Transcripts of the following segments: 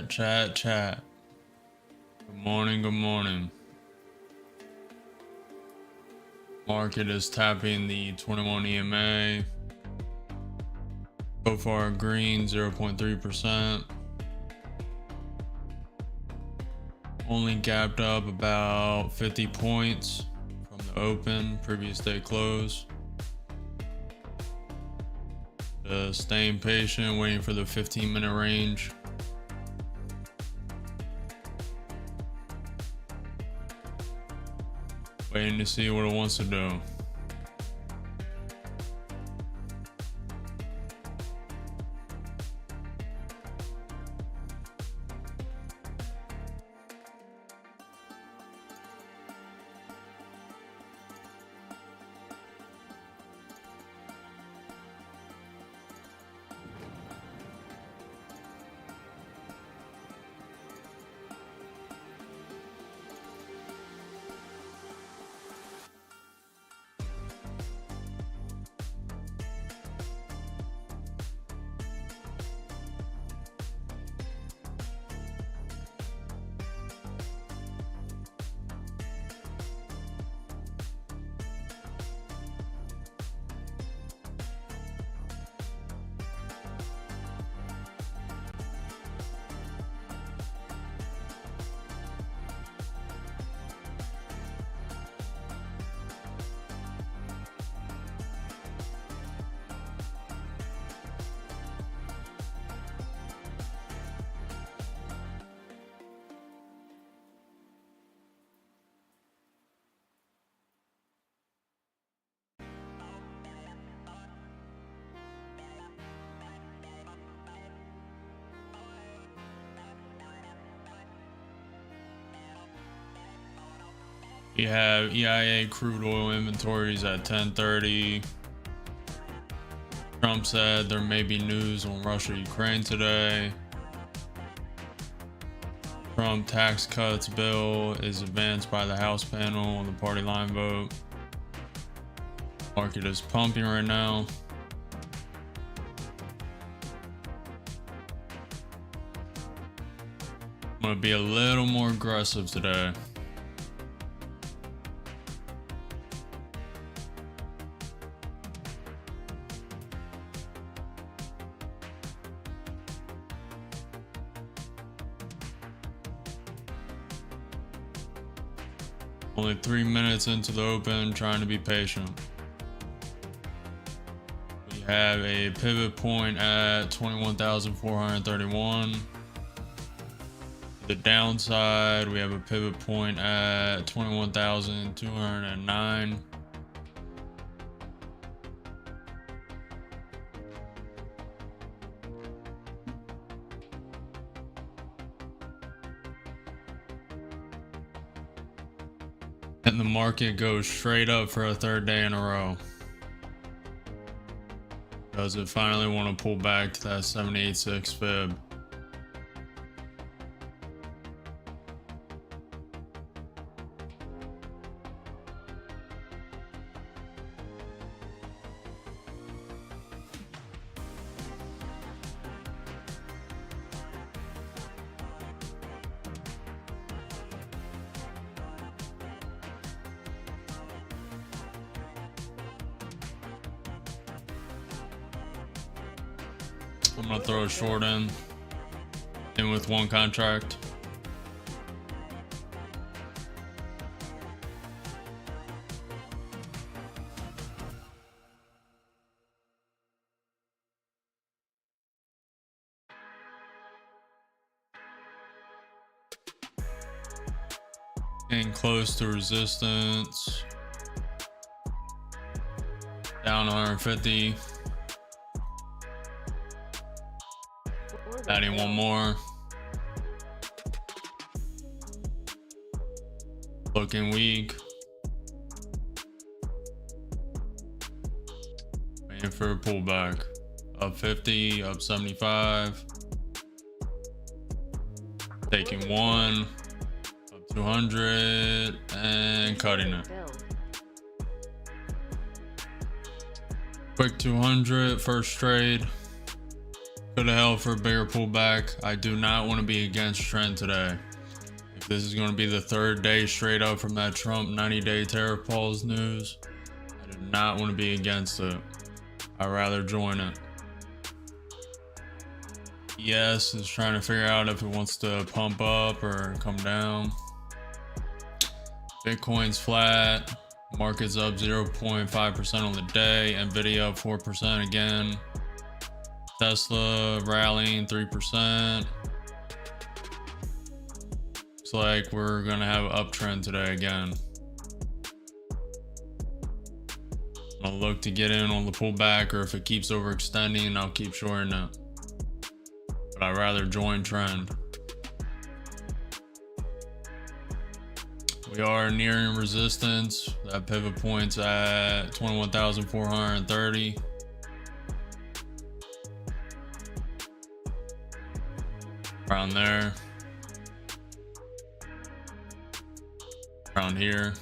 Chat. Good morning. Market is tapping the 21 EMA. So far green 0.3%. Only gapped up about 50 points from the open, previous day close. Just staying patient, waiting for the 15-minute range. Waiting to see what it wants to do. We have EIA crude oil inventories at 10:30. Trump said there may be news on Russia-Ukraine today. Trump tax cuts bill is advanced by the House panel on the party line vote. Market is pumping right now. I'm going to be a little more aggressive today. Only 3 minutes into the open, trying to be patient. We have a pivot point at 21,431. The downside, we have a pivot point at 21,209. And the market goes straight up for a third day in a row. Does it finally want to pull back to that 786 fib? I'm gonna throw a short in with one contract. Getting close to resistance. Down 150. Adding one more. Looking weak. Waiting for a pullback. Up 50, up 75. Taking one. Up 200 and cutting it. Quick 200, first trade. Could have held for a bigger pullback. I do not want to be against trend today. If this is going to be the third day straight up from that Trump 90-day tariff pause news, I do not want to be against it. I'd rather join it. Yes, it's trying to figure out if it wants to pump up or come down. Bitcoin's flat. Market's up 0.5% on the day. Nvidia up 4% again. Tesla rallying 3%. Looks like we're gonna have an uptrend today again. I'm gonna look to get in on the pullback, or if it keeps overextending, I'll keep shorting it. But I'd rather join trend. We are nearing resistance. That pivot point's at 21,430. Around there. Around here.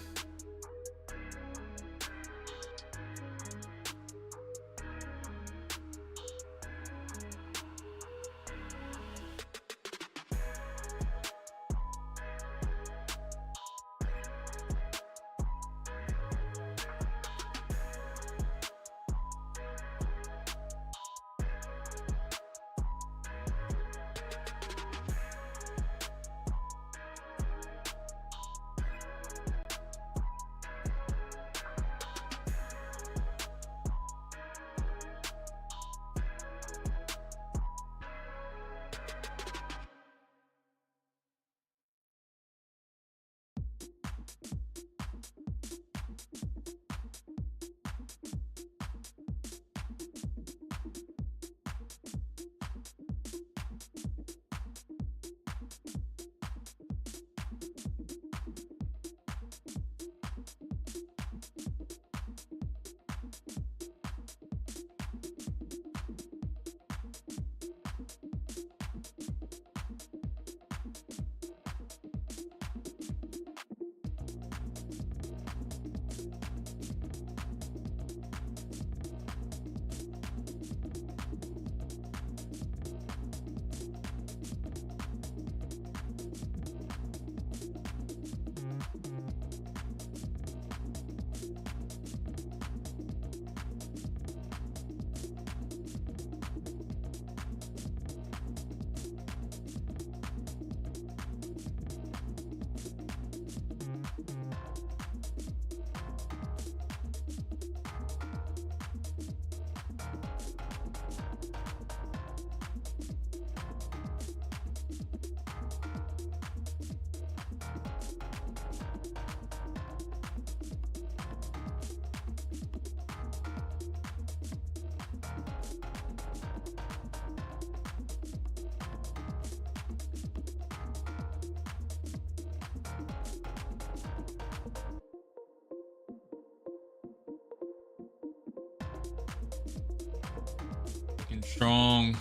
strong.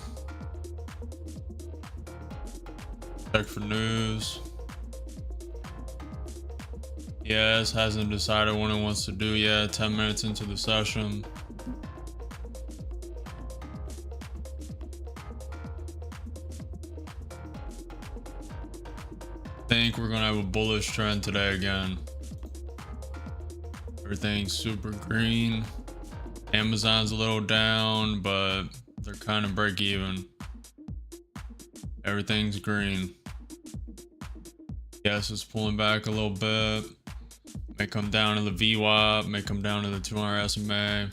Check for news. Yes, hasn't decided what it wants to do yet. 10 minutes into the session. I think we're gonna have a bullish trend today again. Everything's super green. Amazon's a little down, but they're kind of break even. Everything's green. Yes, it's pulling back a little bit. May come down to the VWAP, may come down to the 200 SMA.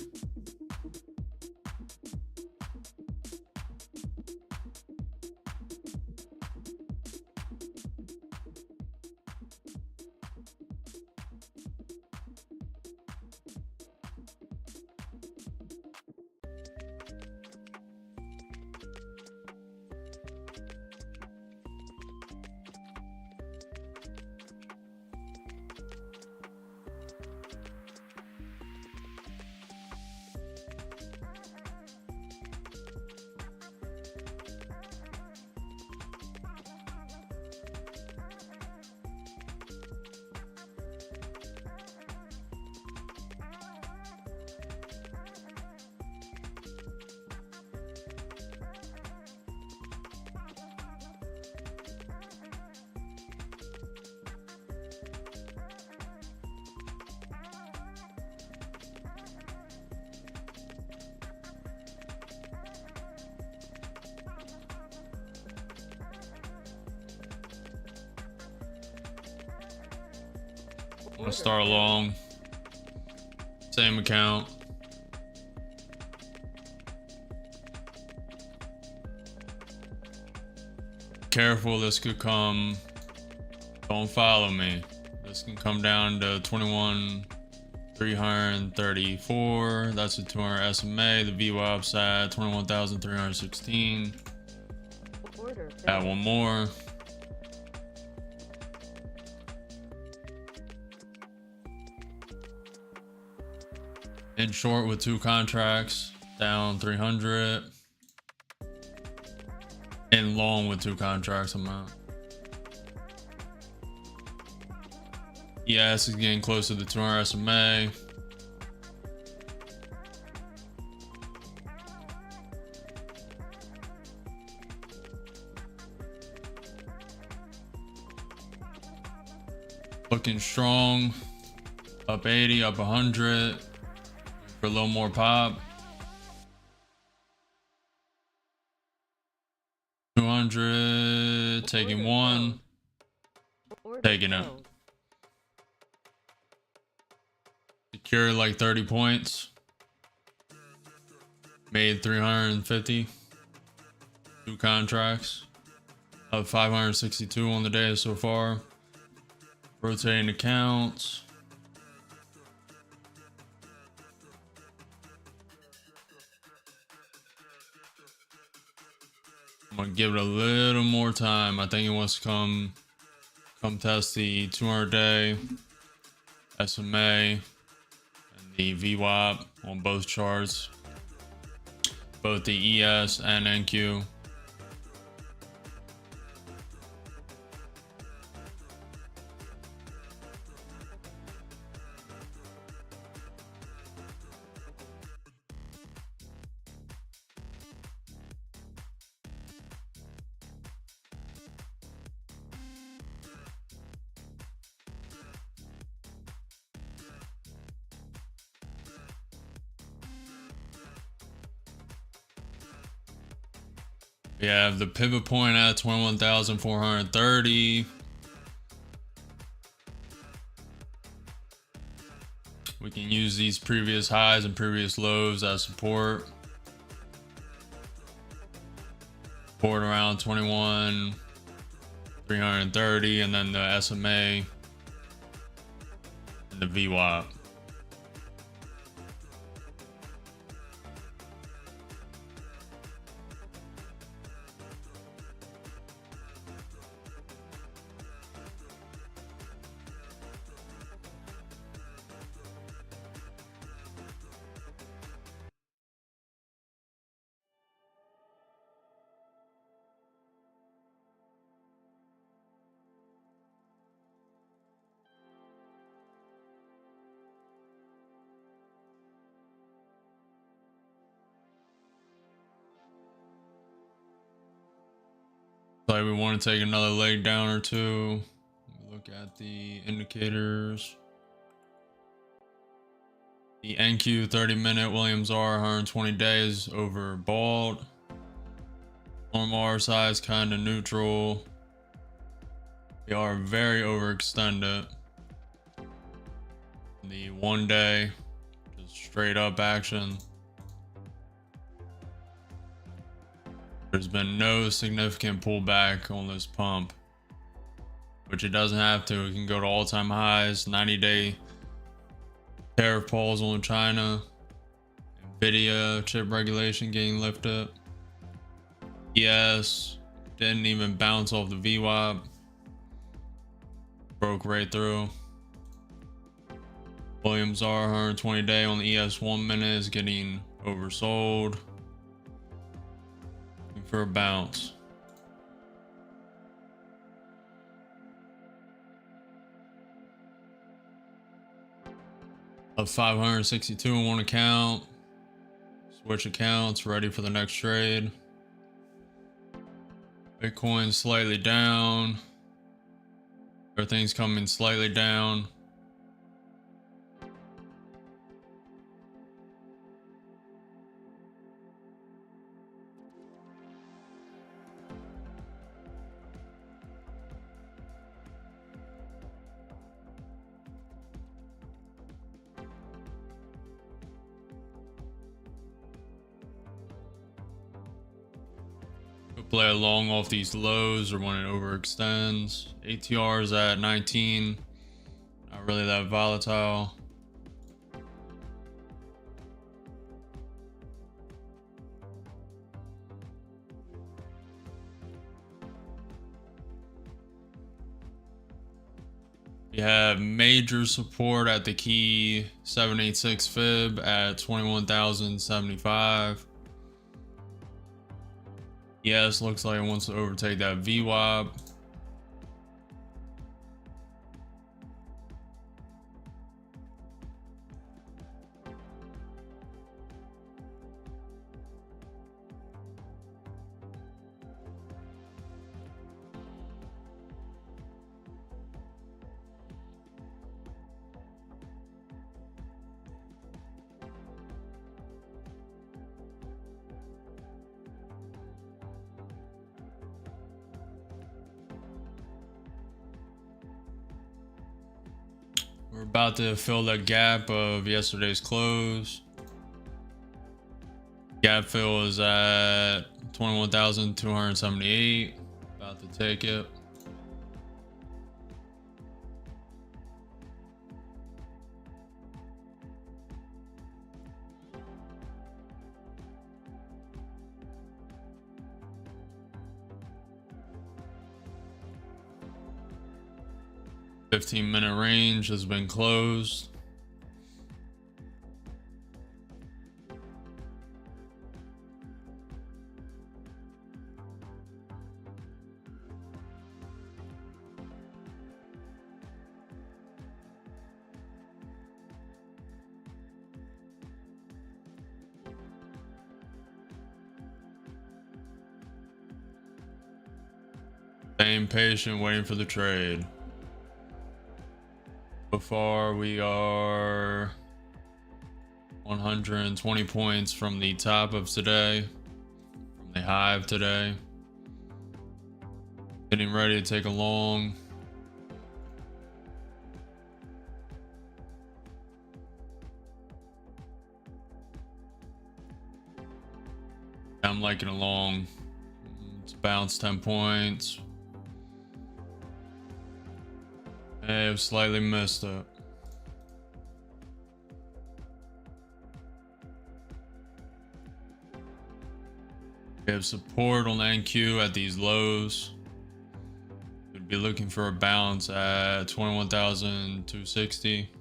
I'm gonna start long. Same account. Careful, this could come. Don't follow me. This can come down to 21,334. That's a 200 SMA. The VWAP's at 21,316. Add one more. In short with 2 contracts, down 300. In long with 2 contracts, I'm out. ES is getting close to the 200 SMA. Looking strong. Up 80, up 100. For a little more pop. 200, taking one, taking it. Secured like 30 points. Made 350. 2 contracts. Up 562 on the day so far. Rotating accounts. I'm gonna give it a little more time. I think it wants to come test the 200 day SMA and the VWAP on both charts, both the ES and NQ. We have the pivot point at 21,430. We can use these previous highs and previous lows as support. Support around 21,330, and then the SMA and the VWAP. Like we want to take another leg down or two. Look at the indicators. The NQ 30-minute Williams R 120 days overbought. Normal RSI is kind of neutral. They are very overextended. The 1 day, just straight up action. There's been no significant pullback on this pump, which it doesn't have to. It can go to all-time highs. 90-day tariff pause on China. Nvidia chip regulation getting lifted. Yes, didn't even bounce off the VWAP. Broke right through. Williams R 120 day on the ES 1 minute is getting oversold. Looking for a bounce. Up 562 in one account. Switch accounts, ready for the next trade. Bitcoin slightly down. Everything's coming slightly down. Play along off these lows or when it overextends. ATR is at 19. Not really that volatile. We have major support at the key 786 fib at 21,075. Yes, looks like it wants to overtake that VWAP. We're about to fill that gap of yesterday's close. Gap fill is at 21,278. About to take it. Fifteen-minute range has been closed. Staying patient, waiting for the trade. So far, we are 120 points from the top of today, from the high of today. Getting ready to take a long. I'm liking a long. It's bounced 10 points. May have slightly missed it. We have support on the NQ at these lows. We'd be looking for a bounce at 21,260.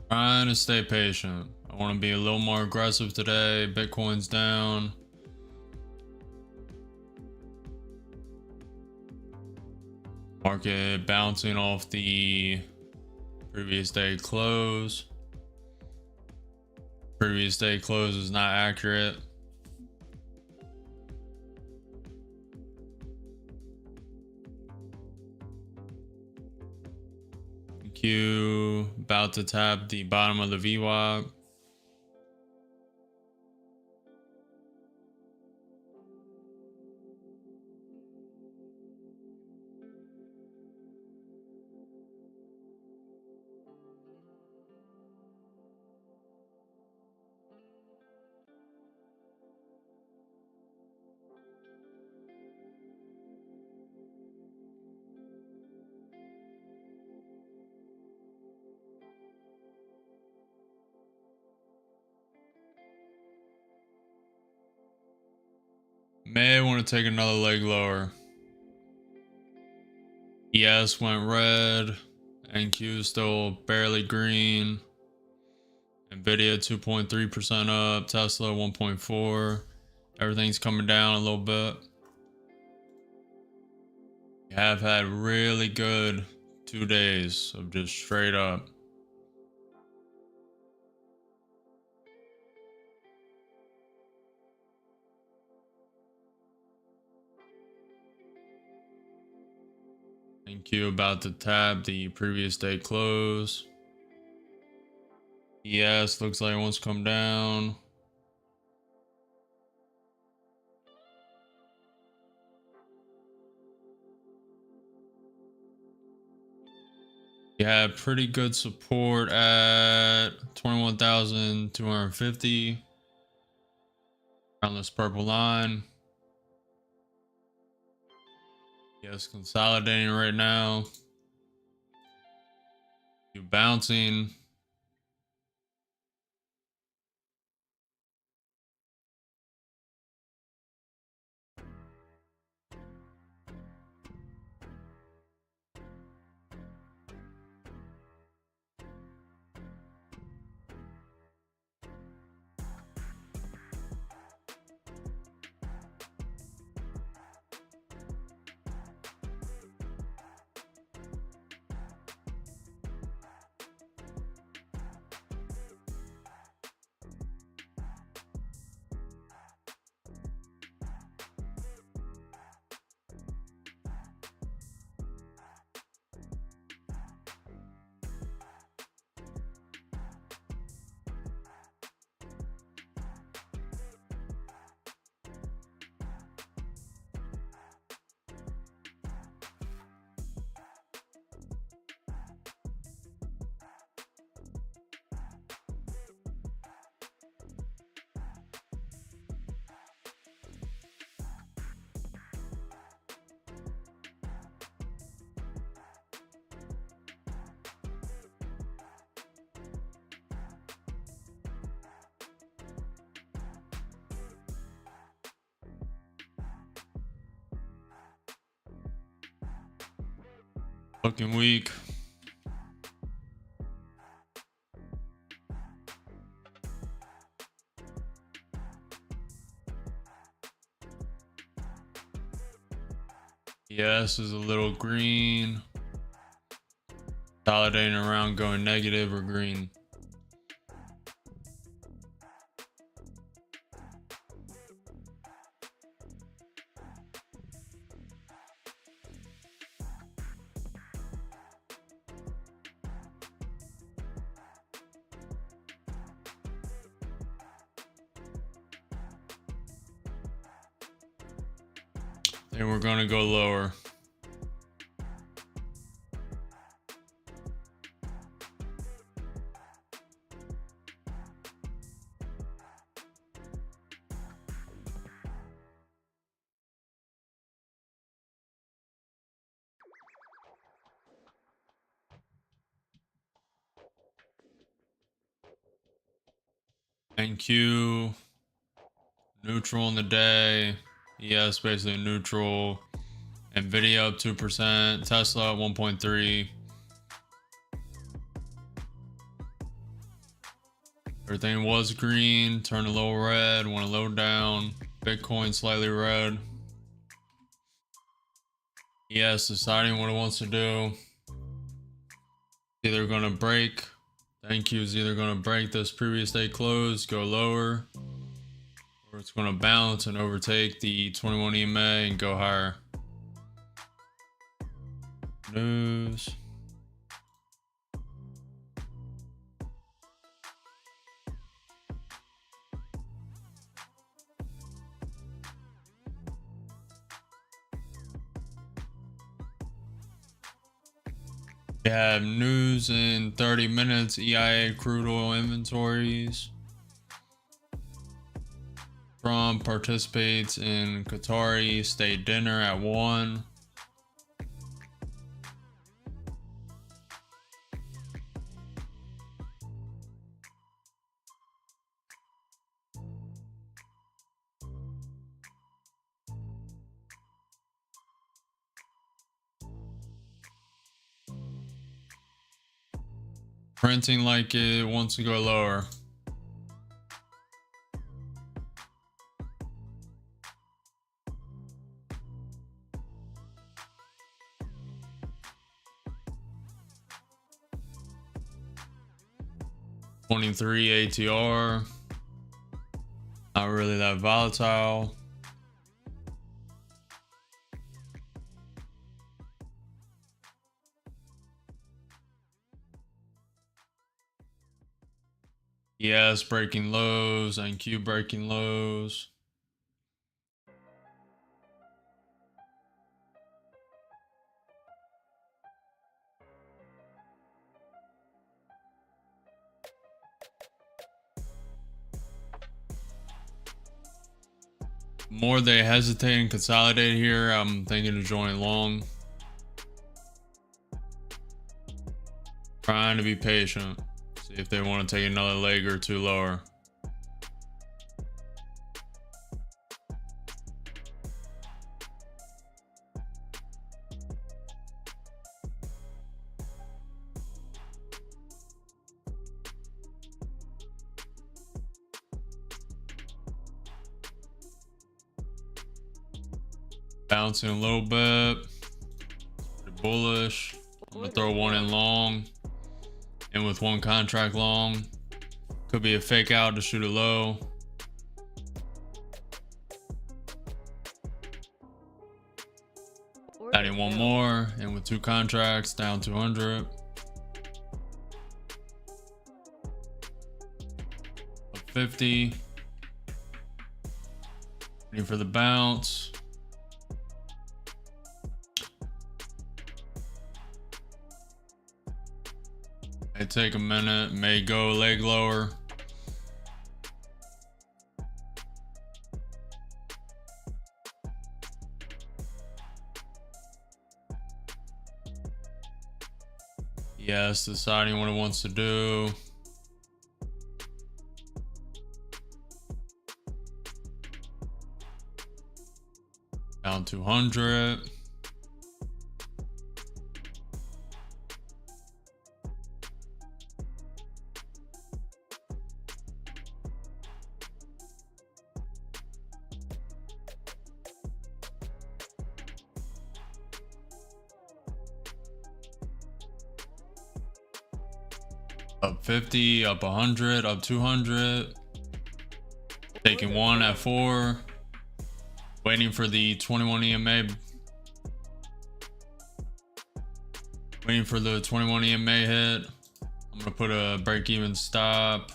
Trying to stay patient. I want to be a little more aggressive today. Bitcoin's down. Market bouncing off the previous day close. Previous day close is not accurate. Q about to tap the bottom of the VWAP. May want to take another leg lower. ES went red. NQ still barely green. Nvidia 2.3% up. Tesla 1.4. Everything's coming down a little bit. We have had really good 2 days of just straight up. NQ about to tap the previous day close. ES looks like it wants to come down. We have pretty good support at 21,250 around this purple line. Yes, consolidating right now. You bouncing. Looking weak. Yes, is a little green. Consolidating around, going negative or green. And we're gonna go lower. NQ neutral in the day. ES basically neutral. Nvidia up 2%. Tesla up 1.3. Everything was green, turned a little red, went a little down. Bitcoin slightly red. Yes, deciding what it wants to do. Either going to break. Thank you is either going to break this previous day close, go lower, or it's going to bounce and overtake the 21 EMA and go higher. News. We have news in 30 minutes, EIA crude oil inventories. Trump participates in Qatari state dinner at 1. Printing like it wants to go lower. $23 ATR. Not really that volatile. Yes, breaking lows, NQ breaking lows. More they hesitate and consolidate here, I'm thinking of joining long. Trying to be patient. See if they want to take another leg or two lower. Bouncing a little bit. Pretty bullish. I'm gonna throw one in long. And with one contract long. Could be a fake out to shoot it low. Adding one more. And with two contracts, down 200. Up 50. Waiting for the bounce. May take a minute, may go a leg lower. Yes, deciding what it wants to do. Down 200. Up 50, up 100, up 200. Taking one at 4. Waiting for the 21 EMA. Waiting for the 21 EMA hit. I'm gonna put a break-even stop.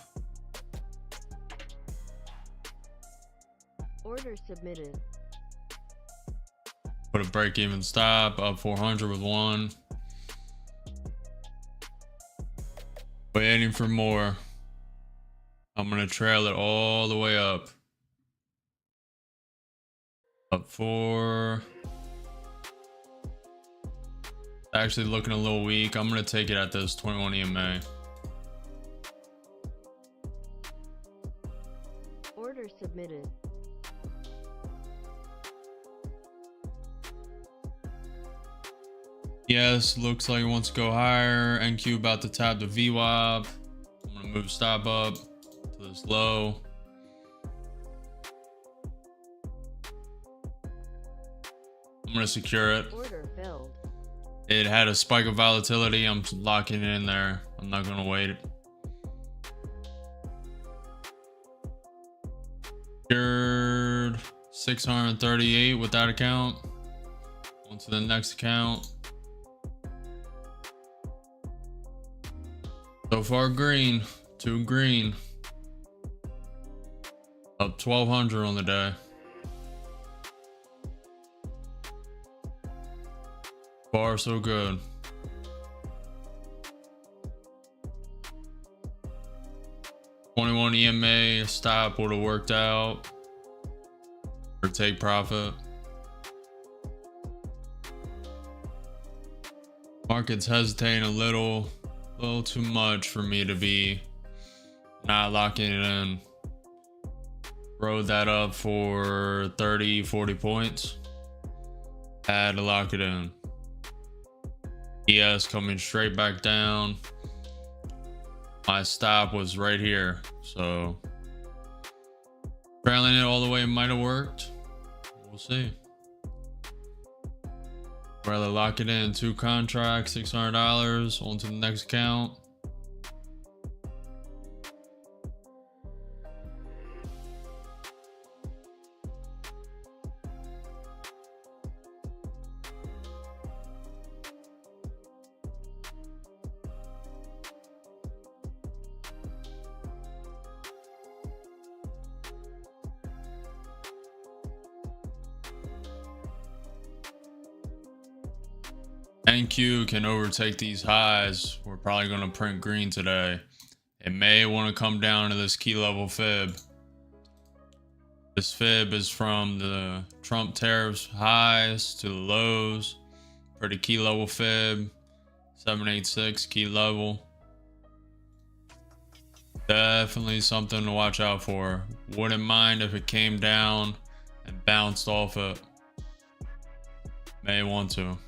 Order submitted. Put a break-even stop, up 400 with one. Waiting for more. I'm gonna trail it all the way up. Up 4. Actually looking a little weak. I'm gonna take it at this 21 EMA. Order submitted. Yes, looks like it wants to go higher. NQ about to tap the VWAP. I'm gonna move stop up to this low. I'm gonna secure it. Order filled. It had a spike of volatility. I'm locking it in there. I'm not gonna wait. Secured 638 with that account. On to the next account. So far green, 2 green. Up 1200 on the day. Far so good. $21 EMA stop would have worked out. Or take profit. Market's hesitating a little too much for me to be not locking it in. Rode that up for 30, 40 points. Had to lock it in. ES coming straight back down. My stop was right here, so trailing it all the way might have worked. We'll see. Rather lock it in 2 contracts, $600 on to the next account. NQ can overtake these highs. We're probably going to print green today. It may want to come down to this key level fib. This fib is from the Trump tariffs highs to the lows. Pretty key level fib. 786 key level. Definitely something to watch out for. Wouldn't mind if it came down and bounced off it. May want to.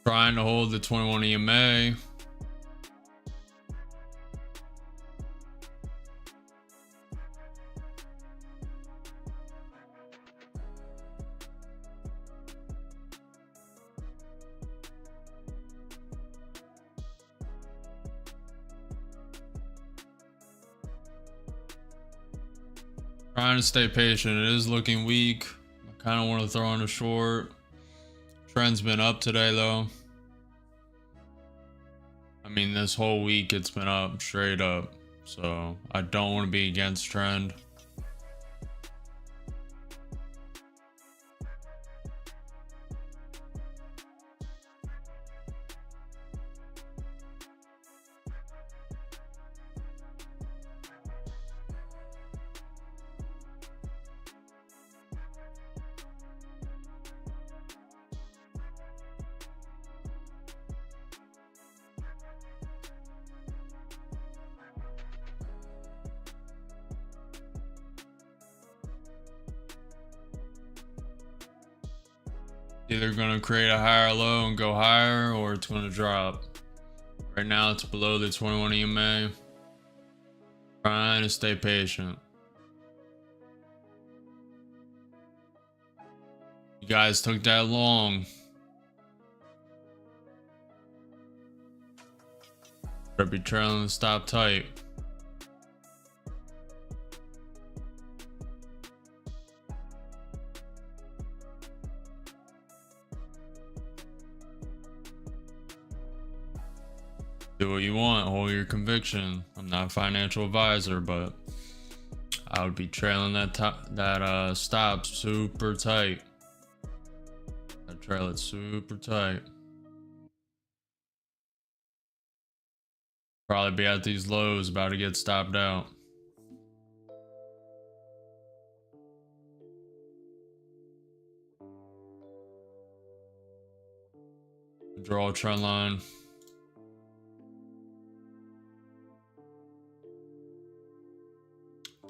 Trying to hold the 21 EMA. Trying to stay patient. It is looking weak. I kind of want to throw in a short. Trend's been up today though. I mean, this whole week it's been up, straight up. So I don't want to be against trend. Either gonna create a higher low and go higher, or it's gonna drop. Right now it's below the 21 EMA. Trying to stay patient. You guys took that long. Better be trailing the stop tight. Do what you want, hold your conviction. I'm not a financial advisor, but I would be trailing that stop super tight. I trail it super tight. Probably be at these lows, about to get stopped out. Draw a trend line.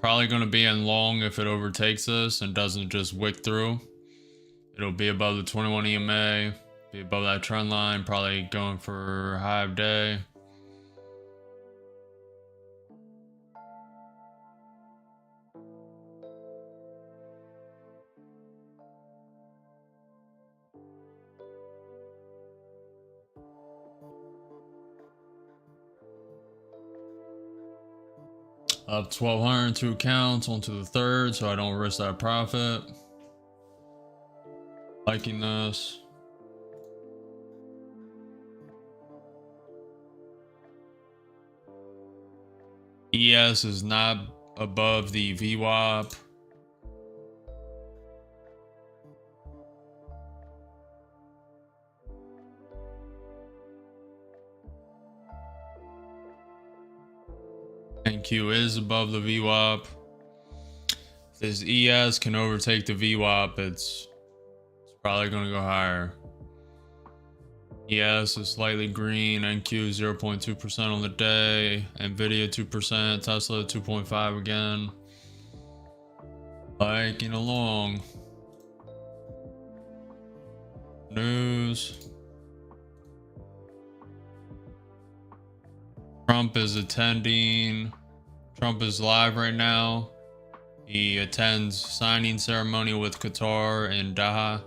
Probably going to be in long if it overtakes this and doesn't just wick through. It'll be above the 21 EMA, be above that trend line, probably going for high of day. Up 1,202 counts onto the third, so I don't risk that profit. Liking this. ES is not above the VWAP. NQ is above the VWAP. If this ES can overtake the VWAP, it's probably going to go higher. ES is slightly green, NQ 0.2% on the day, Nvidia 2%, Tesla 2.5 again. Liking along. News. Trump is attending. Trump is live right now. He attends signing ceremony with Qatar and Doha.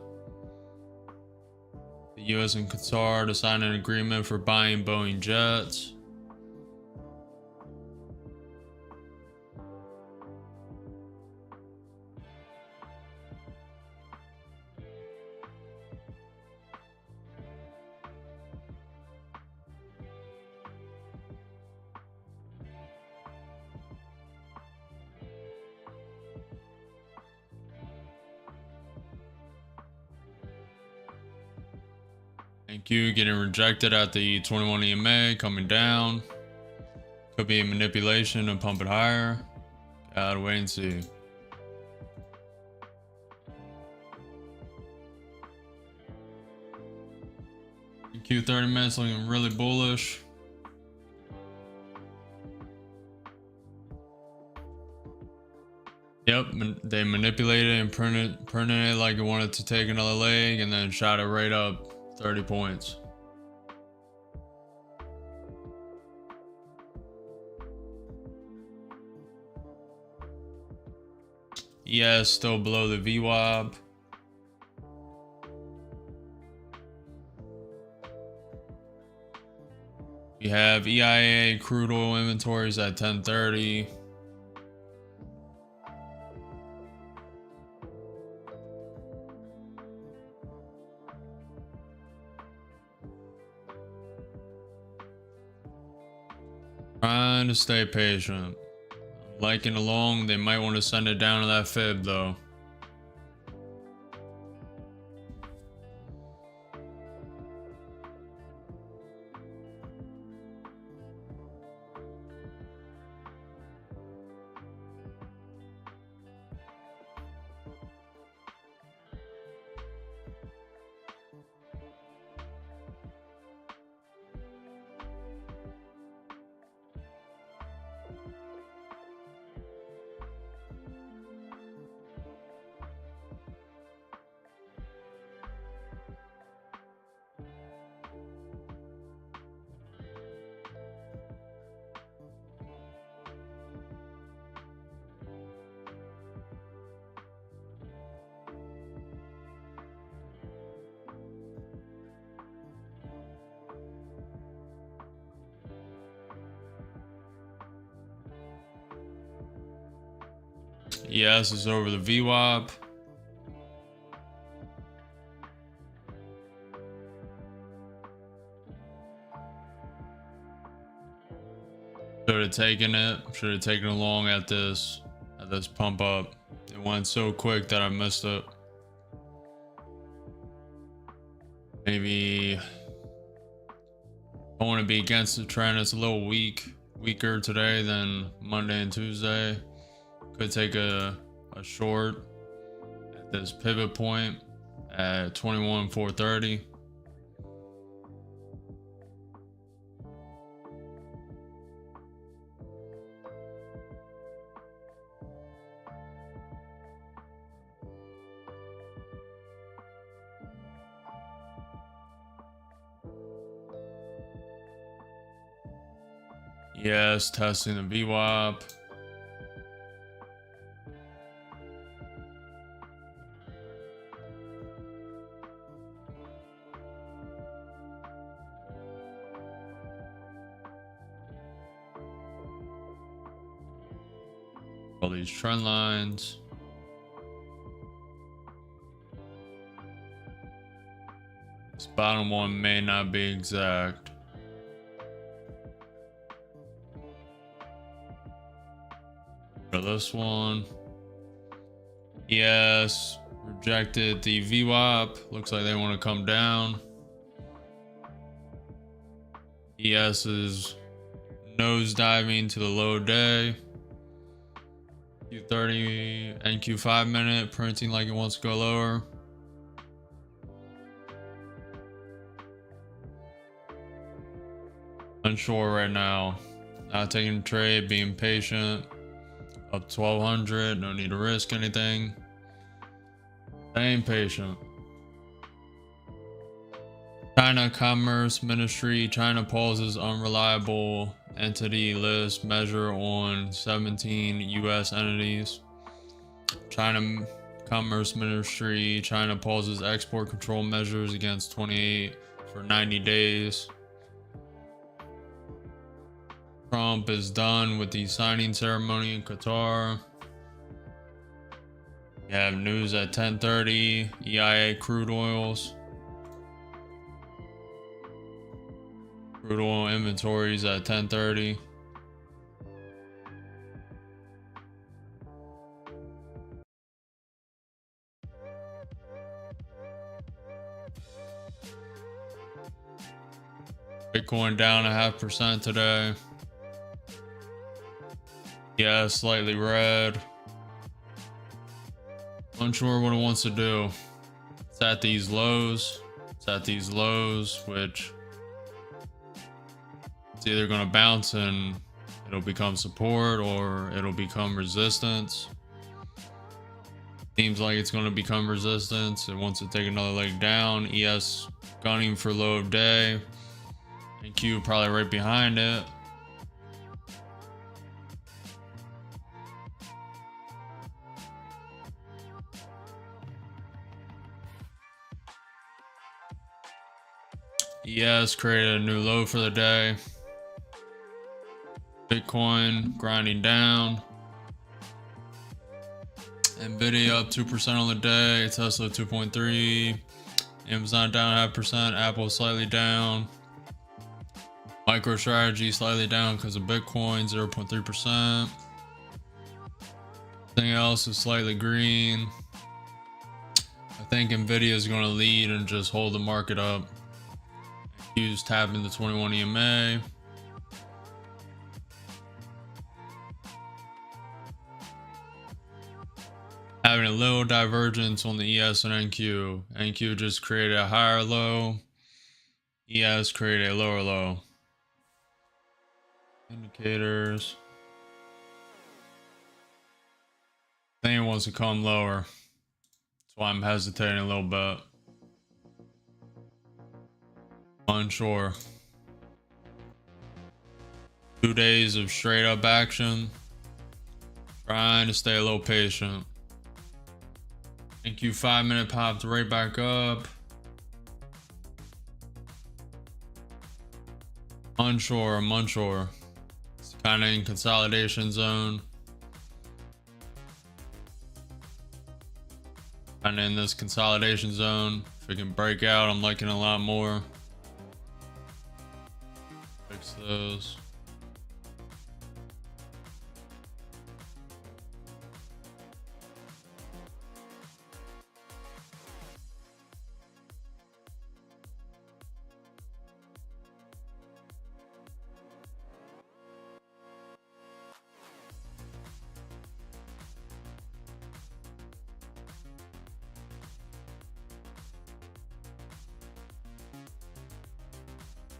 The US and Qatar to sign an agreement for buying Boeing jets. NQ getting rejected at the 21 EMA, coming down. Could be a manipulation and pump it higher. Gotta wait and see. NQ 30 minutes looking really bullish. Yep, they manipulated and printed it like it wanted to take another leg and then shot it right up 30 points. ES still below the VWAP. We have EIA crude oil inventories at 1030. Trying to stay patient. Liking along, they might want to send it down to that fib though. ES is over the VWAP. Should have taken it. Should have taken it along at this pump up. It went so quick that I missed it. Maybe I want to be against the trend. It's a little weaker today than Monday and Tuesday. Could take a short at this pivot point at 21,430. Yes, testing the VWAP. All these trend lines. This bottom one may not be exact. But this one, yes, rejected the VWAP. Looks like they want to come down. ES is nose diving to the low day. Q30 and Q5 minute printing like it wants to go lower. Unsure right now. Not taking a trade, being patient. Up 1200, no need to risk anything. Staying patient. China Commerce Ministry, China pauses unreliable entity list measure on 17 US entities. China Commerce Ministry, China pauses export control measures against 28 for 90 days. Trump is done with the signing ceremony in Qatar. We have news at 10:30, EIA crude oils. Crude oil inventories at 10:30. Bitcoin down 0.5% today. Yeah, slightly red. Unsure what it wants to do. It's at these lows. It's at these lows, which it's either going to bounce and it'll become support or it'll become resistance. Seems like it's going to become resistance. It wants to take another leg down. ES gunning for low of day. And Q probably right behind it. ES created a new low for the day. Bitcoin grinding down. Nvidia up 2% on the day. Tesla 2.3. Amazon down 0.5%. Apple slightly down. MicroStrategy slightly down because of Bitcoin 0.3%. Everything else is slightly green. I think Nvidia is going to lead and just hold the market up. Q's tapping the 21 EMA. Having a little divergence on the ES and NQ. NQ just created a higher low. ES created a lower low. Indicators. I think it wants to come lower. That's why I'm hesitating a little bit. Unsure. 2 days of straight up action. Trying to stay a little patient. NQ 5 minute popped right back up. Unsure, I'm unsure. It's kind of in consolidation zone. Kind of in this consolidation zone. If it can break out, I'm liking it a lot more. Fix those.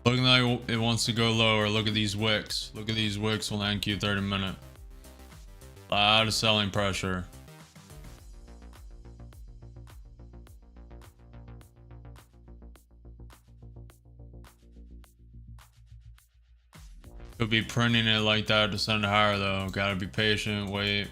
Looking like it wants to go lower. Look at these wicks. Look at these wicks on the NQ 30 minute. A lot of selling pressure. Could be printing it like that to send it higher though. Gotta be patient, wait.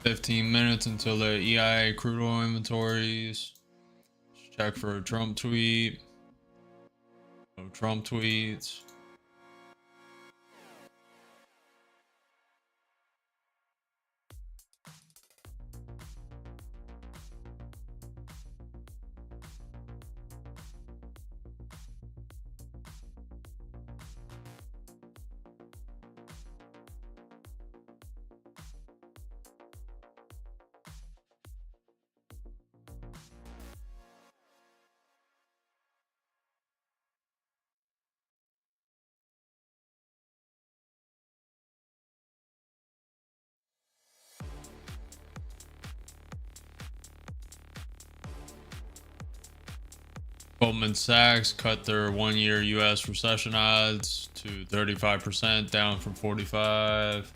15 minutes until the EIA crude oil inventories. Check for a Trump tweet. No Trump tweets. Goldman Sachs cut their 1-year US recession odds to 35%, down from 45.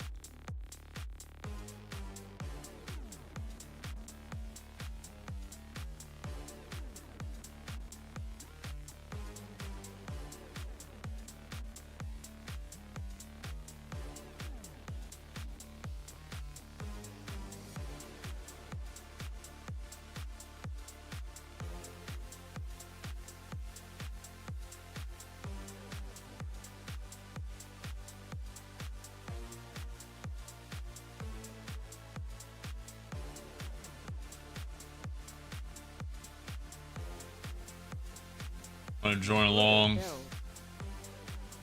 I'm gonna join a long,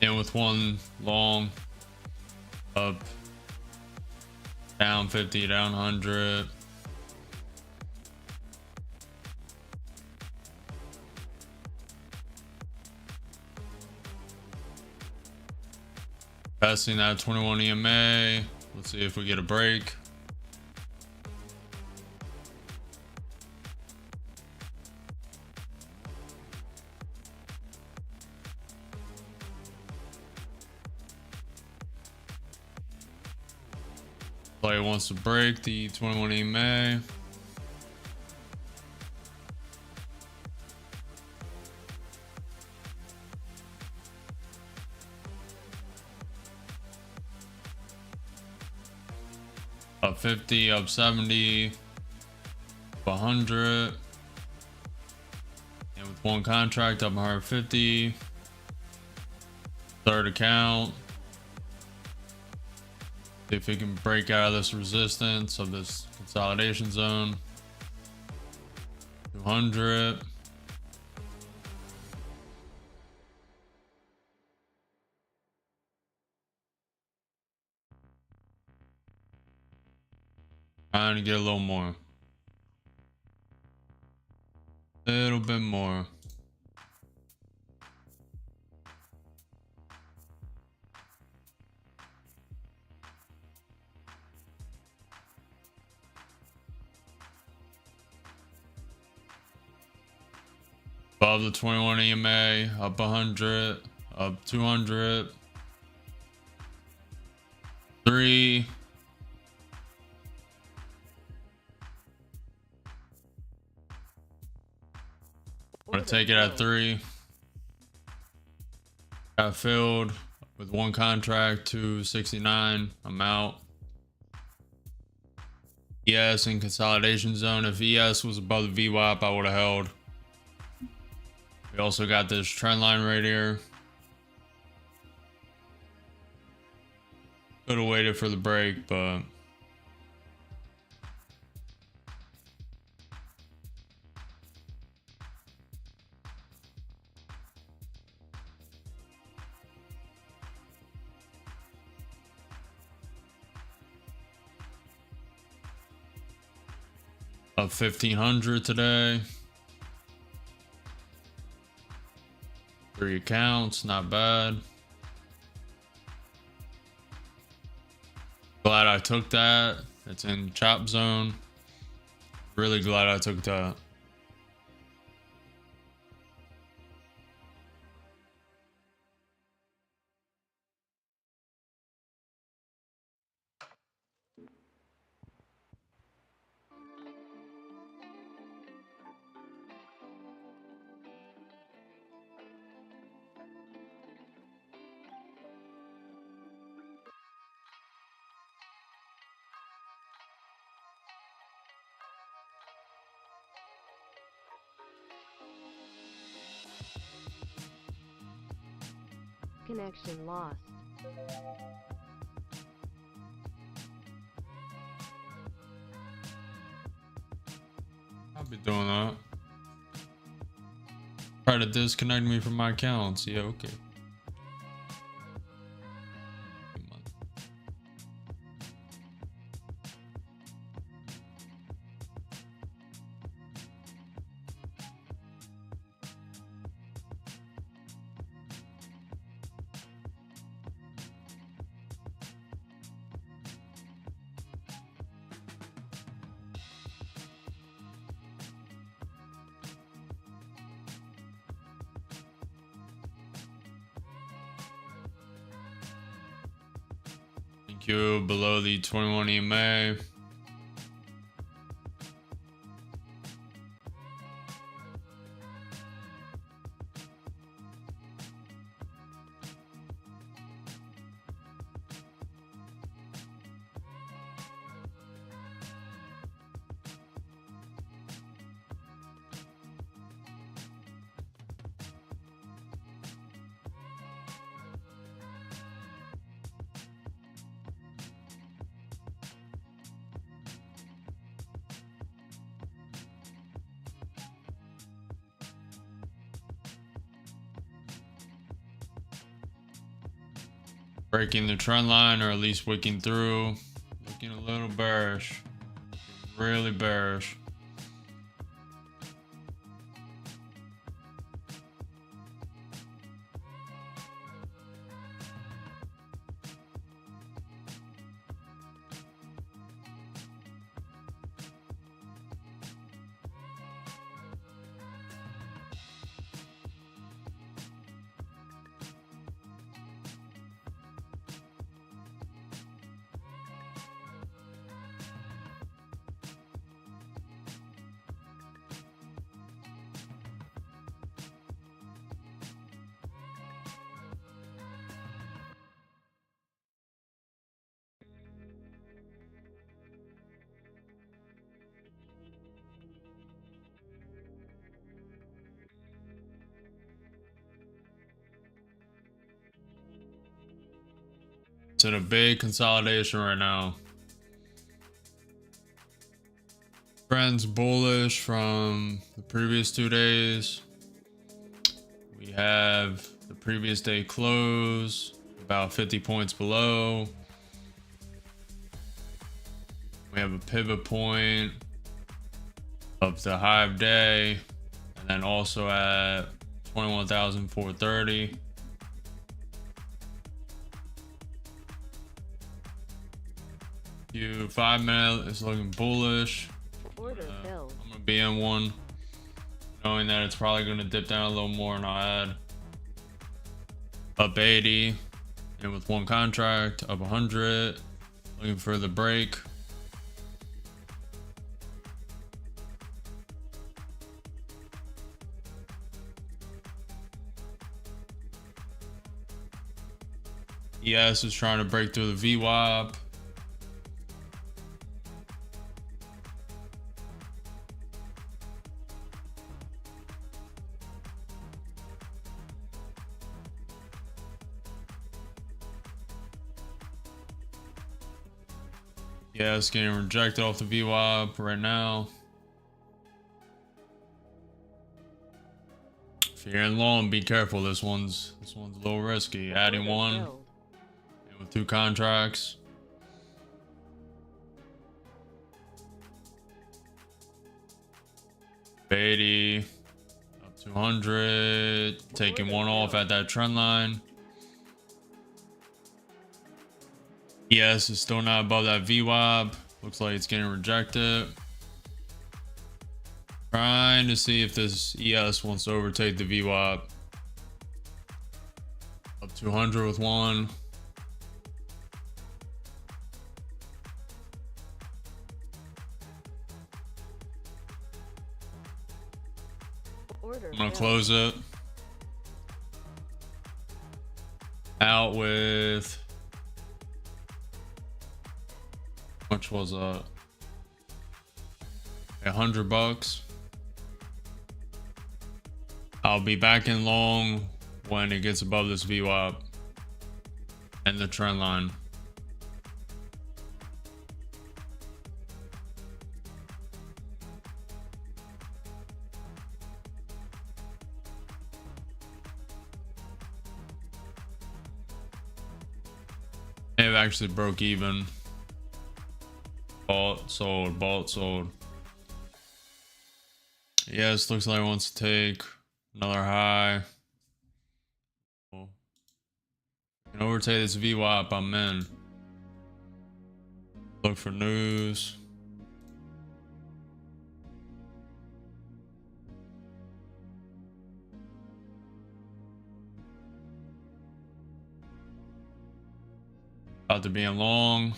in with one long, up, down 50, down 100. Testing that 21 EMA. Let's see if we get a break. Player wants to break the 21 EMA. Up 50, up 70, up 100. And with one contract, up 150. Third account. See if we can break out of this resistance of this consolidation zone. 200. Trying to get a little more. A little bit more. Above the 21 EMA, up 100, up 200, 3. I'm gonna take it at 3. Got filled with one contract, 269. I'm out. ES in consolidation zone. If ES was above the VWAP, I would have held. We also got this trend line right here. Could have waited for the break, but up 1,500 today. 3 accounts, not bad. Glad I took that. It's in chop zone. Really glad I took that. Connection lost. I'll be doing that. Try to disconnect me from my accounts. Yeah, okay. Thank you. Below the 21 EMA. Breaking the trend line, or at least wicking through. Looking a little bearish. Really bearish. It's in a big consolidation right now. Trends bullish from the previous 2 days. We have the previous day close about 50 points below. We have a pivot point of the high of day, and then also at 21,430. Q 5 minute is looking bullish. Order filled. I'm gonna be in one, knowing that it's probably gonna dip down a little more, and I'll add up 80, and with one contract up 100, looking for the break. ES is trying to break through the VWAP. Yeah, it's getting rejected off the VWAP right now. If you're in long, be careful. This one's a little risky. Adding one, and with 2 contracts. $80 up 200, taking one off at that trend line. ES is still not above that VWAP. Looks like it's getting rejected. Trying to see if this ES wants to overtake the VWAP. Up 200 with one. I'm gonna close it out with, how much was that? $100. I'll be back in long when it gets above this VWAP. and the trend line. It actually broke even. Bought, sold, bought, sold. Yes, looks like it wants to take another high. Cool. Can overtake this VWAP, I'm in. Look for news. About to be in long.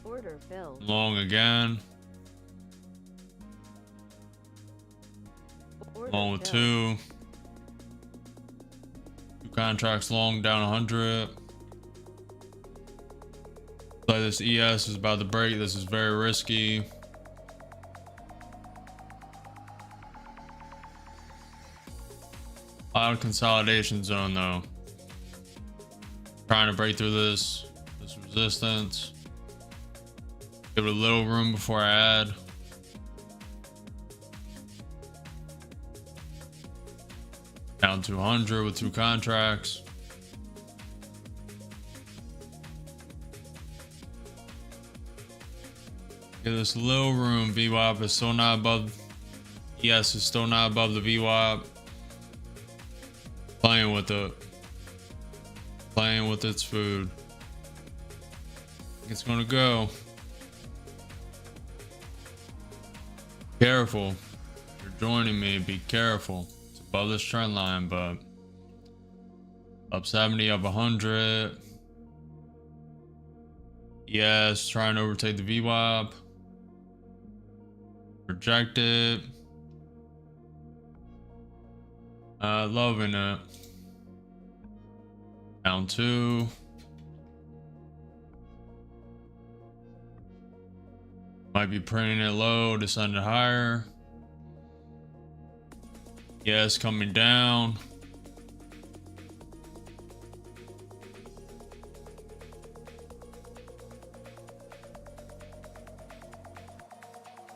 Order filled. Long again. Order Long with filled. two. Two contracts long, down 100. Like this ES is about to break. This is very risky. A lot of consolidation zone though. Trying to break through this resistance. Give it a little room before I add. Down 200 with two contracts. Give this little room. VWAP is still not above. ES is still not above the VWAP. Playing with it. Playing with its food. It's gonna go. Careful. If you're joining me, be careful. It's above this trend line, but up 70, up 100. Yes, trying to overtake the VWAP. Rejected. Loving it. Down two. Might be printing it low, descended higher. Yes, coming down.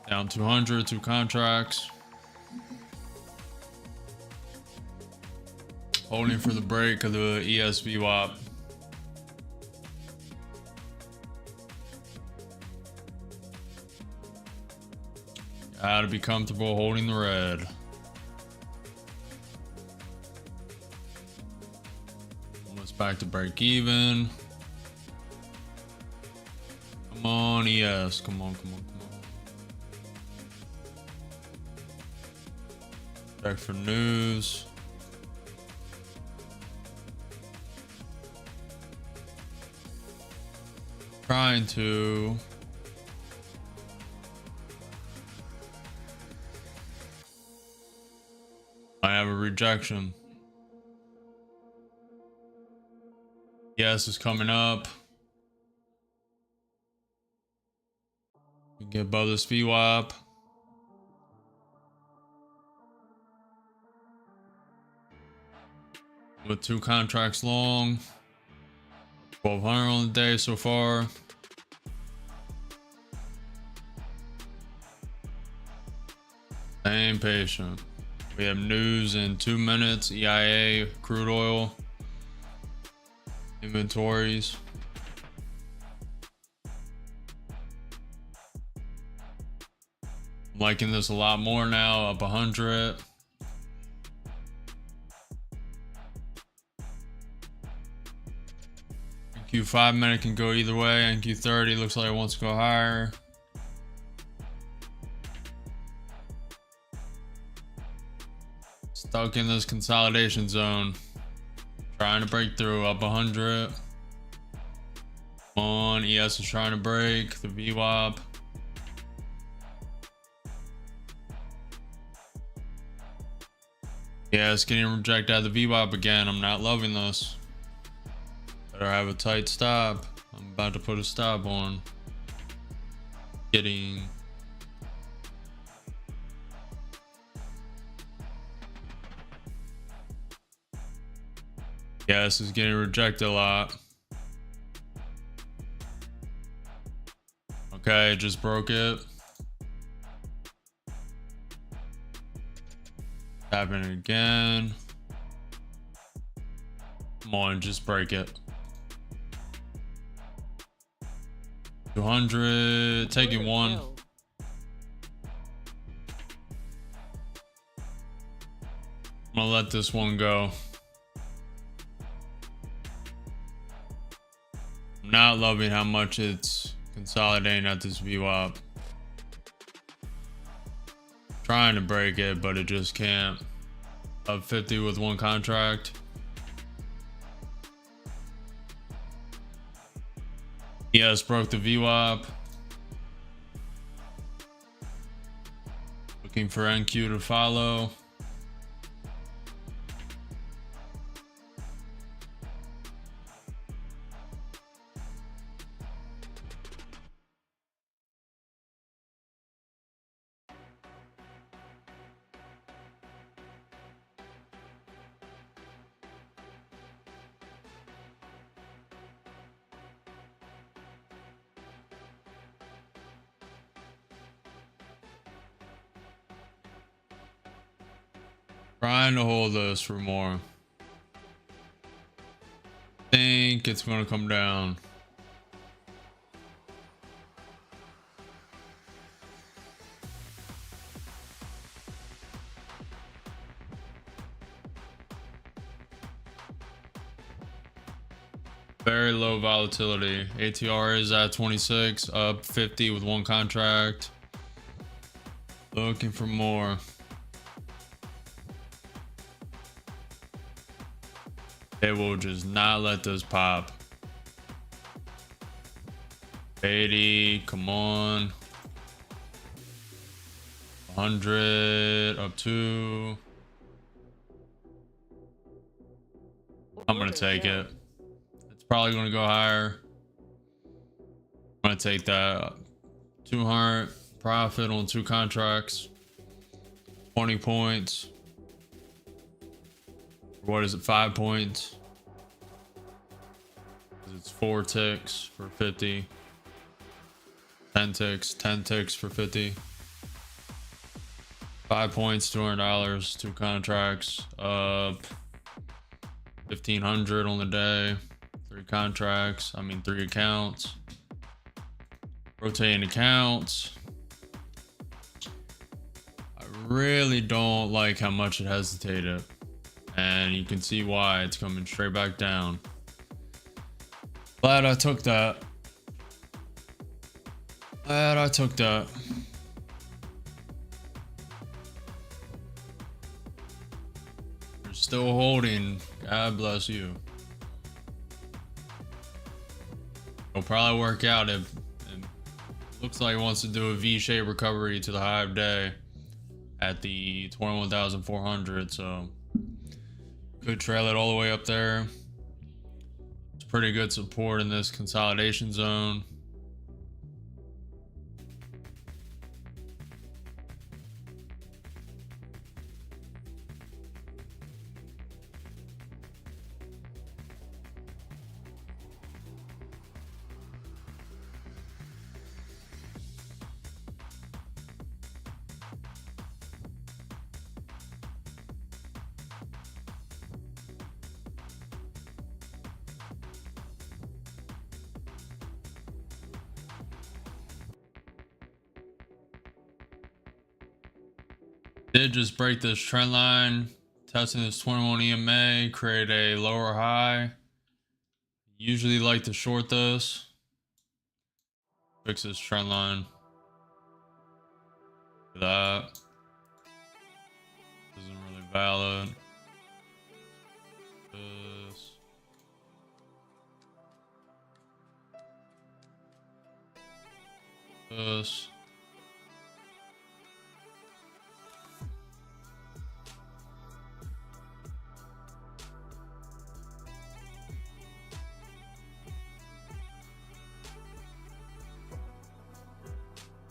Down 200, two contracts. Holding for the break of the ES VWAP. Gotta be comfortable holding the red. Almost back to break even. Come on, ES. Come on, come on, come on. Check for news. Trying to. I have a rejection. Yes, it's coming up. Get above this VWAP. With two contracts long. 1200 on the day so far. Staying patient. We have news in 2 minutes. EIA, crude oil, inventories. I'm liking this a lot more now, up 100. NQ 5 minute can go either way. NQ 30 looks like it wants to go higher. Stuck in this consolidation zone. Trying to break through, up 100. Come on, ES is trying to break the VWAP. Yeah, it's getting rejected out of the VWAP again. I'm not loving this. Better have a tight stop. I'm about to put a stop on. Getting. Yeah, this is getting rejected a lot. Okay, just broke it. Happening again. Come on, just break it. 200, taking one. I'm gonna let this one go. I'm not loving how much it's consolidating at this VWAP. Trying to break it, but it just can't. Up 50 with one contract. Yes, broke the VWAP. Looking for NQ to follow. Trying to hold this for more. Think it's gonna come down. Very low volatility. ATR is at 26, up 50 with one contract. Looking for more. They will just not let this pop. 80, come on. 100, up to. I'm gonna take it. It's probably gonna go higher. I'm gonna take that. 200 profit on 2 contracts. 20 points. What is it? 5 points. It's 4 ticks for 50. 10 ticks. 10 ticks for 50. 5 points, $200. 2 contracts. Up 1,500 on the day. 3 contracts. 3 accounts. Rotating accounts. I really don't like how much it hesitated. And you can see why. It's coming straight back down. Glad I took that. Glad I took that. You're still holding. God bless you. It'll probably work out if it looks like it wants to do a V-shaped recovery to the high of day at the 21,400. So could trail it all the way up there. It's pretty good support in this consolidation zone. Did just break this trend line, testing this 21 EMA, create a lower high. Usually like to short this. Fix this trend line. That isn't really valid. This.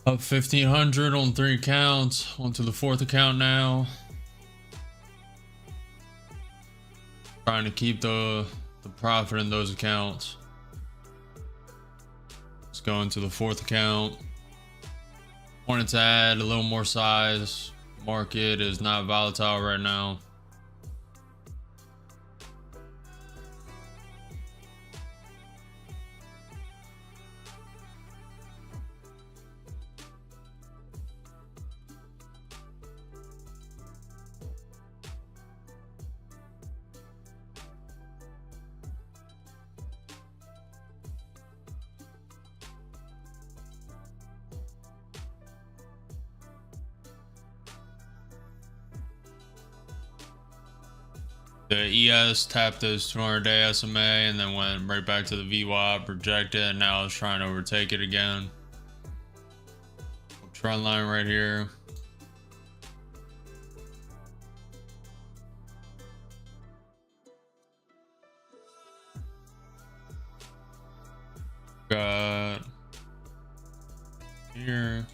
Up 1,500 on 3 accounts. On to the 4th account now. Trying to keep the profit in those accounts. Let's go into the fourth account. Wanted to add a little more size. Market is not volatile right now. The ES tapped this 200-day SMA and then went right back to the VWAP, rejected, and now it's trying to overtake it again. Trend line right here. Got here.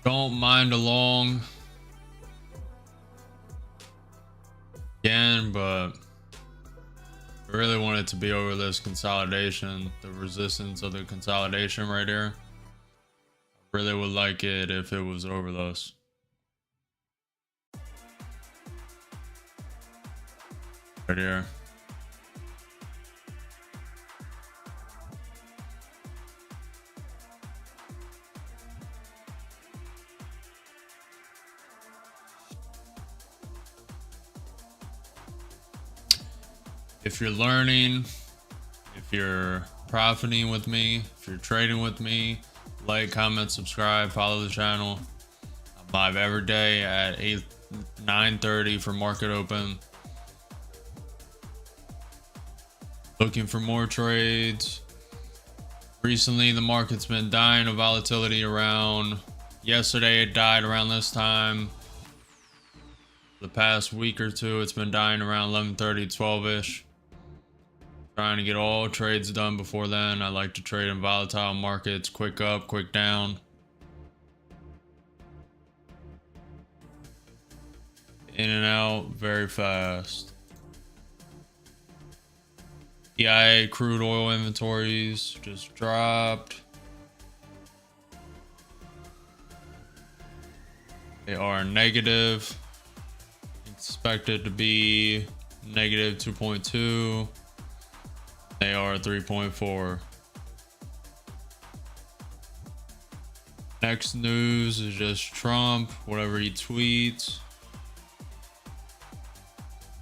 Don't mind a long again, but I really want it to be over this consolidation, the resistance of the consolidation right here. I really would like it if it was over this. Right here. If you're learning, if you're profiting with me, if you're trading with me, like, comment, subscribe, follow the channel. I'm live every day at 9:30 for market open. Looking for more trades. Recently, the market's been dying of volatility around. Yesterday, it died around this time. The past week or two, it's been dying around 11:30, 12-ish. Trying to get all trades done before then. I like to trade in volatile markets, quick up, quick down. In and out very fast. EIA crude oil inventories just dropped. They are negative. Expected to be negative 2.2. They are 3.4. Next news is just Trump, whatever he tweets,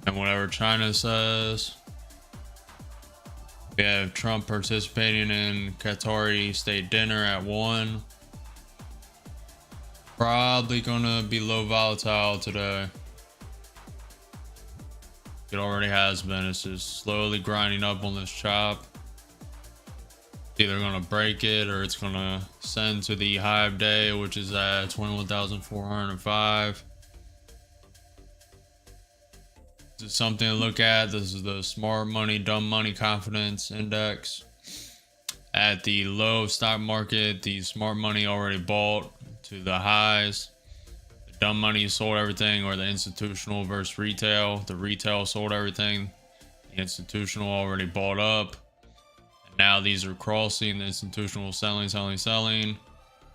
and whatever China says. We have Trump participating in Qatari state dinner at 1. Probably gonna be low volatile today. It already has been. It's just slowly grinding up on this chop. It's either gonna break it or it's gonna send to the high of day, which is at 21,405. This is something to look at. This is the smart money, dumb money confidence index. At the low of stock market, the smart money already bought to the highs. Dumb money sold everything, or the institutional versus retail. The retail sold everything. The institutional already bought up. And now these are crossing. The institutional selling.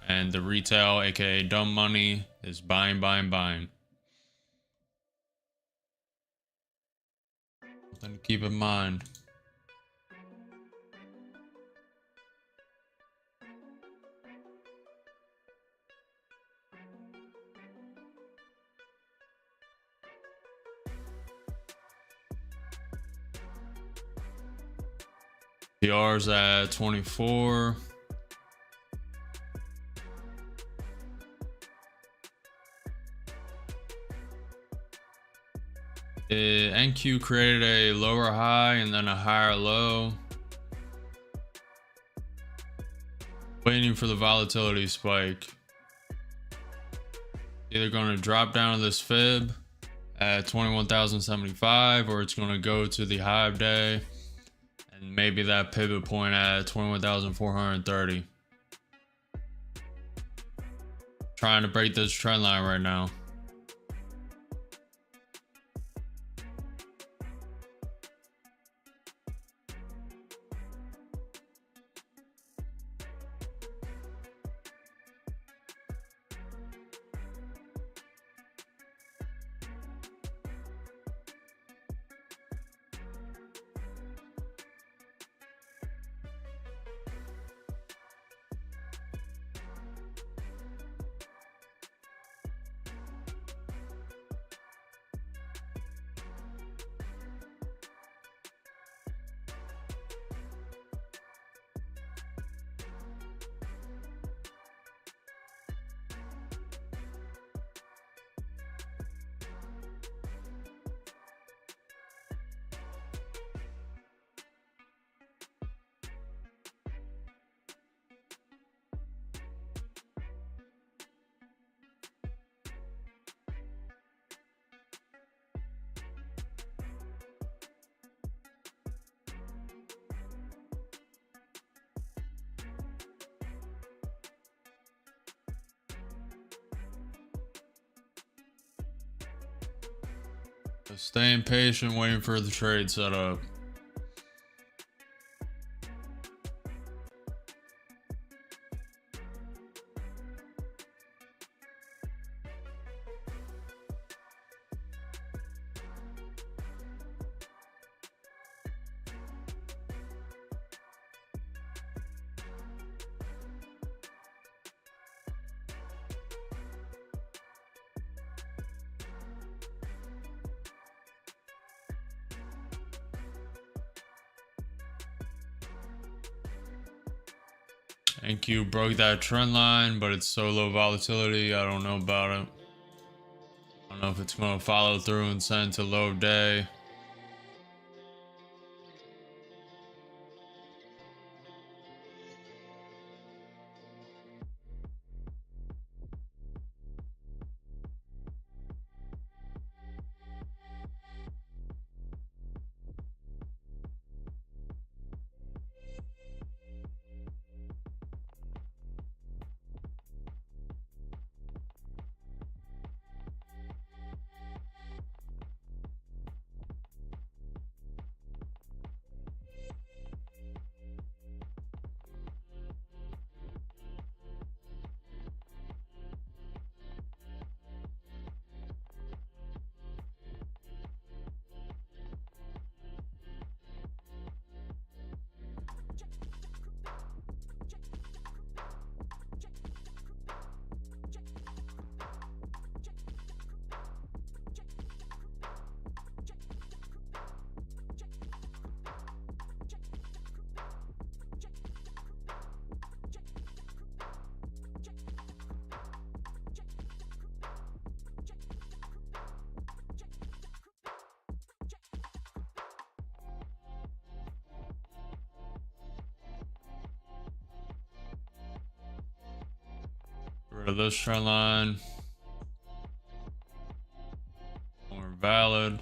And the retail, aka dumb money, is buying. Something to keep in mind. DYOR's at 24. NQ created a lower high and then a higher low. Waiting for the volatility spike. Either going to drop down to this fib at 21,075, or it's going to go to the high of day and maybe that pivot point at 21,430. Trying to break this trend line right now. Just staying patient, waiting for the trade setup. NQ broke that trend line, but it's so low volatility, I don't know about it. I don't know if it's going to follow through and send to low day. Get rid of this trend line. More valid.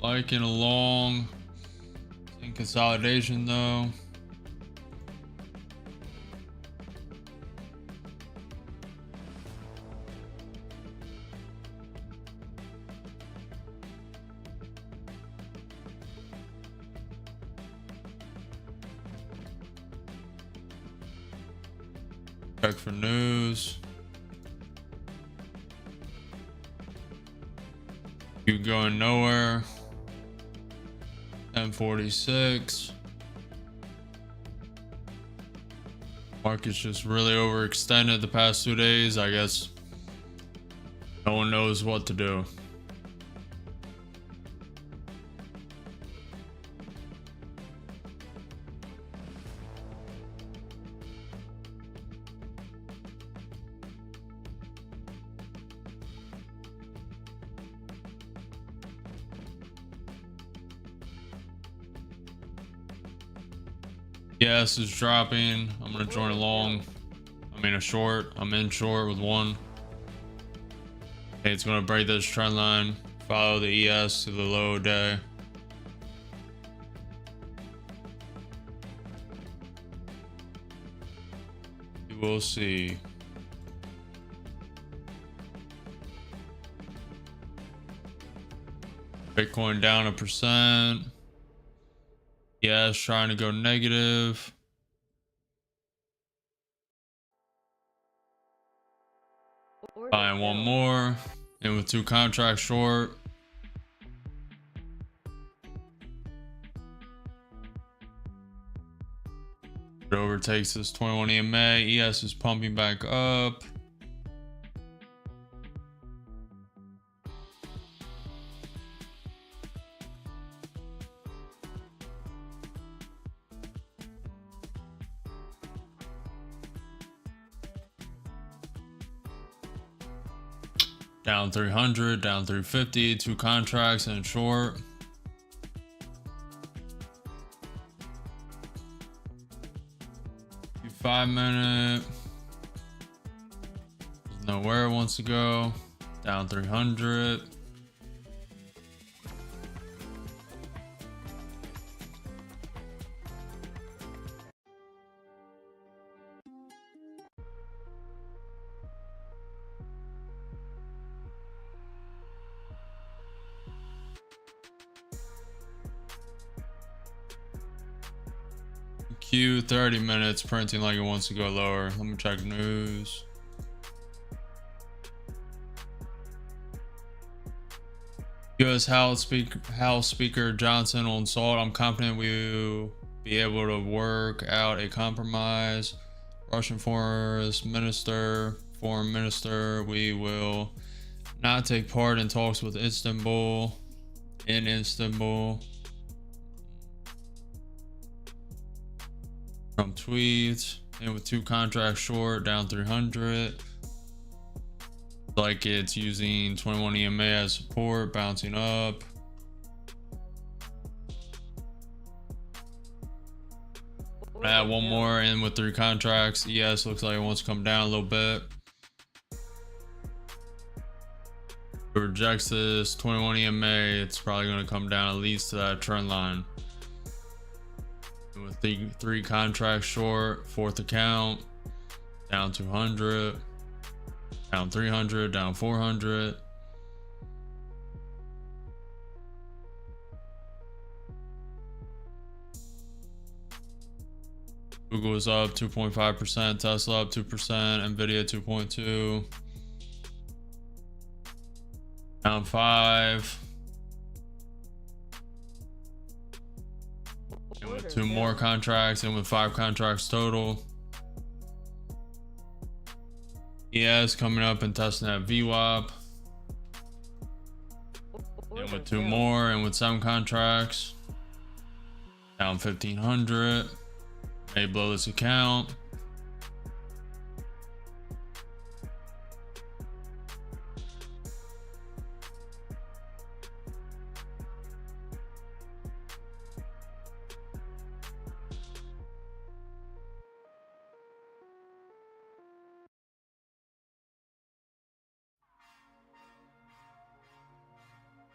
Liking a long in consolidation though. Check for news. You going nowhere. 1046. Market's just really overextended the past 2 days. I guess no one knows what to do. Yes, is dropping. I'm gonna join a long. I mean a short. I'm in short with one. Okay, it's gonna break this trend line. Follow the ES to the low day. You will see. Bitcoin down 1%. Yes, trying to go negative. Buying one more. And with 2 contracts short. It overtakes this 21 EMA. ES is pumping back up. Down 300, down 350, 2 contracts and short. Do 5 minute. Nowhere it wants to go. Down 300. Q 30 minutes printing like it wants to go lower. Let me check news. U.S. House Speaker Johnson on salt. I'm confident we will be able to work out a compromise. Russian Foreign Minister, we will not take part in talks with Istanbul. Trump tweets, and with 2 contracts short, down 300. Like it's using 21 EMA as support, bouncing up. Add one more in with 3 contracts. ES looks like it wants to come down a little bit. If it rejects this 21 EMA, it's probably going to come down at least to that trend line. With 3 contracts short, 4th account, down 200, down 300, down 400. Google is up 2.5%, Tesla up 2%, Nvidia 2.2, down 5. And with 2 more contracts and with 5 contracts total. ES coming up and testing that VWAP. And with 2 more and with 7 contracts. Down 1500. May blow this account.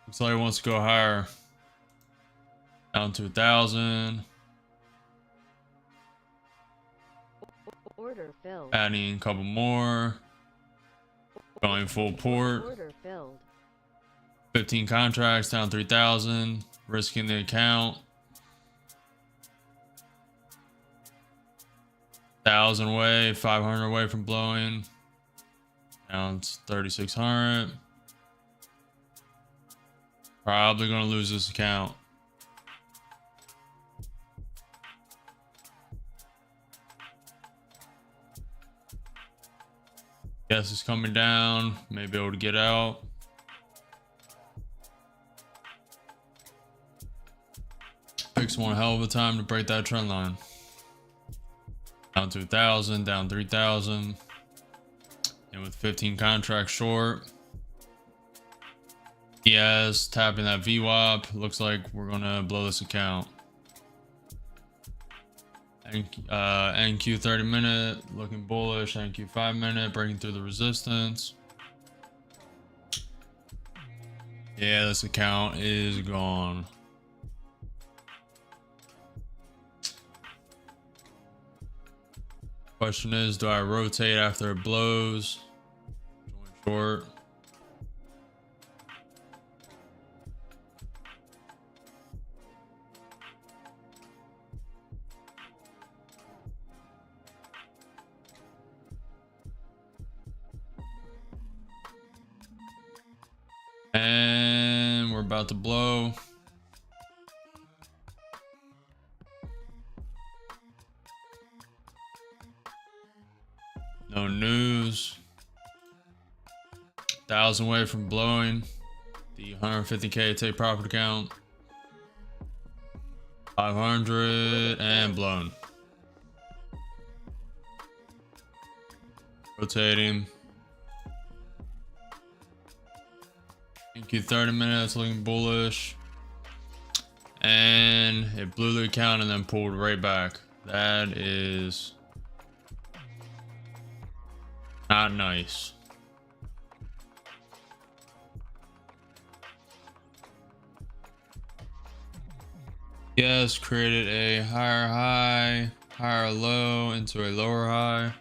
Looks like it wants to go higher. Down to 1,000. Order filled. Adding a couple more. Going full port. Order filled. 15 contracts down 3,000. Risking the account. 1,000 away, 500 away from blowing. Down to 3,600. Probably gonna lose this account. Guess it's coming down. May be able to get out. Picks one hell of a time to break that trend line. Down to 1,000, down 3,000. And with 15 contracts short. Yes, tapping that VWAP. Looks like we're gonna blow this account. NQ 30 minute looking bullish. NQ 5 minute breaking through the resistance. Yeah, this account is gone. Question is, do I rotate after it blows? Join short. And we're about to blow. No news. 1,000 away from blowing. The 150K take profit account. 500 and blown. Rotating. NQ 30 minutes looking bullish. And it blew the account and then pulled right back. That is not nice. Yes, created a higher high, higher low into a lower high.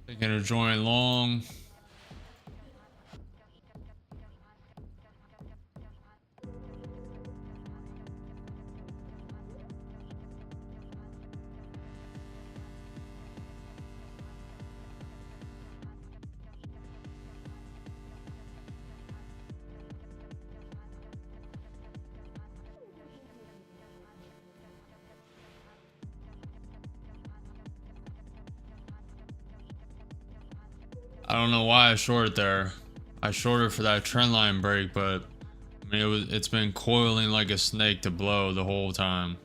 Taking a join long. I don't know why I shorted there. I shorted for that trend line break, but I mean it's been coiling like a snake to blow the whole time.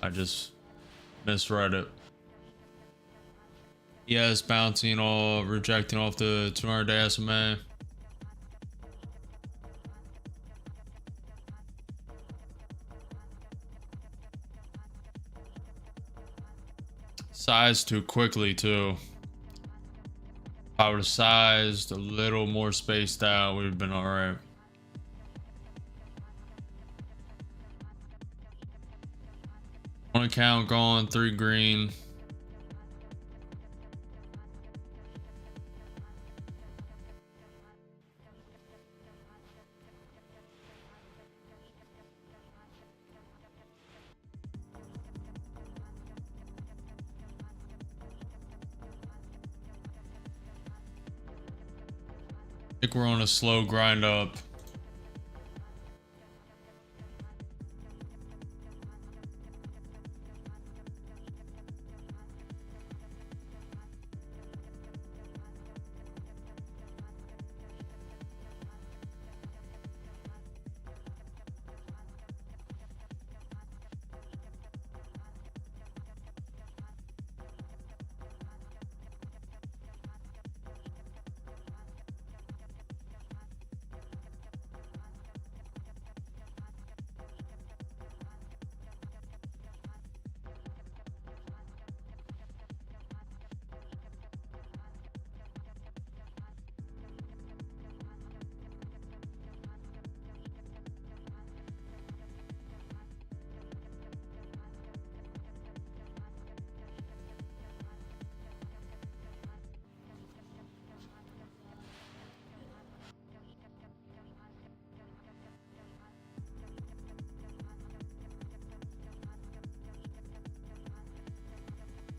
I just misread it. Yes, bouncing all, rejecting off the 200-day SMA. Sized too quickly too. If I would have sized a little more spaced out, we'd have been all right. One account gone, 3 green. I think we're on a slow grind up.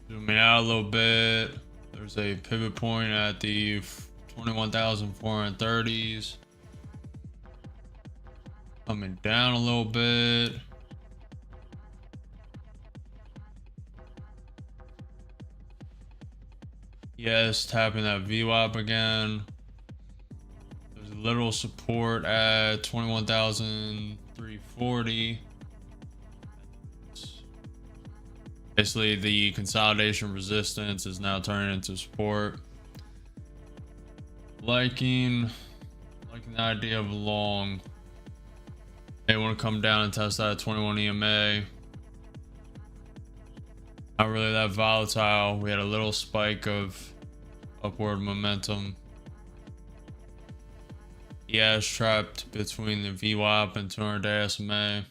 Zooming out a little bit, there's a pivot point at the 21,430s. Coming down a little bit. Yes, tapping that VWAP again. There's a little support at 21,340. Basically, the consolidation resistance is now turning into support. Liking the idea of a long. They want to come down and test that 21 EMA. Not really that volatile. We had a little spike of upward momentum. ES trapped between the VWAP and 200-day SMA.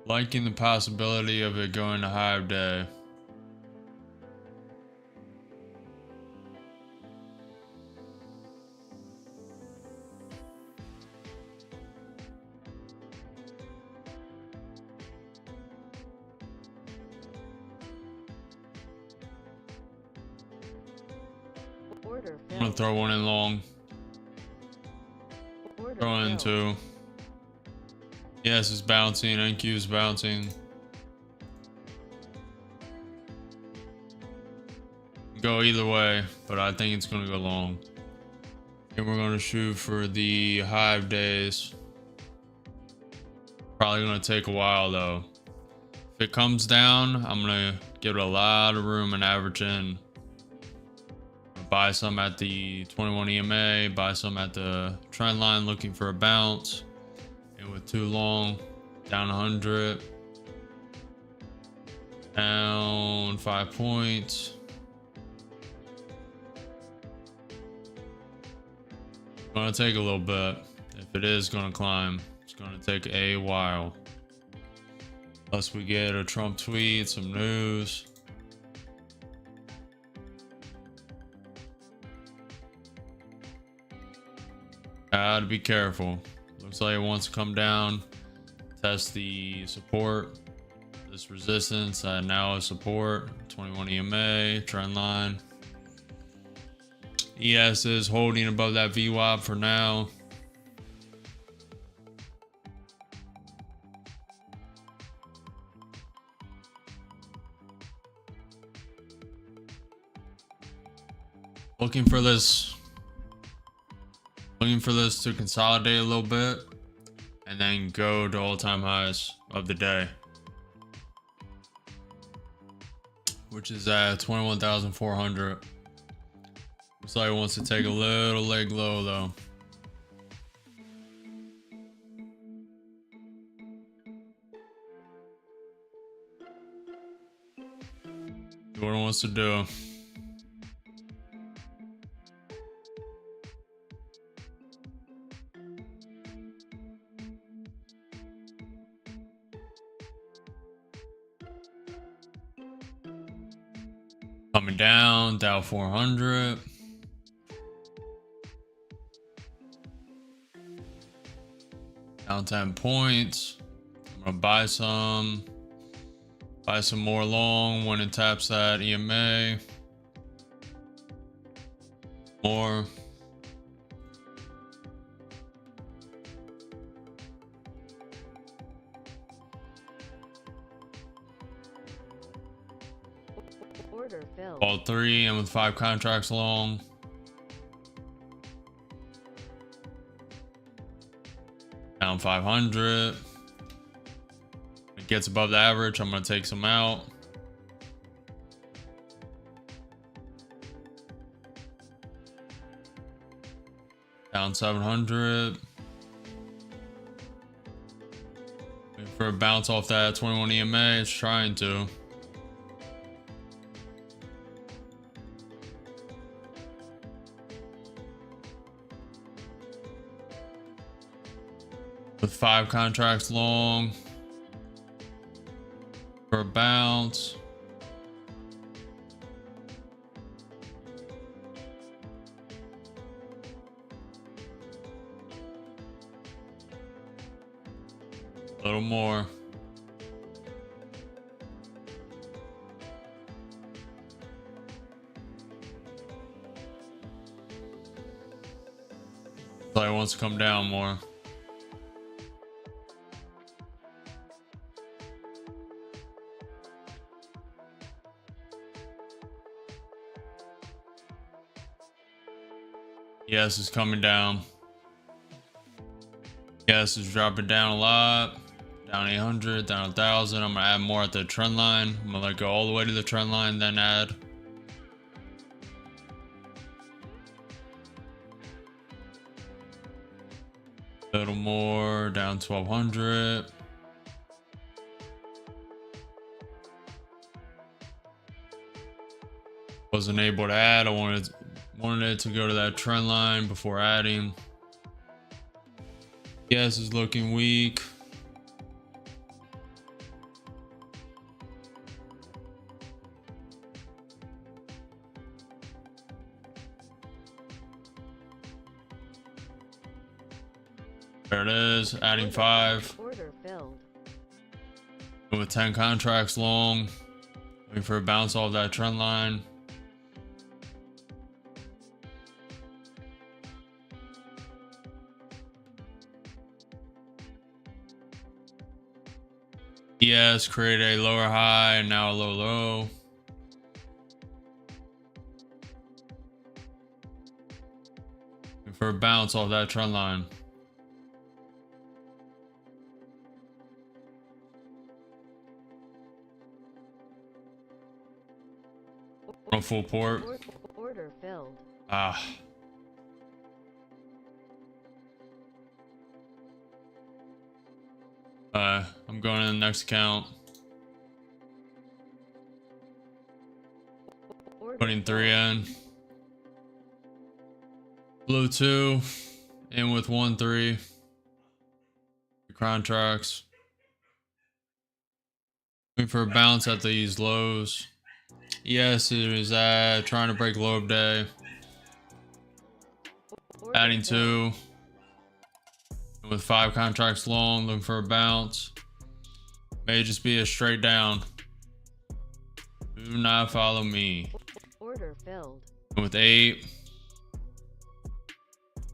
Liking the possibility of it going to hive day. Order I'm gonna filled. throw one in long. Order Throw in filled. two. Yes, it's bouncing. NQ is bouncing. Go either way, but I think it's gonna go long. And we're gonna shoot for the hive days. Probably gonna take a while though. If it comes down, I'm gonna give it a lot of room and average in. Buy some at the 21 EMA, buy some at the trend line looking for a bounce. And with too long, down 100, down 5 points. Gonna take a little bit. If it is gonna climb, it's gonna take a while. Unless we get a Trump tweet, some news. Gotta be careful. Looks like it wants to come down, test the support, this resistance that now is support, 21 EMA, trend line. ES is holding above that VWAP for now. Looking for this to consolidate a little bit and then go to all-time highs of the day, which is at 21,400. Looks like it wants to take a little leg low though. See what it wants to do. Coming down, Dow 400. Down 10 points. I'm gonna buy some more long when it taps that EMA. More. Order filled. All three and with 5 contracts long. Down 500. It gets above the average, I'm going to take some out. Down 700. Waiting for a bounce off that 21 EMA. It's trying to. With 5 contracts long. For a bounce. A little more. Probably wants to come down more. Yes, it's coming down. Yes, it's dropping down a lot. Down 800, down 1,000. I'm gonna add more at the trend line. I'm gonna let go all the way to the trend line, then add. A little more, down 1,200. Wasn't able to add. I wanted it to go to that trend line before adding. Yes, it's looking weak. There it is, adding 5. Order filled. With 10 contracts long. Waiting for a bounce off that trend line. Yes, create a lower high and now a low low. Waiting for a bounce off that trend line. On full port. Order filled. Ah. I'm going to the next account. Putting 3 in. Blue 2. In with 1-3. Contracts. Looking for a bounce at these lows. Yes, it is trying to break low of day. Adding 2. With 5 contracts long, looking for a bounce. May just be a straight down. Do not follow me. Order filled. With 8.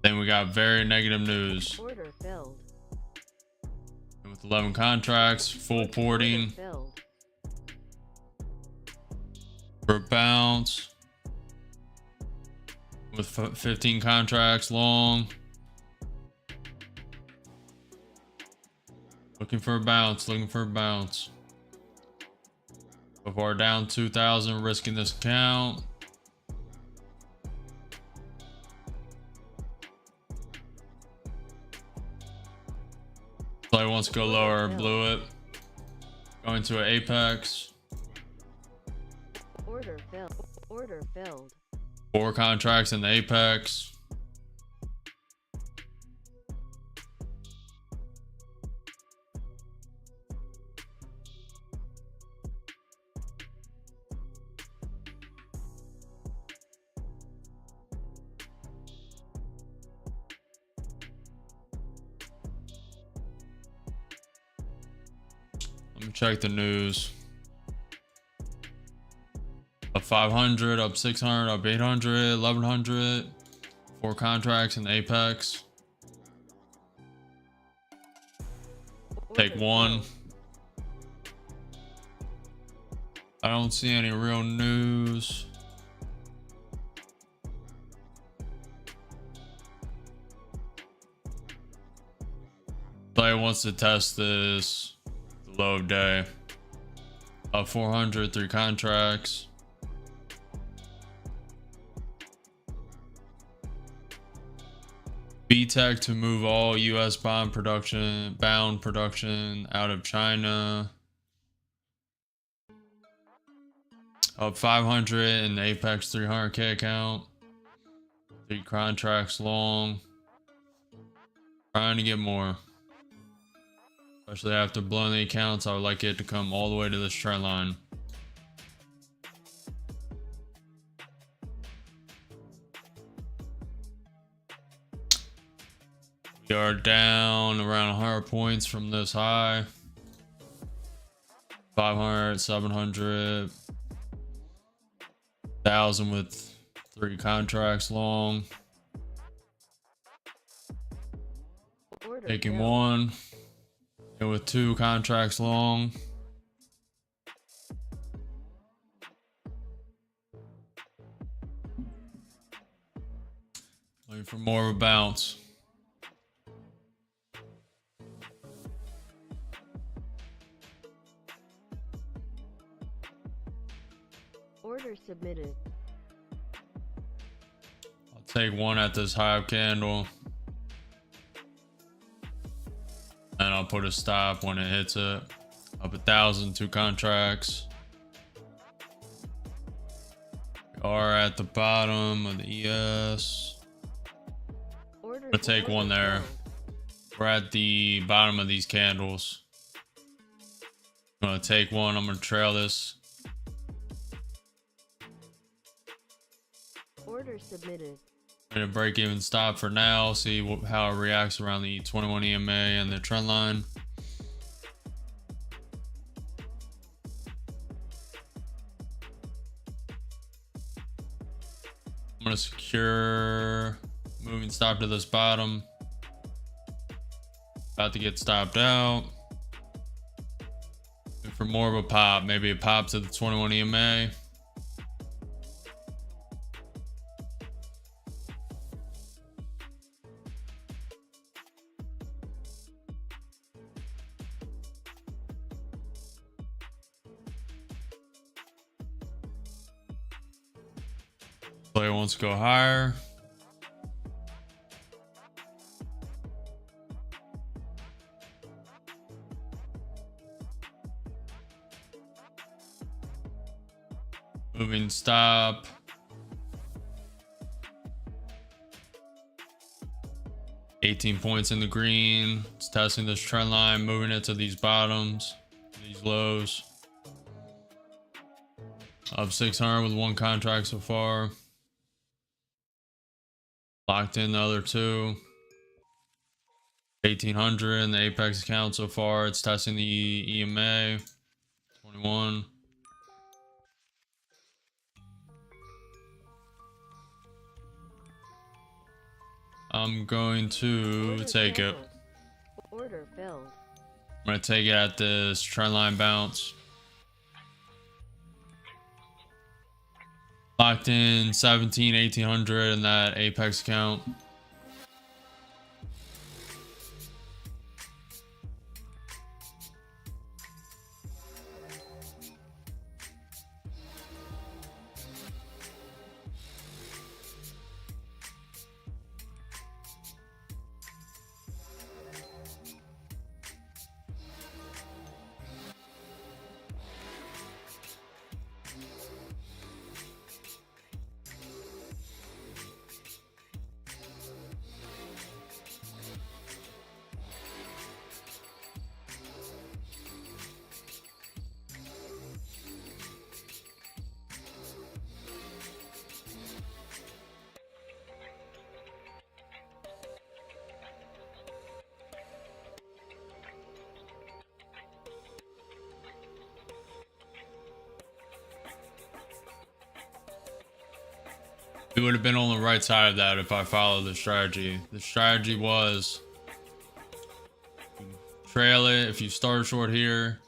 Then we got very negative news. Order filled. With 11 contracts, full porting. Filled. For a bounce. With 15 contracts long. Looking for a bounce, looking for a bounce. So far down 2,000, risking this account. Player wants to go lower, blew it. Going to an apex. Order filled. Order filled. 4 contracts in the apex. Let me check the news. Up 500, up 600, up 800, 1100. 4 contracts in the apex. Take 1. I don't see any real news. Player wants to test this low of day. Up 400, 3 contracts. BTEC to move all US bound production out of China. Up 500 in the Apex 300K account. 3 contracts long. Trying to get more. Especially after blowing the accounts, I would like it to come all the way to this trend line. We are down around 100 points from this high. 500, 700, 1,000 with 3 contracts long. Order Taking filled. 1. And with 2 contracts long. Looking for more of a bounce. Order submitted. I'll take 1 at this high candle. And I'll put a stop when it hits it. Up 1,000, 2 contracts. We are at the bottom of the ES. Order. I'm gonna take 1 there. filled. We're at the bottom of these candles. I'm gonna take 1. I'm gonna trail this. Order submitted. I'm gonna break even stop for now. See how it reacts around the 21 EMA and the trend line. I'm gonna secure moving stop to this bottom. About to get stopped out. And for more of a pop, maybe a pop to the 21 EMA. Player wants to go higher. Moving stop. $18 points in the green. It's testing this trend line, moving it to these bottoms, these lows. Up 600 with 1 contract so far. Locked in the other 2. 1,800 in the Apex account so far. It's testing the EMA. 21. I'm going to Order take it. canceled. Order filled. I'm going to take it at this trend line bounce. Locked in 17, 1,800 in that Apex account. We would have been on the right side of that if I followed the strategy. The strategy was trail it. If you start short here,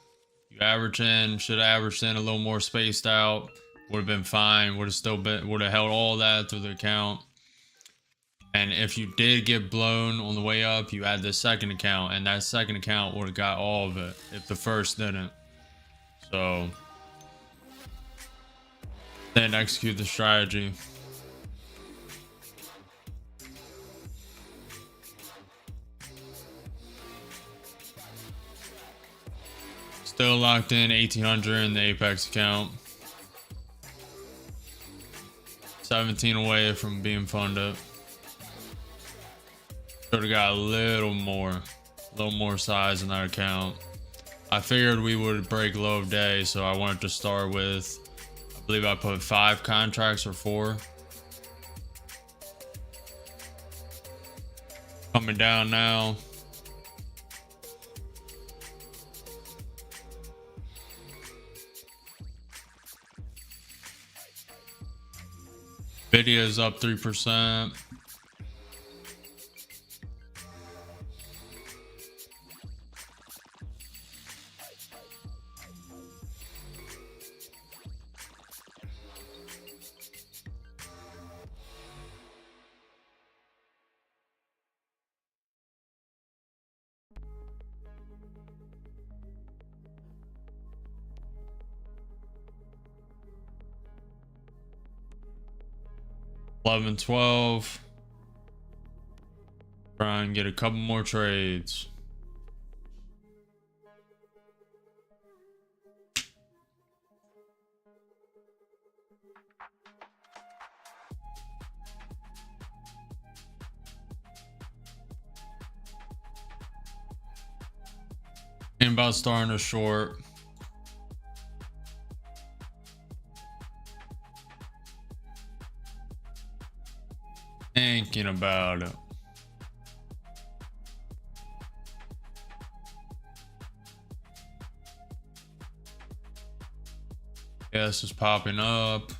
you average in, should have averaged in a little more spaced out, would have been fine, would have held all that to the account. And if you did get blown on the way up, you add the second account, and that second account would have got all of it if the first didn't. So then execute the strategy. Still locked in 1800 in the Apex account. 17 away from being funded. Should have got a little more size in that account. I figured we would break low of day, so I wanted to start with, I believe I put 5 contracts or 4. Coming down now. Video's up 3%. $11, $12. Try and get a couple more trades. Thinking about starting a short. Thinking about it. Yes, it's popping up.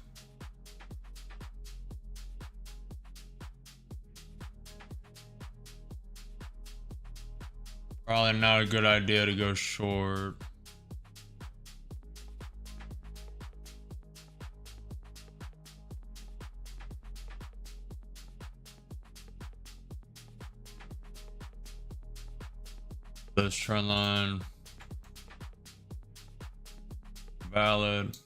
Probably not a good idea to go short. This trend line valid.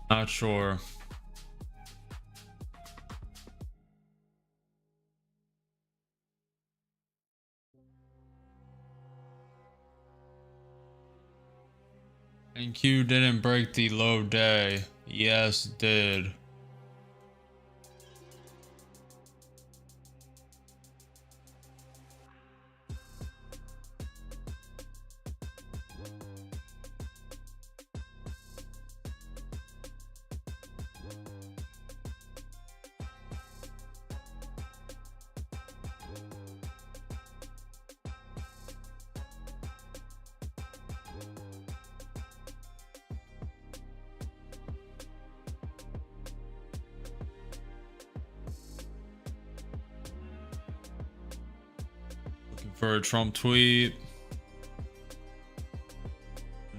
Not sure. And Q didn't break the low day. Yes, did. For a Trump tweet,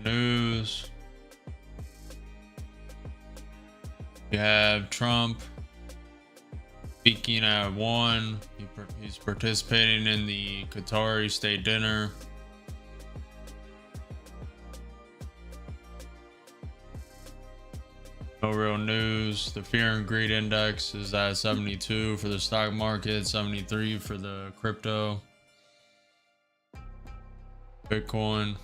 news, we have Trump speaking at 1. He's participating in the Qatari state dinner. No real news. The fear and greed index is at 72 for the stock market, 73 for the crypto. Bitcoin.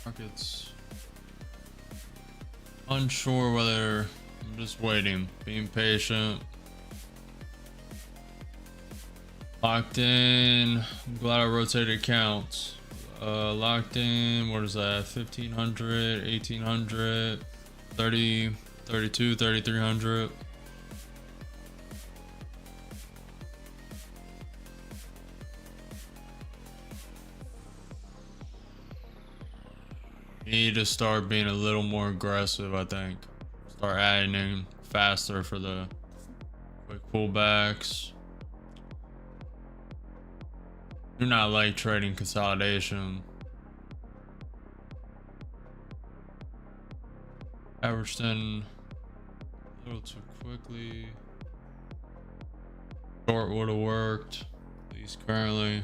Markets unsure whether I'm just waiting, being patient. Locked in. I'm glad I rotated accounts. Locked in. What is that? 1500, 1800, 30, 32, 3300. Need to start being a little more aggressive, I think. Start adding in faster for the quick pullbacks. Do not like trading consolidation. Averaged in a little too quickly. Short would have worked, at least currently.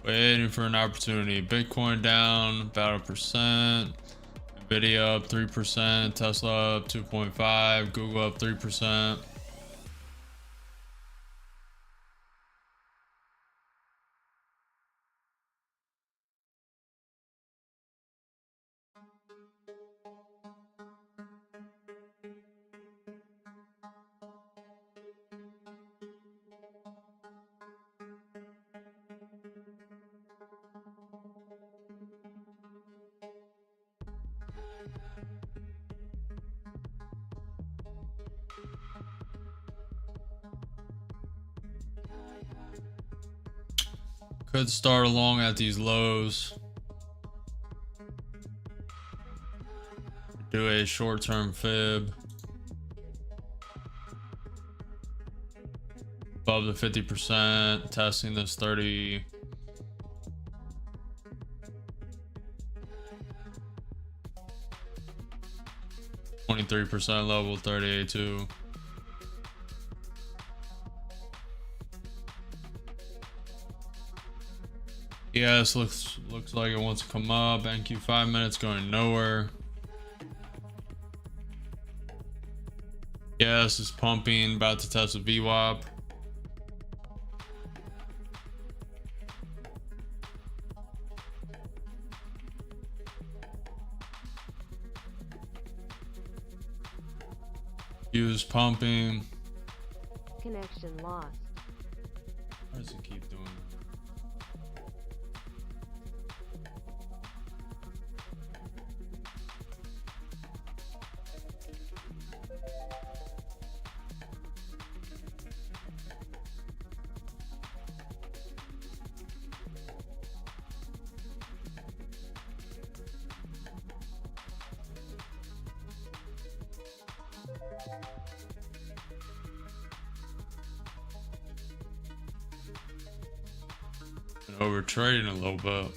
Waiting for an opportunity. Bitcoin down about 1%. Nvidia up 3%. Tesla up 2.5%. Google up 3%. Could start along at these lows. Do a short-term fib. Above the 50%. Testing this 30. %, level 38.2. Yes, looks like it wants to come up. NQ 5 minutes going nowhere. Yes, it's pumping, about to test a VWAP. Use pumping. Connection lost. Why does it keep doing that? Been over trading a little bit.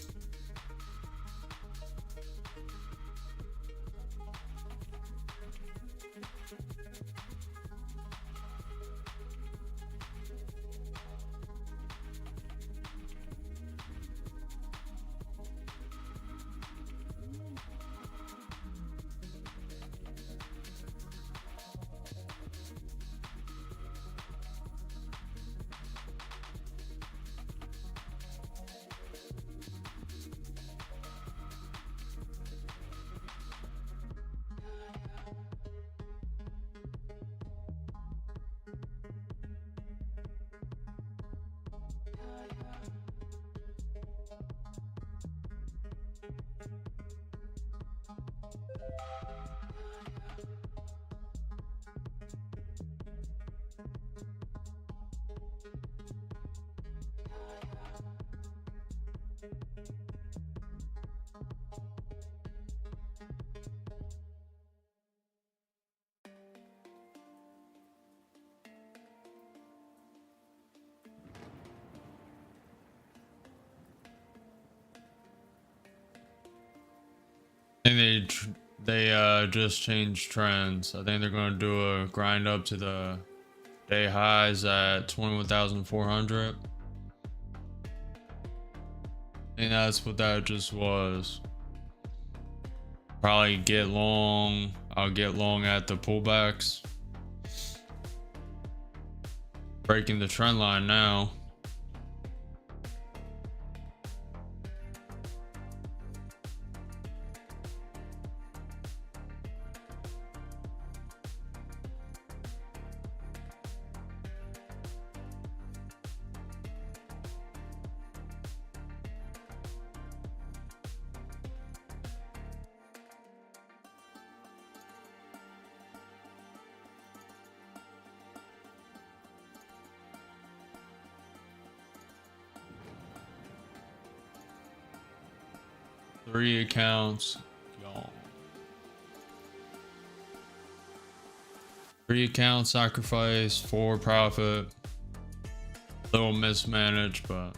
I think they just changed trends. I think they're going to do a grind up to the day highs at 21,400. And that's what that just was. Probably get long. I'll get long at the pullbacks. Breaking the trend line now. Three accounts gone. 3 accounts sacrificed, 4 profit. A little mismanaged, but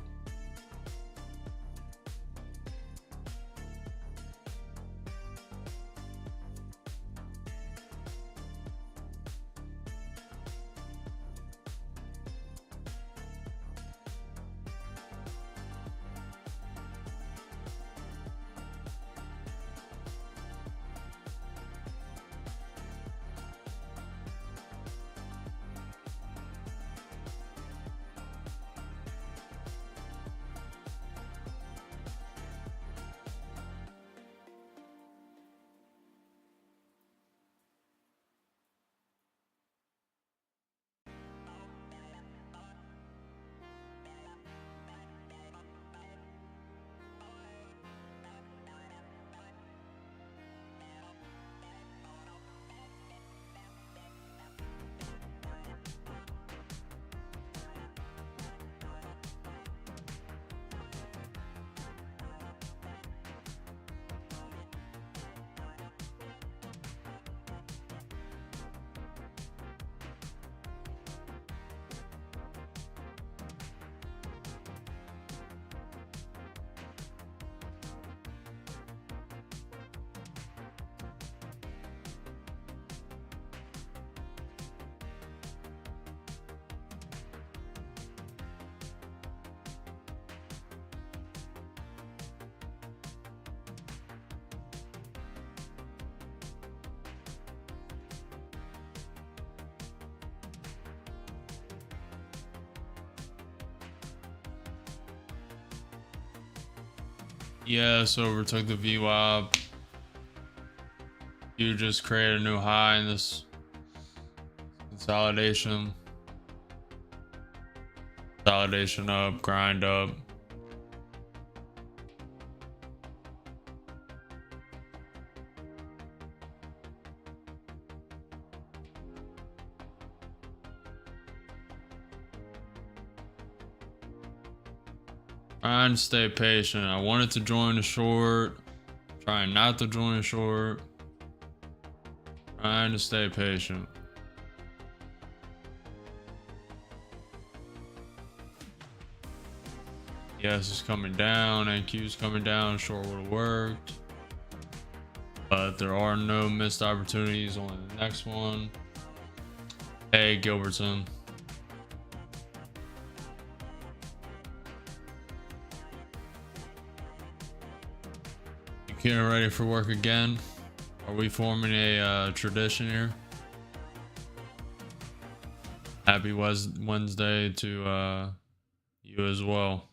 yeah, so overtook the VWAP. You just created a new high in this consolidation. Consolidation up, grind up. Trying to stay patient. I wanted to join a short. Trying not to join a short. Trying to stay patient. Yes, it's coming down. NQ is coming down. Short would have worked. But there are no missed opportunities on the next one. Hey, Gilbertson. Getting ready for work again. Are we forming a tradition here? Happy Wednesday to you as well.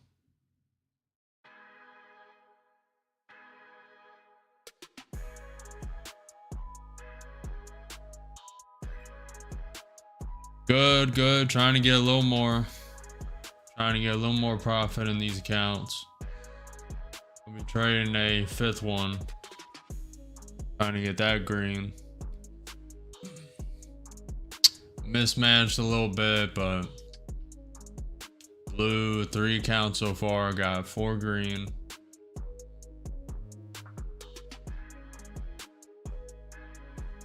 Good, good. Trying to get a little more. Trying to get a little more profit in these accounts. We'll be trading a 5th one. Trying to get that green. Mismatched a little bit, but blue 3 accounts so far. Got 4 green.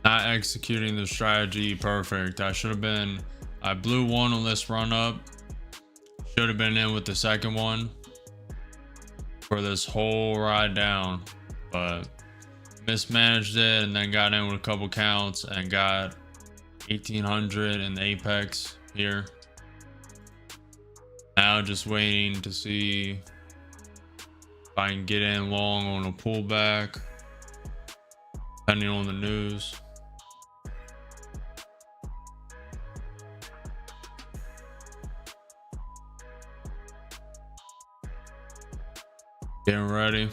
Not executing the strategy perfect. I blew one on this run up. Should have been in with the second one for this whole ride down, but mismanaged it and then got in with a couple counts and got 1800 in the apex here. Now just waiting to see if I can get in long on a pullback, depending on the news. Getting ready.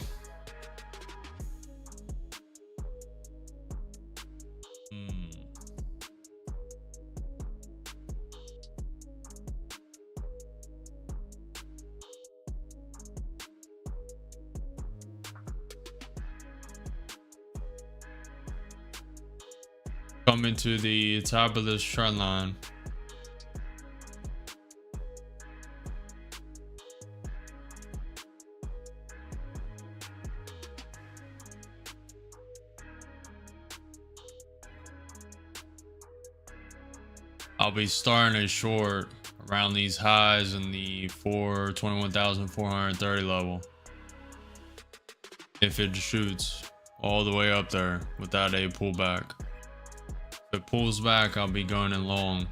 Coming to the top of this trend line. I'll be starting a short around these highs in the 21,430 level. If it shoots all the way up there without a pullback. If it pulls back, I'll be going in long.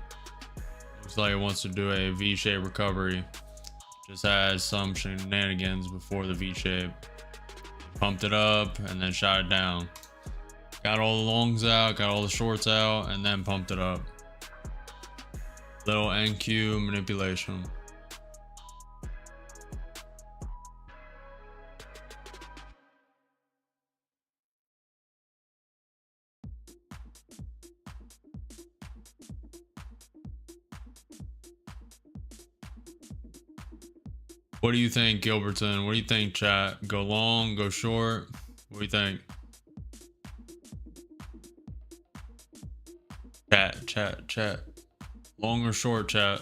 Looks like it wants to do a V-shaped recovery. Just has some shenanigans before the V-shape. Pumped it up and then shot it down. Got all the longs out, got all the shorts out, and then pumped it up. Little NQ manipulation. What do you think, Gilberton? What do you think, chat? Go long, go short? What do you think? Chat. Long or short, chat?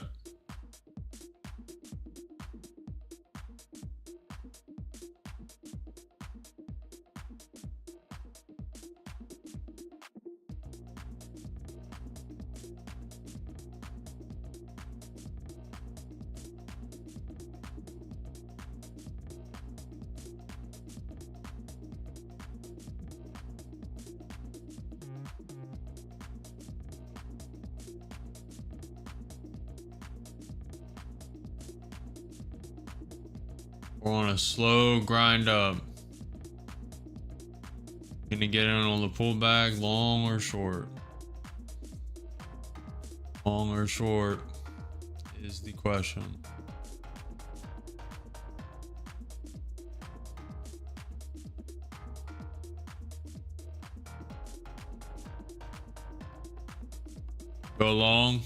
We're on a slow grind up. Gonna get in on the pullback, long or short? Long or short is the question. Go long.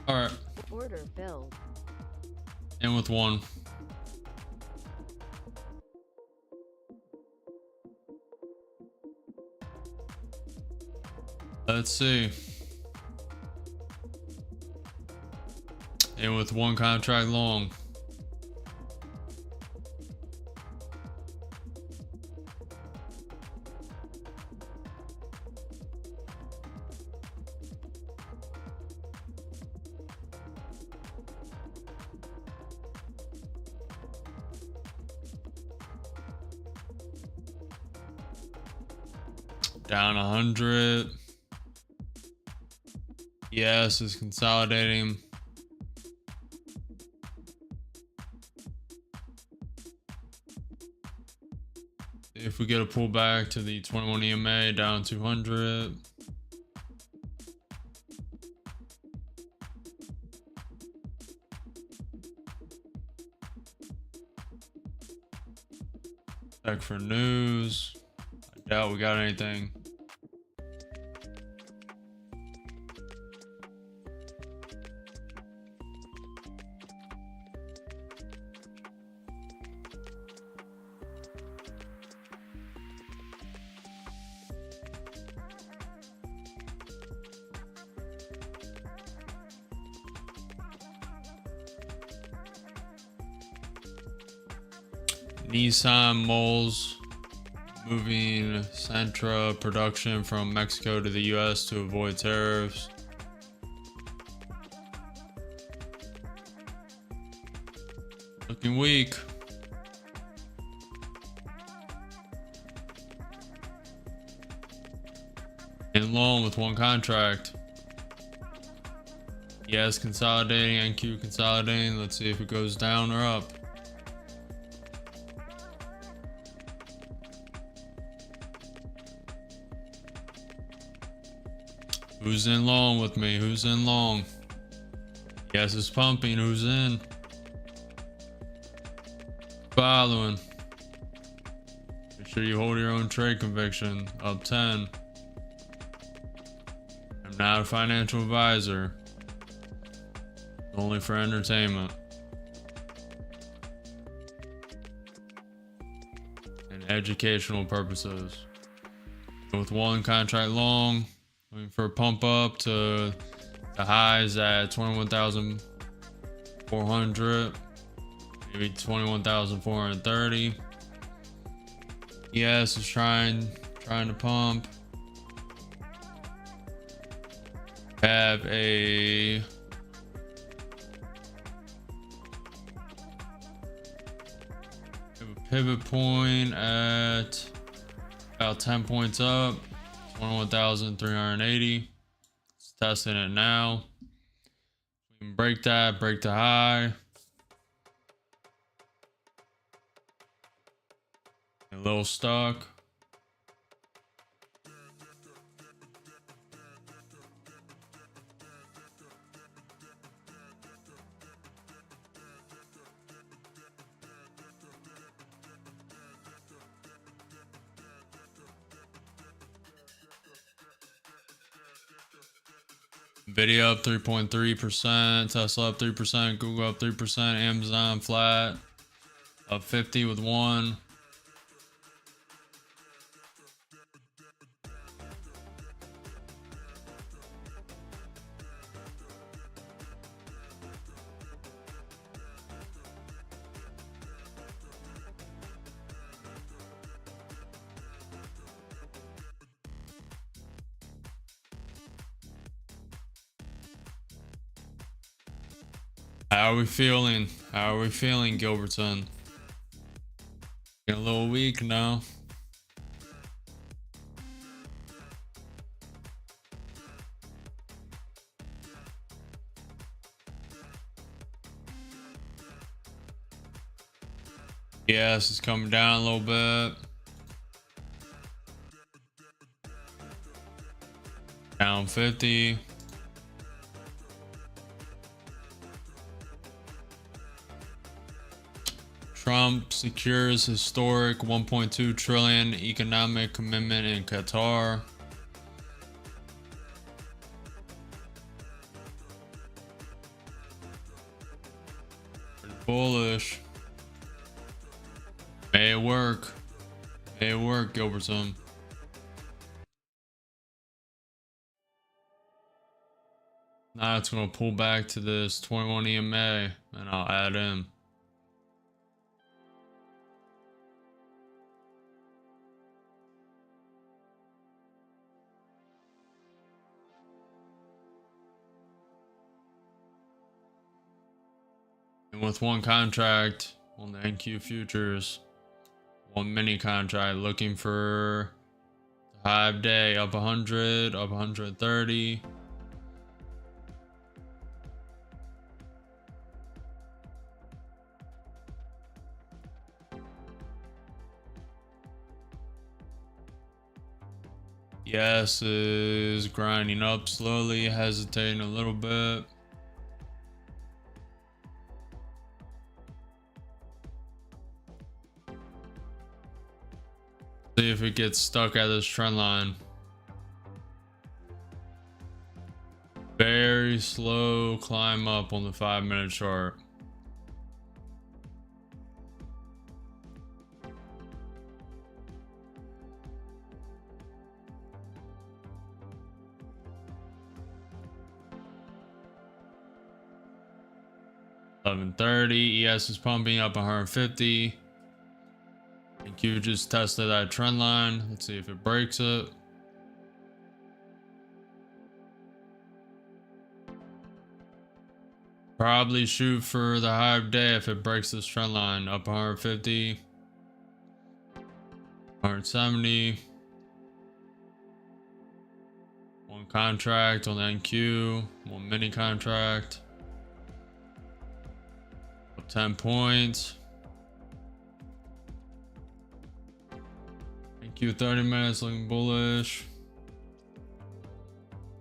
All right. Order filled. In with one. Let's see. In with one contract long. Down 100. Yes, is consolidating. If we get a pullback to the 21 EMA, down 200. Check for news. I doubt we got anything. Nissan moles moving Sentra production from Mexico to the US to avoid tariffs. Looking weak. In long with one contract. Yes, consolidating, NQ consolidating. Let's see if it goes down or up. Who's in long with me? Who's in long? Yes, it's pumping. Who's in? Following. Make sure you hold your own trade conviction. Up 10. I'm not a financial advisor. Only for entertainment. And educational purposes. With one contract long, looking for a pump up to the highs at 21,400, maybe 21,430. Yes, it's trying to pump. Have a pivot point at about 10 points up, 21,380. It's testing it now. We can break that, break the high. A little stuck. Nvidia up 3.3%, Tesla up 3%, Google up 3%, Amazon flat, up 50 with one. How are we feeling? How are we feeling, Gilberton? Getting a little weak now. Yes, it's coming down a little bit. Down 50. Trump secures historic 1.2 trillion economic commitment in Qatar. Bullish. May it work. May it work, Gilberton. Now it's going to pull back to this 21 EMA and I'll add in. And with one contract on the NQ futures, one mini contract looking for the high of day, up 100, up 130. Yes is grinding up slowly, hesitating a little bit. See if it gets stuck at this trend line. Very slow climb up on the 5-minute chart. $11.30. ES is pumping up 150. Q just tested that trend line. Let's see if it breaks it. Probably shoot for the high of day if it breaks this trend line. Up 150, 170. One contract on the NQ, one mini contract. Up 10 points. NQ 30 minutes looking bullish.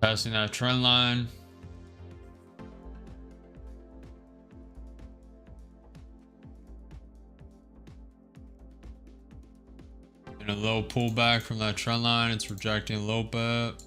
Passing that trend line. And a low pullback from that trend line. It's rejecting a low bet.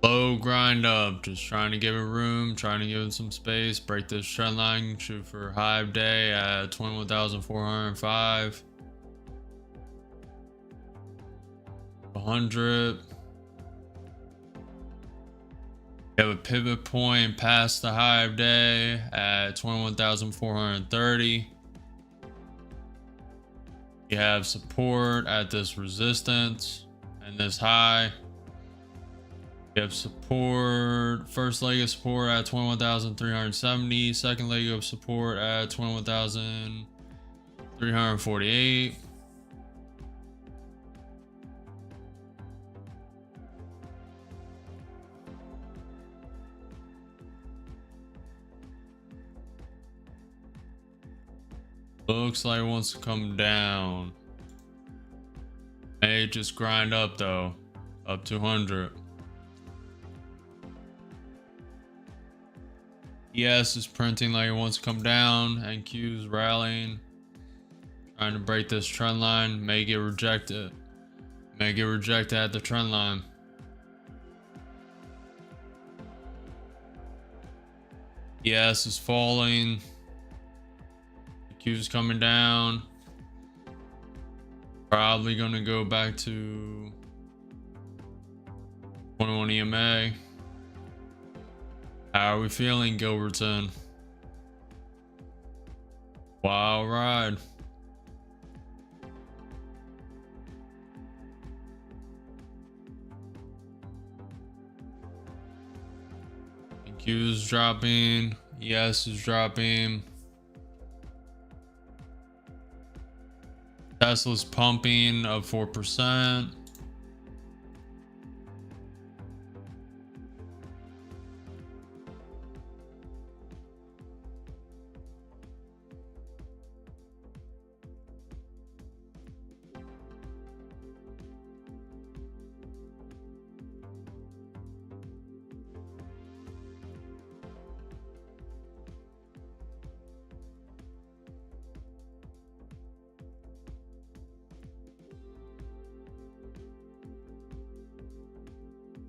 Low grind up, just trying to give it room, trying to give it some space, break this trend line, shoot for high of day at 21,405. 100. We have a pivot point past the high of day at 21,430. You have support at this resistance and this high. You have support, first leg of support at 21,370, second leg of support at 21,348. Looks like it wants to come down. May just grind up though, up 200. ES is printing like it wants to come down, and Q is rallying, trying to break this trend line. May get rejected. May get rejected at the trend line. ES is falling. Q is coming down. Probably gonna go back to 21 EMA. How are we feeling, Gilbertson? Wild ride. Q is dropping. ES is dropping. Tesla's pumping up 4%.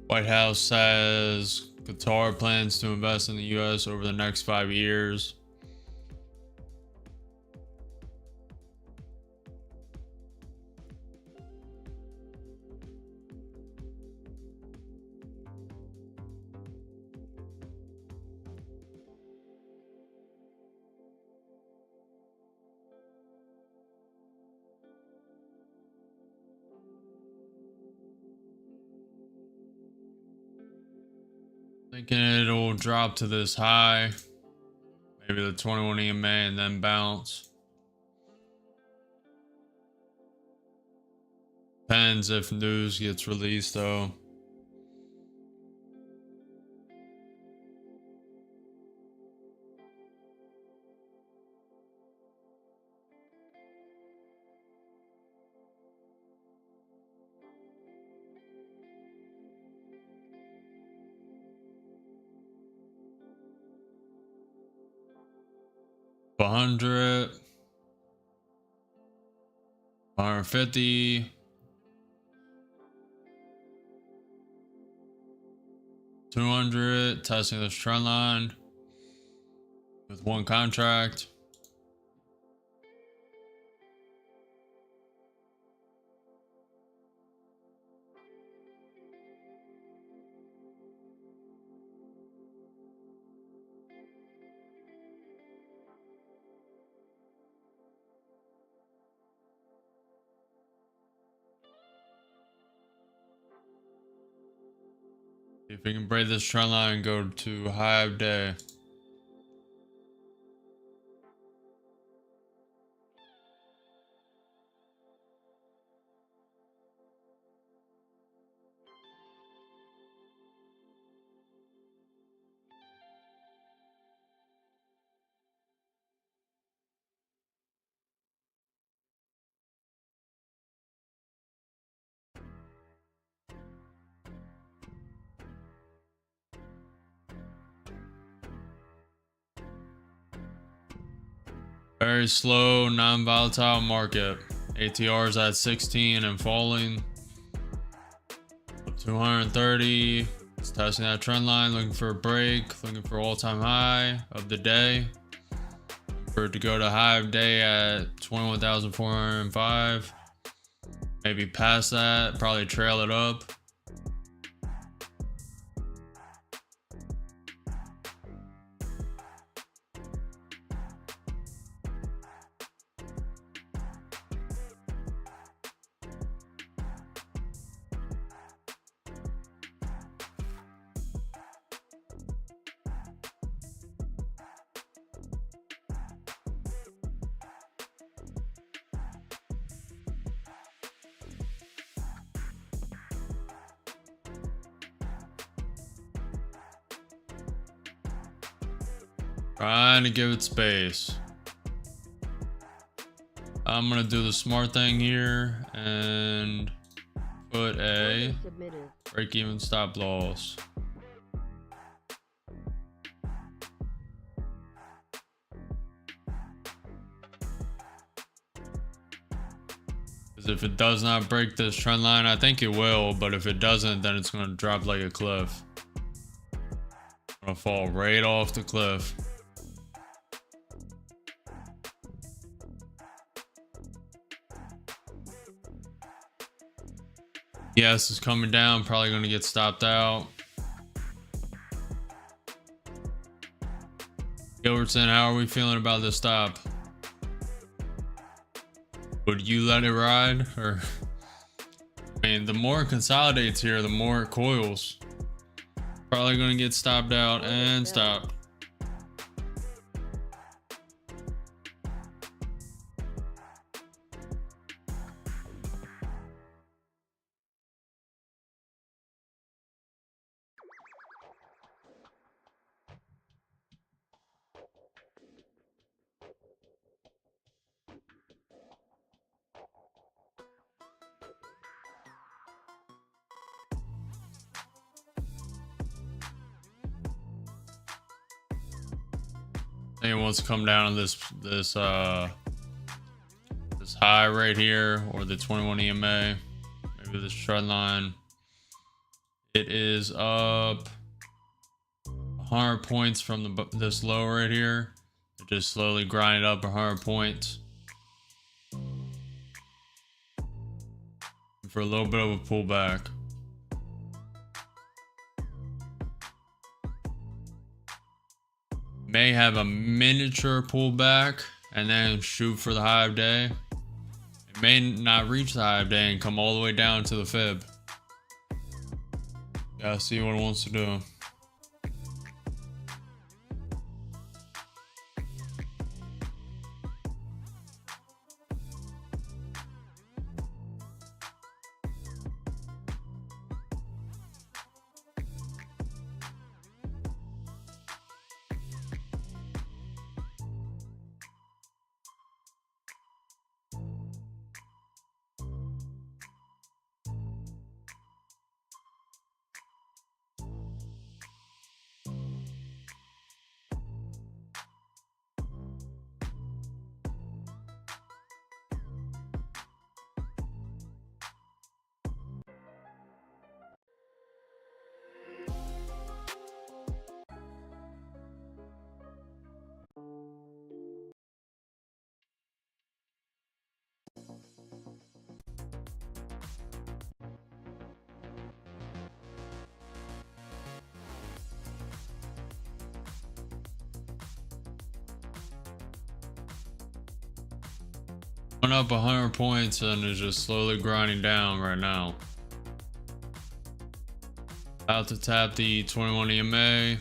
White House says Qatar plans to invest in the U.S. over the next 5 years. Thinking it'll drop to this high, maybe the 21 EMA, and then bounce. Depends if news gets released though. 100, 150, 200, testing this trend line with one contract. If we can break this trend line and go to high of day. Very slow, non-volatile market. ATR is at 16 and falling. 230. It's testing that trend line, looking for a break, looking for all-time high of the day. For it to go to high of day at 21,405. Maybe past that, probably trail it up. Trying to give it space. I'm gonna do the smart thing here and put a break-even stop loss. Because if it does not break this trend line, I think it will, but if it doesn't, then it's gonna drop like a cliff. Gonna fall right off the cliff. Yes, it's coming down, probably going to get stopped out. Gilbertson, how are we feeling about this stop? Would you let it ride? Or, I mean, the more it consolidates here, the more it coils. Probably going to get stopped out and stopped. I think it wants to come down on this high right here, or the 21 EMA, maybe this trend line. It is up 100 points from this low right here. It just slowly grinded up 100 points for a little bit of a pullback. May have a miniature pullback and then shoot for the high of day. It may not reach the high of day and come all the way down to the fib. Gotta see what it wants to do. Went up 100 points and is just slowly grinding down right now. About to tap the 21 EMA,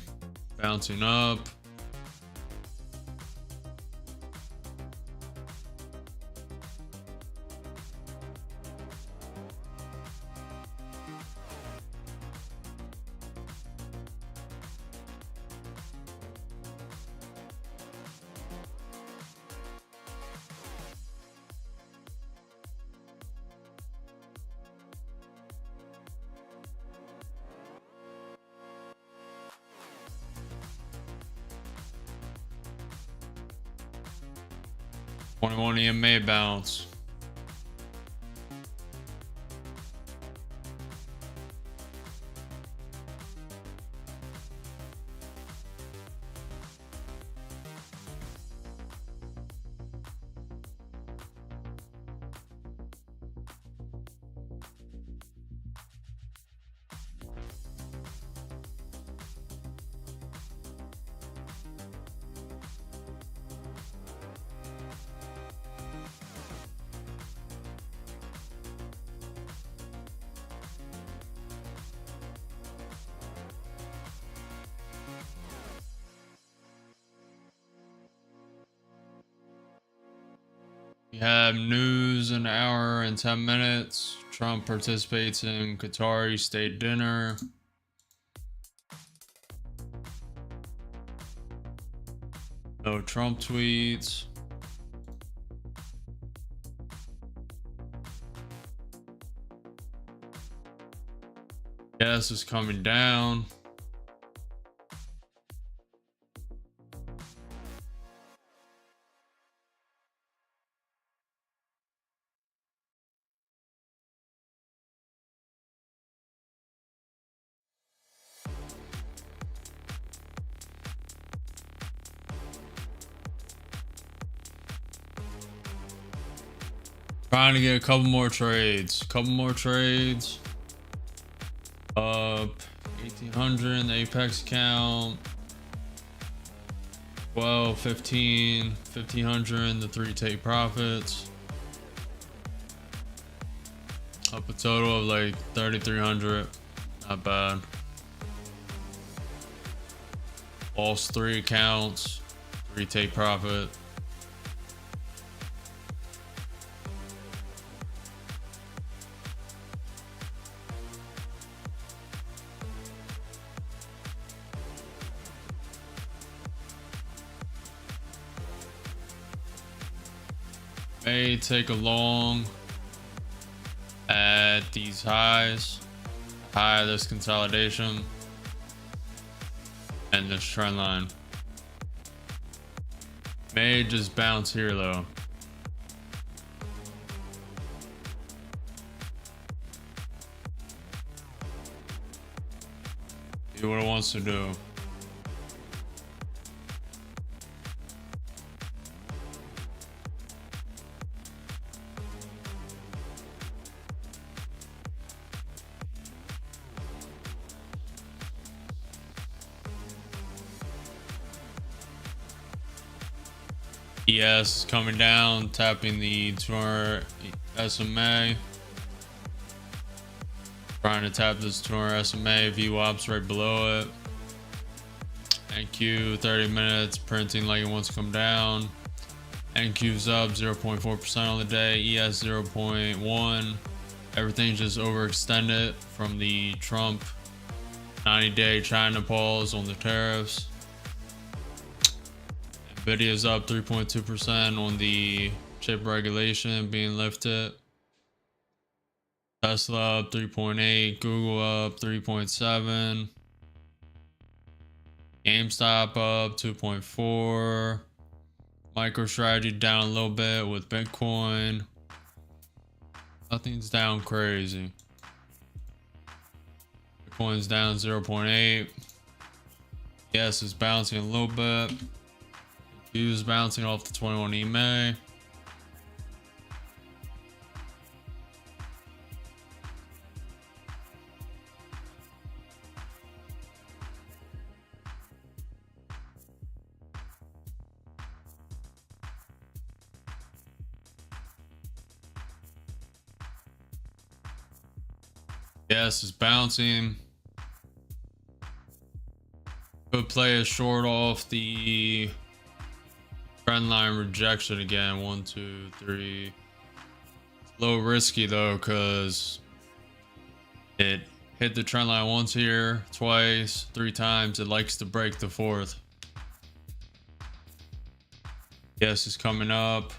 bouncing up. Twenty-one EMA bounce. We have news in an hour and 10 minutes. Trump participates in Qatari state dinner. No Trump tweets. Gas is coming down. Trying to get a couple more trades. Up 1,800 in the Apex account. 12, 15, 1,500 in the 3 take profits. Up a total of like 3,300. Not bad. Lost 3 accounts. 3 take profit. May take a long at these highs, high of this consolidation, and this trend line. May just bounce here though. See what it wants to do. ES coming down, tapping the 200 SMA. Trying to tap this 200 SMA, VWAP's right below it. NQ 30 minutes, printing like it wants to come down. NQ's up 0.4% on the day, ES 0.1. Everything's just overextended from the Trump 90-day China pause on the tariffs. Nvidia's up 3.2% on the chip regulation being lifted. Tesla up 3.8, Google up 3.7, GameStop up 2.4, MicroStrategy down a little bit with Bitcoin. Nothing's down crazy. Bitcoin's down 0.8. Yes, it's bouncing a little bit. Q's bouncing off the 21 EMA. Yes, it's bouncing. Could play a short off the trend line rejection again. 1, 2, 3. It's a little risky though, because it hit the trend line once here, twice, 3 times. It likes to break the fourth. Yes, it's coming up.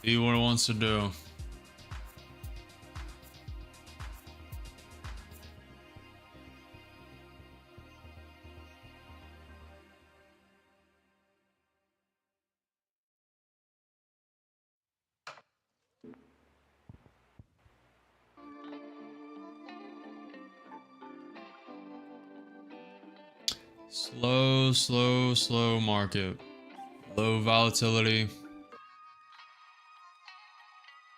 See what it wants to do. Slow market. Low volatility.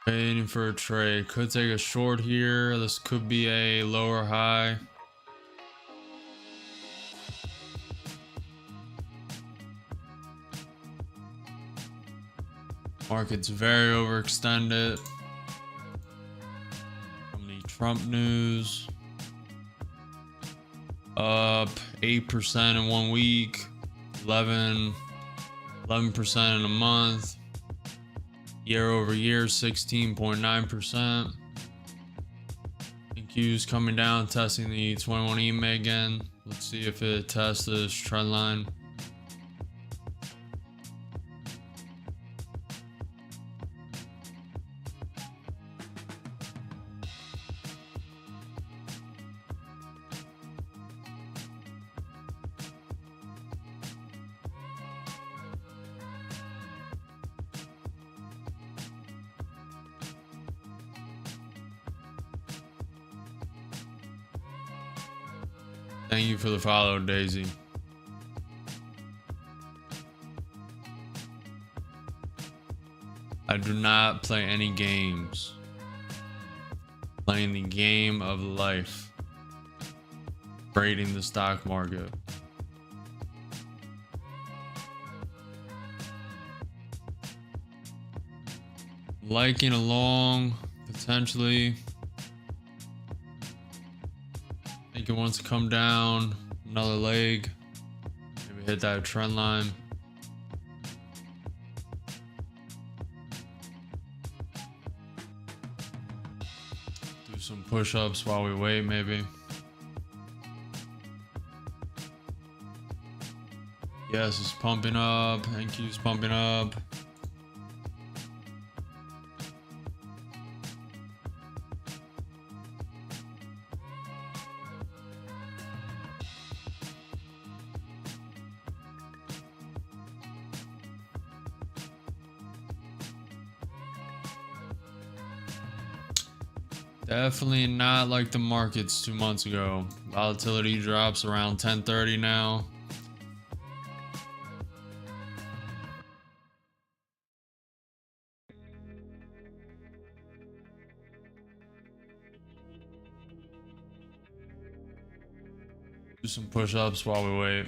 Waiting for a trade. Could take a short here. This could be a lower high. Market's very overextended. From the Trump news. Up 8% in 1 week. 11% in a month. Year over year, 16.9%. Q's coming down, testing the 21 EMA again. Let's see if it tests this trend line. Thank you for the follow, Daisy. I do not play any games. Playing the game of life. Trading the stock market. Liking along, potentially. I think it wants to come down another leg, maybe hit that trend line. Do some push-ups while we wait, maybe. Yes, it's pumping up. NQ's pumping up. Definitely not like the markets 2 months ago. Volatility drops around 10:30 now. Do some push-ups while we wait.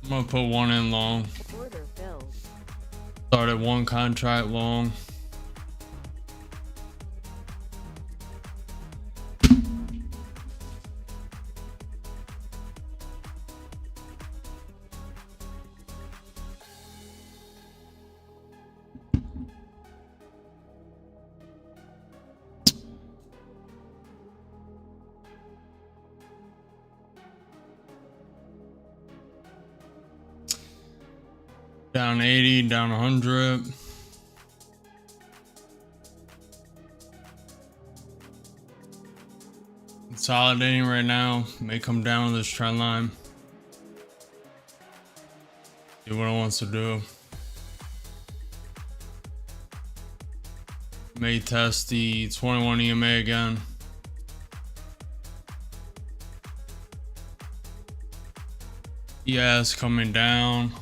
I'm gonna put one in long. Order filled. Start at one contract long. Down 80, down 100. Consolidating right now. May come down to this trend line. See what it wants to do. May test the 21 EMA again. Yes, coming down.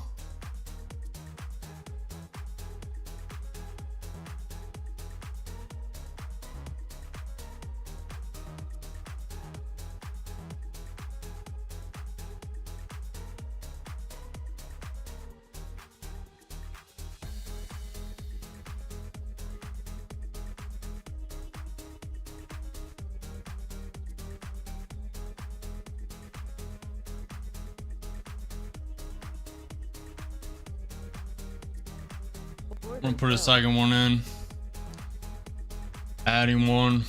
I'm gonna put a second one in. Adding one.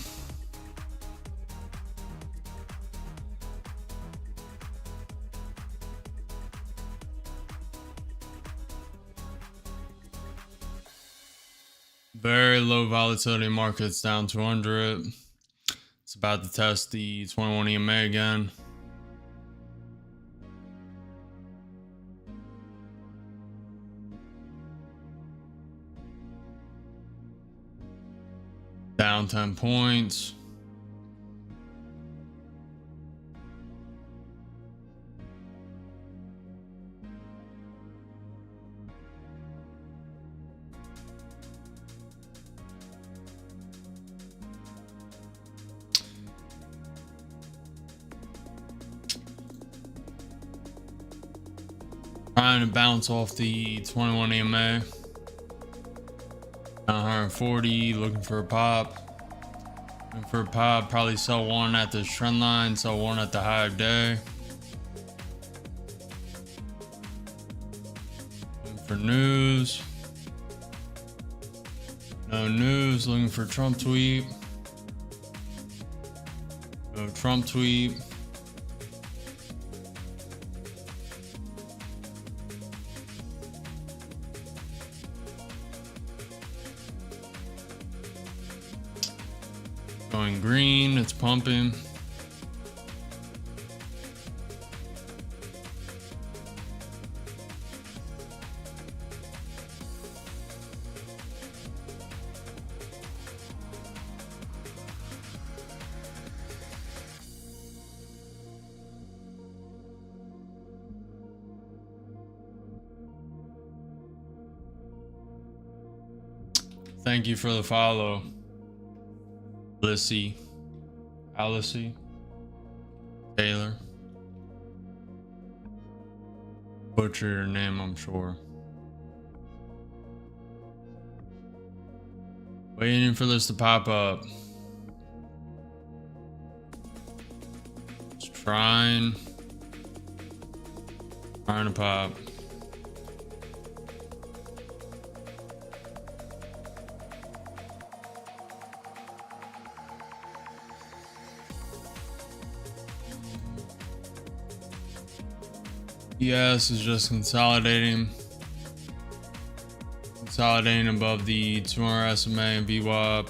Very low volatility markets down 200. It's about to test the 21 EMA again. Down 10 points. Trying to bounce off the 21 EMA. 140, looking for a pop. Looking for a pop, probably sell one at this trend line, sell one at the high of day. Looking for news. No news, looking for Trump tweet. No Trump tweet. Going green, it's pumping. Thank you for the follow. Alice Taylor. Butcher your name, I'm sure. Waiting for this to pop up. Just trying to pop. Yes, is just consolidating above the 200 SMA and VWAP.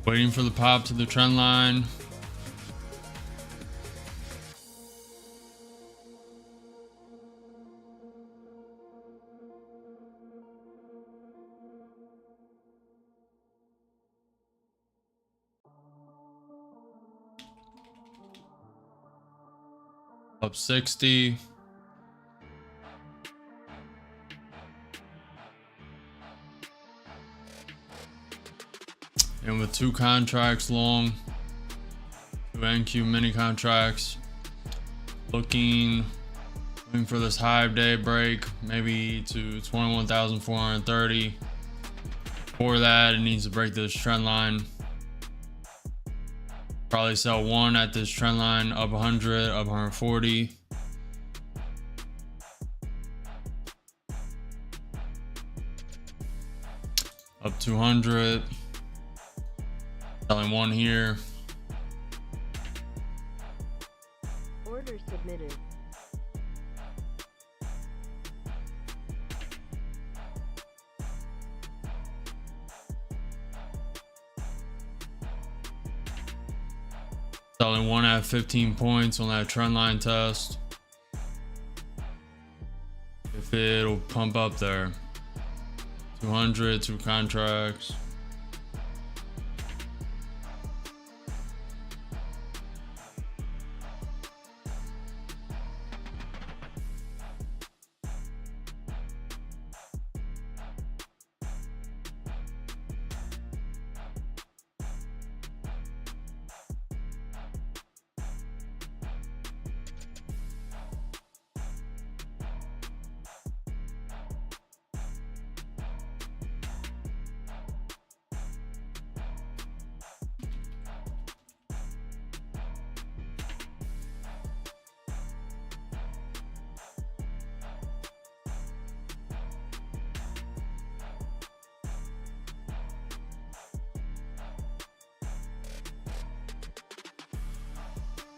Waiting for the pop to the trend line. up 60. And with 2 contracts long, 2 NQ mini contracts, looking for this high day break, maybe to 21,430. For that, it needs to break this trend line. Probably sell 1 at this trend line, up 100, up 140. Up 200. Selling 1 here. Order submitted. Selling 1 at 15 points on that trend line test. If it'll pump up there. 200, 2 contracts.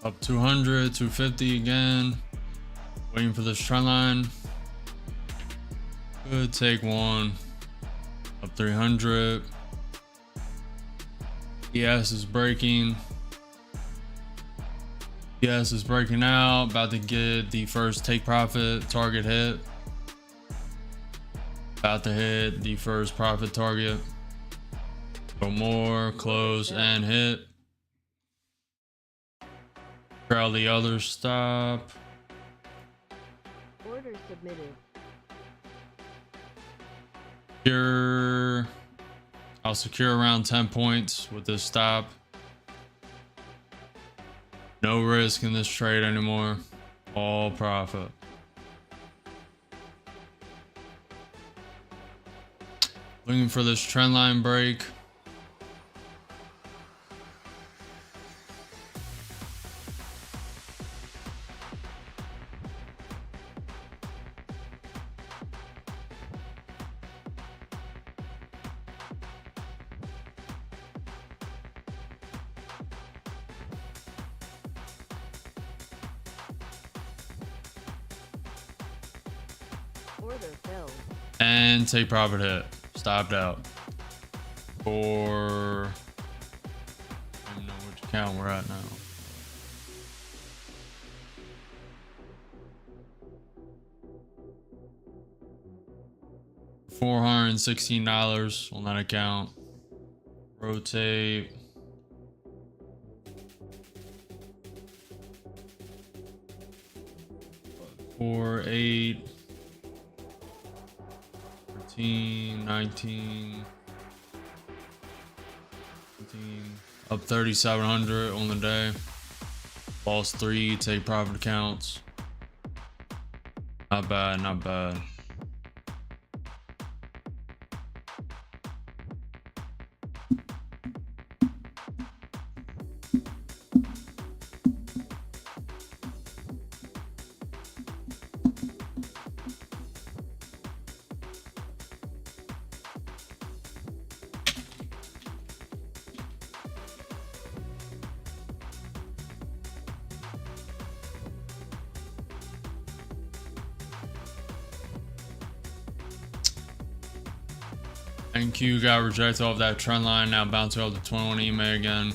Up 200, 250 again. Waiting for this trend line. Could take 1. Up 300. ES is breaking. ES is breaking out. About to get the first take profit target hit. About to hit the first profit target. Go more, close, and hit. Trail the other stop. Order submitted. I'll secure around 10 points with this stop. No risk in this trade anymore. All profit. Looking for this trend line break. Order filled. And take profit hit. Stopped out. For I don't know which account we're at now. $416 on that account. Rotate. Four, 8, 13, 19, 15, up 3,700 on the day. Lost 3, take profit accounts. Not bad, not bad. NQ got rejected off that trend line, now bouncing up to 21 EMA again.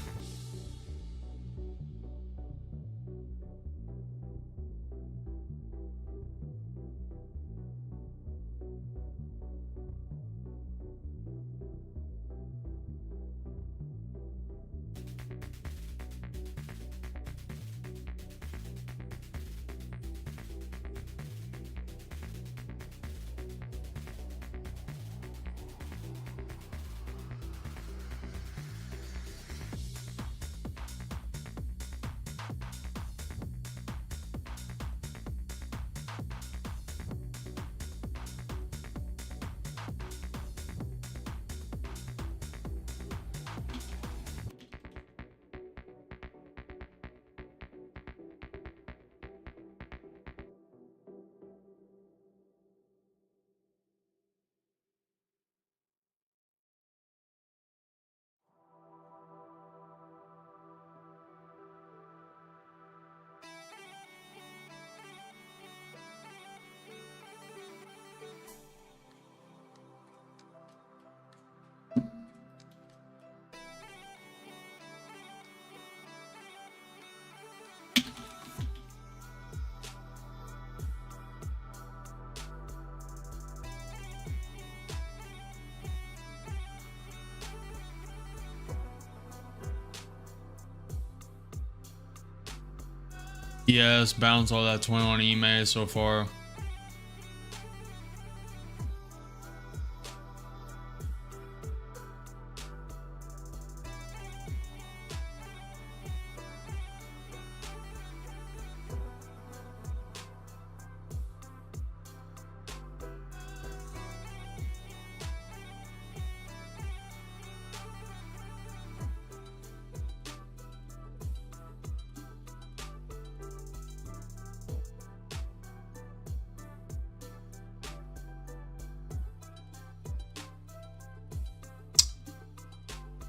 Yes, bounce all that 21 EMA so far.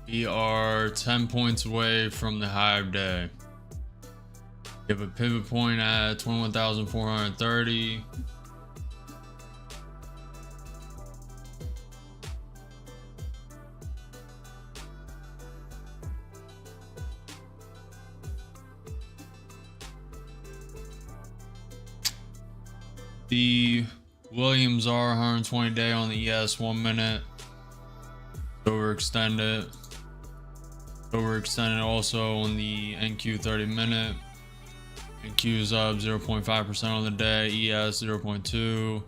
We are 10 points away from the high of day. We have a pivot point at 21,430. The Williams R 120 day on the ES 1 minute. Overextended. Overextended also on the NQ 30 minute. NQ is up 0.5% on the day. ES 0.2.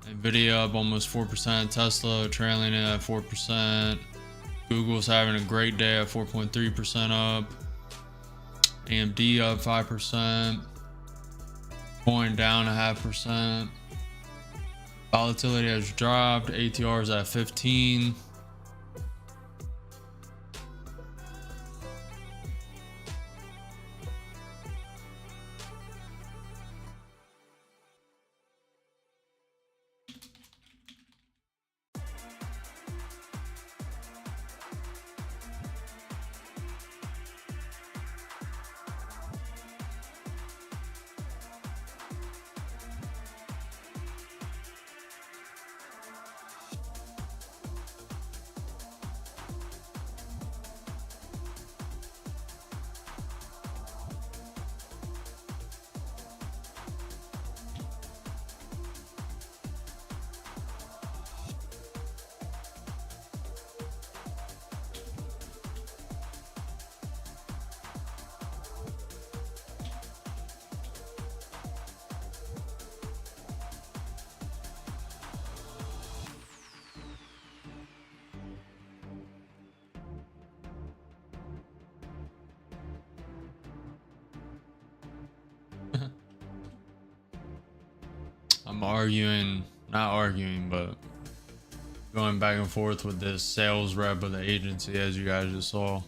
Nvidia up almost 4%. Tesla trailing it at 4%. Google's having a great day at 4.3% up. AMD up 5%. Coin down 0.5%. Volatility has dropped. ATR is at 15. I'm not arguing, but going back and forth with this sales rep of the agency, as you guys just saw.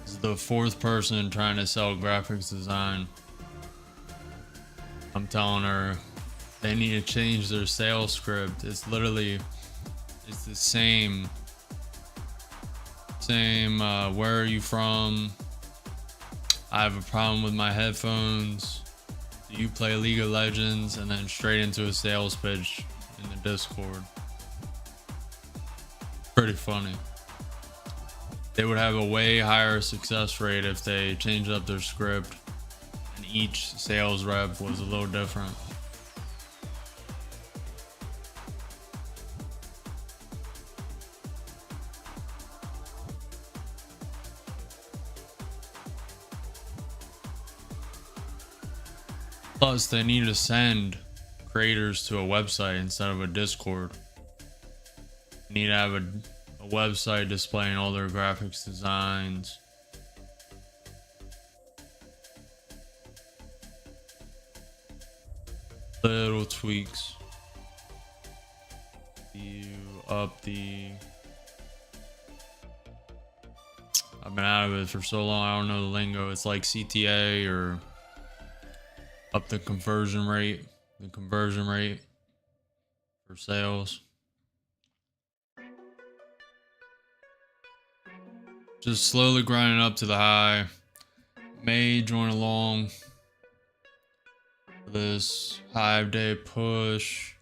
This is the fourth person trying to sell graphics design. I'm telling her they need to change their sales script. It's the same, where are you from? I have a problem with my headphones. Do you play League of Legends? And then straight into a sales pitch in the Discord. Pretty funny. They would have a way higher success rate if they changed up their script and each sales rep was a little different. Plus, they need to send creators to a website instead of a Discord. They need to have a website displaying all their graphics designs. Little tweaks. I've been out of it for so long, I don't know the lingo. It's like CTA or up the conversion rate for sales. Just slowly grinding up to the high. May join along for this 5-day push.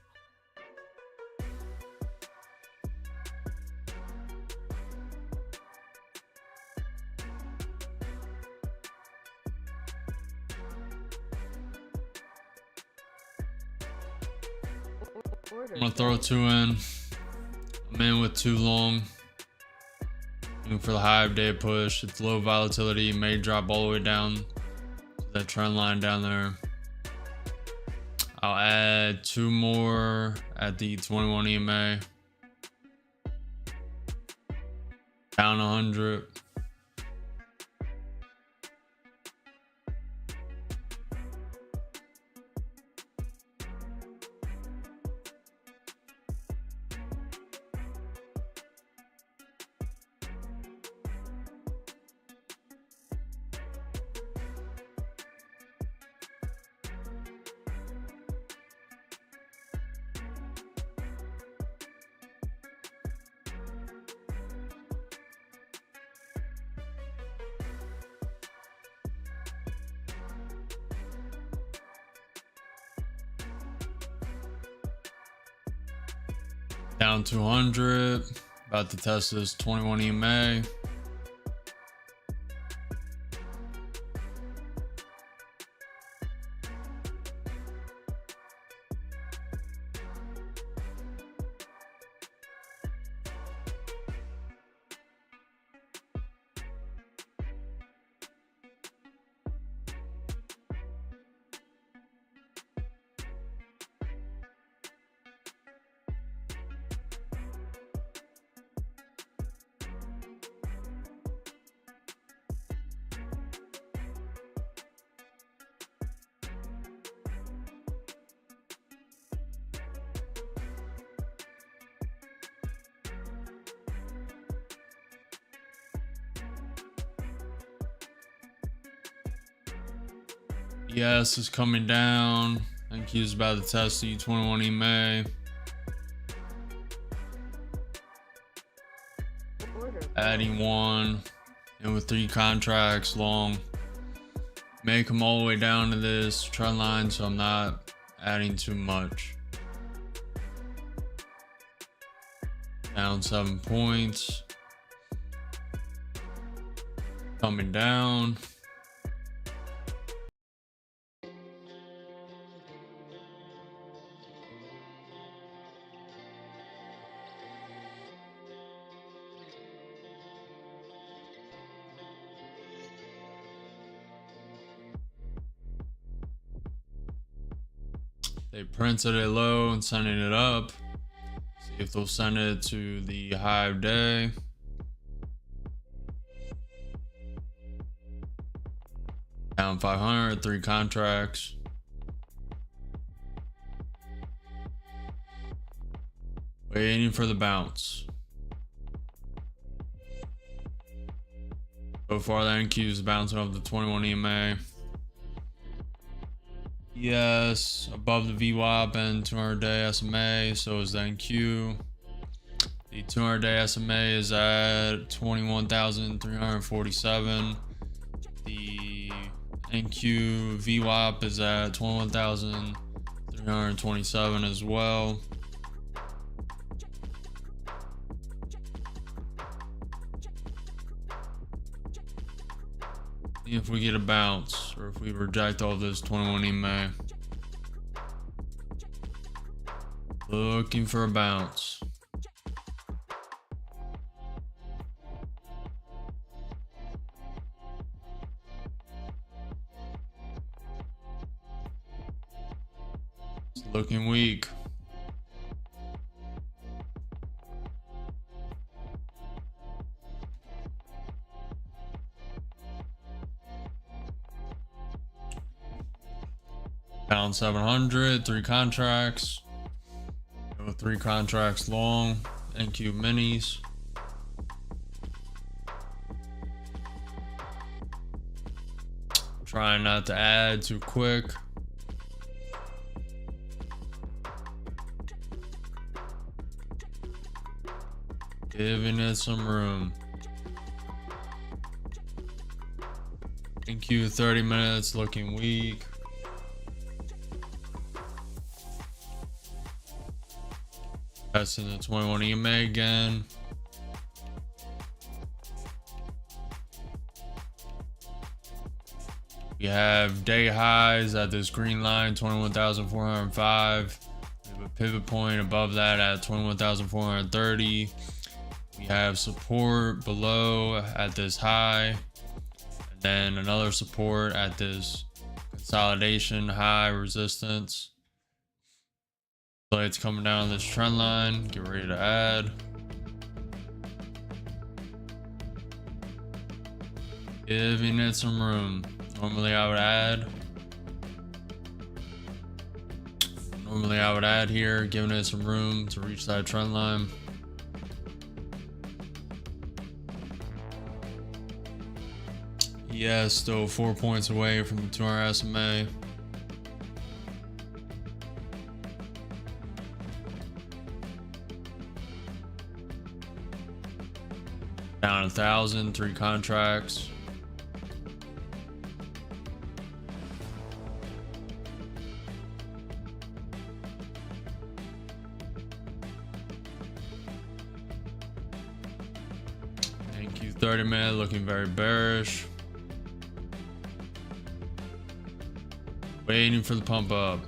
I'm gonna throw 2 in. I'm in with 2 long. I'm Looking for the high of day push. It's low volatility, may drop all the way down to that trend line down there. I'll add 2 more at the 21 EMA. Down 100. Down 200. About to test this 21 EMA. Yes, is coming down. I think he's about to test the 21 EMA. Adding 1 and with 3 contracts long. Make them all the way down to this trend line, so I'm not adding too much. Down 7 points. Coming down. They printed it low and sending it up. See if they'll send it to the high of day. Down 500, 3 contracts. Waiting for the bounce. So far, the NQ is bouncing off the 21 EMA. Yes, above the VWAP and 200-day SMA, so is the NQ. The 200-day SMA is at 21,347. The NQ VWAP is at 21,327 as well. If we get a bounce or if we reject all this 21 EMA. Looking for a bounce. It's looking weak. Down 700, 3 contracts. With 3 contracts long, NQ minis. Trying not to add too quick. Giving it some room. NQ 30 minutes looking weak. Testing the 21 EMA again. We have day highs at this green line, 21,405. We have a pivot point above that at 21,430. We have support below at this high, and then another support at this consolidation high resistance. So it's coming down this trend line. Get ready to add. Giving it some room. Normally I would add. Here, giving it some room to reach that trend line. Yeah, still 4 points away from the 200 SMA. Down 1,000, 3 contracts. Thank you, 30-minute looking very bearish. Waiting for the pump up.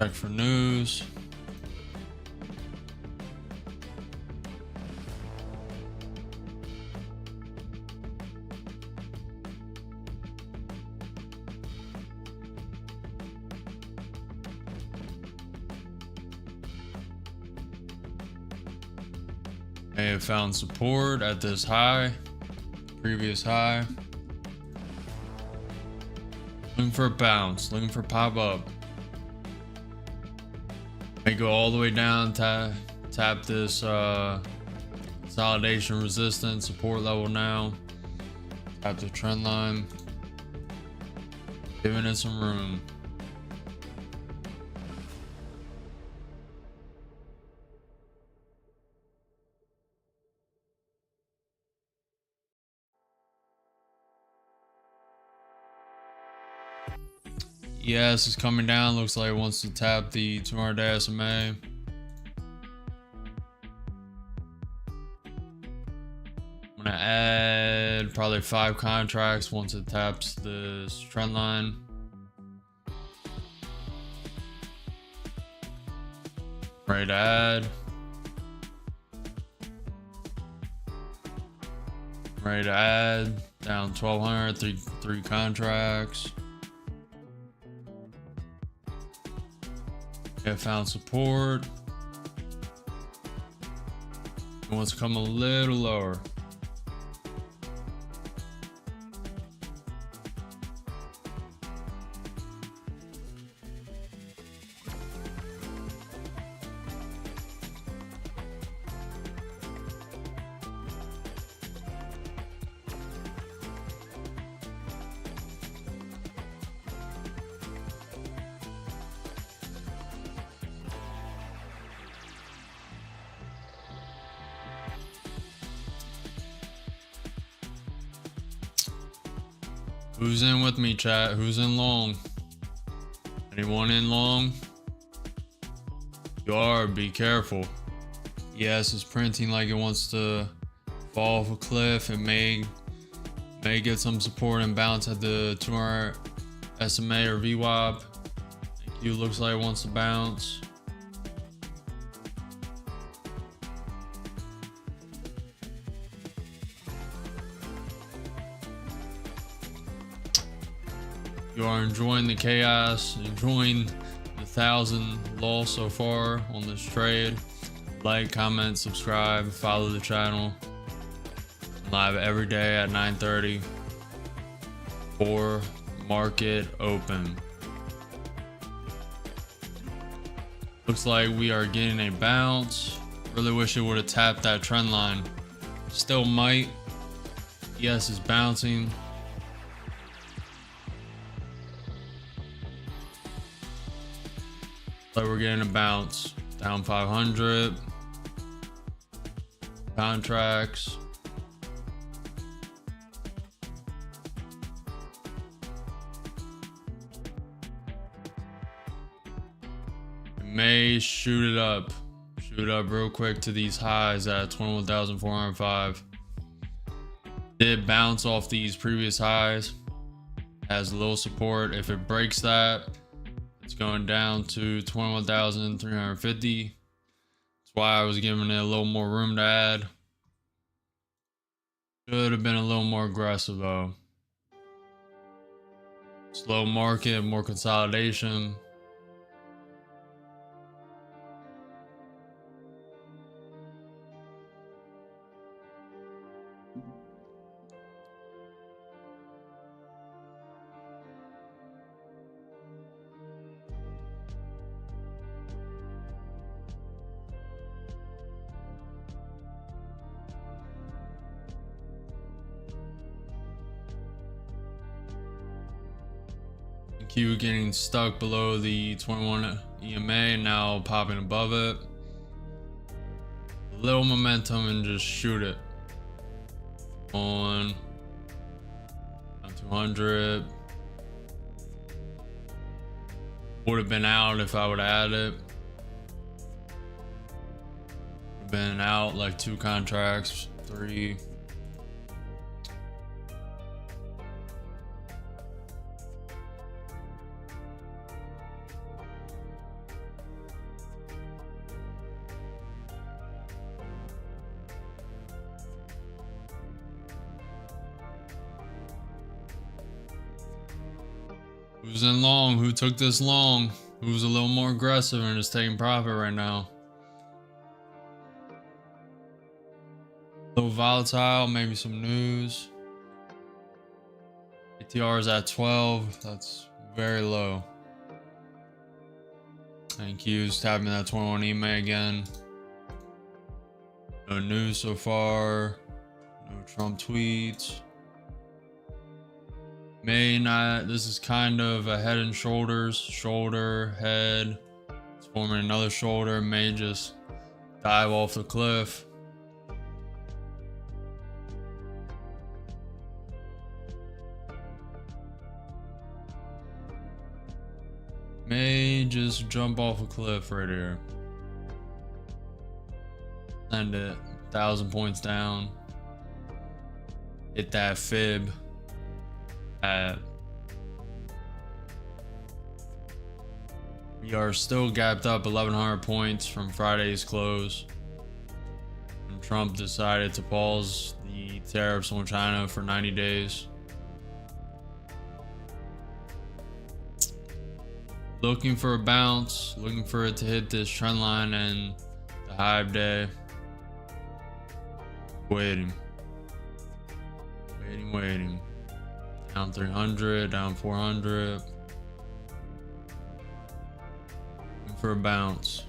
Check for news. May have found support at this high, previous high. Looking for a bounce, looking for pop up. May go all the way down, tap this consolidation resistance support level now. Tap the trend line, giving it some room. Yes, it's coming down. Looks like it wants to tap the 200 SMA. I'm gonna add probably 5 contracts once it taps this trend line. Ready to add. Ready to add. Down 1,200, 3 contracts. Okay, found support. It wants to come a little lower. Who's in with me, chat? Who's in long? Anyone in long? DYOR, be careful. Yes, it's printing like it wants to fall off a cliff. It may get some support and bounce at the 200 SMA or VWAP. Thank you. Looks like it wants to bounce. You are enjoying the chaos, enjoying the 1,000 loss so far on this trade. Like, comment, subscribe, follow the channel. Live every day at 9:30 for market open. Looks like we are getting a bounce. Really wish it would have tapped that trend line. Still might. Yes, it's bouncing. But we're getting a bounce. Down 500. Contracts. It may shoot it up. Shoot up real quick to these highs at 21,405. Did bounce off these previous highs. Has a little support. If it breaks that, it's going down to 21,350. That's why I was giving it a little more room to add. Should have been a little more aggressive though. Slow market, more consolidation. Q getting stuck below the 21 EMA, now popping above it. A little momentum and just shoot it. On 200. Would have been out if I would have had it. Would have been out like 2 contracts, 3. Who's in long? Who took this long? Who's a little more aggressive and is taking profit right now? A little volatile, maybe some news. ATR is at 12. That's very low. And Q's tapping that 21 EMA again. No news so far. No Trump tweets. May not, this is kind of a head and shoulders, shoulder, head. It's forming another shoulder, may just dive off the cliff. May just jump off a cliff right here. Send it 1,000 points down. Hit that fib. We are still gapped up 1,100 points from Friday's close. And Trump decided to pause the tariffs on China for 90 days. Looking for a bounce, looking for it to hit this trend line and the hive day. Waiting. Down 300, down 400. Looking for a bounce.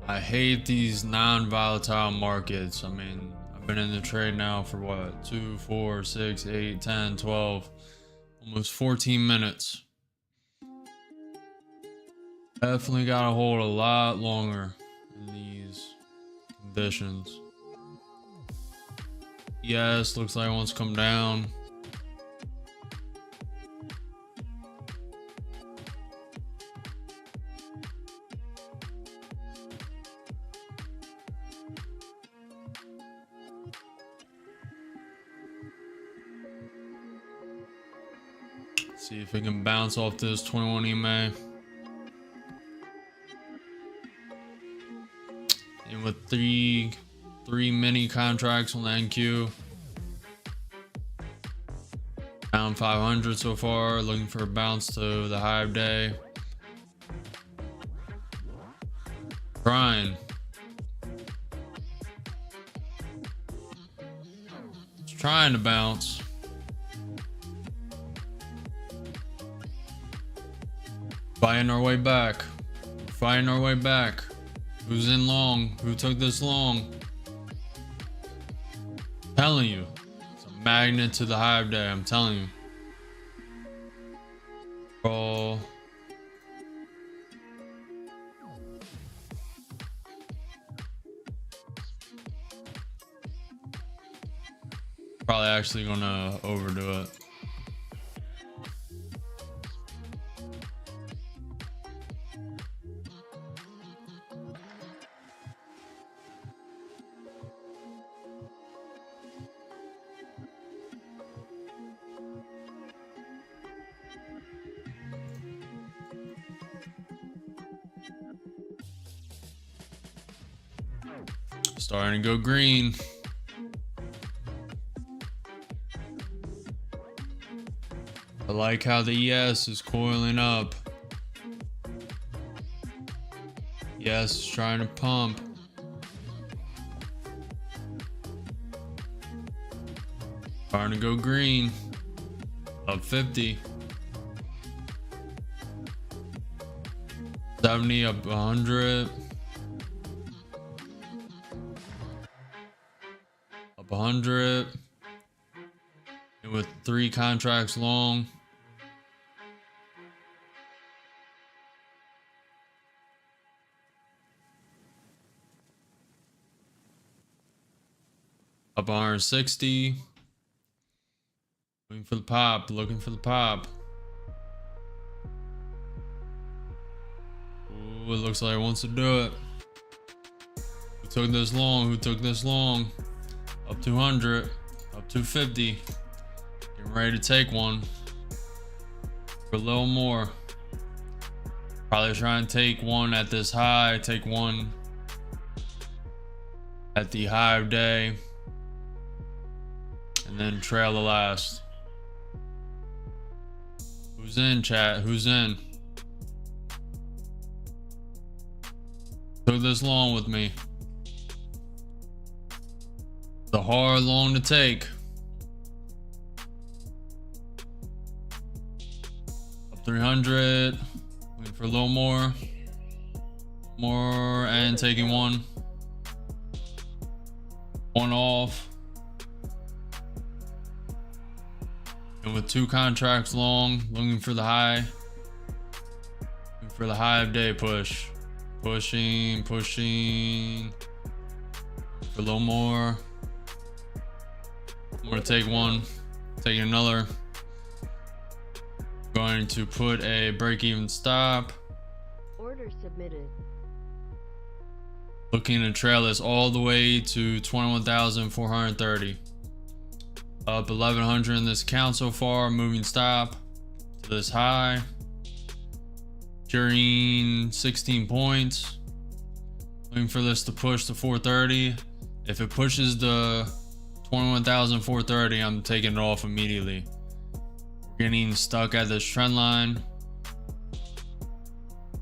I hate these non-volatile markets. I mean, I've been in the trade now for what? 2, 4, 6, 8, 10, 12, almost 14 minutes. Definitely gotta hold a lot longer in these conditions. Yes, looks like it wants to come down. See if it can bounce off this 21 EMA. And with three mini contracts on the NQ. Down 500 so far, looking for a bounce to the hive day. Trying. It's trying to bounce. Buying our way back. Fighting our way back. Who's in long? Who took this long? I'm telling you. It's a magnet to the high of day. I'm telling you. Roll. Probably actually gonna overdo it. Starting to go green. I like how the ES is coiling up. ES is trying to pump. Starting to go green. Up 50. 70 up 100. Up 100. And with 3 contracts long. Up 160. Looking for the pop. Looking for the pop. Ooh, it looks like it wants to do it. Who took this long? Who took this long? Up 200. Up 250. Getting ready to take one. For a little more. Probably trying to take one at this high. Take one at the high of day. And then trail the last. Who's in, chat? Who's in? Took this long with me. The hard long to take. Up 300. Waiting for a little more. More and taking one. One off. And with 2 contracts long, looking for the high. Looking for the high of day push. Pushing, pushing. For a little more. I'm gonna take one. Take another. Going to put a break-even stop. Order submitted. Looking to trail this all the way to 21,430. Up 1,100 in this count so far. Moving stop to this high. Carrying 16 points. Looking for this to push to 430. If it pushes the 21,430, I'm taking it off immediately. We're getting stuck at this trend line.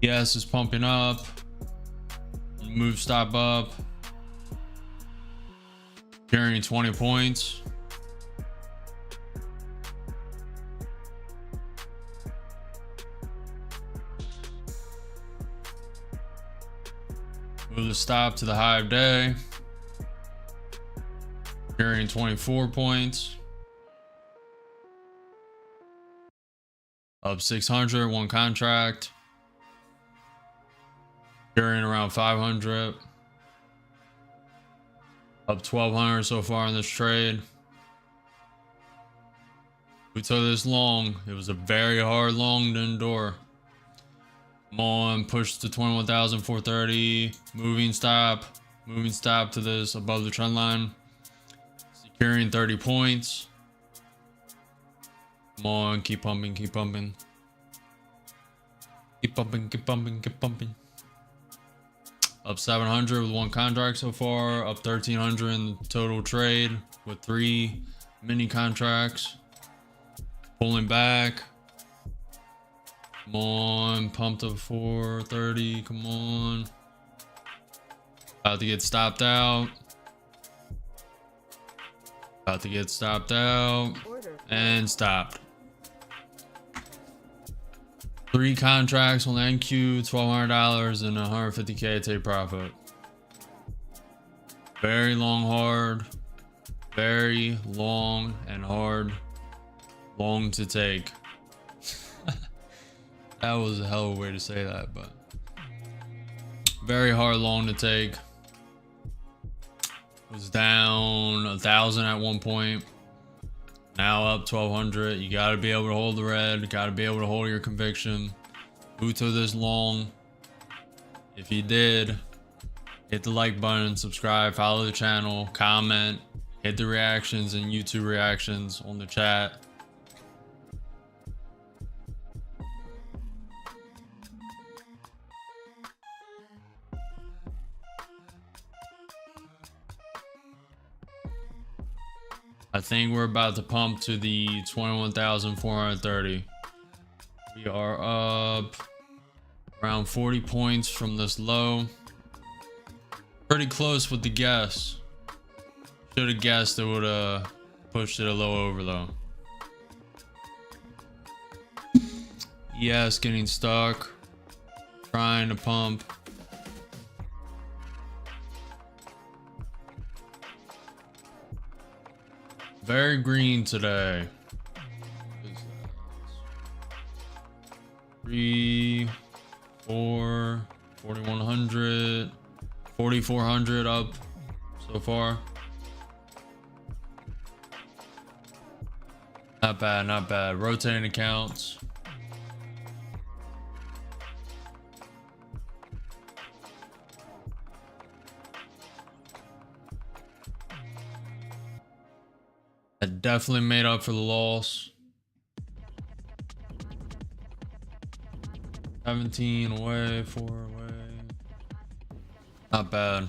ES is pumping up. Move stop up. Carrying 20 points. Move the stop to the high of day. Carrying 24 points. Up 600, 1 contract. Carrying around 500. Up 1,200 so far in this trade. We took this long. It was a very hard long to endure. Come on, push to 21,430. Moving stop to this above the trend line. Securing 30 points. Come on, keep pumping, keep pumping. Keep pumping, keep pumping, keep pumping. Up 700 with 1 contract so far. Up 1,300 in the total trade with 3 mini contracts. Pulling back. Come on, pumped up 430. Come on. About to get stopped out. About to get stopped out. And stopped. 3 contracts on NQ, $1,200 and 150K take profit. Very long, hard. Very long and hard. Long to take. That was a hell of a way to say that, but very hard long to take. Was down 1,000 at one point. Now up 1,200. You got to be able to hold the red. Got to be able to hold your conviction. Who took this long? If you did, hit the like button, subscribe, follow the channel, comment, hit the reactions and YouTube reactions on the chat. I think we're about to pump to the 21,430. We are up around 40 points from this low. Pretty close with the guess. Should have guessed it would have pushed it a low over though. Yes, getting stuck. Trying to pump. Very green today. 3, 4, 4,100, 4,400 up so far. Not bad, not bad. Rotating accounts. I definitely made up for the loss. 17 away, 4 away. Not bad.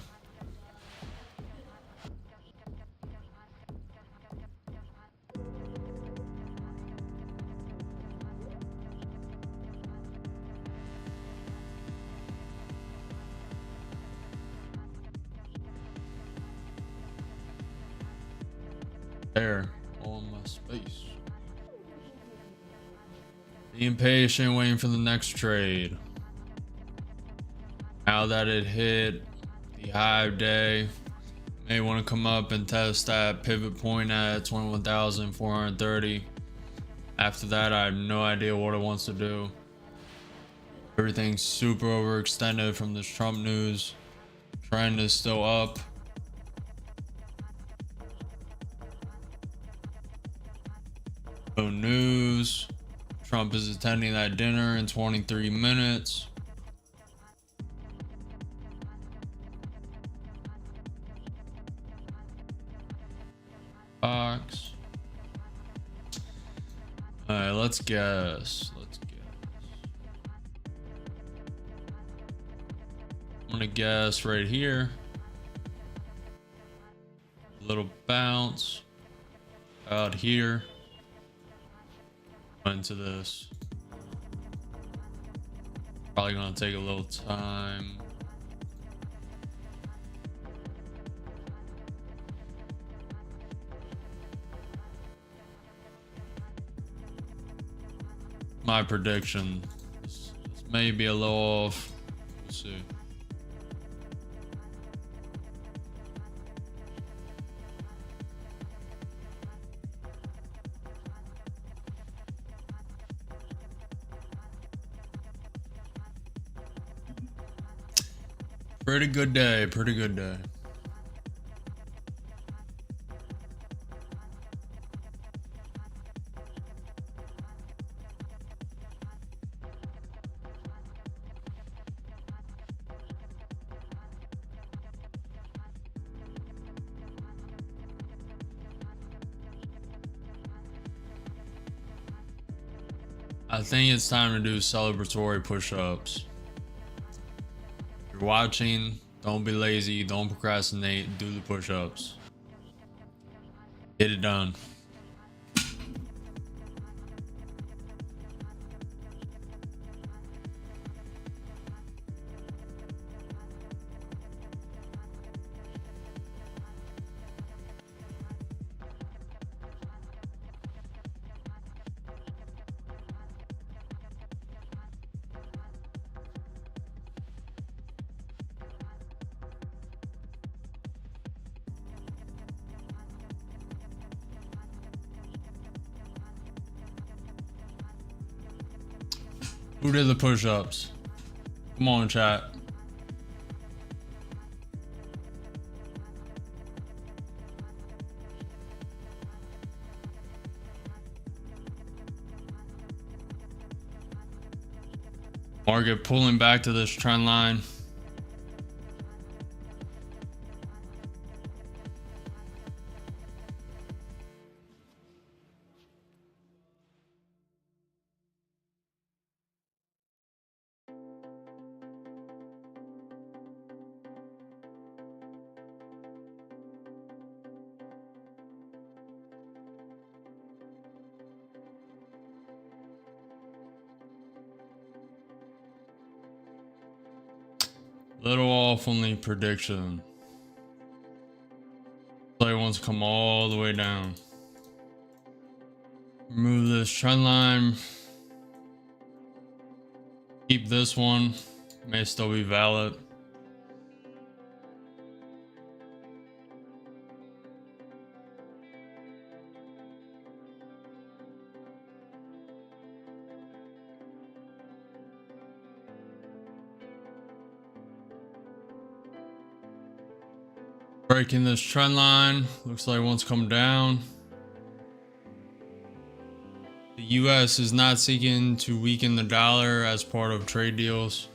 There on my space. Being patient, waiting for the next trade. Now that it hit the high of day, may want to come up and test that pivot point at 21,430. After that, I have no idea what it wants to do. Everything's super overextended from this Trump news. Trend is still up. No news. Trump is attending that dinner in 23 minutes. Box. All right, let's guess. I'm gonna guess right here. Little bounce out here. Into this. Probably gonna take a little time. My prediction. This may be a little off. We'll see. Pretty good day, pretty good day. I think it's time to do celebratory push-ups. If you're watching, don't be lazy, don't procrastinate, do the push-ups. Get it done. Who did the push-ups? Come on, chat. Market pulling back to this trend line. Little off on the prediction. Play wants to come all the way down. Remove this trend line. Keep this one. May still be valid. Breaking this trend line. Looks like it wants to come down. The US is not seeking to weaken the dollar as part of trade deals.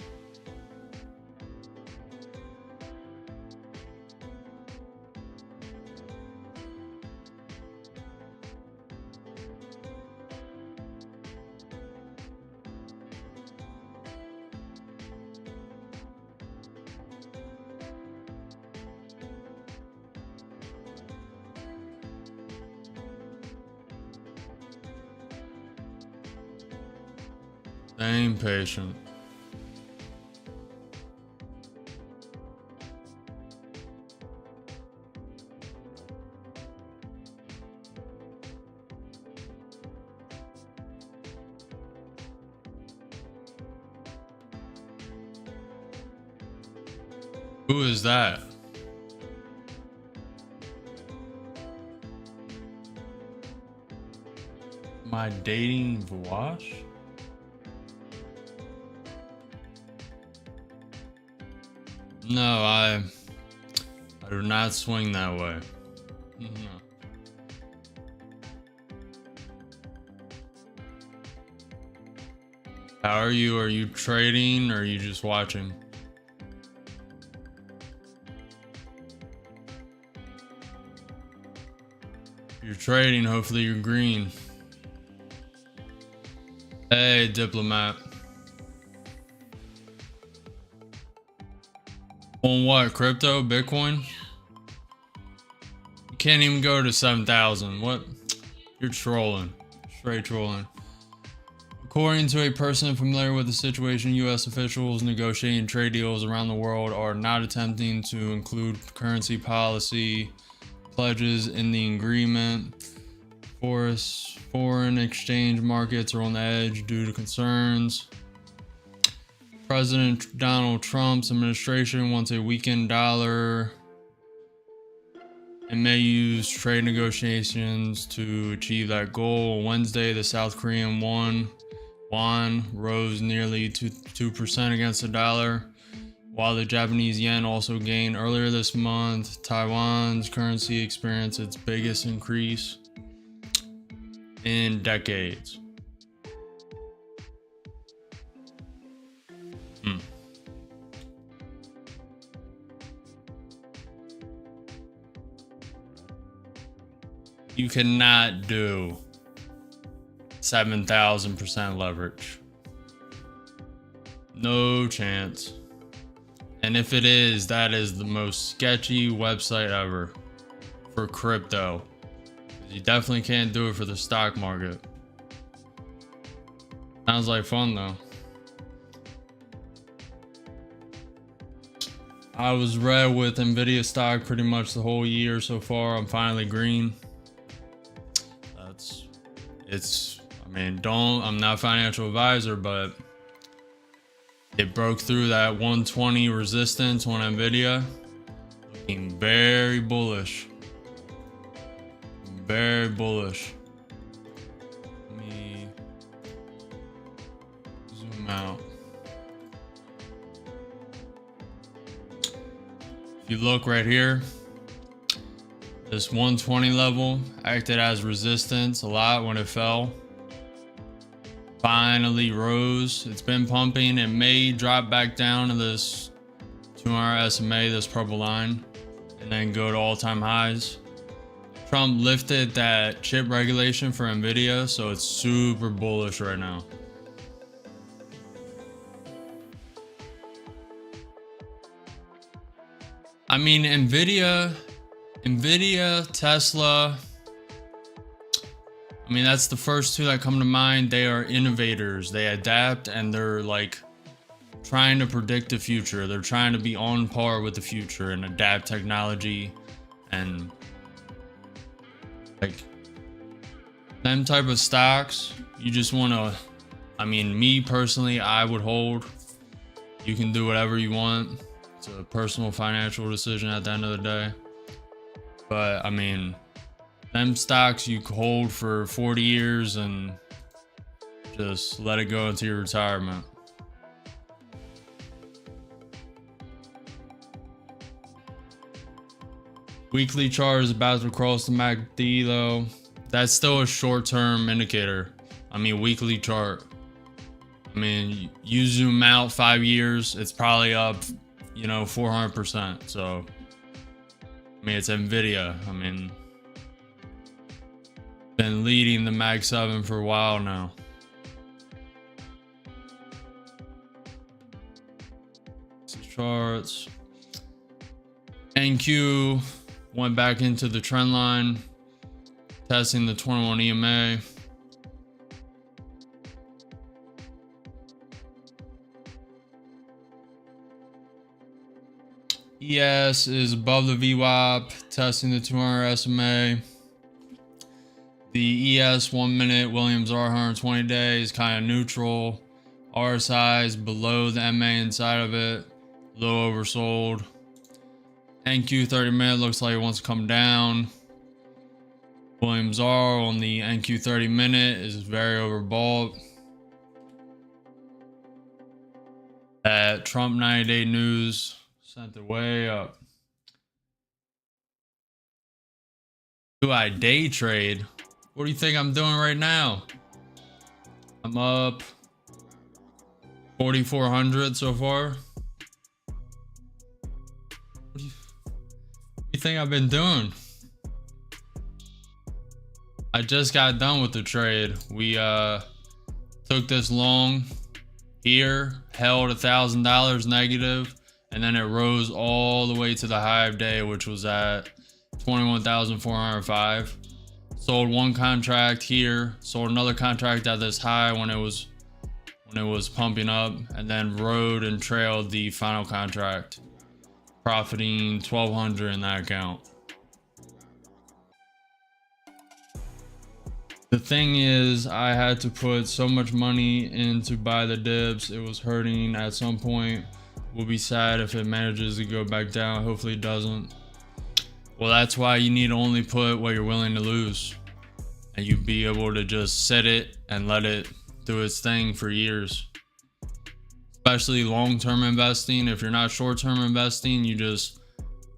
Staying patient. Who is that? Am I dating Vawash? No, I do not swing that way. No. How are you? Are you trading or are you just watching? If you're trading, hopefully you're green. Hey, diplomat. On what? Crypto? Bitcoin? You can't even go to 7,000. What? You're trolling. Straight trolling. According to a person familiar with the situation, U.S. officials negotiating trade deals around the world are not attempting to include currency policy pledges in the agreement. Foreign exchange markets are on the edge due to concerns. President Donald Trump's administration wants a weakened dollar and may use trade negotiations to achieve that goal. On Wednesday, the South Korean won rose nearly 2% against the dollar, while the Japanese yen also gained. Earlier this month, Taiwan's currency experienced its biggest increase in decades. You cannot do 7,000% leverage. No chance. And if it is, that is the most sketchy website ever for crypto. You definitely can't do it for the stock market. Sounds like fun though. I was red with Nvidia stock pretty much the whole year so far. I'm finally green. I'm not a financial advisor, but it broke through that 120 resistance on Nvidia. Looking very bullish. Very bullish. Let me zoom zoom out. If you look right here, this 120 level acted as resistance a lot when it fell. Finally rose. It's been pumping. It may drop back down to this 200 SMA, this purple line, and then go to all-time highs. Trump lifted that chip regulation for Nvidia, so it's super bullish right now. I mean, Nvidia, Tesla, I mean, that's the first two that come to mind. They are innovators. They adapt, and they're like trying to predict the future. They're trying to be on par with the future and adapt technology, and like them type of stocks, you just want to, I mean, me personally, I would hold. You can do whatever you want. It's a personal financial decision at the end of the day. But I mean, them stocks you hold for 40 years and just let it go into your retirement. Weekly chart is about to cross the MACD though. That's still a short-term indicator. I mean, weekly chart. I mean, you zoom out 5 years, it's probably up, you know, 400%. So, I mean, it's Nvidia. I mean, been leading the Mag 7 for a while now. Charts. NQ went back into the trend line, testing the 21 EMA. ES is above the VWAP, testing the 200 SMA. The ES 1 minute Williams R 120 day is kind of neutral. RSI is below the MA inside of it, a little oversold. NQ 30 minute looks like it wants to come down. Williams R on the NQ 30 minute is very overbought. That Trump 90-day news sent it way up. Do I day trade? What do you think I'm doing right now? I'm up 4,400 so far. What do you think I've been doing? I just got done with the trade. We took this long here, held $1,000 negative, and then it rose all the way to the high of day, which was at 21,405. Sold one contract here, sold another contract at this high when it was pumping up, and then rode and trailed the final contract, profiting 1,200 in that account. The thing is, I had to put so much money in to buy the dips. It was hurting at some point. We'll be sad if it manages to go back down. Hopefully it doesn't. Well, that's why you need to only put what you're willing to lose, and you'd be able to just set it and let it do its thing for years. Especially long-term investing. If you're not short-term investing, you just,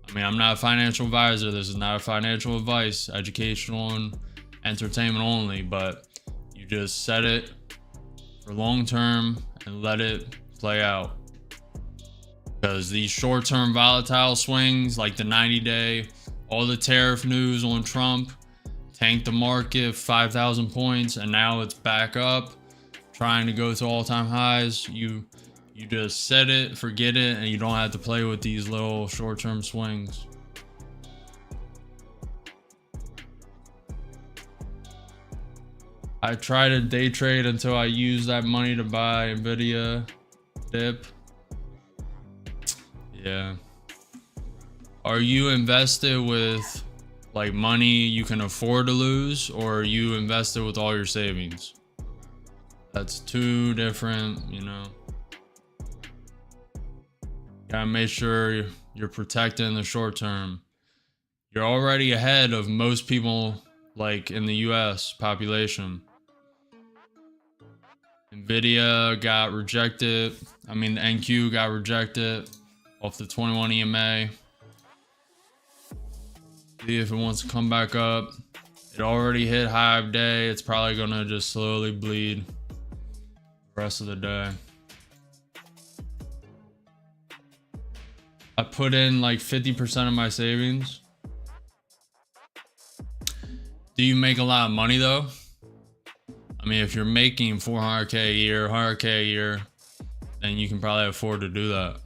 I mean, I'm not a financial advisor. This is not a financial advice, educational and entertainment only, but you just set it for long-term and let it play out. Because these short-term volatile swings, like the 90-day, all the tariff news on Trump tanked the market 5,000 points, and now it's back up trying to go to all-time highs. You just set it, forget it, and you don't have to play with these little short-term swings. I tried to day trade until I used that money to buy Nvidia dip. Yeah. Are you invested with like money you can afford to lose, or are you invested with all your savings? That's two different, you know. Gotta make sure you're protecting the short term. You're already ahead of most people like in the US population. Nvidia got rejected. I mean, the NQ got rejected off the 21 EMA. See if it wants to come back up. It already hit high of day. It's probably gonna just slowly bleed the rest of the day. I put in like 50% of my savings. Do you make a lot of money though? I mean, if you're making 400K a year, 100K a year, then you can probably afford to do that.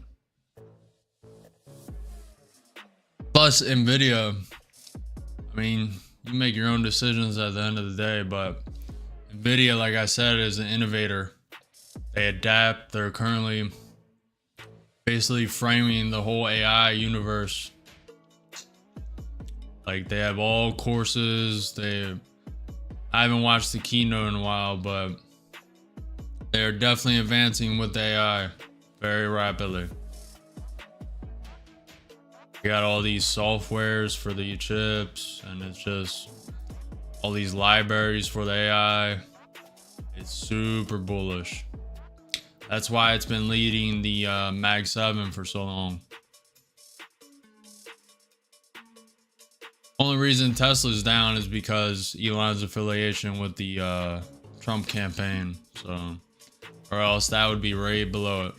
Plus Nvidia, I mean, you make your own decisions at the end of the day, but Nvidia, like I said, is an innovator. They adapt. They're currently basically framing the whole AI universe. Like, they have all courses. I haven't watched the keynote in a while, but they're definitely advancing with AI very rapidly. You got all these softwares for the chips, and it's just all these libraries for the AI. It's super bullish. That's why it's been leading the Mag 7 for so long. Only reason Tesla's down is because Elon's affiliation with the Trump campaign. So, or else that would be right below it.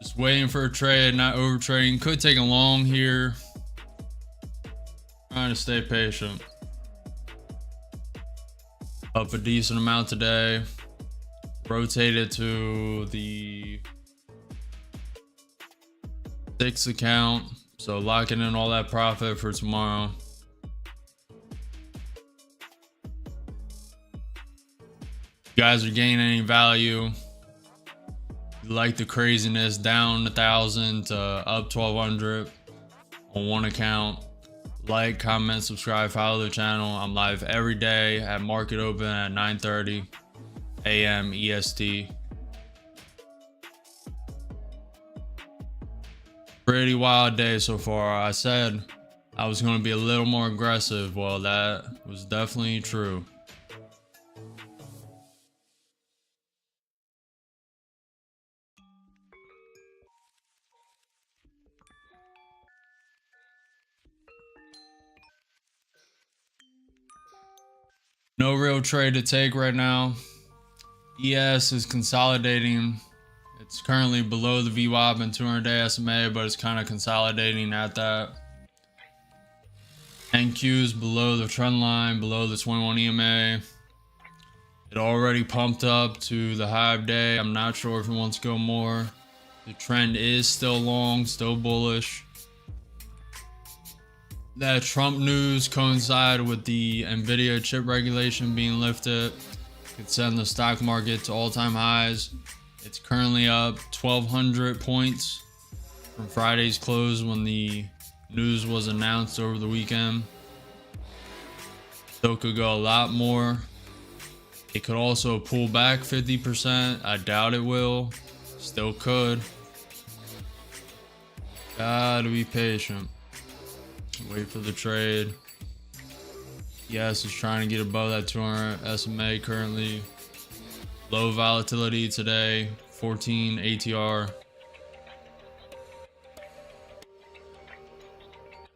Just waiting for a trade, not over trading. Could take a long here. Trying to stay patient. Up a decent amount today. Rotated to the 6 account. So locking in all that profit for tomorrow. You guys are gaining any value? You like the craziness, down 1,000 to up 1,200 on one account? Like, comment, subscribe, follow the channel. I'm live every day at market open at 9:30 a.m. EST. Pretty wild day so far. I said I was going to be a little more aggressive. Well, that was definitely true. No real trade to take right now. ES is consolidating. It's currently below the VWAP and 200-day SMA, but it's kind of consolidating at that. NQ is below the trend line, below the 21 EMA. It already pumped up to the high of day. I'm not sure if it wants to go more. The trend is still long, still bullish. That Trump news coincided with the Nvidia chip regulation being lifted. Could send the stock market to all-time highs. It's currently up 1,200 points from Friday's close when the news was announced over the weekend. Still could go a lot more. It could also pull back 50%. I doubt it will. Still could. Gotta be patient. Wait for the trade. Yes, it's trying to get above that 200 SMA currently. Low volatility today. 14 ATR.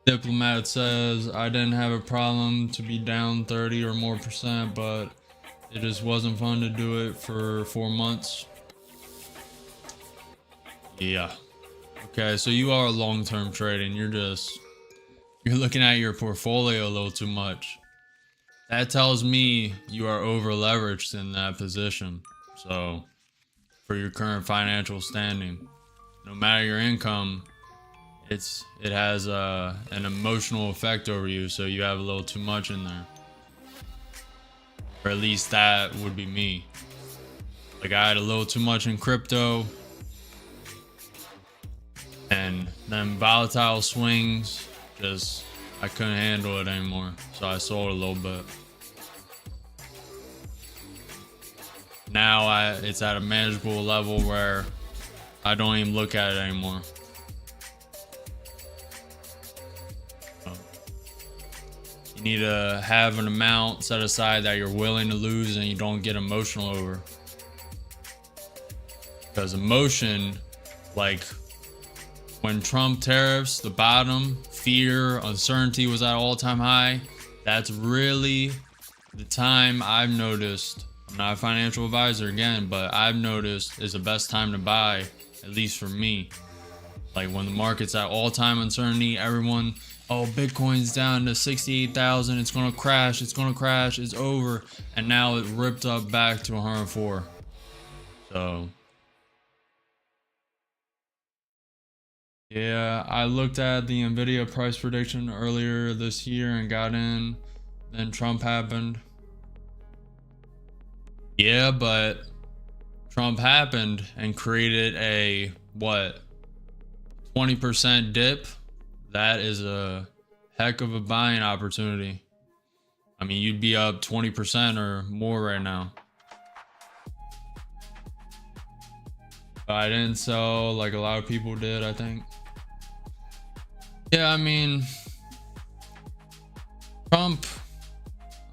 Diplomat says, I didn't have a problem to be down 30 or more percent, but it just wasn't fun to do it for 4 months. Yeah. Okay, so you are long-term trading. You're looking at your portfolio a little too much. That tells me you are over leveraged in that position. So for your current financial standing, no matter your income, it has an emotional effect over you. So you have a little too much in there, or at least that would be me. Like, I had a little too much in crypto, and then volatile swings, I couldn't handle it anymore, so I sold a little bit. Now it's at a manageable level where I don't even look at it anymore. You need to have an amount set aside that you're willing to lose and you don't get emotional over. Because emotion, like when Trump tariffs, the bottom, fear, uncertainty was at all-time high, that's really the time I've noticed. I'm not a financial advisor again, but I've noticed is the best time to buy, at least for me. Like when the market's at all-time uncertainty, everyone, oh, Bitcoin's down to 68,000, it's gonna crash, it's over, and now it ripped up back to 104. So yeah, I looked at the Nvidia price prediction earlier this year and got in. Then Trump happened. Yeah, but Trump happened and created a, what, 20% dip? That is a heck of a buying opportunity. I mean, you'd be up 20% or more right now. But I didn't sell like a lot of people did, I think. Yeah, I mean, Trump,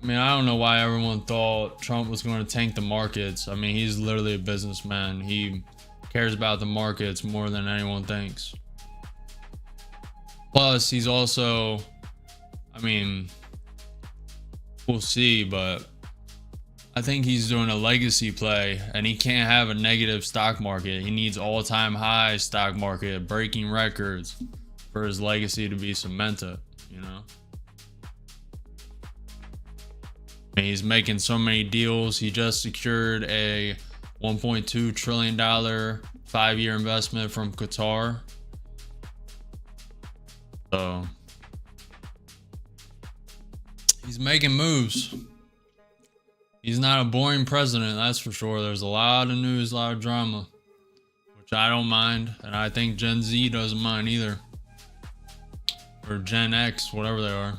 I mean, I don't know why everyone thought Trump was going to tank the markets. I mean, he's literally a businessman. He cares about the markets more than anyone thinks. Plus, he's also, I mean, we'll see, but I think he's doing a legacy play and he can't have a negative stock market. He needs all-time high stock market, breaking records for his legacy to be cemented, you know? I mean, he's making so many deals. He just secured a $1.2 trillion 5-year investment from Qatar. So he's making moves. He's not a boring president, that's for sure. There's a lot of news, a lot of drama, which I don't mind. And I think Gen Z doesn't mind either. Or Gen X, whatever they are.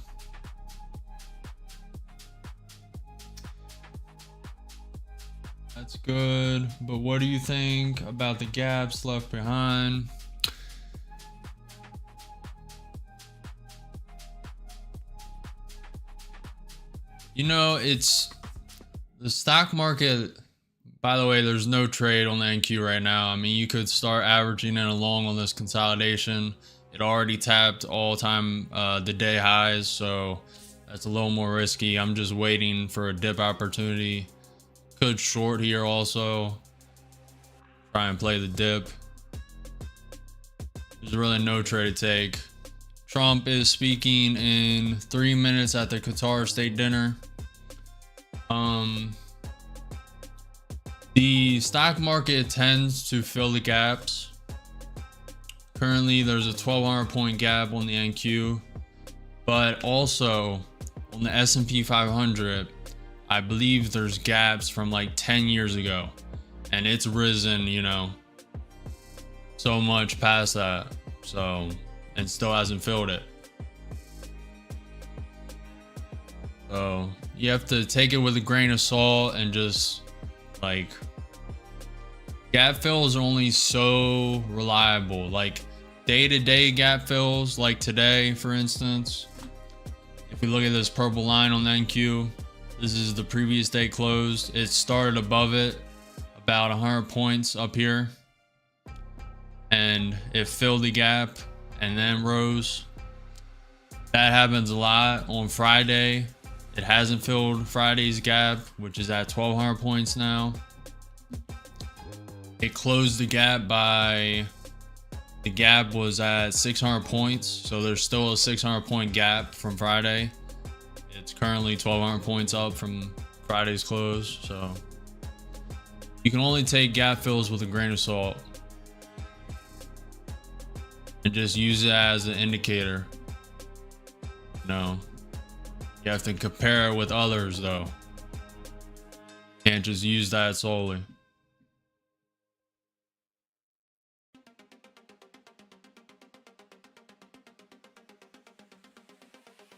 That's good. But what do you think about the gaps left behind? You know, it's the stock market. By the way, there's no trade on the NQ right now. I mean, you could start averaging it along on this consolidation. It already tapped all-time the day highs, so that's a little more risky. I'm just waiting for a dip opportunity. Could short here also. Try and play the dip. There's really no trade to take. Trump is speaking in 3 minutes at the Qatar State Dinner. The stock market tends to fill the gaps. Currently, there's a 1,200 point gap on the NQ, but also on the S&P 500, I believe there's gaps from like 10 years ago, and it's risen, you know, so much past that. So, and still hasn't filled it. So you have to take it with a grain of salt and just like, gap fills are only so reliable. Like day-to-day gap fills, like today, for instance, if we look at this purple line on the NQ, this is the previous day closed. It started above it about 100 points up here, and it filled the gap and then rose. That happens a lot on Friday. It hasn't filled Friday's gap, which is at 1,200 points now. It closed the gap by, the gap was at 600 points, so there's still a 600 point gap from Friday. It's currently 1,200 points up from Friday's close, so you can only take gap fills with a grain of salt and just use it as an indicator. No, you have to compare it with others though. Can't just use that solely.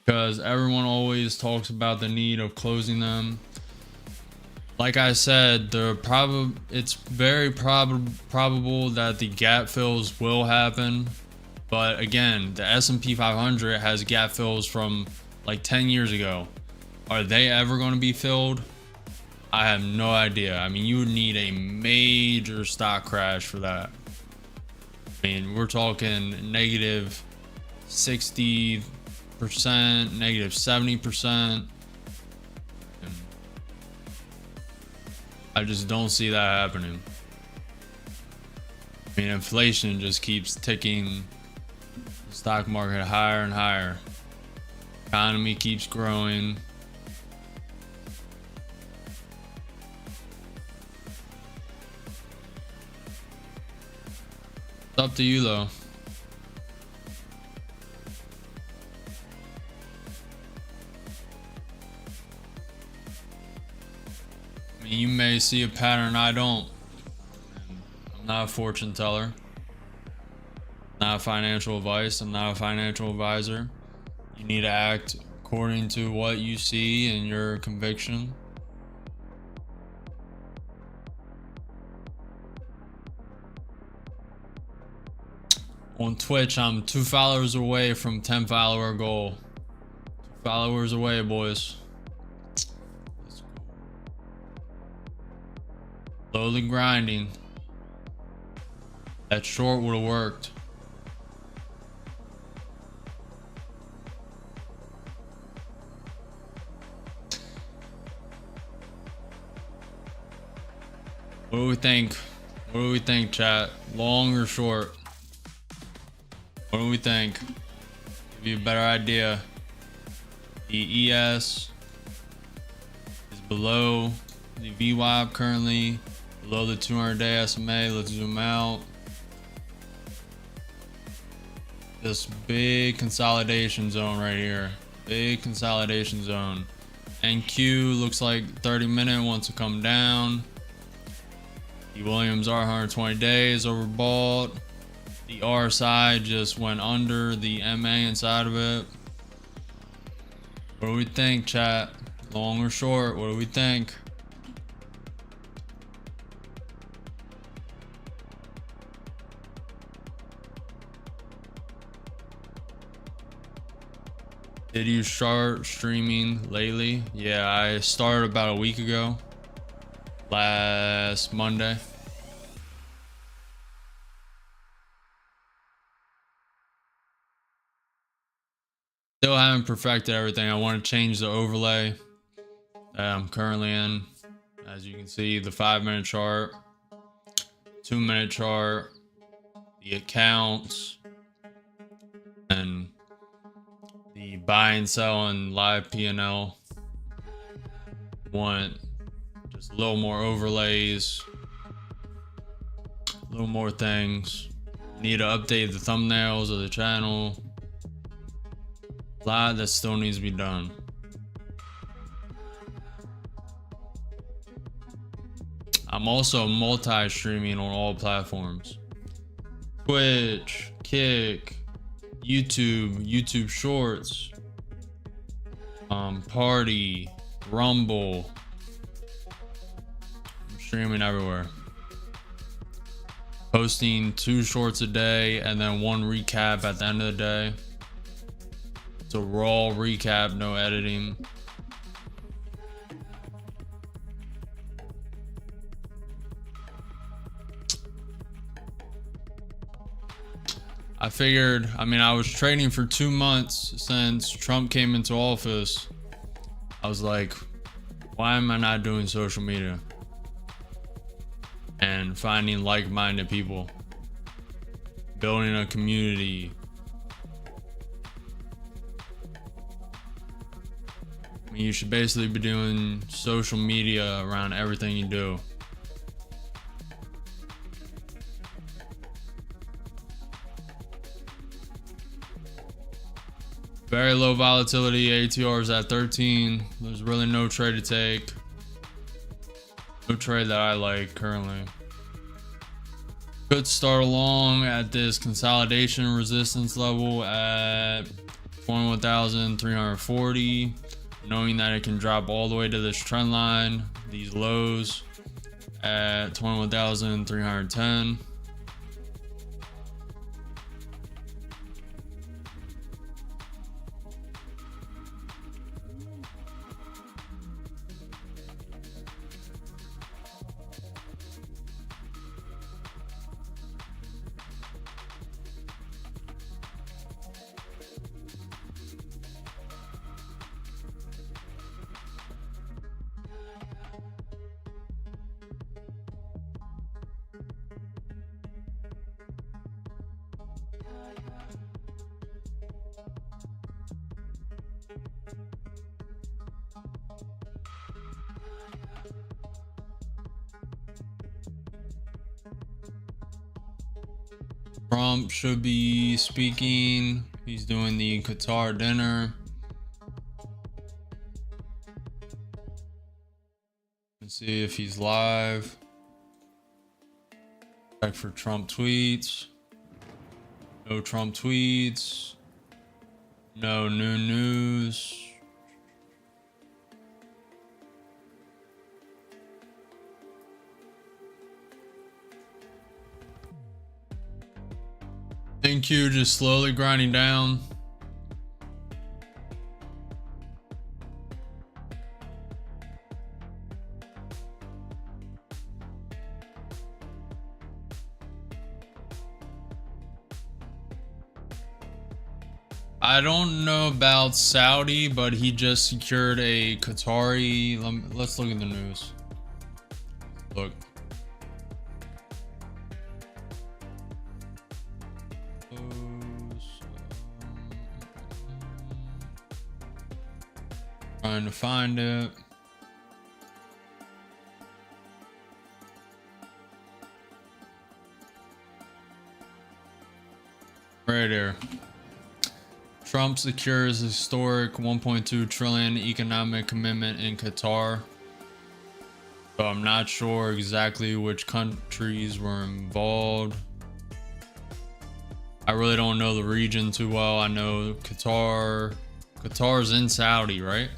Because everyone always talks about the need of closing them. like I said, it's very probable that the gap fills will happen. But again, the S&P 500 has gap fills from like 10 years ago. Are they ever going to be filled? I have no idea. I mean, you would need a major stock crash for that. I mean, we're talking negative 60%, negative 70%. I just don't see that happening. I mean, inflation just keeps ticking the stock market higher and higher. Economy keeps growing. It's up to you though. I mean, you may see a pattern I don't. I'm not a fortune teller. Not financial advice. I'm not a financial advisor. You need to act according to what you see and your conviction. On Twitch, I'm 2 followers away from 10 follower goal. 2 followers away, boys. Slowly grinding. That short would have worked. What do we think? What do we think, chat? Long or short? What do we think? Give you a better idea. The ES is below the VWAP currently, below the 200-day SMA. Let's zoom out. This big consolidation zone right here. Big consolidation zone. NQ looks like 30-minute wants to come down. The Williams R 120 days overbought. The RSI just went under the MA inside of it. What do we think, chat? Long or short? What do we think? Did you start streaming lately? Yeah, I started about a week ago. Last Monday. Still haven't perfected everything. I want to change the overlay that I'm currently in. As you can see, the 5-minute chart, 2-minute chart, the accounts, and the buy and sell and live P&L. Want just a little more overlays, a little more things. Need to update the thumbnails of the channel. A lot that still needs to be done. I'm also multi-streaming on all platforms. Twitch, Kick, YouTube Shorts, Party, Rumble. I'm streaming everywhere. Posting 2 shorts a day and then 1 recap at the end of the day. It's a raw recap, no editing. I figured, I mean, I was trading for 2 months since Trump came into office. I was like, why am I not doing social media? And finding like-minded people. Building a community. I mean, you should basically be doing social media around everything you do. Very low volatility, ATR is at 13. There's really no trade to take. No trade that I like currently. Could start along at this consolidation resistance level at 21,340. knowing that it can drop all the way to this trend line, these lows at 21,310. Trump should be speaking. He's doing the Qatar dinner. Let's see if he's live. Check for Trump tweets. No Trump tweets. No new news. NQ just slowly grinding down. I don't know about Saudi, but he just secured a Qatari. Let's look at the news. Look. Trying to find it. Right here. Trump secures historic 1.2 trillion economic commitment in Qatar. So I'm not sure exactly which countries were involved. I really don't know the region too well. I know Qatar's in Saudi, right?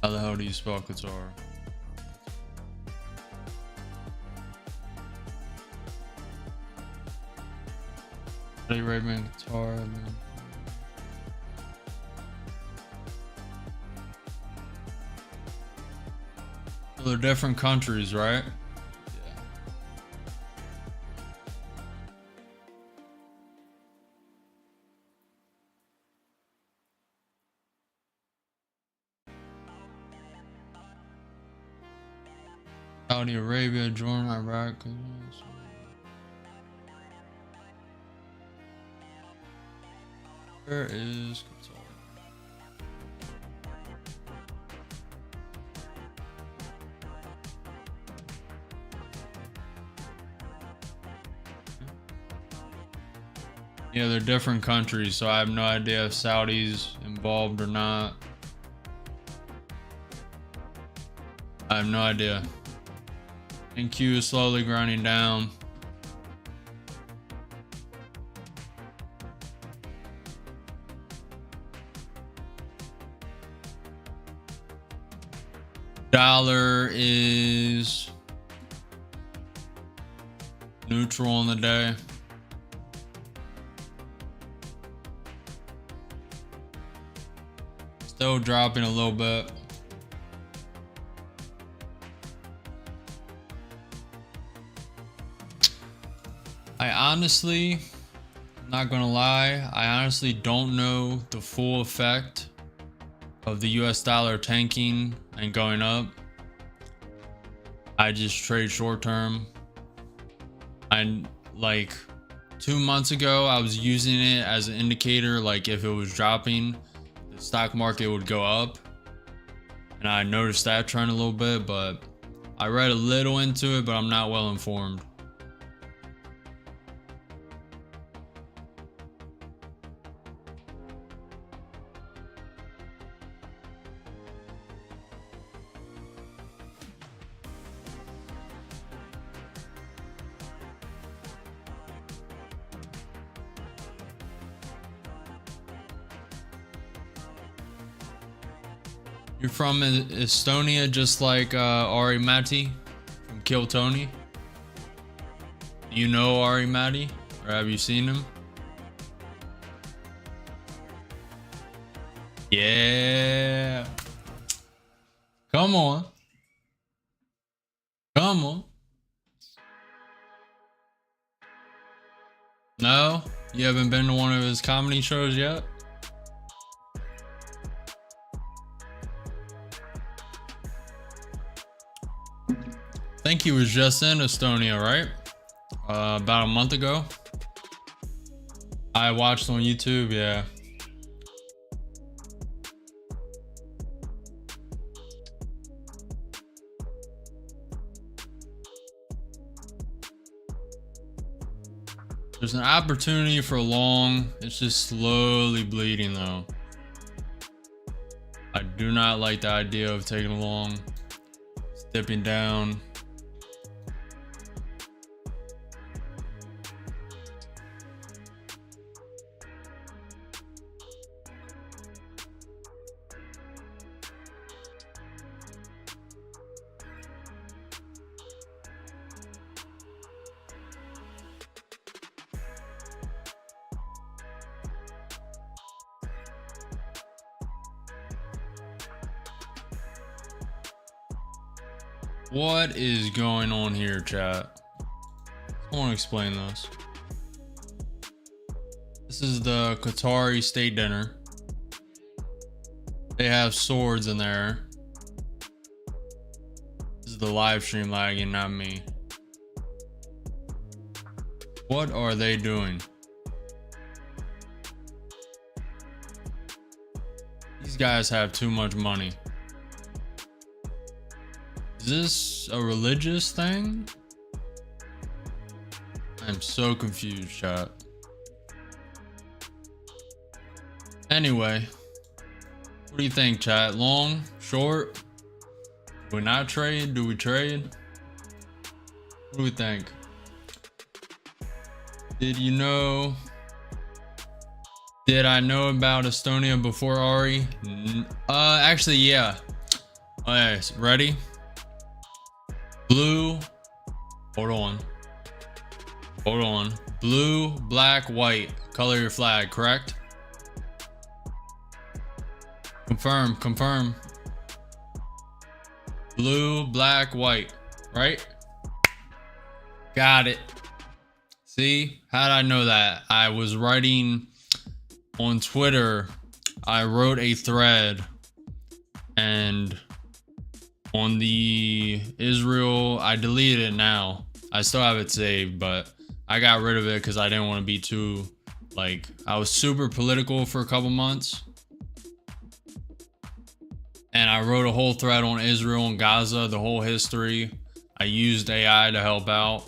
How the hell do you spell Qatar? Saudi Arabia, Qatar, man. So they're different countries, right? Yeah. Saudi Arabia, Jordan, Iraq. Where is Qatar? Yeah, they're different countries, so I have no idea if Saudi's involved or not. I have no idea. NQ is slowly grinding down. Dollar is neutral on the day. Still dropping a little bit. I honestly, not gonna lie, I honestly don't know the full effect of the US dollar tanking and going up. I just trade short term. And like 2 months ago, I was using it as an indicator, like if it was dropping, the stock market would go up. And I noticed that trend a little bit, but I read a little into it, but I'm not well informed. You're from Estonia, just like Ari Matti from Kill Tony. Do you know Ari Matti, or have you seen him? Yeah. Come on. Come on. No? You haven't been to one of his comedy shows yet? I think he was just in Estonia, right? About a month ago. I watched on YouTube, yeah. There's an opportunity for long. It's just slowly bleeding though. I do not like the idea of taking a long. It's dipping down. What is going on here, chat? I want to explain this. This is the Qatari state dinner. They have swords in there. This is the live stream lagging, not me. What are they doing? These guys have too much money. Is this a religious thing? I'm so confused, chat. Anyway, what do you think, chat? Long, short? Do we not trade? Do we trade? What do we think? Did you know? Did I know about Estonia before Ari? Actually, yeah. Okay, ready? Blue, hold on. Blue, black, white. Color your flag, correct? Confirm. Blue, black, white, right? Got it. See, how did I know that? I was writing on Twitter. I wrote a thread and on the Israel, I deleted it now. I still have it saved, but I got rid of it because I didn't want to be too, like, I was super political for a couple months. And I wrote a whole thread on Israel and Gaza, the whole history. I used AI to help out.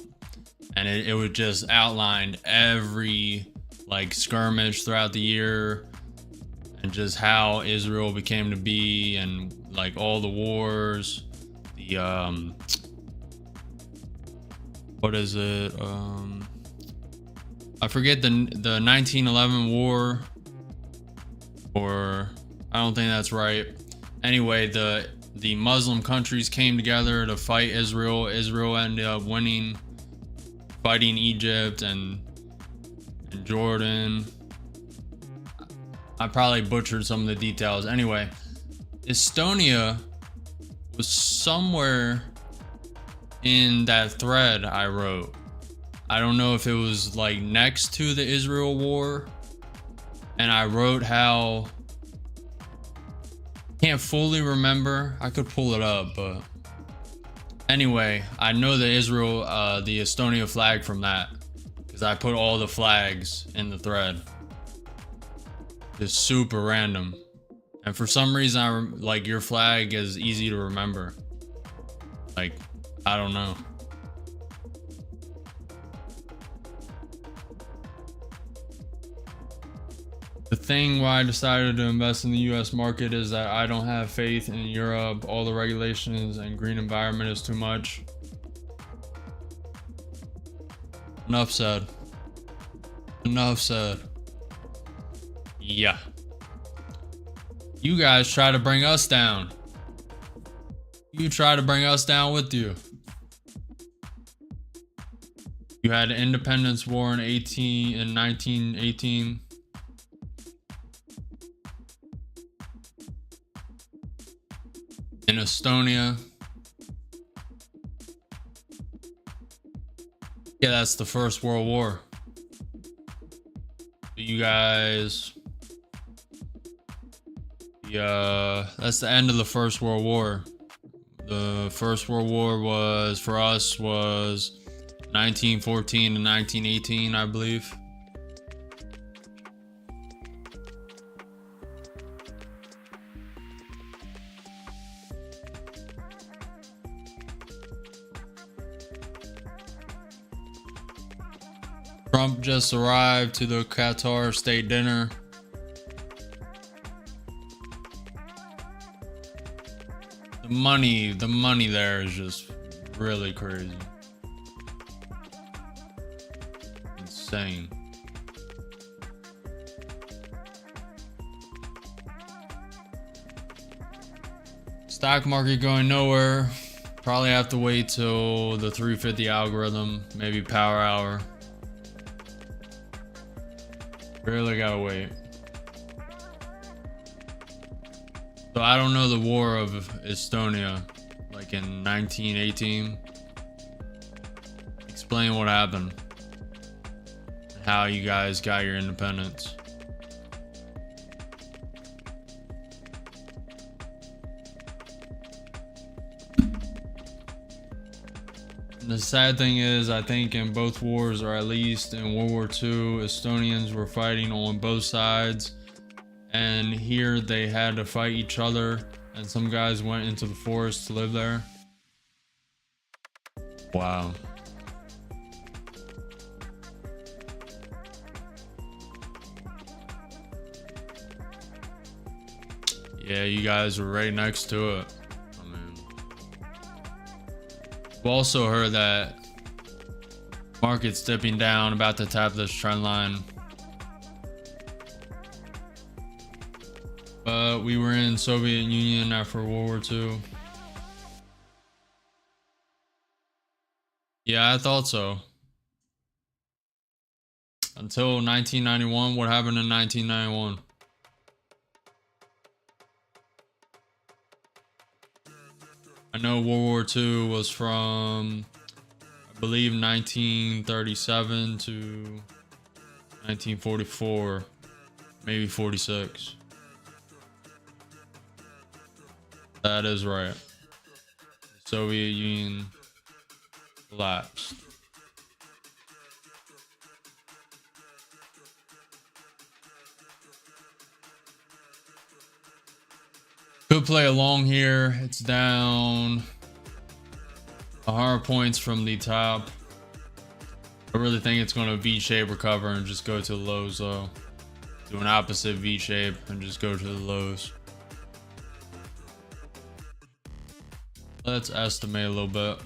And it would just outline every, like, skirmish throughout the year. And just how Israel became to be, and like all the wars, the what is it? I forget the 1911 war, or I don't think that's right. Anyway, the Muslim countries came together to fight Israel. Israel ended up winning, fighting Egypt and Jordan. I probably butchered some of the details. Anyway, Estonia was somewhere in that thread I wrote. I don't know if it was like next to the Israel war. And I wrote how, can't fully remember. I could pull it up, but anyway, I know the Israel, the Estonia flag from that, because I put all the flags in the thread. Just super random. And for some reason, like, your flag is easy to remember. Like, I don't know. The thing why I decided to invest in the US market is that I don't have faith in Europe. All the regulations and green environment is too much. Enough said. Enough said. Yeah. You guys try to bring us down. You try to bring us down with you. You had an independence war in 1918. In Estonia. Yeah, that's the First World War. You guys, that's the end of the First World War. The First World War was, for us, was 1914 to 1918, I believe. Trump just arrived to the Qatar state dinner. The money there is just really crazy. Insane. Stock market going nowhere. Probably have to wait till the 350 algorithm, maybe power hour. Really gotta wait. So I don't know the War of Estonia, like in 1918. Explain what happened. How you guys got your independence. And the sad thing is, I think in both wars, or at least in World War II, Estonians were fighting on both sides. And here they had to fight each other. And some guys went into the forest to live there. Wow. Yeah, you guys were right next to it. I've also heard that market's dipping down, about to tap this trend line. But we were in Soviet Union after World War II. Yeah, I thought so. Until 1991. What happened in 1991? I know World War II was from, I believe, 1937 to 1944, maybe 46. That is right. The Soviet Union collapsed. Could play along here. It's down 100 points from the top. I really think it's going to V-shape recover and just go to the lows though. Do an opposite V-shape and just go to the lows. Let's estimate a little bit.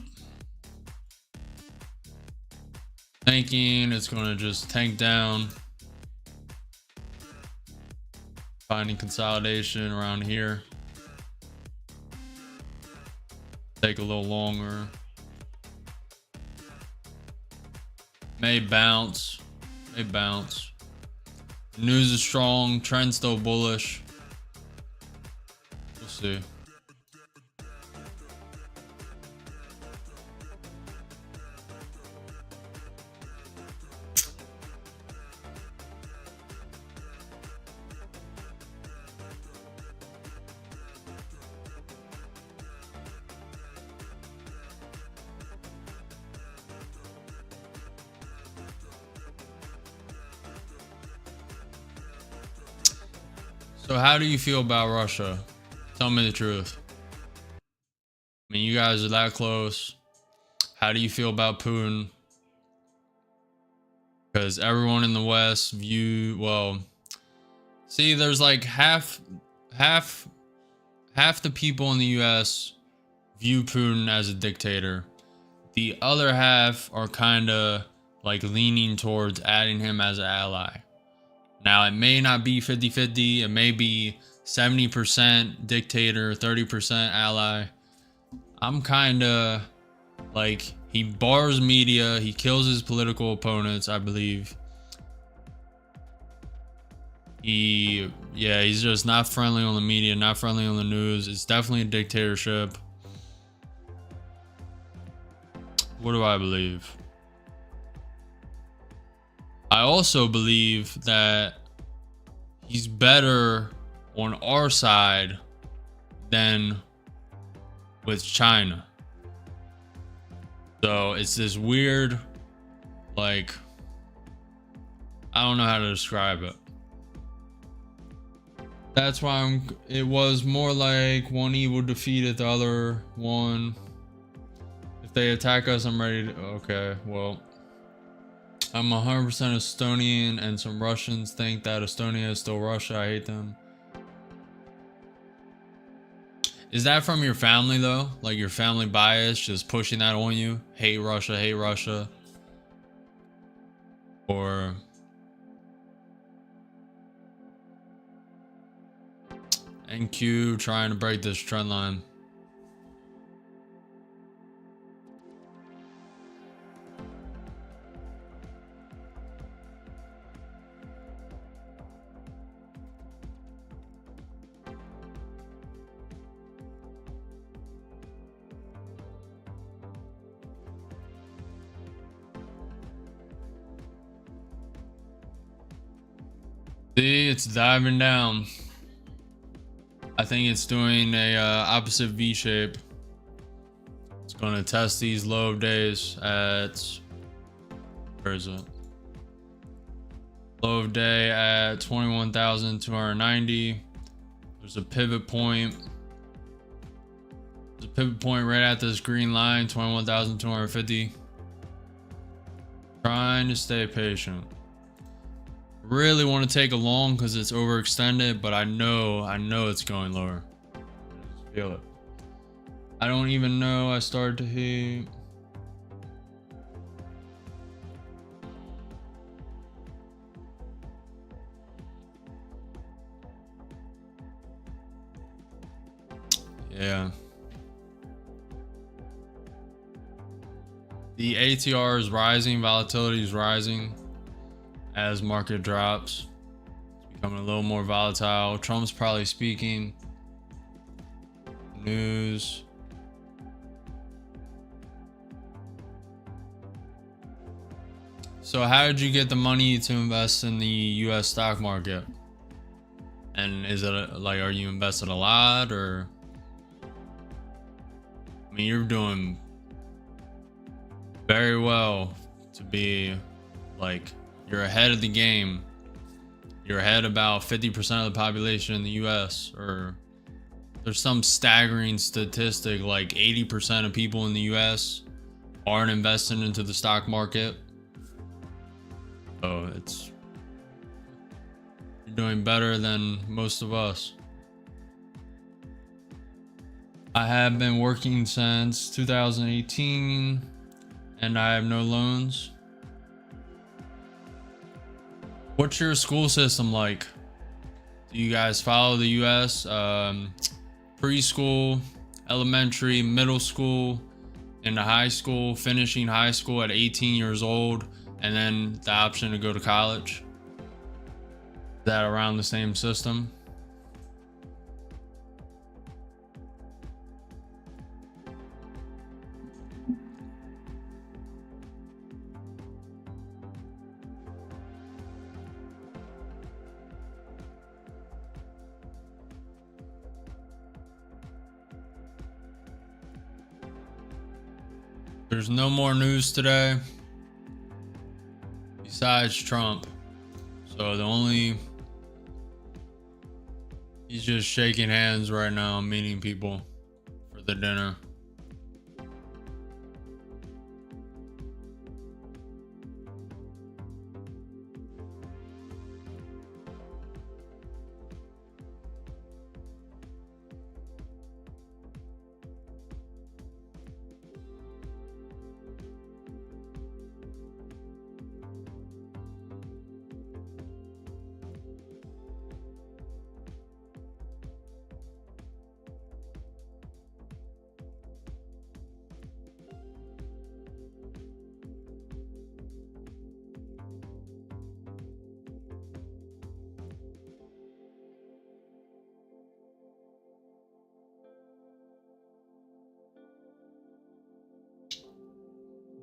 Thinking it's going to just tank down. Finding consolidation around here. Take a little longer. May bounce. May bounce. News is strong. Trend still bullish. We'll see. So how do you feel about Russia? Tell me the truth. I mean, you guys are that close. How do you feel about Putin? Because everyone in the West see, there's like half the people in the US view Putin as a dictator. The other half are kind of like leaning towards adding him as an ally. Now, it may not be 50-50. It may be 70% dictator, 30% ally. I'm kind of like, he bars media, he kills his political opponents, I believe. He's just not friendly on the media, not friendly on the news. It's definitely a dictatorship. What do I believe? I also believe that he's better on our side than with China. So it's this weird, like, I don't know how to describe it. That's why it was more like one evil defeated the other one. If they attack us, I'm ready to, okay, well, I'm 100% Estonian, and some Russians think that Estonia is still Russia. I hate them. Is that from your family though? Like your family bias just pushing that on you? Hate Russia, hate Russia. Or NQ trying to break this trend line. See, it's diving down. I think it's doing a opposite V shape. It's going to test these low days at, where is it? Low of day at 21,290. There's a pivot point. There's a pivot point right at this green line, 21,250. Trying to stay patient. Really want to take a long because it's overextended, but I know it's going lower. I just feel it. I don't even know. I started to hit. Yeah. The ATR is rising, volatility is rising as market drops. It's becoming a little more volatile. Trump's probably speaking. News. So how did you get the money to invest in the US stock market? And is it like, are you invested a lot, or? I mean, you're doing very well to be like, you're ahead of the game. You're ahead about 50% of the population in the US, or there's some staggering statistic like 80% of people in the US aren't investing into the stock market. So you're doing better than most of us. I have been working since 2018 and I have no loans. What's your school system like? Do you guys follow the US? Preschool, elementary, middle school, into high school, finishing high school at 18 years old, and then the option to go to college? Is that around the same system? There's no more news today besides Trump. So he's just shaking hands right now, meeting people for the dinner.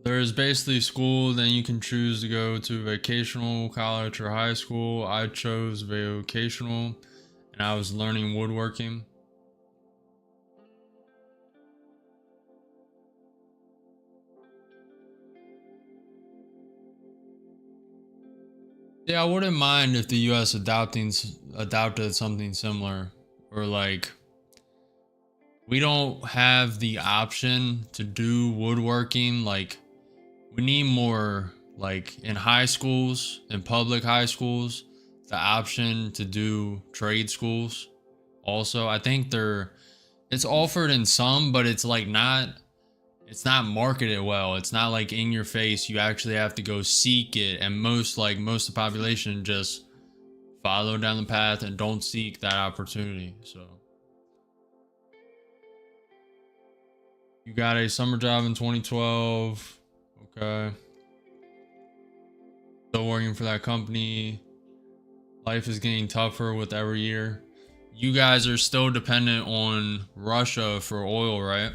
There's basically school, then you can choose to go to vocational college or high school. I chose vocational and I was learning woodworking. Yeah, I wouldn't mind if the US adopted something similar, or like we don't have the option to do woodworking. Like we need more, like in high schools, in public high schools, the option to do trade schools. Also, I think it's offered in some, but it's like it's not marketed well. It's not like in your face. You actually have to go seek it, and most of the population just follow down the path and don't seek that opportunity. So you got a summer job in 2012. Okay. Still working for that company. Life is getting tougher with every year. You guys are still dependent on Russia for oil, right?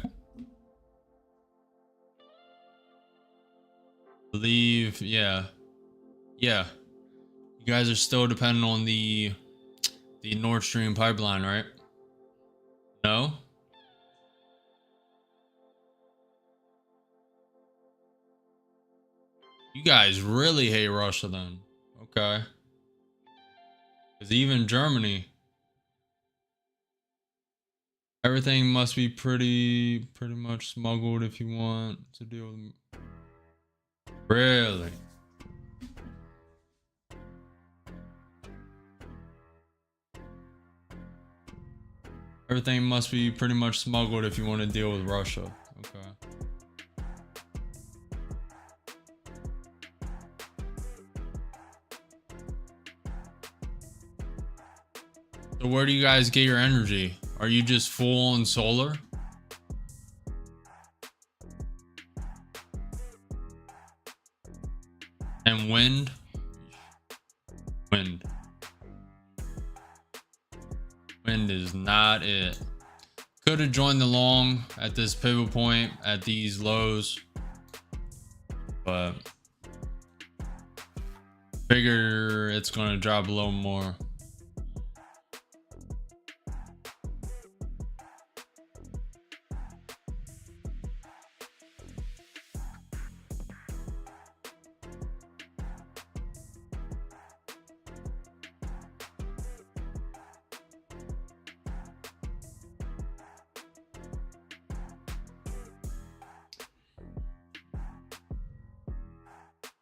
Believe, yeah. Yeah. You guys are still dependent on the Nord Stream pipeline, right? No? You guys really hate Russia then. Okay. Because even Germany, everything must be pretty much smuggled if you want to deal with them. Really? Everything must be pretty much smuggled if you want to deal with Russia. Okay. So where do you guys get your energy? Are you just full on solar? And wind? Wind. Wind is not it. Could have joined the long at this pivot point at these lows, but figure it's going to drop a little more.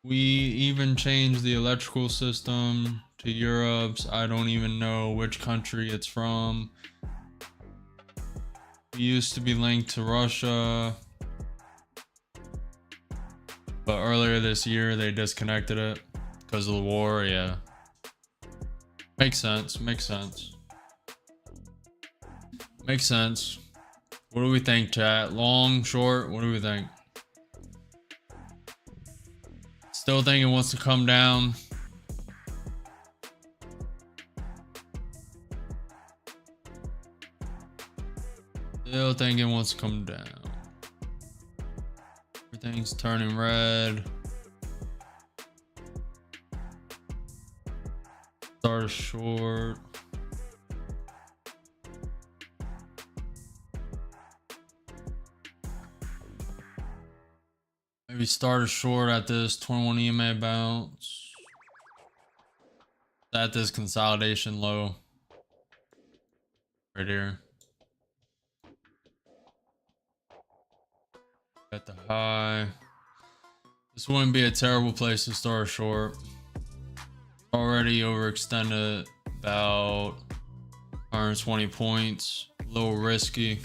We even changed the electrical system to Europe's. I don't even know which country it's from. We used to be linked to Russia, but earlier this year they disconnected it because of the war. Yeah, makes sense. Makes sense. Makes sense. What do we think, chat? Long, short? What do we think? Still think it wants to come down. Still think it wants to come down. Everything's turning red. Start a short. Maybe start a short at this 21 EMA bounce. At this consolidation low. Right here. At the high. This wouldn't be a terrible place to start a short. Already overextended about 120 points. A little risky.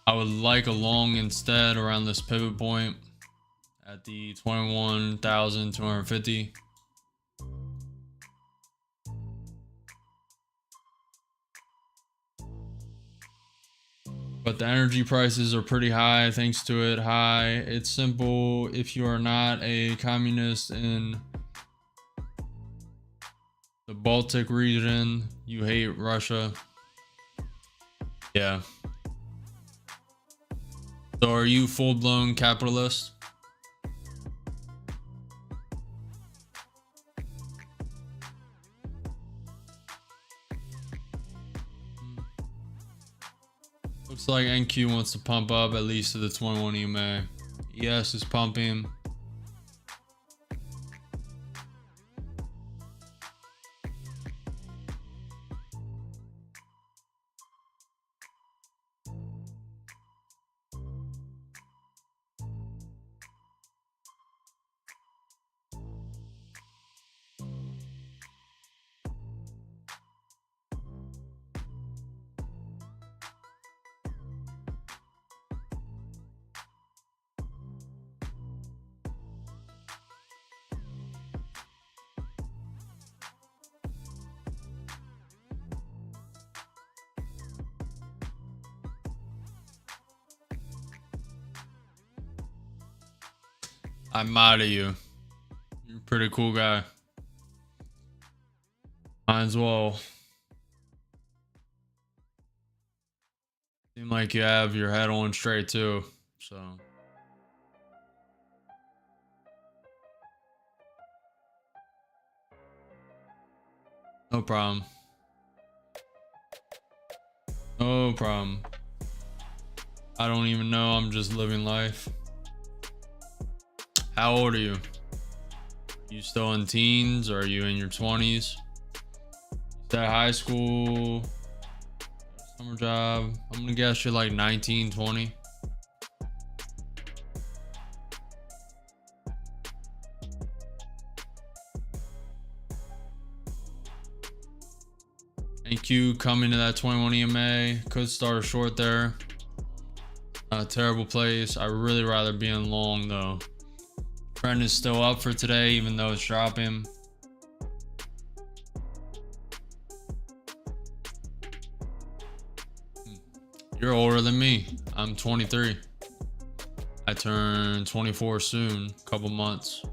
I would like a long instead around this pivot point at the 21,250. But the energy prices are pretty high thanks to it. High. It's simple. If you are not a communist in the Baltic region, you hate Russia. Yeah. So are you full-blown capitalist? Looks like NQ wants to pump up at least to the 21 EMA. ES is pumping. I'm mad at you. You're a pretty cool guy. Might as well. Seem like you have your head on straight too, so. No problem. No problem. I don't even know, I'm just living life. How old are you? You still in teens or are you in your 20s? Is that high school? Summer job? I'm gonna guess you're like 19, 20. NQ coming to that 21 EMA. Could start a short there. Not a terrible place. I'd really rather be in long though. Trend is still up for today, even though it's dropping. You're older than me. I'm 23. I turn 24 soon, couple months.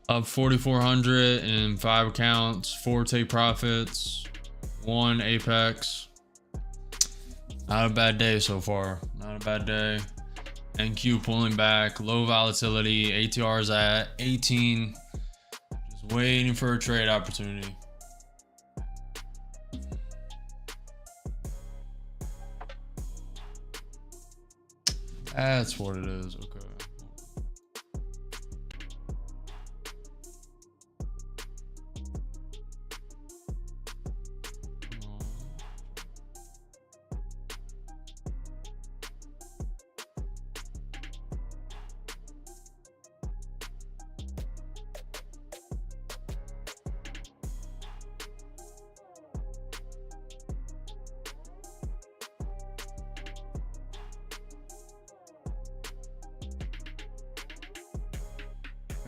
Up 4,400 in 5 accounts, 4 take profits, 1 apex. Not a bad day so far. Not a bad day. NQ pulling back, low volatility, ATR is at 18. Just waiting for a trade opportunity. That's what it is. Okay.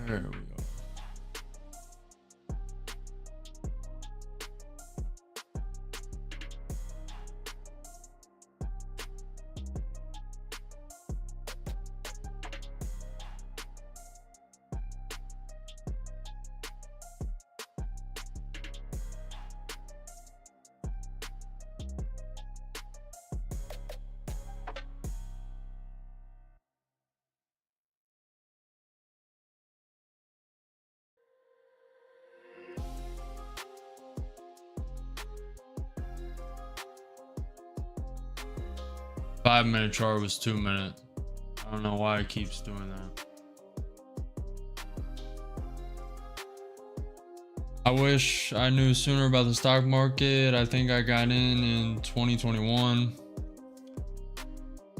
There we go. Five-minute chart was 2 minutes. I don't know why it keeps doing that. I wish I knew sooner about the stock market. I think I got in 2021.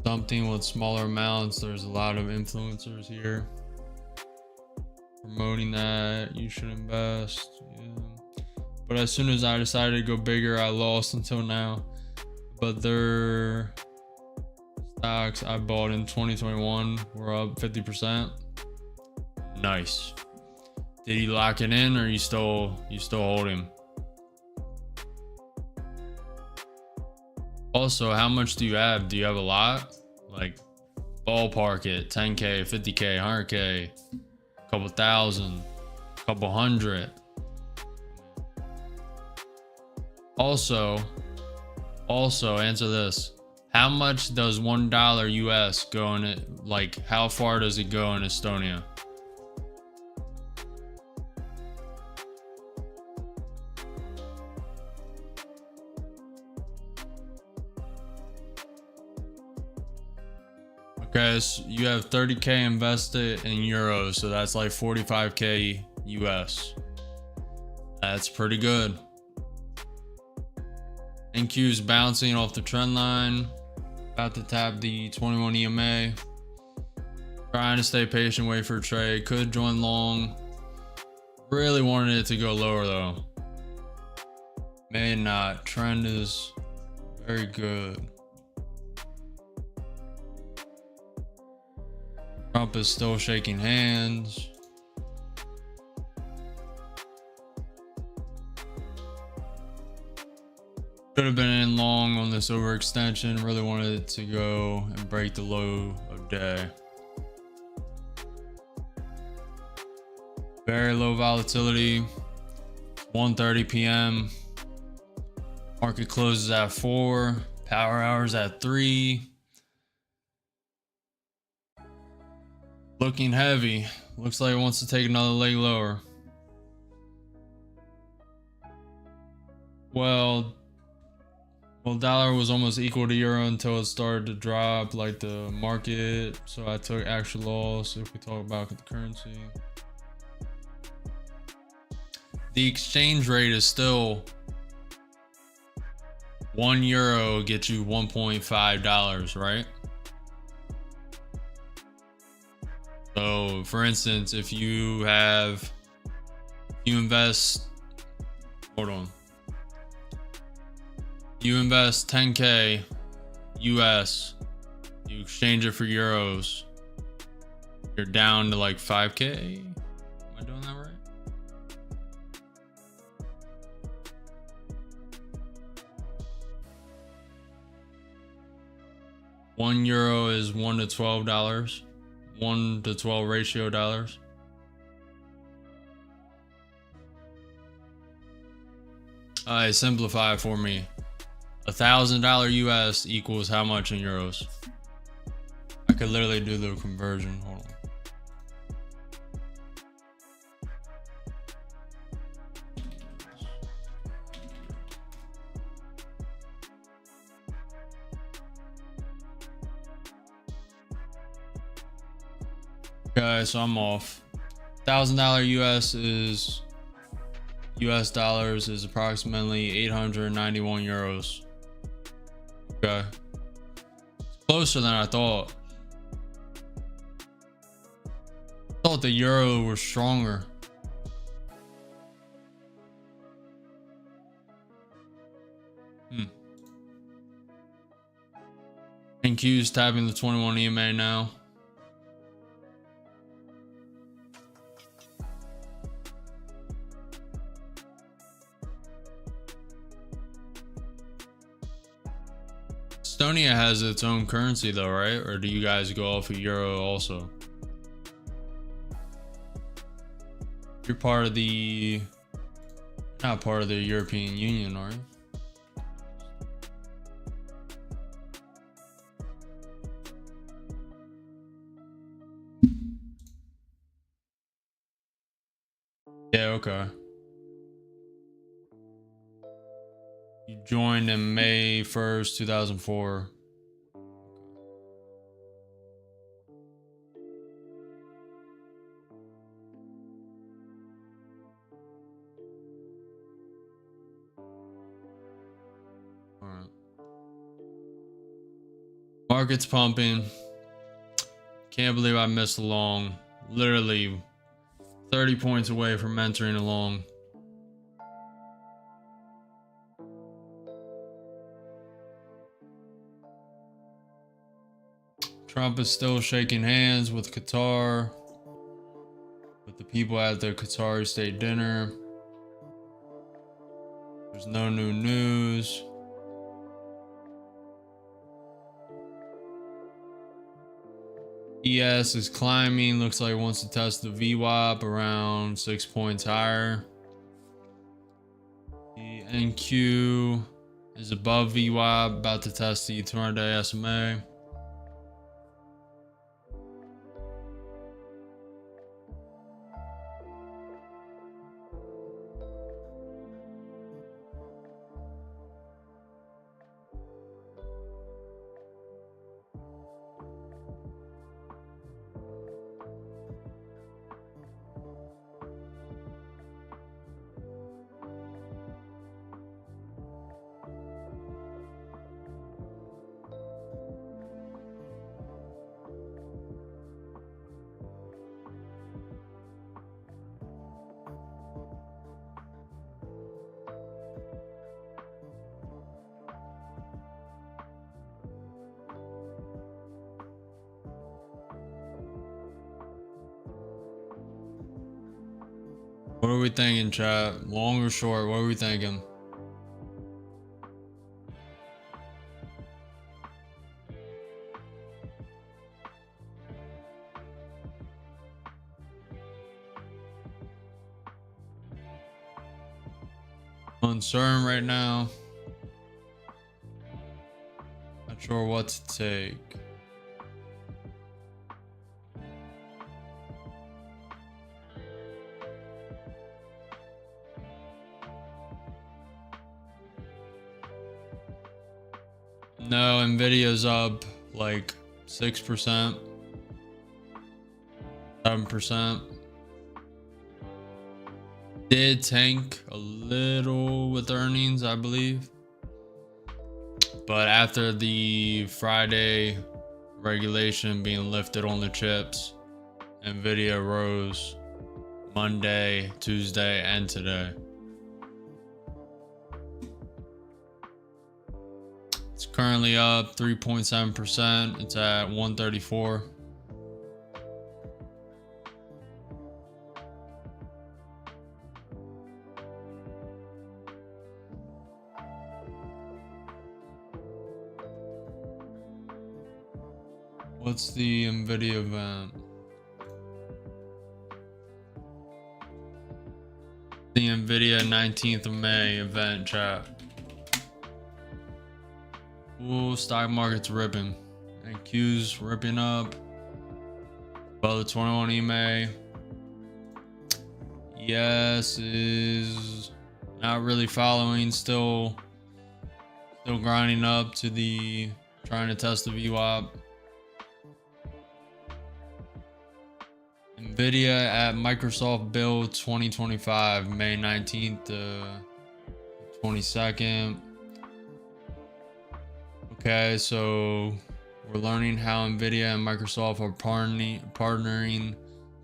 Something with smaller amounts. There's a lot of influencers here promoting that you should invest. Yeah. But as soon as I decided to go bigger, I lost until now. But their stocks I bought in 2021 were up 50%. Nice. Did you lock it in, or you still holding? Also, how much do you have? Do you have a lot? Like ballpark it, 10K, 50K, 100K. couple thousand, couple hundred. Also answer this. How much does $1 US go in it? Like, how far does it go in Estonia? Okay, so you have 30K invested in euros, so that's like 45K US. That's pretty good. NQ's bouncing off the trend line. About to tap the 21 EMA. Trying to stay patient, wait for a trade. Could join long. Really wanted it to go lower though. May not. Trend is very good. Trump is still shaking hands. Could have been in long on this overextension. Really wanted it to go and break the low of day. Very low volatility. 1:30 p.m. Market closes at 4. Power hours at 3. Looking heavy. Looks like it wants to take another leg lower. Well, dollar was almost equal to euro until it started to drop like the market. So I took actual loss if we talk about the currency. The exchange rate is still €1 gets you $1.5, right? So for instance, if you invest, hold on. You invest 10K US, you exchange it for euros, you're down to like 5K. Am I doing that right? €1 is $1 to $12, 1 to 12 ratio dollars. I simplify it for me. $1,000 US equals how much in euros? I could literally do the conversion. Hold on. Okay, so I'm off. $1,000 US is US dollars is approximately 891 euros. Okay. It's closer than I thought. I thought the euro was stronger. NQ's tapping the 21 EMA now. Estonia has its own currency though, right? Or do you guys go off of euro also? You're part of the, not part of the European Union, are you? Yeah, okay. You joined in May 1st, 2004. All right. Market's pumping. Can't believe I missed a long. Literally 30 points away from entering a long. Trump is still shaking hands with Qatar, with the people at the Qatari state dinner. There's no new news. ES is climbing. Looks like it wants to test the VWAP around 6 points higher. The NQ is above VWAP, about to test the 200-day SMA. What are we thinking, chat? Long or short? What are we thinking? Uncertain right now. Not sure what to take. No, Nvidia's up like 6%, 7%. Did tank a little with earnings, I believe. But after the Friday regulation being lifted on the chips, Nvidia rose Monday, Tuesday, and today. It's currently up 3.7%. It's at 134. What's the Nvidia event? The Nvidia 19th of May event, chat. Ooh, stock market's ripping. And Q's ripping up. Above the 21 EMA. Yes is not really following. Still grinding up to the trying to test the VWAP. Nvidia at Microsoft Build 2025, May 19th to 22nd. Okay, so we're learning how Nvidia and Microsoft are partnering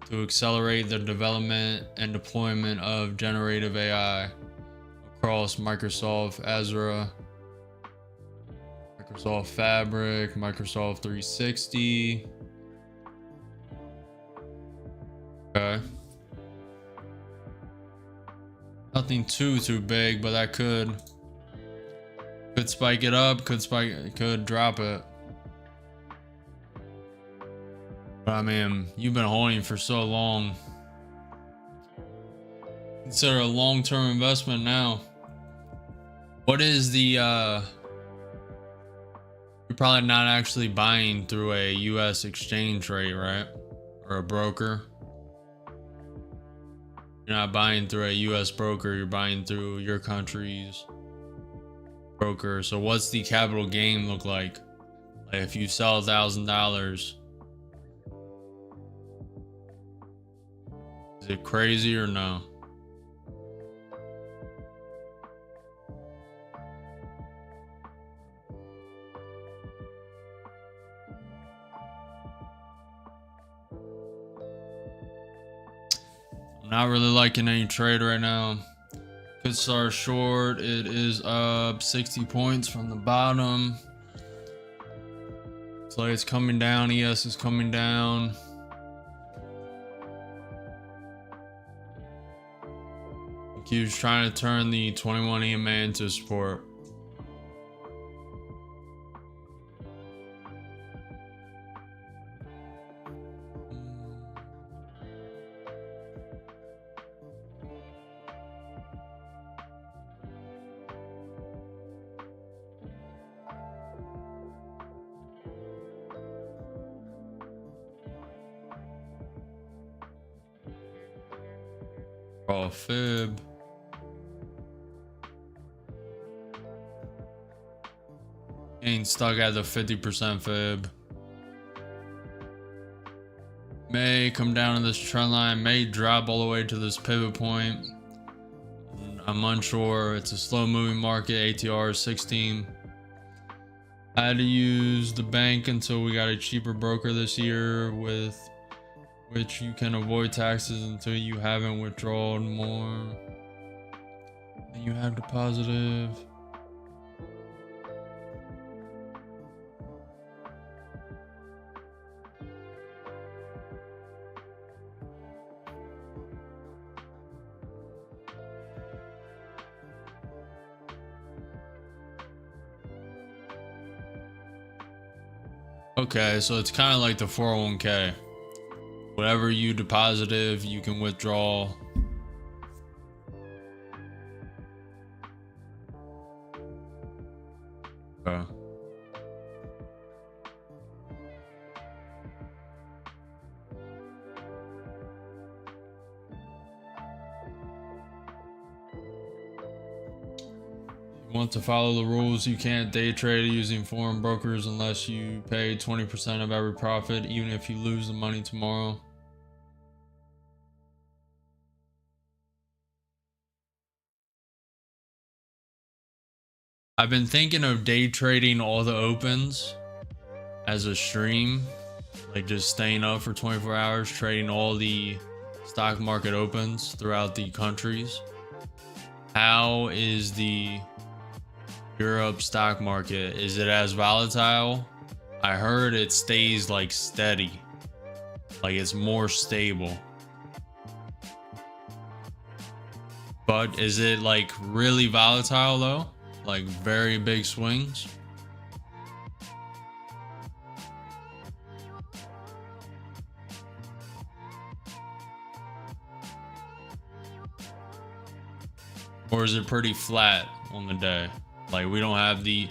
to accelerate the development and deployment of generative AI across Microsoft Azure, Microsoft Fabric, Microsoft 360. Okay. Nothing too big, but that could spike it up, could drop it. But I mean, you've been holding for so long. Consider a long-term investment now. What is the you're probably not actually buying through a US exchange rate, right? Or a broker. You're not buying through a US broker, you're buying through your country's broker. So what's the capital gain look like? Like if you sell $1,000, is it crazy or no? I'm not really liking any trade right now. Could start short. It is up 60 points from the bottom. So it's coming down. ES is coming down. Q's trying to turn the 21 EMA into support. Draw a fib. Ain't stuck at the 50% fib. May come down to this trend line, may drop all the way to this pivot point. I'm unsure. It's a slow moving market. ATR is 16. I had to use the bank until we got a cheaper broker this year, with which you can avoid taxes until you haven't withdrawn more than you have deposited. Okay, so it's kind of like the 401k. Whatever you deposited, you can withdraw. Okay. Want to follow the rules, you can't day trade using foreign brokers unless you pay 20% of every profit, even if you lose the money tomorrow. I've been thinking of day trading all the opens as a stream, like just staying up for 24 hours, trading all the stock market opens throughout the countries. How is the Europe stock market? Is it as volatile? I heard it stays like steady, like it's more stable. But is it like really volatile though? Like very big swings? Or is it pretty flat on the day? Like we don't have the,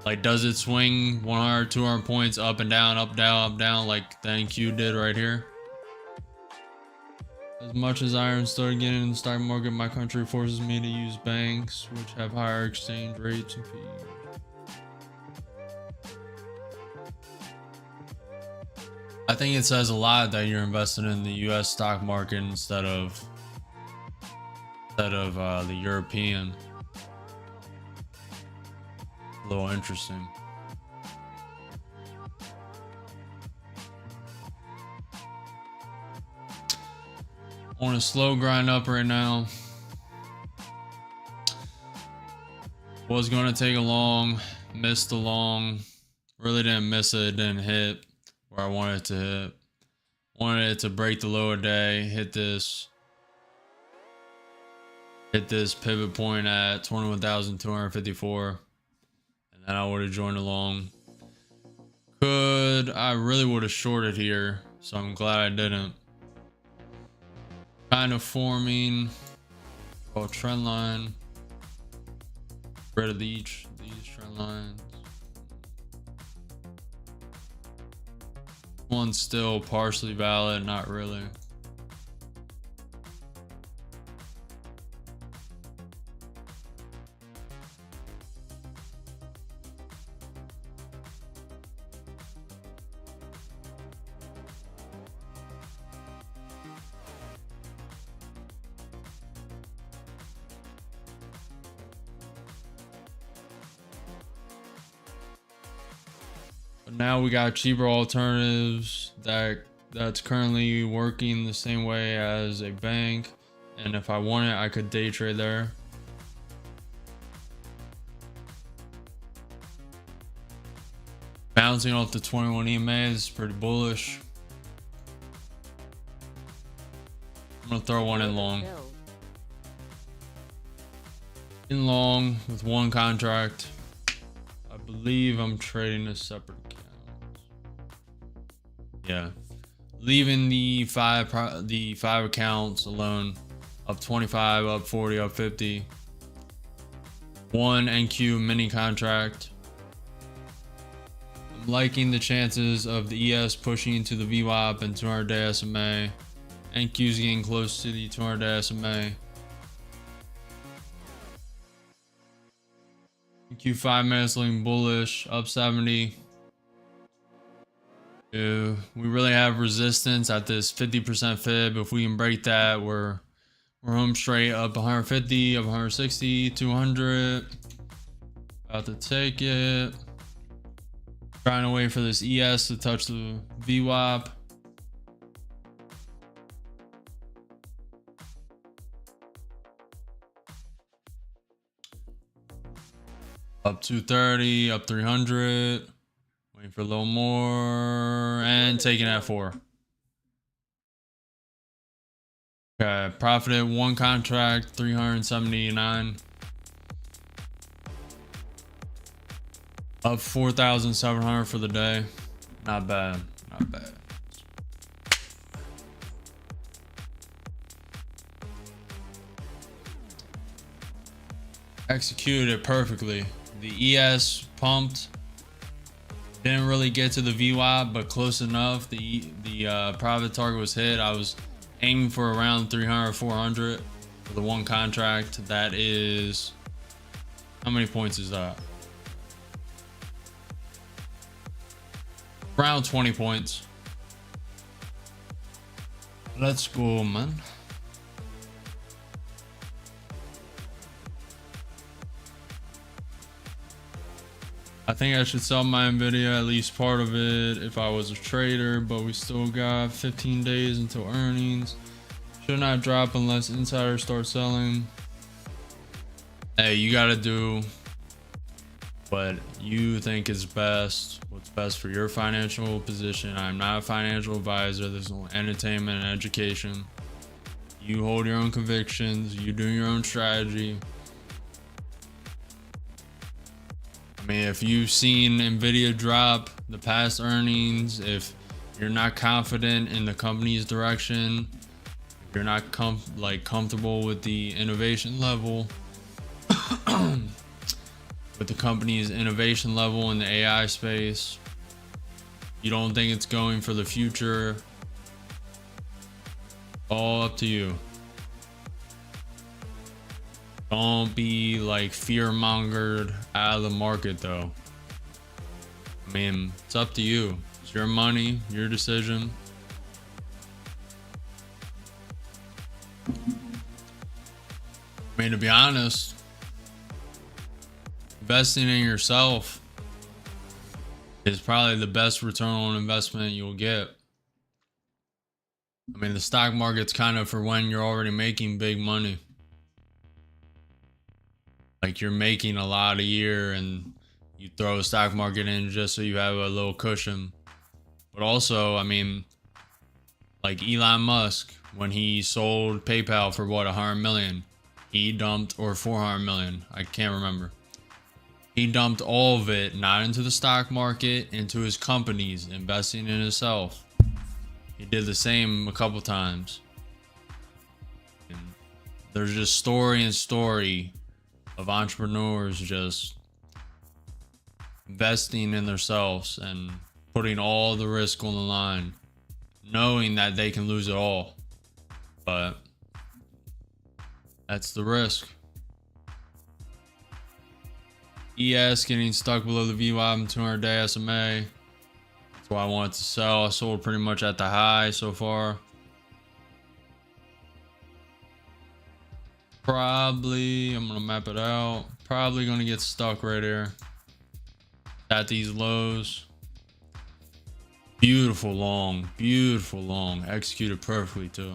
like, does it swing 100, 200 points up and down, up, down, up, down, like the NQ did right here? As much as iron started getting in the stock market, my country forces me to use banks which have higher exchange rates and fees. I think it says a lot that you're invested in the US stock market instead of the European. A little interesting. On a slow grind up right now. Was going to take a long, missed the long, really didn't miss it, didn't hit where I wanted it to hit. Wanted it to break the lower day, hit this pivot point at 21,254. And I would have joined along. I really would have shorted here, so I'm glad I didn't. Kind of forming a trend line. Rid of these trend lines. One's still partially valid, not really. But now we got cheaper alternatives that's currently working the same way as a bank, and if I wanted, I could day trade there. Bouncing off the 21 EMA is pretty bullish. I'm gonna throw one in long. In long with one contract. I believe I'm trading a separate account. Yeah, leaving the five accounts alone. Up 25, up 40, up 50. One NQ mini contract. I'm liking the chances of the ES pushing into the VWAP and 200-day SMA, NQ's getting close to the 200 SMA. NQ 5 minutes looking bullish, up 70. We really have resistance at this 50% fib. If we can break that, we're home straight, up 150, up 160, 200. About to take it. Trying to wait for this ES to touch the VWAP. Up 230, up 300. Waiting for a little more and taking at 4. Okay, profited one contract, 379. Up 4,700 for the day. Not bad, not bad. Executed it perfectly. The ES pumped. Didn't really get to the VWAP, but close enough. The profit target was hit. I was aiming for around 300, 400 for the one contract. That is, how many points is that? Around 20 points. Let's go, man. I think I should sell my Nvidia, at least part of it, if I was a trader, but we still got 15 days until earnings. Should not drop unless insiders start selling. Hey, you gotta do what you think is best, what's best for your financial position. I'm not a financial advisor. This is entertainment and education. You hold your own convictions, you do your own strategy. I mean, if you've seen Nvidia drop the past earnings, if you're not confident in the company's direction, if you're not comfortable with the innovation level, with the company's innovation level in the AI space, you don't think it's going for the future, all up to you. Don't be like fear-mongered out of the market though. I mean, it's up to you. It's your money, your decision. I mean, to be honest, investing in yourself is probably the best return on investment you'll get. I mean, the stock market's kind of for when you're already making big money. Like you're making a lot a year and you throw a stock market in just so you have a little cushion. But also, I mean, like Elon Musk, when he sold PayPal for what, 100 million, he dumped, or 400 million, I can't remember. He dumped all of it, not into the stock market, into his companies, investing in himself. He did the same a couple times. And there's just story and story of entrepreneurs just investing in themselves and putting all the risk on the line, knowing that they can lose it all. But that's the risk. ES getting stuck below the VWAP and 200-day SMA. That's why I wanted to sell. I sold pretty much at the high so far. Probably, I'm gonna map it out. Probably gonna get stuck right here at these lows. Beautiful long, executed perfectly too.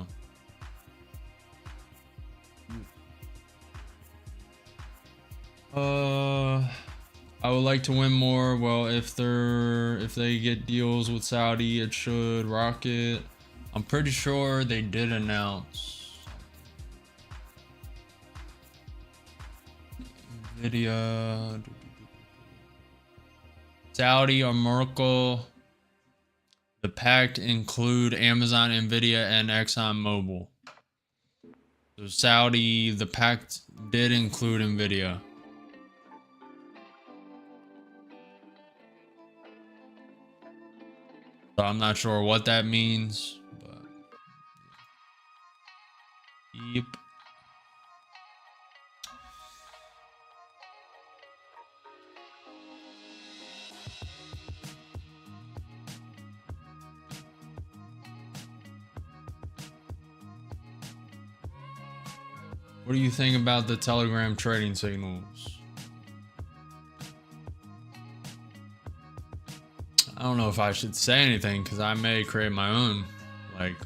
I would like to win more. Well, if they get deals with Saudi, it should rocket. I'm pretty sure they did announce Nvidia, Saudi or Merkel. The pact include Amazon, Nvidia, and ExxonMobil. So Saudi, the pact did include Nvidia. So I'm not sure what that means, but Yep. What do you think about the Telegram trading signals? I don't know if I should say anything because I may create my own. Like,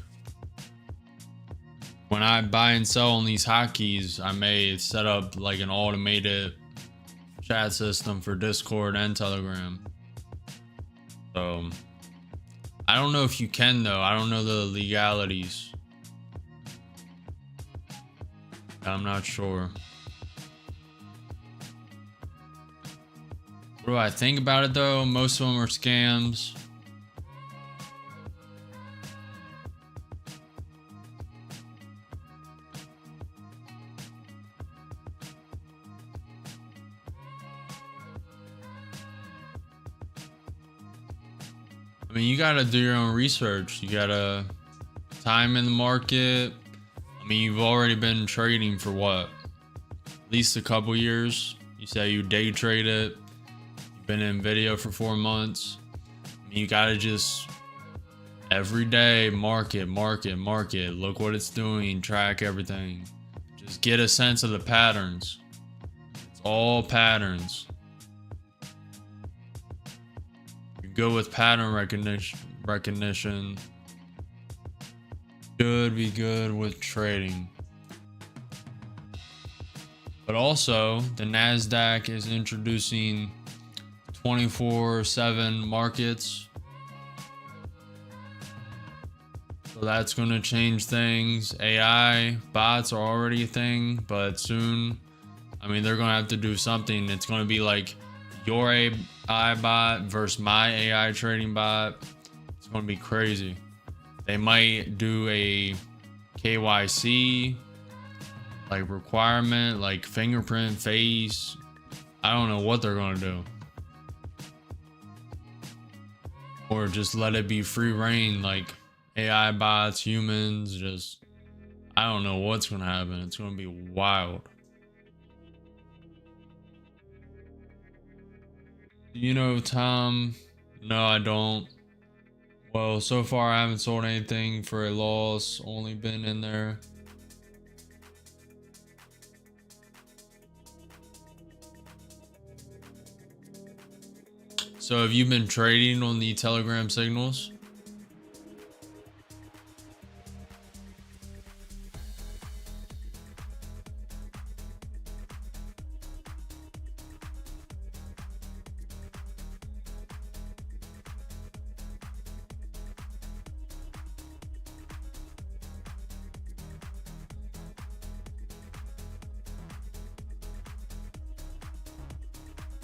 when I buy and sell on these hotkeys, I may set up like an automated chat system for Discord and Telegram. So I don't know if you can though. I don't know the legalities. I'm not sure. What do I think about it though? Most of them are scams. I mean, you gotta do your own research. You gotta time in the market. I mean, you've already been trading for what? At least a couple years. You say you day trade it. You've been in video for 4 months. I mean, you gotta just every day market. Look what it's doing. Track everything. Just get a sense of the patterns. It's all patterns. You're good with pattern recognition. Should be good with trading. But also, the NASDAQ is introducing 24/7 markets. So that's going to change things. AI bots are already a thing, but soon, I mean, they're going to have to do something. It's going to be like your AI bot versus my AI trading bot. It's going to be crazy. They might do a KYC like requirement, like fingerprint, face. I don't know what they're gonna do. Or just let it be free reign, like AI bots, humans, just I don't know what's gonna happen. It's gonna be wild. Do you know Tom? No, I don't. Well, so far I haven't sold anything for a loss, only been in there. So have you been trading on the Telegram signals?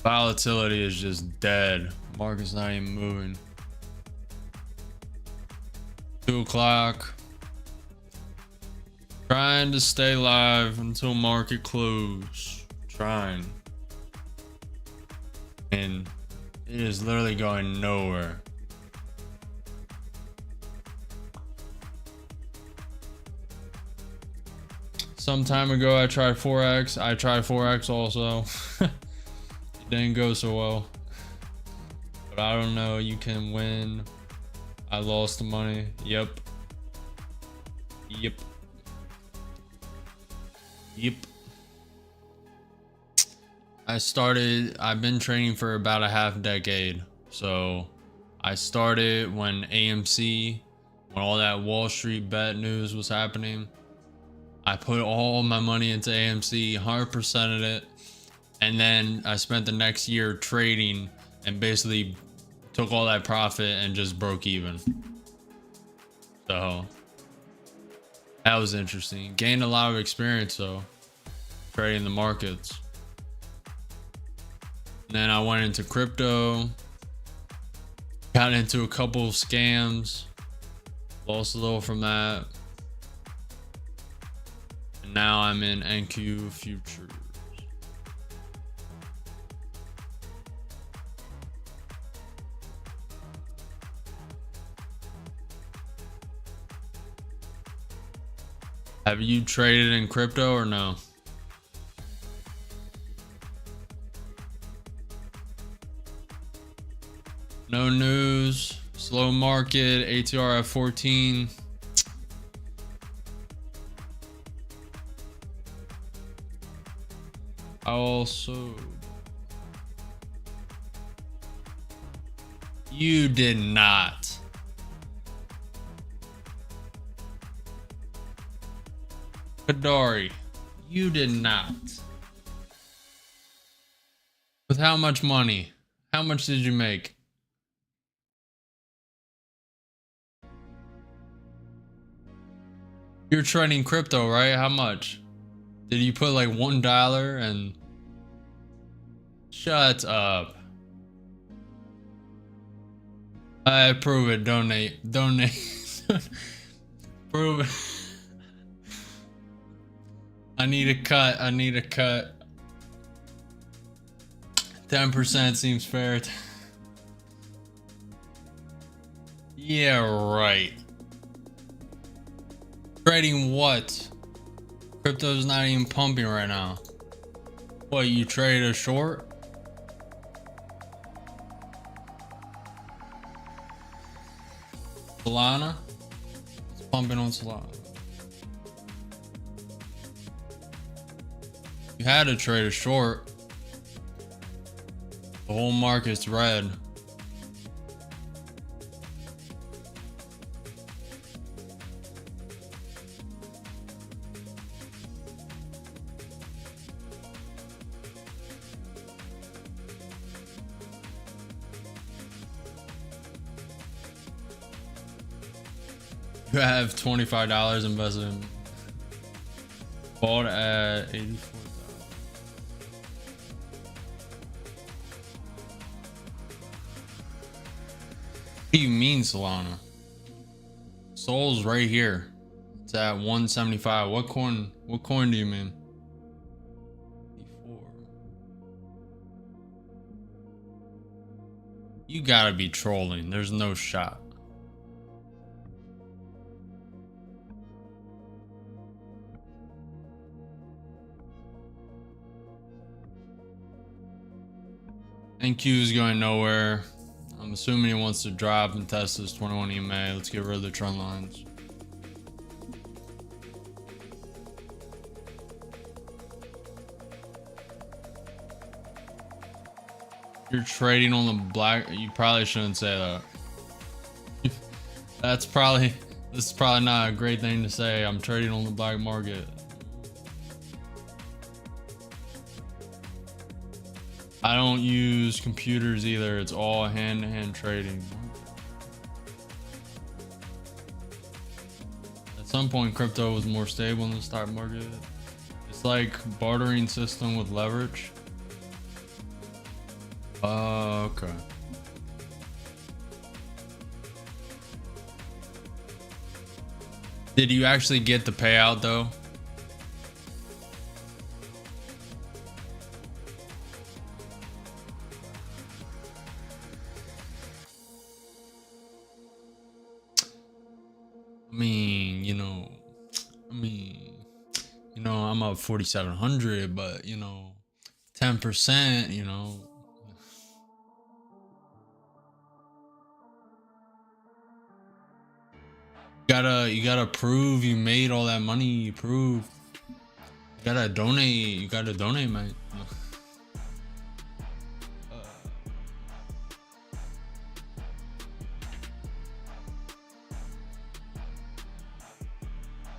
Volatility is just dead. Market's not even moving. 2 o'clock. Trying to stay live until market close. Trying. And it is literally going nowhere. Some time ago I tried Forex. I tried Forex also. Didn't go so well, but I don't know. You can win. I lost the money. Yep. I've been trading for about a half decade. So I started when AMC, when all that Wall Street bet news was happening. I put all my money into AMC, 100% of it. And then I spent the next year trading and basically took all that profit and just broke even. So that was interesting. Gained a lot of experience though, trading the markets. And then I went into crypto, got into a couple of scams, lost a little from that. And now I'm in NQ futures. Have you traded in crypto or no? No news. Slow market. ATR at 14. Also, you did not. Kadari, you did not. With how much money? How much did you make? You're trading crypto, right? How much? Did you put like $1 and... Shut up. Prove it. Donate. Prove it. I need a cut. 10% seems fair. Yeah, right. Trading what? Crypto's not even pumping right now. What, you traded a short? Solana? It's pumping on Solana. You had to trade a short. The whole market's red. You have $25 invested in, bought at 84,000. What do you mean, Solana? Sol's right here. It's at 175. What coin do you mean? 84. You gotta be trolling. There's no shot. NQ is going nowhere. I'm assuming he wants to drop and test this 21 EMA. Let's get rid of the trend lines. You're trading on the black. You probably shouldn't say that. This is probably not a great thing to say. I'm trading on the black market. I don't use computers either. It's all hand-to-hand trading. At some point, crypto was more stable in the stock market. It's like bartering system with leverage. Okay. Did you actually get the payout though? I'm up 4,700, but 10%, you gotta prove you made all that money. You prove. You gotta donate, man.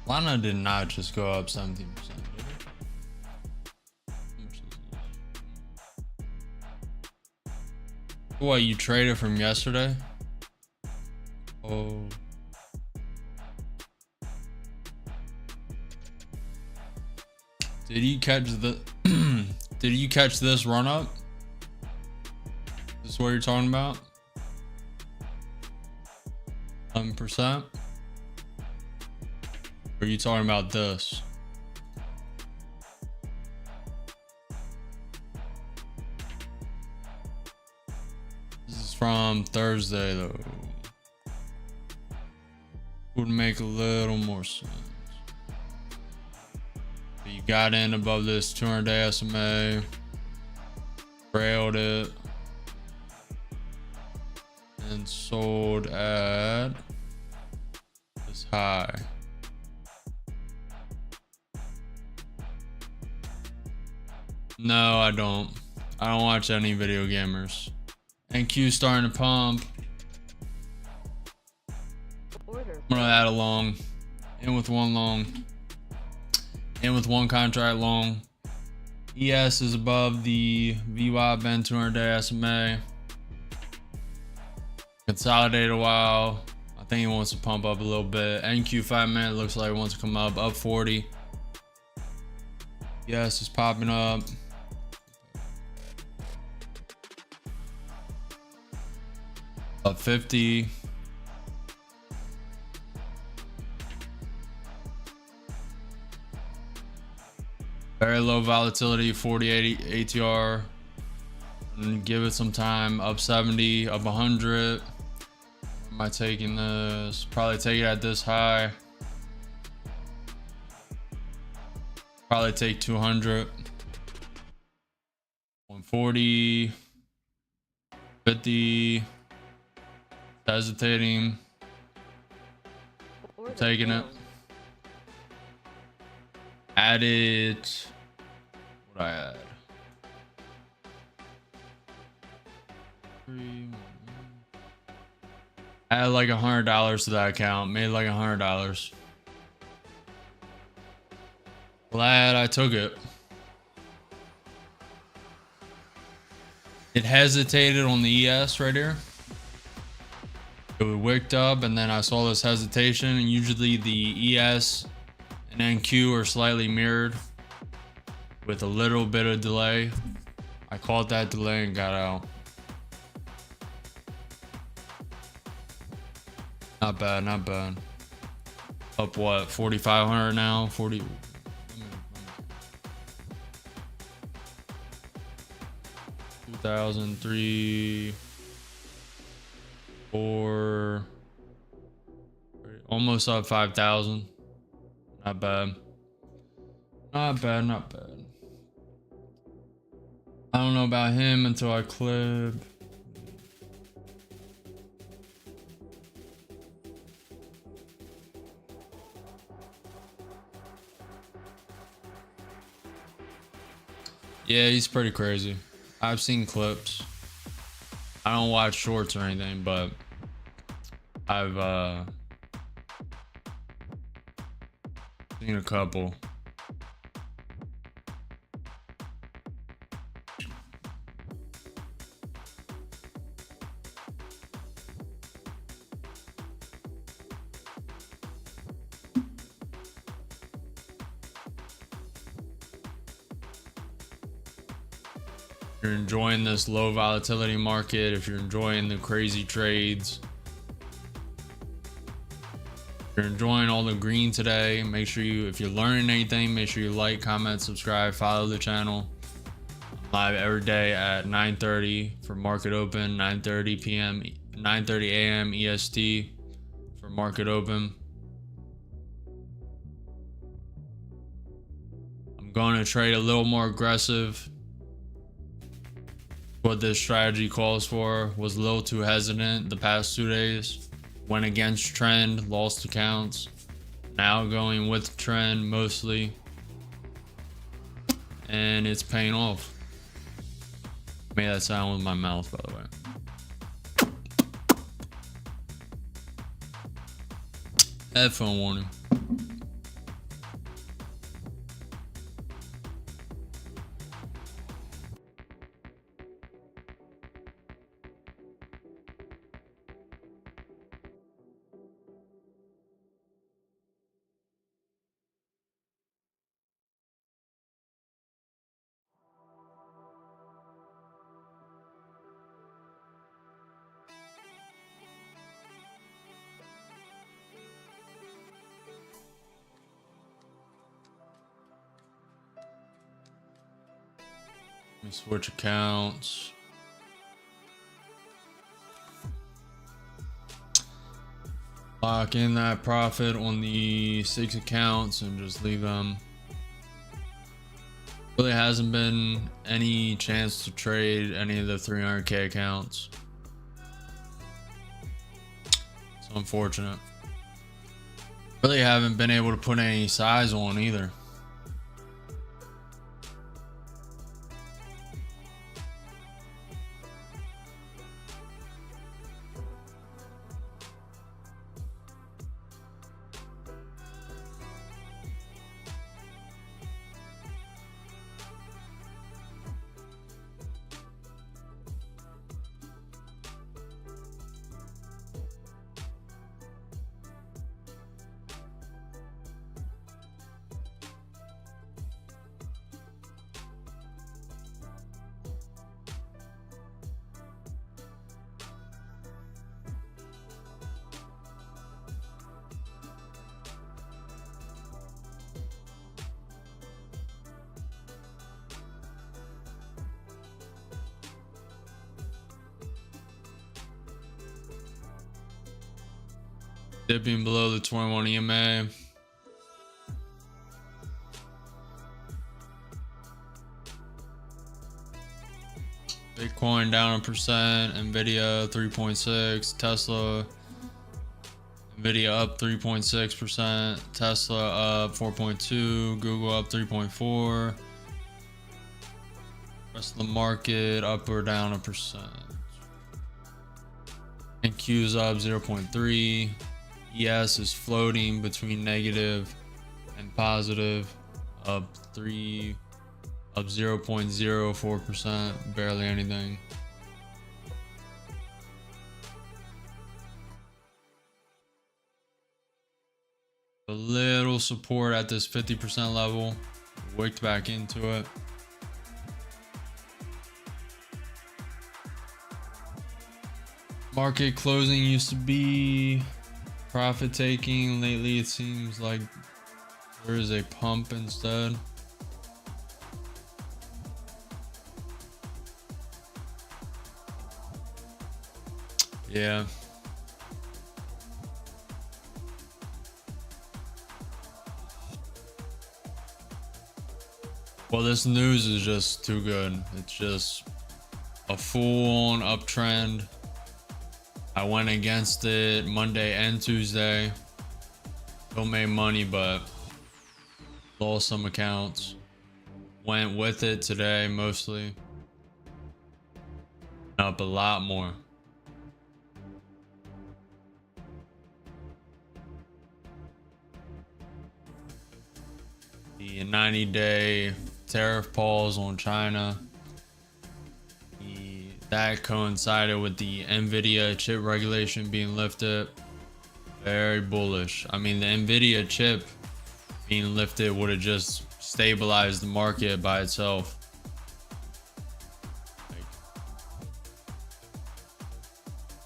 Lana did not just go up 17%. Did it? What, you traded from yesterday? Oh. Did you catch this run up? Is this what you're talking about? 11%? Or are you talking about this? This is from Thursday though. Would make a little more sense. You got in above this 200-day SMA, trailed it, and sold at this high. No, I don't. I don't watch any video gamers. NQ starting to pump. Order. I'm gonna add a long. In with one long. In with one contract long. ES is above the VWAP bend 200-day SMA. Consolidate a while. I think he wants to pump up a little bit. NQ 5 minute looks like it wants to come up 40. Yes, it's popping up. Up 50. Very low volatility, 48 ATR. And give it some time. Up 70, up 100. Am I taking this? Probably take it at this high. Probably take 200. 140. 50. Hesitating. Order Taking it. failed. Added. What I add? Add like $100 to that account. Made like $100. Glad I took it. It hesitated on the ES right here. It wicked up, and then I saw this hesitation, and usually the ES and NQ are slightly mirrored with a little bit of delay. I caught that delay and got out. Not bad, not bad. Up what, 4,500 now? 40. 2003, 4, almost up 5,000. Not bad. Not bad, not bad. I don't know about him until I clip. Yeah, he's pretty crazy. I've seen clips. I don't watch shorts or anything, but I've seen a couple. If you're enjoying this low volatility market, if you're enjoying the crazy trades, if you're enjoying all the green today, make sure you, if you're learning anything, make sure you like, comment, subscribe, follow the channel. I'm live every day at 9:30 for market open, 9:30 p.m., 9:30 a.m. EST for market open. I'm going to trade a little more aggressive. What this strategy calls for. Was a little too hesitant the past 2 days. Went against trend, lost accounts. Now going with trend mostly. And it's paying off. Made that sound with my mouth, by the way. Headphone warning. Let me switch accounts. Lock in that profit on the 6 accounts and just leave them. Really hasn't been any chance to trade any of the 300k accounts. It's unfortunate. Really haven't been able to put any size on either. Dipping below the 21 EMA. Bitcoin down 1%, Nvidia 3.6, Tesla, Nvidia up 3.6%, Tesla up 4.2, Google up 3.4. Rest of the market up or down 1%. And Q's up 0.3. ES is floating between negative and positive, up 0.04%, barely anything. A little support at this 50% level, wicked back into it. Market closing used to be profit taking. Lately it seems like there is a pump instead. Yeah. Well, this news is just too good. It's just a full-on uptrend. I went against it Monday and Tuesday. Still made money, but lost some accounts. Went with it today mostly. Up a lot more. The 90-day tariff pause on China. That coincided with the Nvidia chip regulation being lifted. Very bullish. I mean, the Nvidia chip being lifted would have just stabilized the market by itself.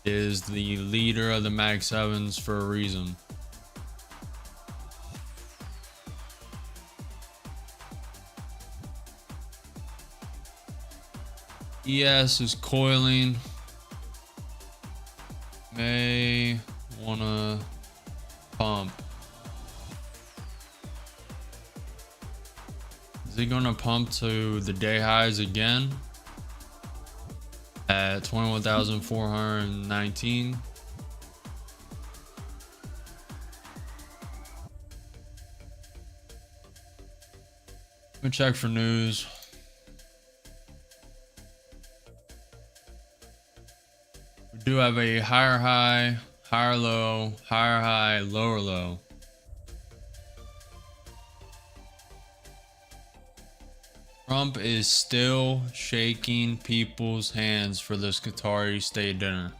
Is the leader of the Mag 7s for a reason. ES is coiling. May wanna pump. Is it gonna pump to the day highs again at 21,419? Let me check for news. We do have a higher high, higher low, higher high, lower low. Trump is still shaking people's hands for this Qatari state dinner.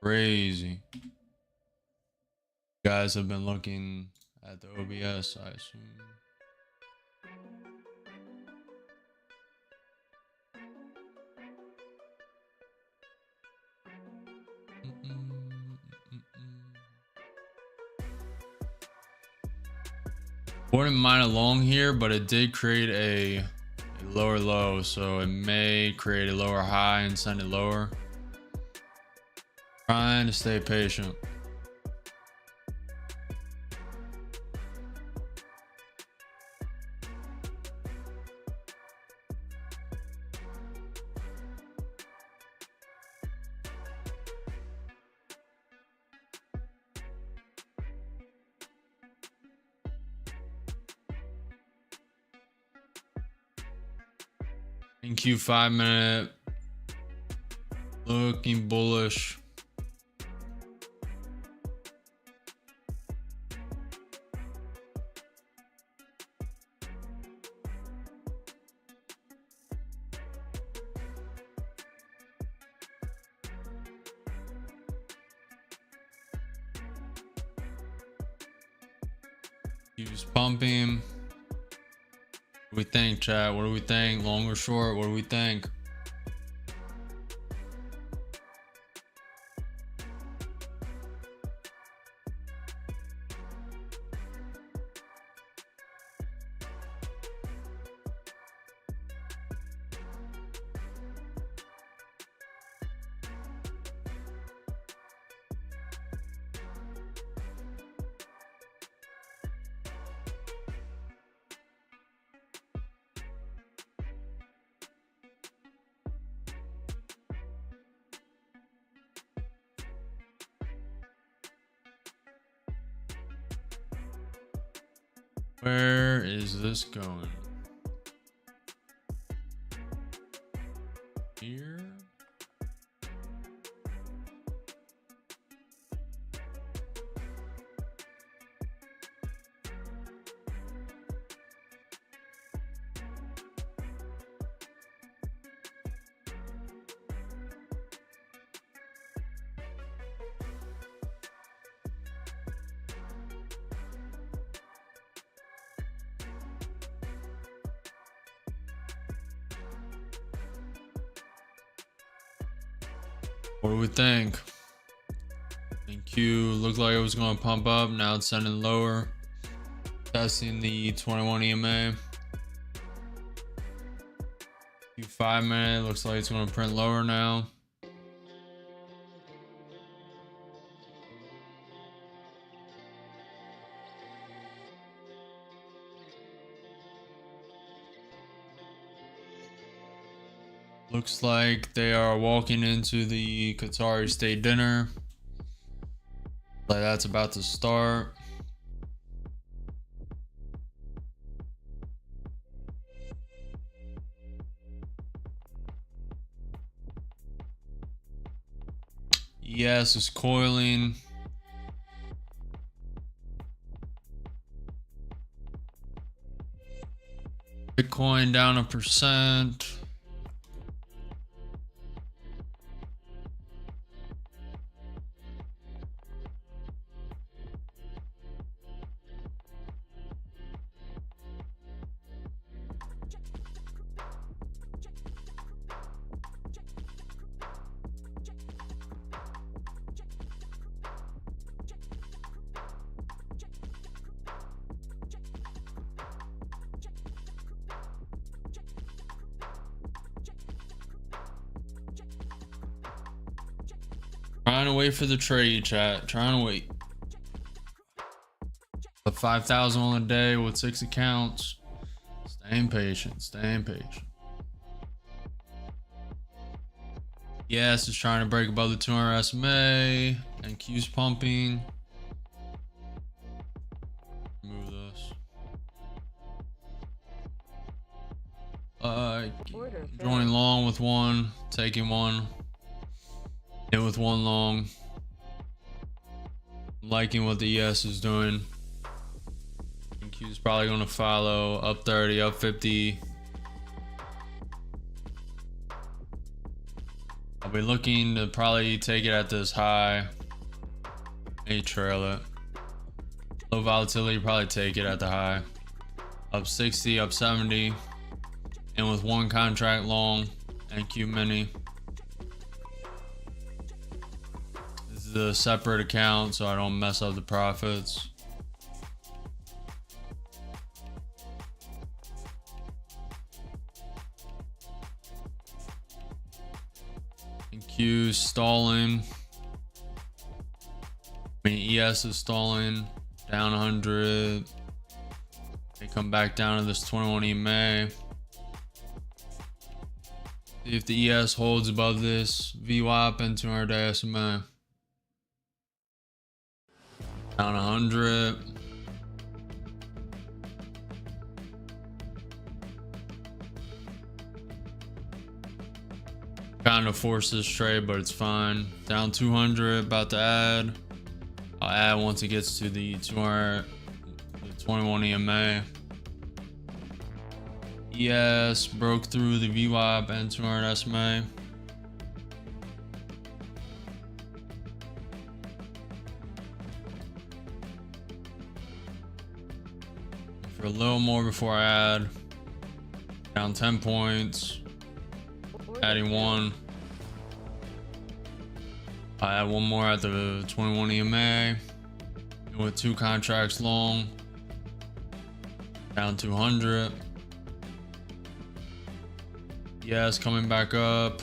Crazy. You guys have been looking at the OBS, I assume. Wouldn't mind a long here, but it did create a lower low, so it may create a lower high and send it lower. Trying to stay patient. NQ 5-minute looking bullish. Keeps pumping. What do we think, chat? What do we think? Long or short? What do we think? Where is this going? Here? What do we think? NQ looked like it was going to pump up. Now it's sending lower. Testing the 21 EMA. NQ 5-minute looks like it's going to print lower now. Looks like they are walking into the Qatari state dinner. Like that's about to start. ES is coiling. Bitcoin down 1%. Trying to wait for the trade, chat. Trying to wait. The 5,000 on a day with 6 accounts. Staying patient. Staying patient. Yes, it's trying to break above the 200 SMA. And Q's pumping. Move this. Joining long with one. Taking one. Hit with one long. I'm liking what the ES is doing. Q is probably going to follow. Up 30, up 50. I'll be looking to probably take it at this high. May trail it. Low volatility, probably take it at the high. Up 60, up 70. And with one contract long and Q mini. The separate account so I don't mess up the profits. And Q stalling. I mean ES is stalling down 100. They come back down to this 21 EMA. See if the ES holds above this VWAP and 200 day SMA. Down 100. Kind of forced this trade, but it's fine. Down 200, about to add. I'll add once it gets to the 200, the 21 EMA. Yes, broke through the VWAP and 200 SMA. For a little more before I add. Down 10 points. Adding one. I add one more at the 21 EMA. And with 2 contracts long. Down 200. Yes, coming back up.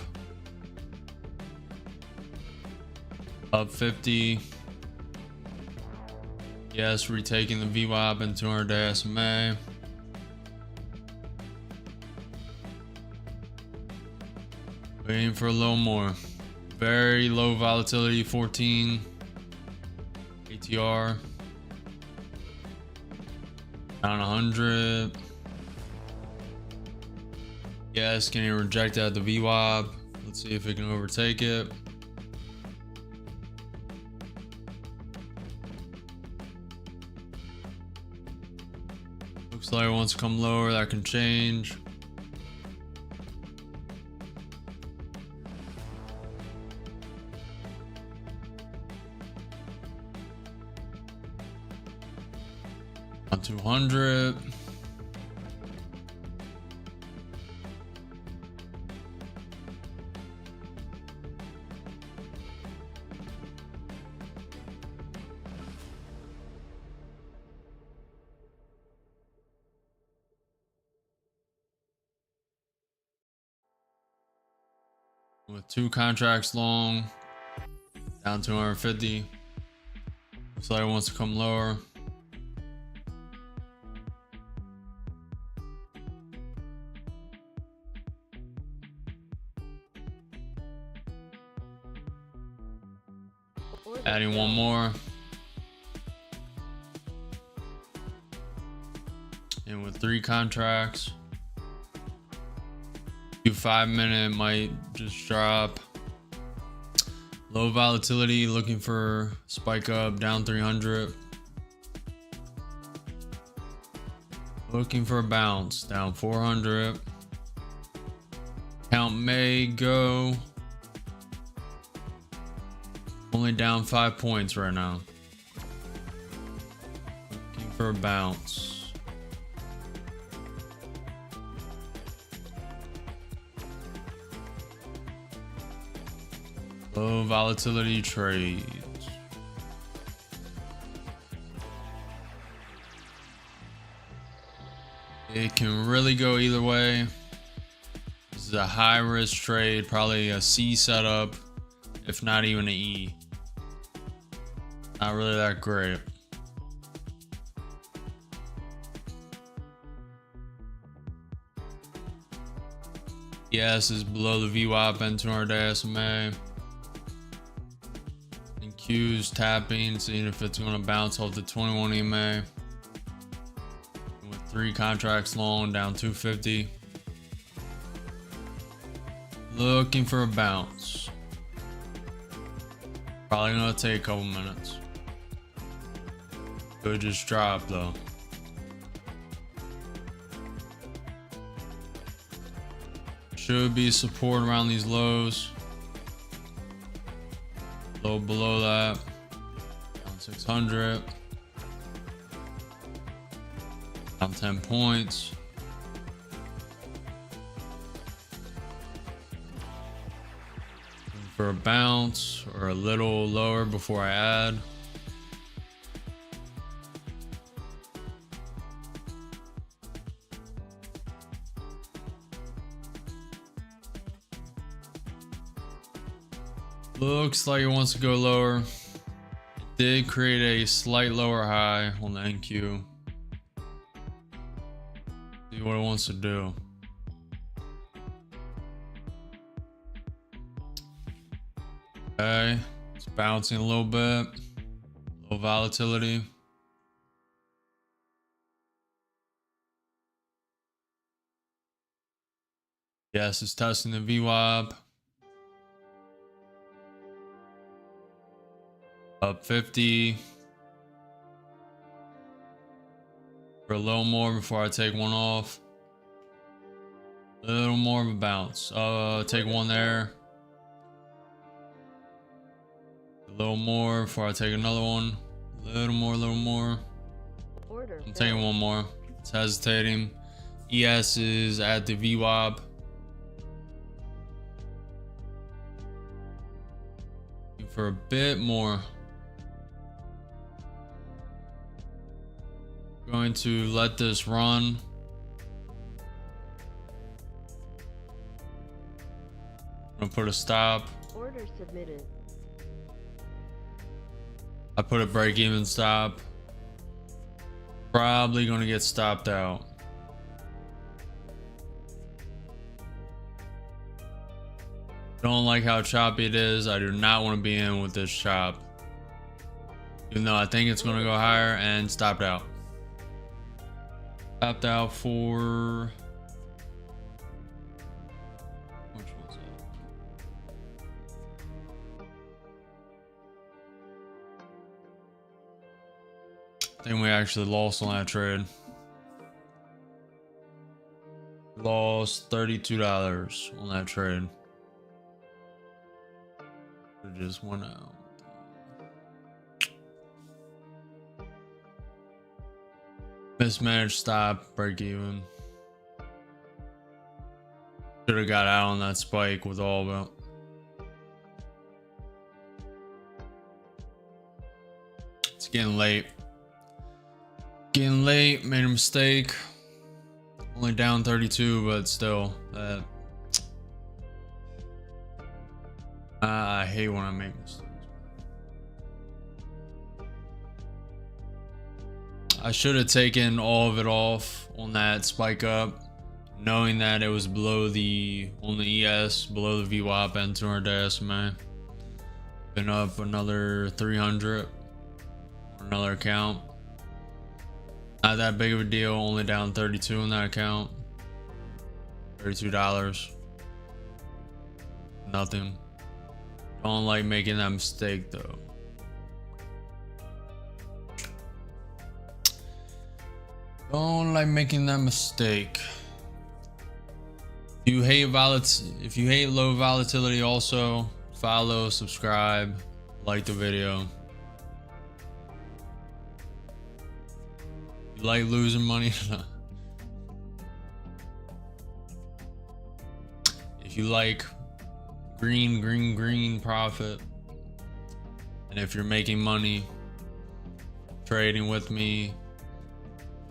Up 50. Yes, retaking the VWAP and 200 day SMA. Waiting for a little more. Very low volatility, 14 ATR. Down 100. Yes, getting rejected at the VWAP. Let's see if it can overtake it. Looks like it wants to come lower. That can change. On 200. With 2 contracts long, down 250. Looks like it wants to come lower. Adding one more. And with 3 contracts. 5-minute might just drop. Low volatility, looking for spike up, down 300. Looking for a bounce, down 400. Count may go. Only down 5 points right now. Looking for a bounce. Low volatility trades. It can really go either way. This is a high risk trade, probably a C setup, if not even an E. Not really that great. Yes is below the VWAP and 200 day SMA. And Q's tapping, seeing if it's going to bounce off the 21 EMA. With 3 contracts long, down 250. Looking for a bounce. Probably going to take a couple minutes. Could just drop though. Should be support around these lows. Low below that. Down 600. Down 10 points. Looking for a bounce or a little lower before I add. Looks like it wants to go lower. It did create a slight lower high on the NQ. See what it wants to do. Okay, it's bouncing a little bit. Low volatility. Yes, it's testing the VWAP. Up 50 for a little more before I take one off. A little more of a bounce. Take one there. A little more before I take another one. A little more. Order I'm taking one more. It's hesitating. ES is at the VWAP. For a bit more. Going to let this run. I'm gonna put a stop. Order submitted. I put a break-even stop. Probably gonna get stopped out. Don't like how choppy it is. I do not want to be in with this chop. Even though I think it's gonna go higher, and stopped out. Stopped out for... which one's that? I think we actually lost on that trade. Lost $32 on that trade. It just went out. Mismanaged stop, break even. Should have got out on that spike with all of it. It's getting late. Made a mistake. Only down 32, but still. I hate when I make mistakes. I should have taken all of it off on that spike up, knowing that it was below the, on the ES, below the VWAP and 200-day SMA. Been up another 300 on another account. Not that big of a deal, only down 32 on that account. $32. Nothing. Don't like making that mistake though. Don't like making that mistake. If you hate low volatility, also follow, subscribe, like the video. You like losing money? If you like green profit, and if you're making money trading with me,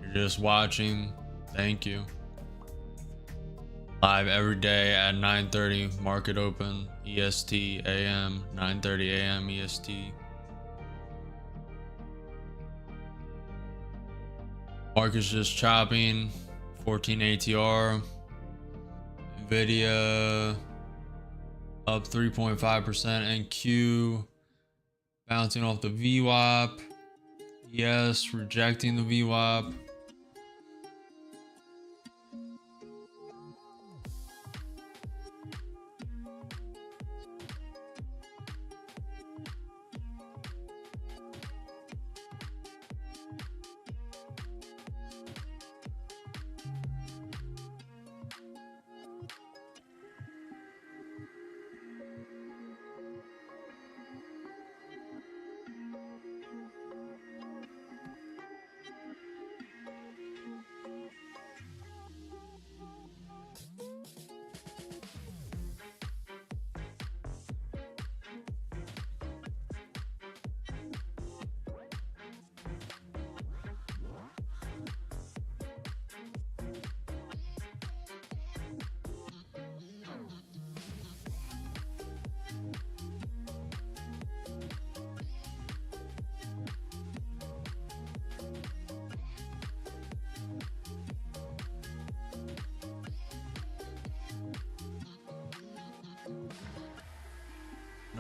you're just watching, thank you. Live every day at 9:30 market open EST AM, 9:30 AM EST. Market's just chopping. 14 ATR. Nvidia up 3.5%. NQ bouncing off the VWAP. Yes, rejecting the VWAP.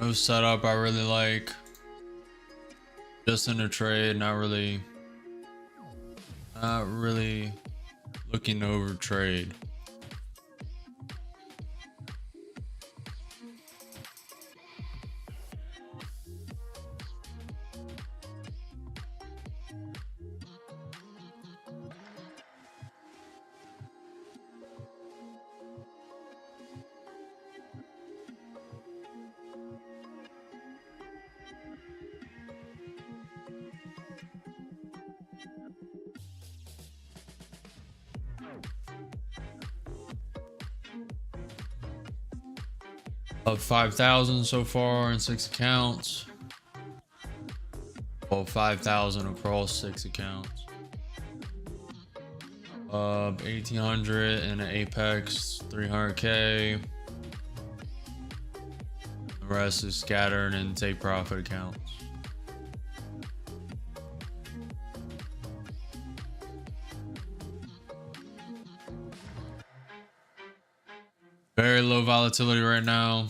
No setup I really like. Just in a trade, not really looking over trade. Up 5,000 so far in 6 accounts. Well, 5,000 across 6 accounts. Up 1,800 in an Apex, 300K. The rest is scattered in take profit accounts. Very low volatility right now.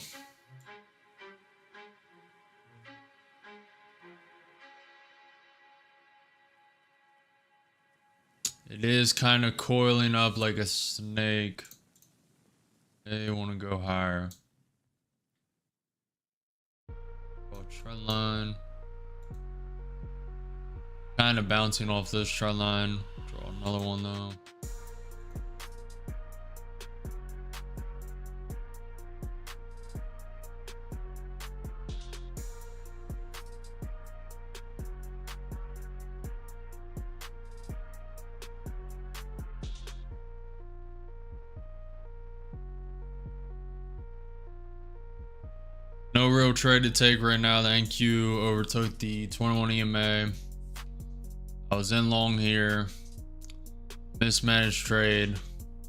It is kind of coiling up like a snake. They want to go higher. Trend line. Kind of bouncing off this trend line. Draw another one though. No real trade to take right now. The NQ overtook the 21 EMA. I was in long here. Mismanaged trade.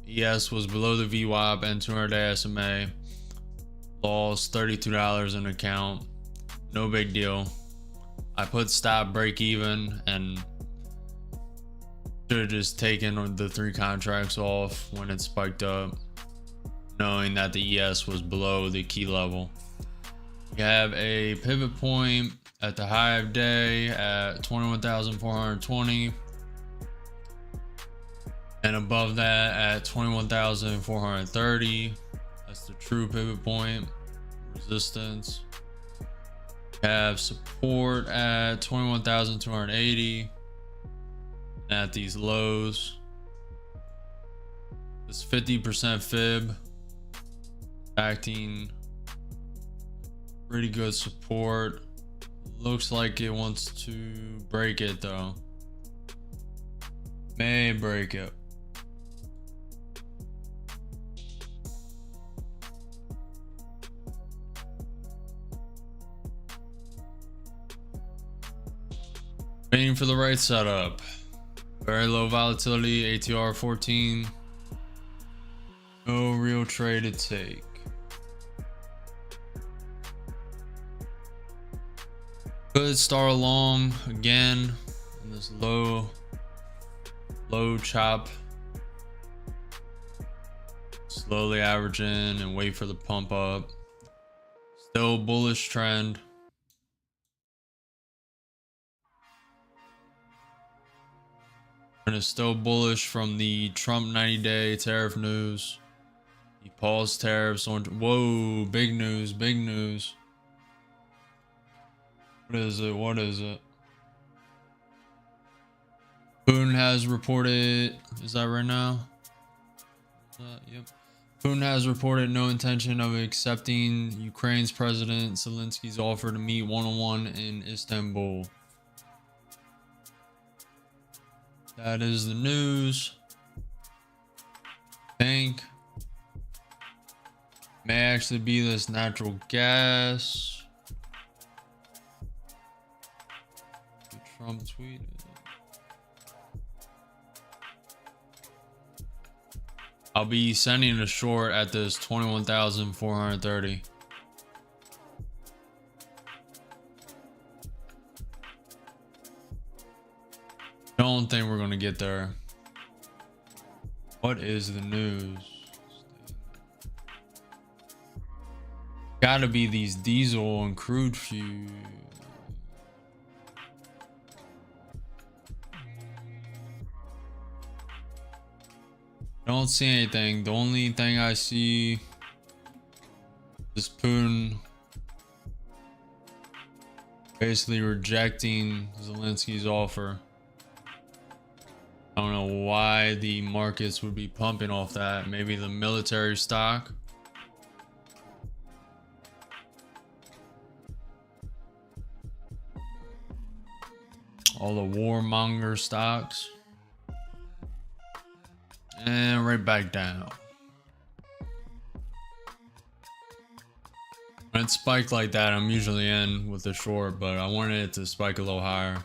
ES was below the VWAP and 200-day SMA. Lost $32 in account. No big deal. I put stop break even and should have just taken the 3 contracts off when it spiked up, knowing that the ES was below the key level. We have a pivot point at the high of day at 21,420 and above that at 21,430. That's the true pivot point. Resistance. We have support at 21,280 at these lows. This 50% fib acting pretty good support. Looks like it wants to break it though. May break it. Waiting for the right setup. Very low volatility, ATR 14. No real trade to take. Could start long again in this low chop. Slowly averaging and wait for the pump up. Still bullish trend. And it's still bullish from the Trump 90-day tariff news. He paused tariffs on. Whoa, big news, big news. What is it? What is it? Putin has reported. Is that right now? Yep. Putin has reported no intention of accepting Ukraine's President Zelensky's offer to meet one-on-one in Istanbul. That is the news. I think may actually be this natural gas. Trump tweeted. I'll be sending a short at this 21,430. Don't think we're gonna get there. What is the news? Gotta be these diesel and crude fuel. Don't see anything. The only thing I see is Putin basically rejecting Zelensky's offer. I don't know why the markets would be pumping off that. Maybe the military stock. All the warmonger stocks. And right back down. When it spiked like that, I'm usually in with the short, but I wanted it to spike a little higher.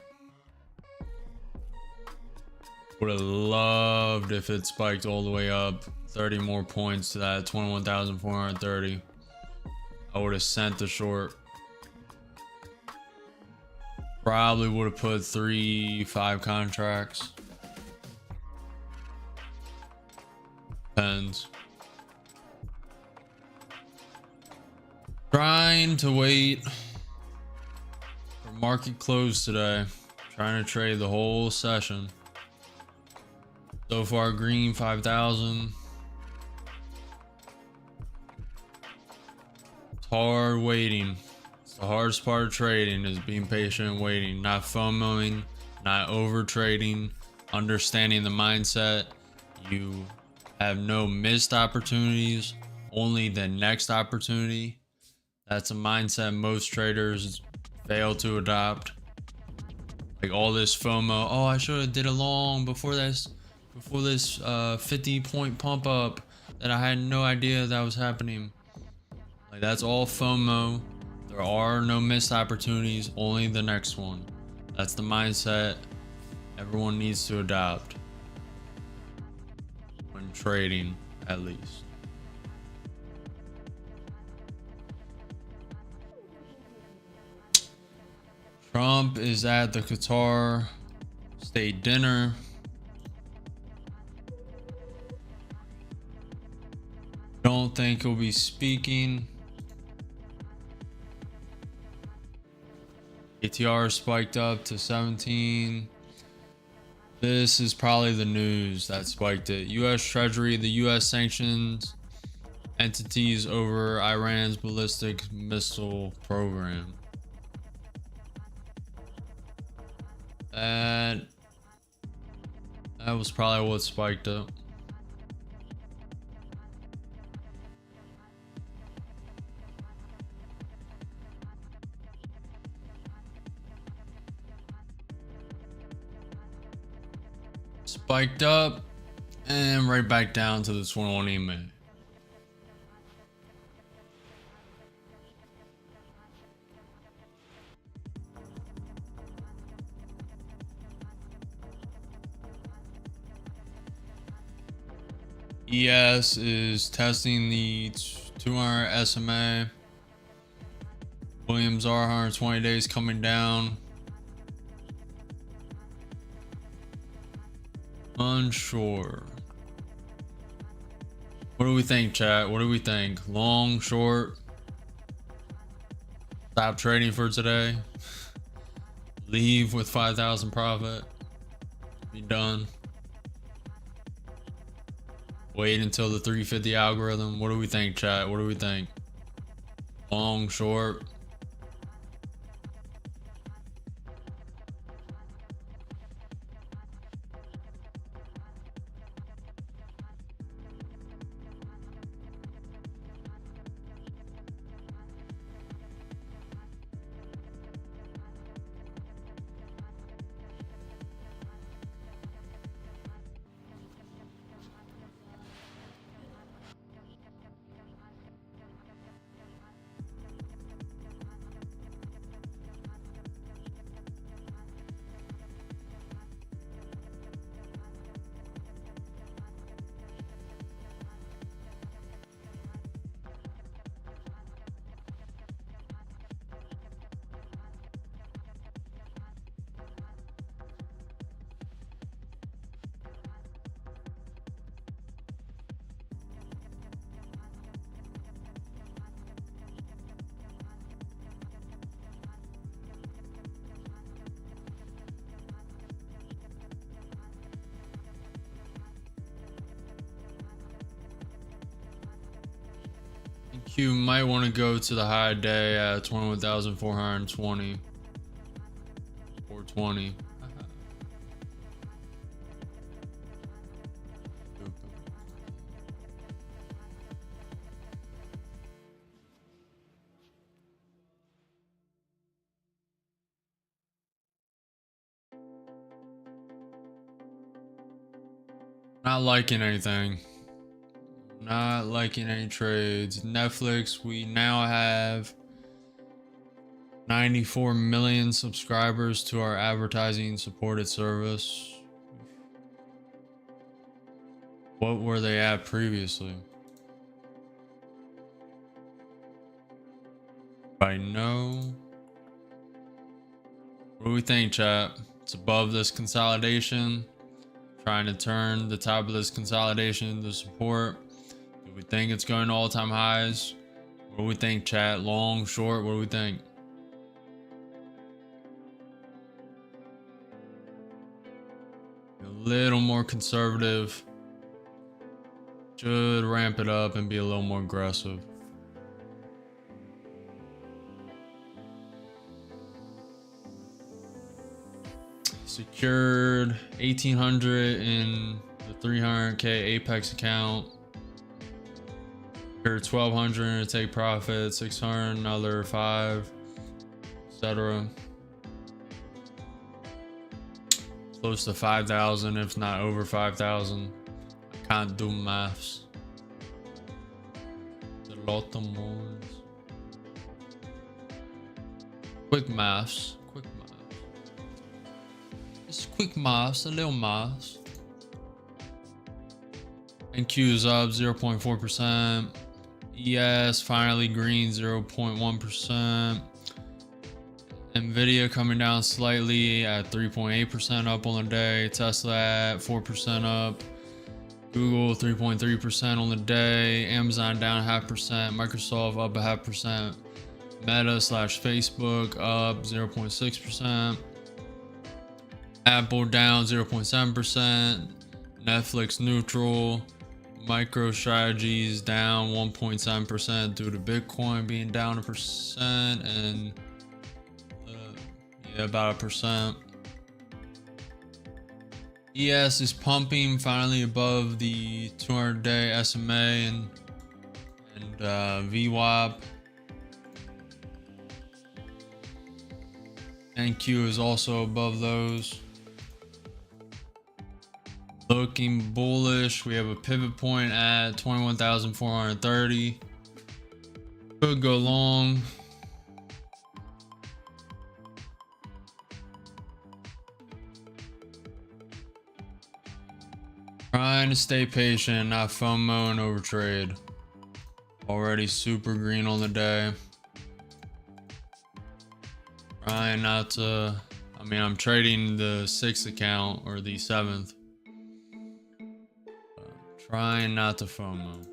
Would have loved if it spiked all the way up 30 more points to that 21,430. I would have sent the short. Probably would have put 3-5 contracts. Depends. Trying to wait for market close today. Trying to trade the whole session. So far, green 5,000. It's hard waiting. It's the hardest part of trading is being patient and waiting, not FOMOing, not over trading, understanding the mindset. You have no missed opportunities, only the next opportunity. That's a mindset most traders fail to adopt. Like all this FOMO. Oh, I should have did a long before this 50-point pump up that I had no idea that was happening. Like that's all FOMO. There are no missed opportunities, only the next one. That's the mindset everyone needs to adopt when trading, at least. Trump is at the Qatar state dinner. Don't think he'll be speaking. ATR spiked up to 17. This is probably the news that spiked it. U.S. Treasury, the U.S. sanctions entities over Iran's ballistic missile program. That was probably what spiked it. Spiked up and right back down to the 21 EMA. ES is testing the 200 SMA. Williams R 120 days coming down. Unsure. What do we think, chat? What do we think? Long, short? Stop trading for today? Leave with 5,000 profit? Be done? Wait until the 350 algorithm? What do we think, chat? What do we think? Long, short? You might want to go to the high day at 21,420 or 20. Not liking anything. Not liking any trades. Netflix, we now have 94 million subscribers to our advertising supported service. What were they at previously? I know. What do we think, chat? It's above this consolidation. Trying to turn the top of this consolidation into support. Do we think it's going to all-time highs? What do we think, chat? Long, short, what do we think? A little more conservative. Should ramp it up and be a little more aggressive. Secured 1,800 in the 300K Apex account. Secured 1,200 to take profit, 600 another 5, etc. Close to 5,000, if not over 5,000. I can't do maths. A lot of more. Quick maths. Just quick maths, a little maths. NQ is up 0.4%. ES finally green 0.1%. Nvidia coming down slightly at 3.8% up on the day. Tesla at 4% up. Google 3.3% on the day. Amazon down 0.5%. Microsoft up 0.5%. Meta / Facebook up 0.6%. Apple down 0.7%. Netflix neutral. MicroStrategy's down 1.7% due to Bitcoin being down 1% and about 1%. ES is pumping finally above the 200-day SMA and VWAP. NQ is also above those. Looking bullish. We have a pivot point at 21,430. Could go long. Trying to stay patient, not FOMO and overtrade. Already super green on the day. Trying not to, I'm trading the 6th account or the 7th. Trying not to FOMO.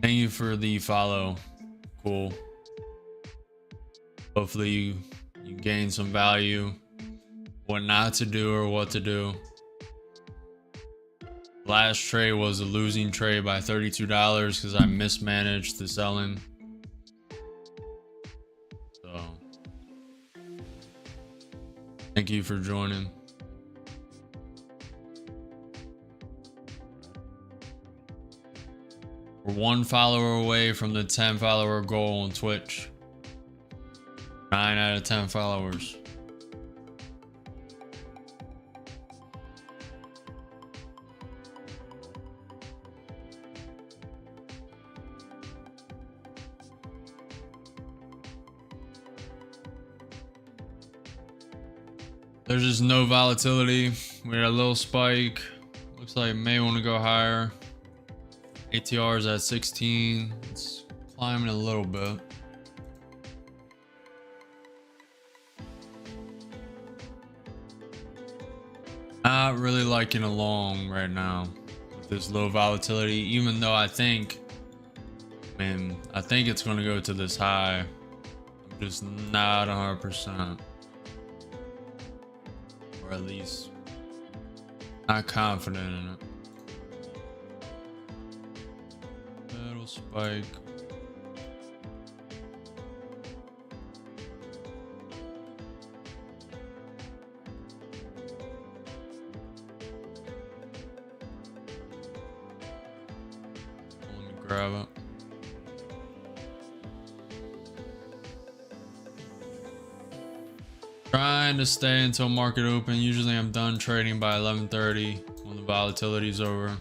Thank you for the follow. Cool. Hopefully you gain some value. What not to do or what to do. Last trade was a losing trade by $32 because I mismanaged the selling. So thank you for joining. We're 1 follower away from the 10 follower goal on Twitch. 9 out of 10 followers. There's just no volatility. We had a little spike. Looks like it may want to go higher. ATR is at 16. It's climbing a little bit. Not really liking a long right now with this low volatility, even though I think it's going to go to this high. I'm just not 100%. Or at least not confident in it. Little spike. Let me grab it. trying to stay until market open. Usually I'm done trading by 11:30 when the volatility is over.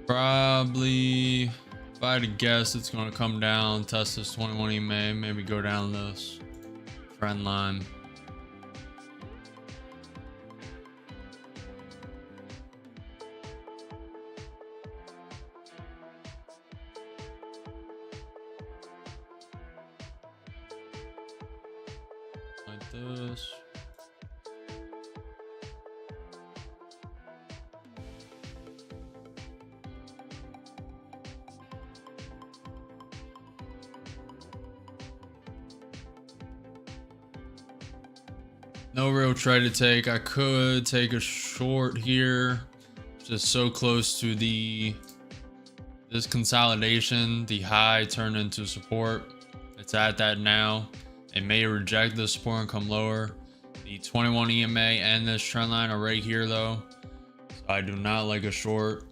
Probably, if I had to guess, it's going to come down, test this 21 EMA, maybe go down this trend line. Like this. No real trade to take. I could take a short here, just so close to this consolidation. The high turned into support. It's at that now. It may reject the support and come lower. The 21 EMA and this trend line are right here though, so I do not like a short.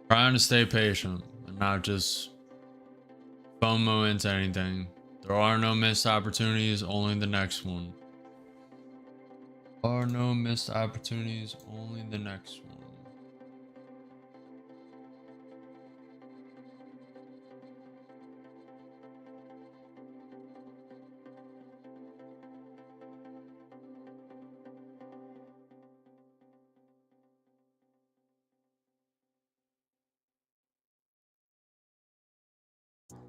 Trying to stay patient and not just FOMO into anything. There are no missed opportunities, only the next one. There are no missed opportunities, only the next one.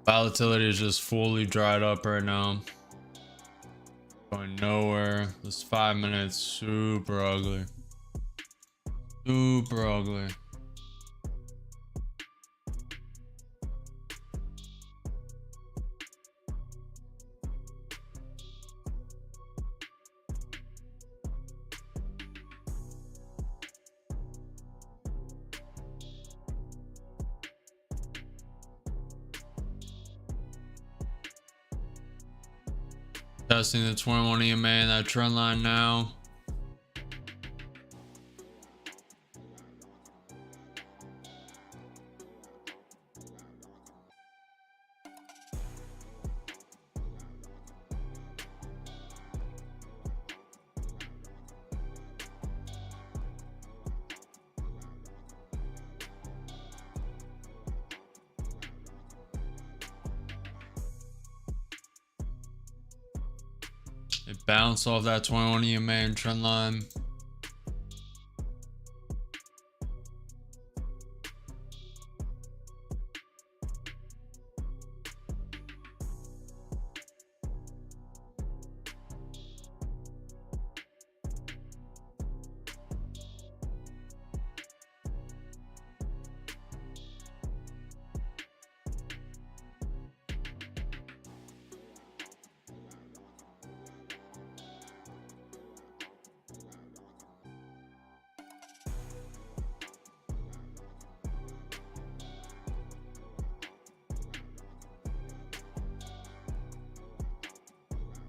Volatility is just fully dried up right now. Going nowhere. This 5 minutes, super ugly. Super ugly. Testing the 21 EMA and that trend line now. It bounced off that 21 EMA and trend line.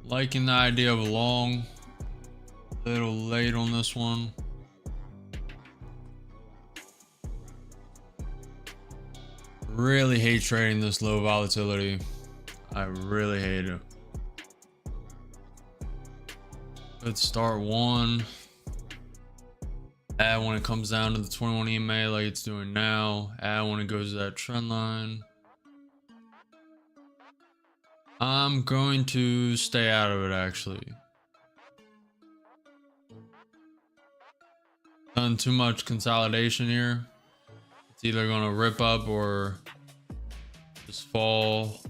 Liking the idea of a long. A little late on this one. Really hate trading this low volatility. I really hate it. Good start one. Add when it comes down to the 21 EMA like it's doing now. Add when it goes to that trend line. I'm going to stay out of it actually. Done too much consolidation here. It's either gonna rip up or just fall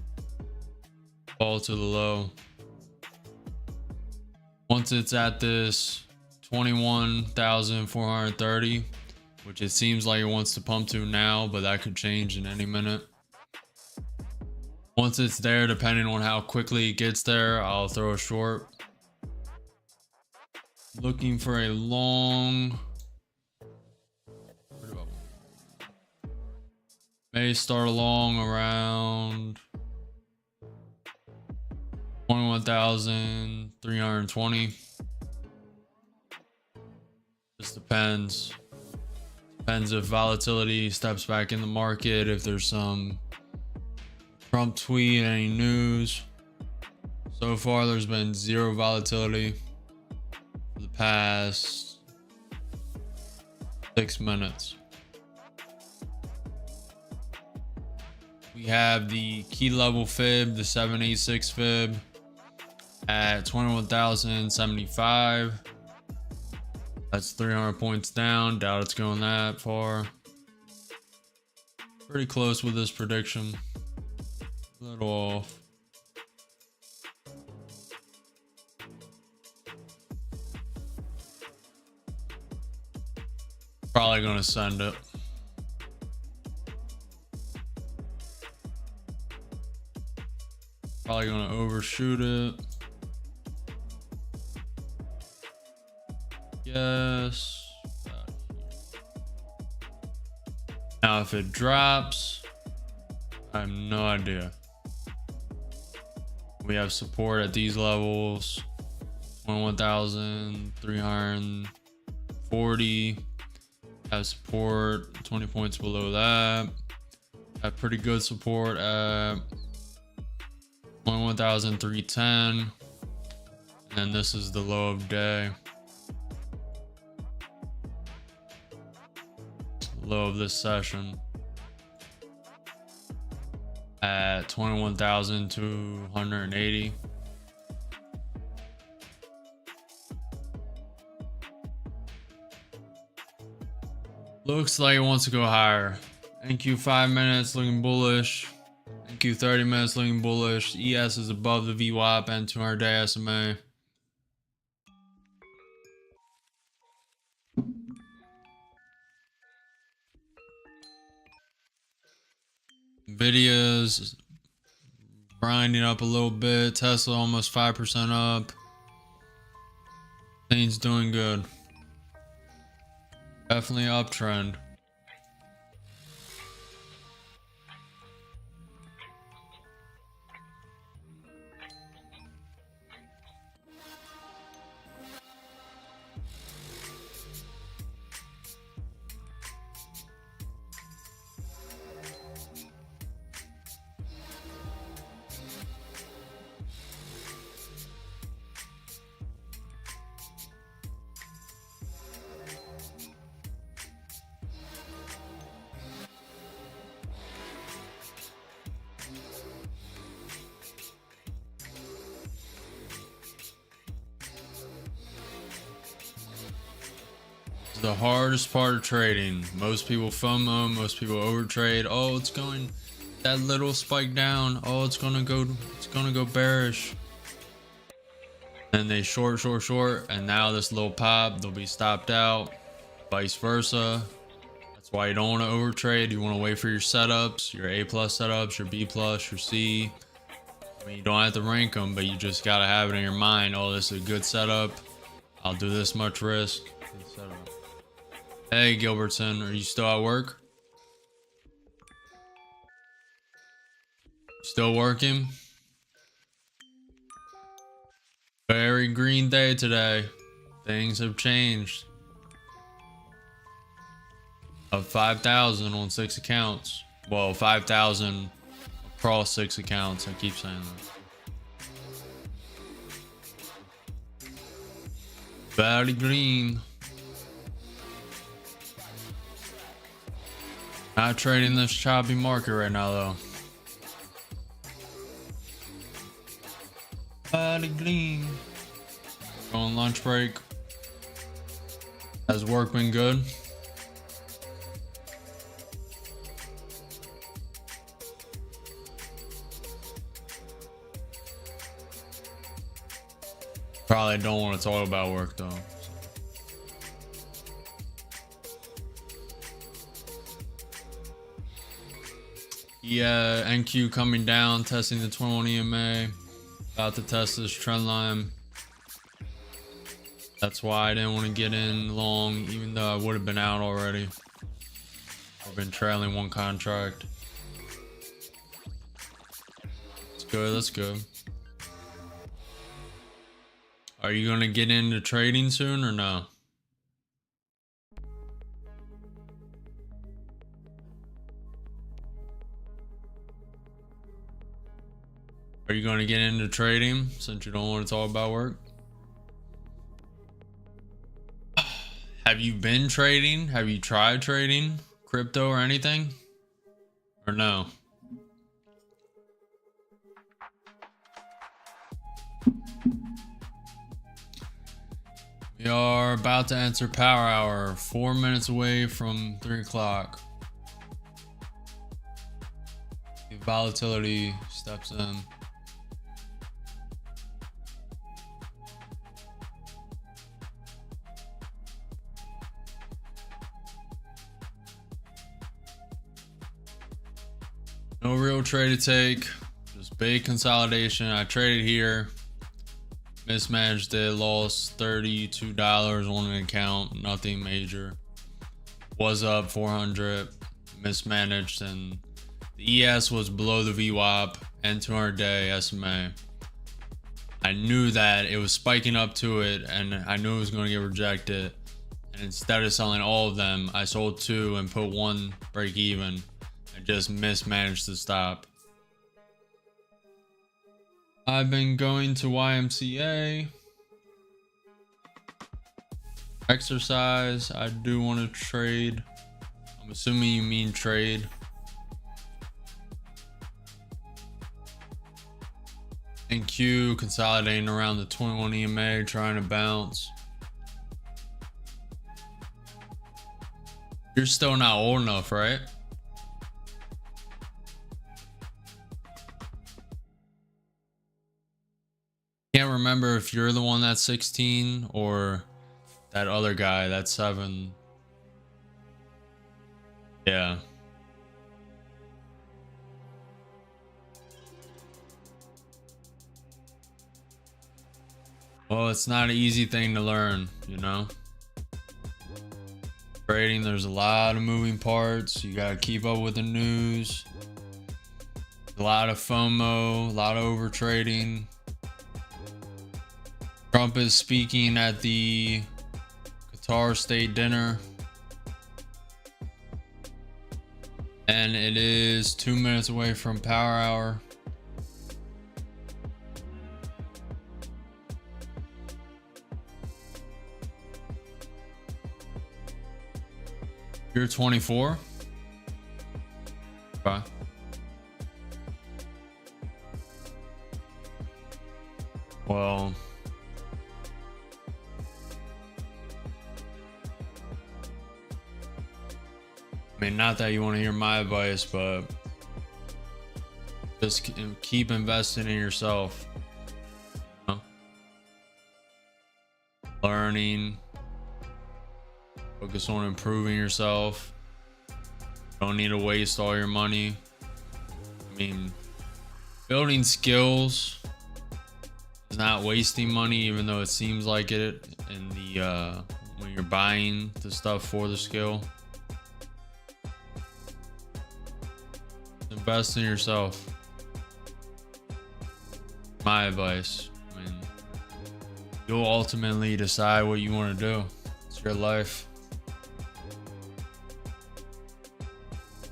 to the low. Once it's at this 21,430, which it seems like it wants to pump to now, but that could change in any minute. Once it's there, depending on how quickly it gets there, I'll throw a short. Looking for a long May start along around 21,320. Just depends. Depends if volatility steps back in the market, if there's some Trump tweet, any news. So far, there's been zero volatility for the past 6 minutes. We have the key level fib, the 786 fib at 21,075. That's 300 points down. Doubt it's going that far. Pretty close with this prediction. A little off. Probably gonna send it. Probably gonna overshoot it. Yes. Now if it drops, I have no idea. We have support at these levels. 21,340. Have support 20 points below that. Have pretty good support at 21,310. And this is the low of day. Low of this session at 21,280. Looks like it wants to go higher. NQ 5 minutes looking bullish. NQ 30 minutes looking bullish. ES is above the VWAP and 200-day SMA. Nvidia's grinding up a little bit. Tesla almost 5% up. Things doing good. Definitely uptrend. The hardest part of trading. Most people FOMO, most people overtrade. Oh, it's going that little spike down. Oh, it's gonna go bearish. And they short, and now this little pop, they'll be stopped out. Vice versa. That's why you don't want to overtrade. You want to wait for your setups, your A+ setups, your B+, your C. I mean, you don't have to rank them, but you just gotta have it in your mind. Oh, this is a good setup. I'll do this much risk. Good setup. Hey Gilbertson, are you still at work? Still working? Very green day today. Things have changed. Of 5,000 on 6 accounts. Well, 5,000 across 6 accounts. I keep saying that. Very green. Not trading this choppy market right now, though. Body green. Going lunch break. Has work been good? Probably don't want to talk about work, though. Yeah, NQ coming down, testing the 21 EMA. About to test this trend line. That's why I didn't want to get in long, even though I would have been out already. I've been trailing one contract. good. That's good. Are you gonna get into trading soon or no? Are you gonna get into trading since you don't want to talk about work? Have you been trading? Have you tried trading crypto or anything? Or no? We are about to enter power hour, 4 minutes away from 3 o'clock. The volatility steps in. No real trade to take, just big consolidation. I traded here, mismanaged it, lost $32 on an account, nothing major. Was up 400, mismanaged, and the ES was below the VWAP and 200-day SMA. I knew that it was spiking up to it, and I knew it was going to get rejected. And instead of selling all of them, I sold 2 and put 1 break even. I just mismanaged the stop. I've been going to YMCA. Exercise. I do want to trade. I'm assuming you mean trade. NQ consolidating around the 21 EMA, trying to bounce. You're still not old enough, right? Can't remember if you're the one that's 16 or that other guy that's 7. Yeah. Well, it's not an easy thing to learn, you know? Trading, there's a lot of moving parts. You gotta keep up with the news. A lot of FOMO, a lot of over trading. Trump is speaking at the Qatar State Dinner. And it is 2 minutes away from power hour. You're 24? Okay. Well, I mean, not that you want to hear my advice, but just keep investing in yourself. You know? Learning. Focus on improving yourself. Don't need to waste all your money. I mean, building skills is not wasting money, even though it seems like it in the when you're buying the stuff for the skill. Invest in yourself. My advice. I mean, you'll ultimately decide what you want to do. It's your life.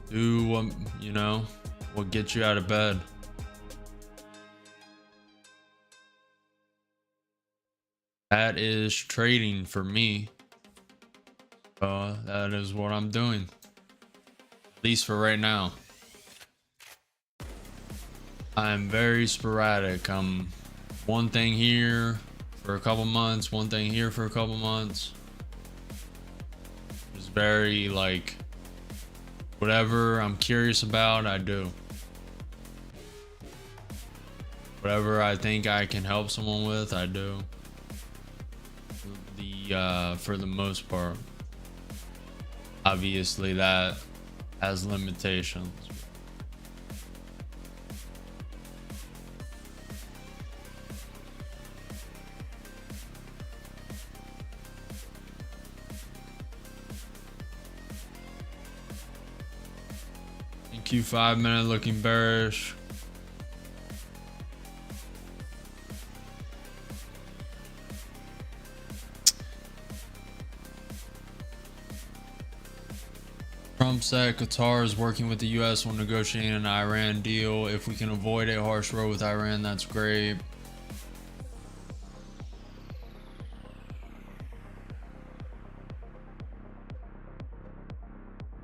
Do what, you know, what gets you out of bed. That is trading for me. So that is what I'm doing. At least for right now. I'm very sporadic. I'm one thing here for a couple months, one thing here for a couple months. It's very like whatever I'm curious about, I do. Whatever I think I can help someone with, I do. For the most part. Obviously that has limitations. Q 5 minute looking bearish. Trump said Qatar is working with the US on negotiating an Iran deal. If we can avoid a harsh road with Iran, that's great.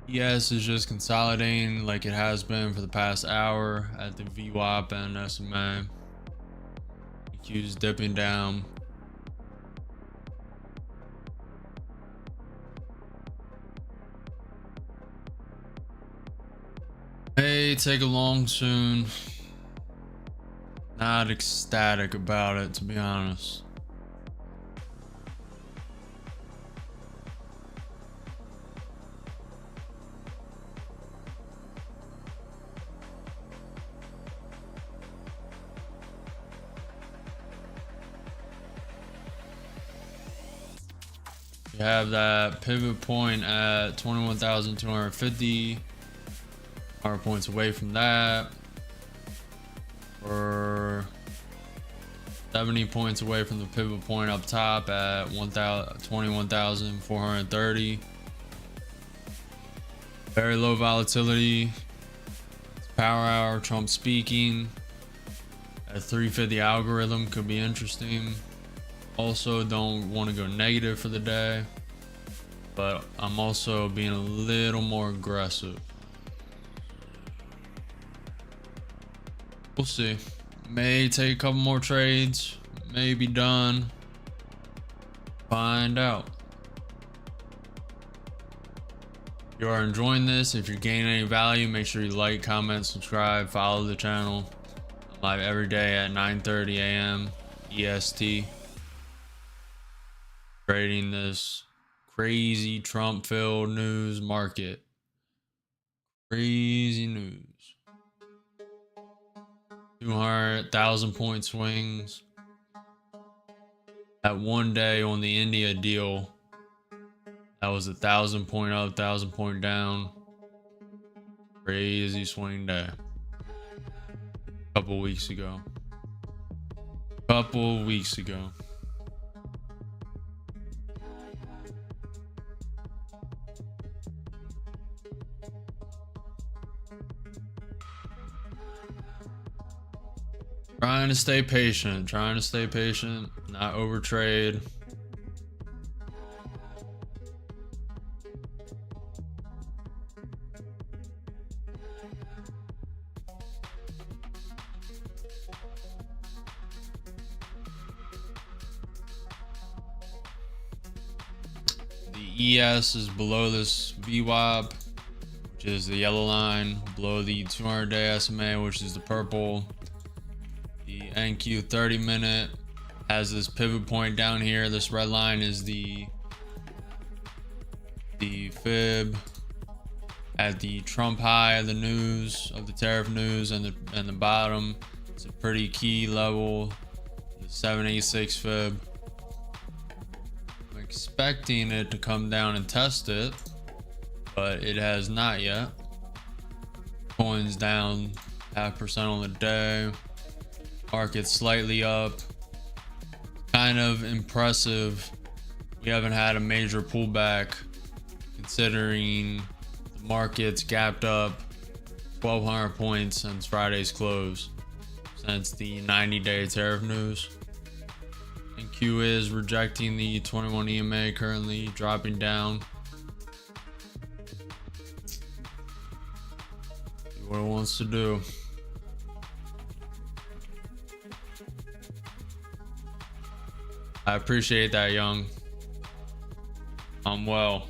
ES is just consolidating like it has been for the past hour at the VWAP and SMA. EQ's dipping down. May take a long soon. Not ecstatic about it, to be honest. You have that pivot point at 21,250. 100 points away from that. We're 70 points away from the pivot point up top at 21,430. Very low volatility. It's power hour. Trump speaking. A 350 algorithm could be interesting. Also, don't want to go negative for the day, but I'm also being a little more aggressive. We'll see. May take a couple more trades. May be done. Find out. If you are enjoying this, if you're gaining any value, make sure you like, comment, subscribe, follow the channel. I'm live every day at 9:30 a.m. EST. Trading this crazy Trump-filled news market. Crazy news. 200,000 point swings. That one day on the India deal, that was 1,000 point up, 1,000 point down. Crazy swing day. A couple weeks ago. Trying to stay patient, not overtrade. The ES is below this VWAP, which is the yellow line, below the 200-day SMA, which is the purple. The NQ 30-minute has this pivot point down here. This red line is the fib at the Trump high of the news, of the tariff news, and the bottom. It's a pretty key level, the 786 fib. I'm expecting it to come down and test it, but it has not yet. Coin's down 0.5% on the day. Market slightly up. Kind of impressive. We haven't had a major pullback considering the market's gapped up 1,200 points since Friday's close, since the 90-day tariff news. And Q is rejecting the 21 EMA, currently dropping down. See what it wants to do. I appreciate that, Young. I'm well.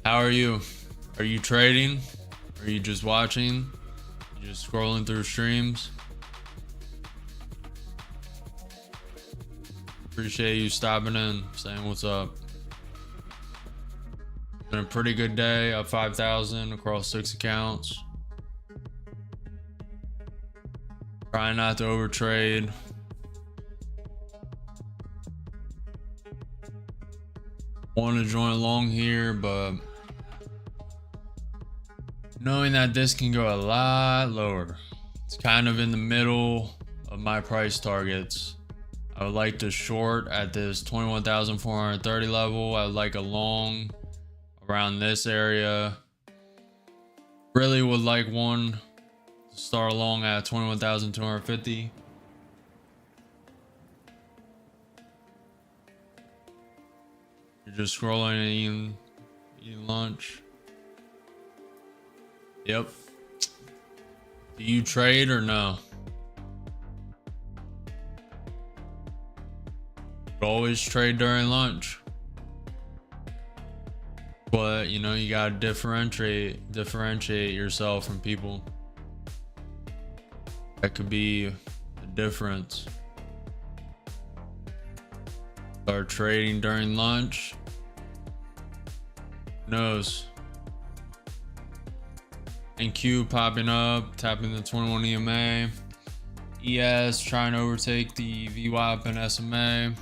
How are you? Are you trading? Are you just watching? You just scrolling through streams? Appreciate you stopping in, saying what's up. Been a pretty good day, up 5,000 across 6 accounts. Trying not to overtrade. Want to join long here, but knowing that this can go a lot lower. It's kind of in the middle of my price targets. I would like to short at this 21,430 level. I would like a long around this area. Really would like one to start long at 21,250. You're just scrolling and eating lunch. Yep. Do you trade or no? Always trade during lunch. But you know, you gotta differentiate yourself from people. That could be the difference. Start trading during lunch. Who knows? NQ popping up, tapping the 21 EMA. ES trying to overtake the VWAP and SMA.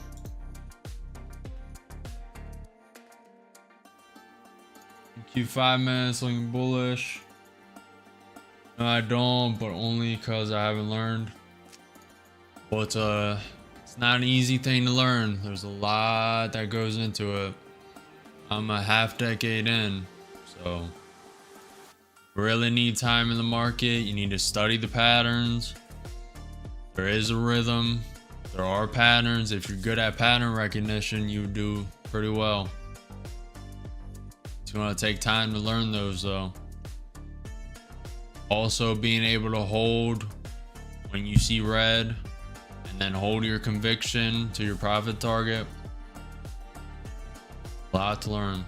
NQ 5 minutes looking bullish. No, I don't, but only because I haven't learned. But it's not an easy thing to learn. There's a lot that goes into it. I'm a half decade in, so really need time in the market. You need to study the patterns. There is a rhythm. There are patterns. If you're good at pattern recognition, you do pretty well. It's going to take time to learn those though. Also being able to hold when you see red and then hold your conviction to your profit target. A lot to learn.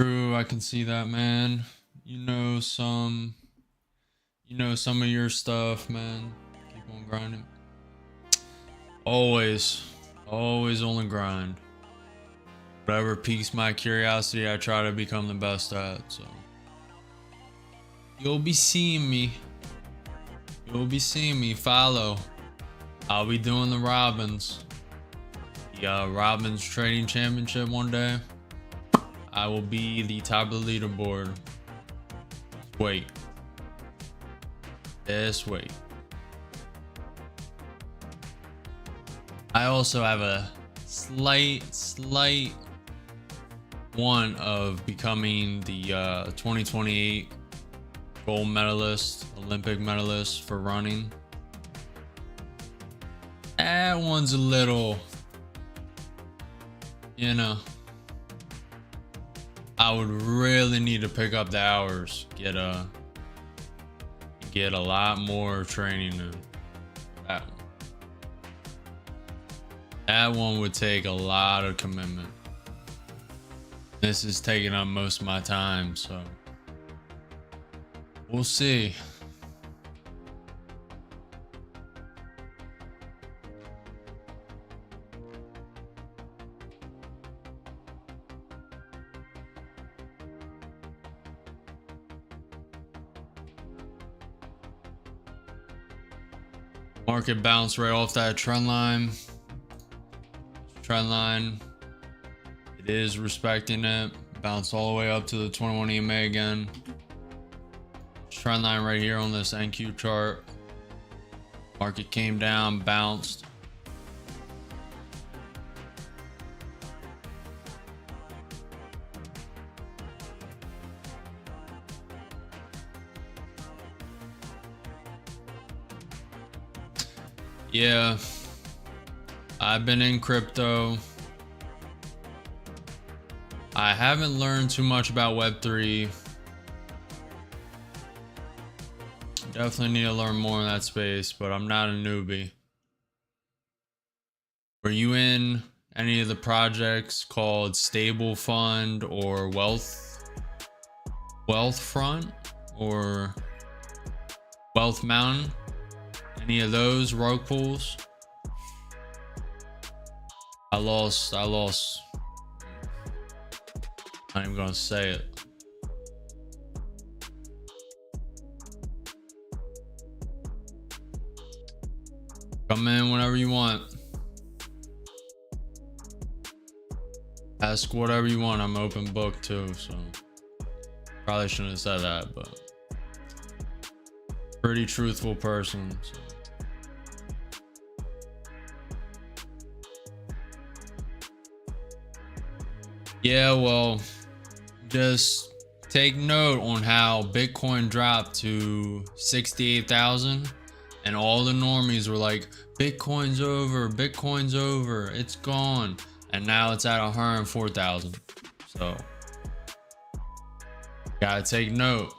True, I can see that, man. You know some of your stuff, man. Keep on grinding. Always only grind. Whatever piques my curiosity, I try to become the best at. So you'll be seeing me. Follow. I'll be doing the Robins. The Robins Trading Championship one day. I will be the top of the leaderboard. Wait. Just wait. I also have a slight one of becoming the 2028 gold medalist, Olympic medalist for running. That one's a little, you know, I would really need to pick up the hours, get a lot more training in that one. That one would take a lot of commitment. This is taking up most of my time, so we'll see. Market bounced right off that trend line. It is respecting it. Bounced all the way up to the 21 EMA again. Trend line right here on this NQ chart. Market came down, bounced. Yeah, I've been in crypto. I haven't learned too much about Web3. Definitely need to learn more in that space, but I'm not a newbie. Were you in any of the projects called Stable Fund or Wealth Front or Wealth Mountain? Any of those rug pulls? I lost. I'm not even gonna say it. Come in whenever you want. Ask whatever you want. I'm open book too, so probably shouldn't have said that, but pretty truthful person. So. Yeah, well, just take note on how Bitcoin dropped to 68,000 and all the normies were like, Bitcoin's over, it's gone. And now it's at 104,000. So, gotta take note.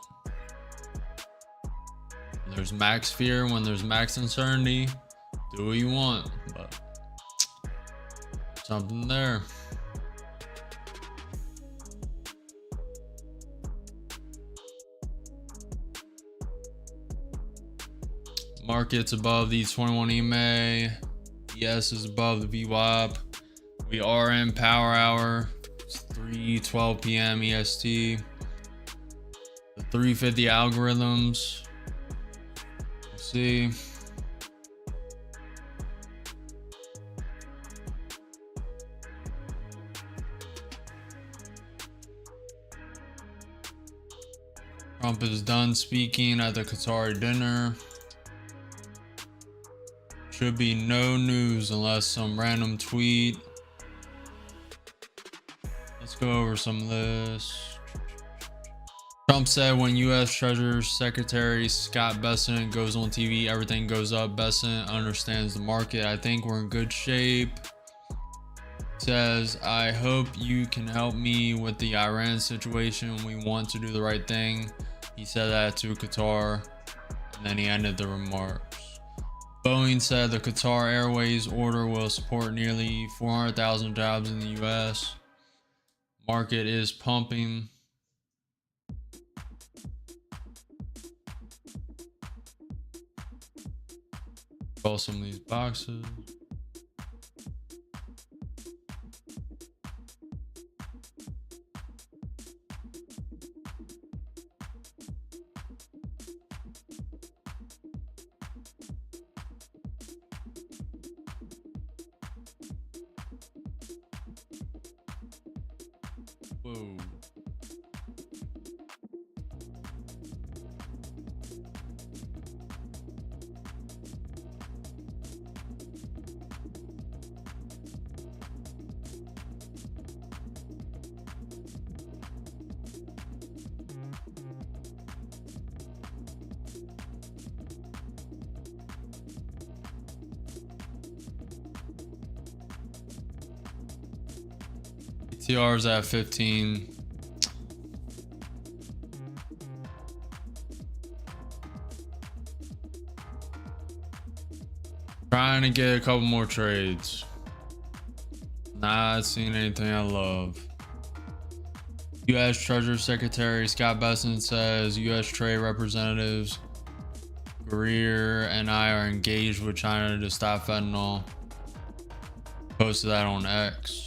When there's max fear, when there's max uncertainty, do what you want, but something there. Market's above the 21 EMA. ES is above the VWAP. We are in power hour. It's 3:12 p.m. EST. The 350 algorithms. We'll see. Trump is done speaking at the Qatari dinner. Should be no news unless some random tweet. Let's go over some of this. Trump said when U.S. Treasury Secretary Scott Bessent goes on TV, everything goes up. Bessent understands the market. I think we're in good shape. Says, I hope you can help me with the Iran situation. We want to do the right thing. He said that to Qatar, and then he ended the remarks. Boeing said the Qatar Airways order will support nearly 400,000 jobs in the U.S. Market is pumping. Call some of these boxes. Whoa. TR's at 15. Trying to get a couple more trades. Not seeing anything I love. U.S. Treasury Secretary Scott Bessent says U.S. trade representatives Greer and I are engaged with China to stop fentanyl. Posted that on X.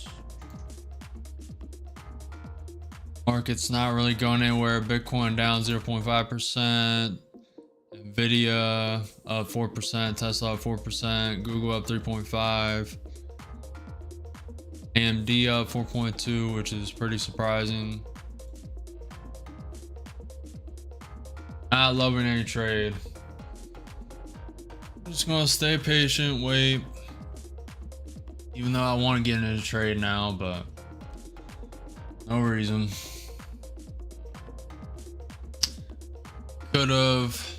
Market's not really going anywhere. Bitcoin down 0.5%. Nvidia up 4%. Tesla up 4%. Google up 3.5%. AMD up 4.2%, which is pretty surprising. Not loving any trade. I'm just gonna stay patient, wait. Even though I want to get into the trade now, but no reason. Could have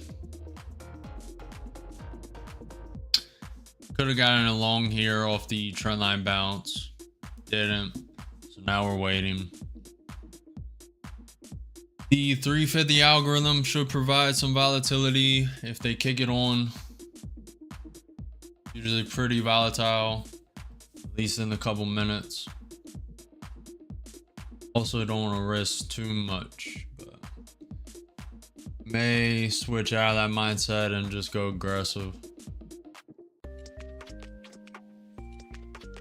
gotten a long here off the trendline bounce. Didn't. So now we're waiting. The 350 algorithm should provide some volatility if they kick it on. Usually pretty volatile, at least in a couple minutes. Also don't want to risk too much, but may switch out of that mindset and just go aggressive.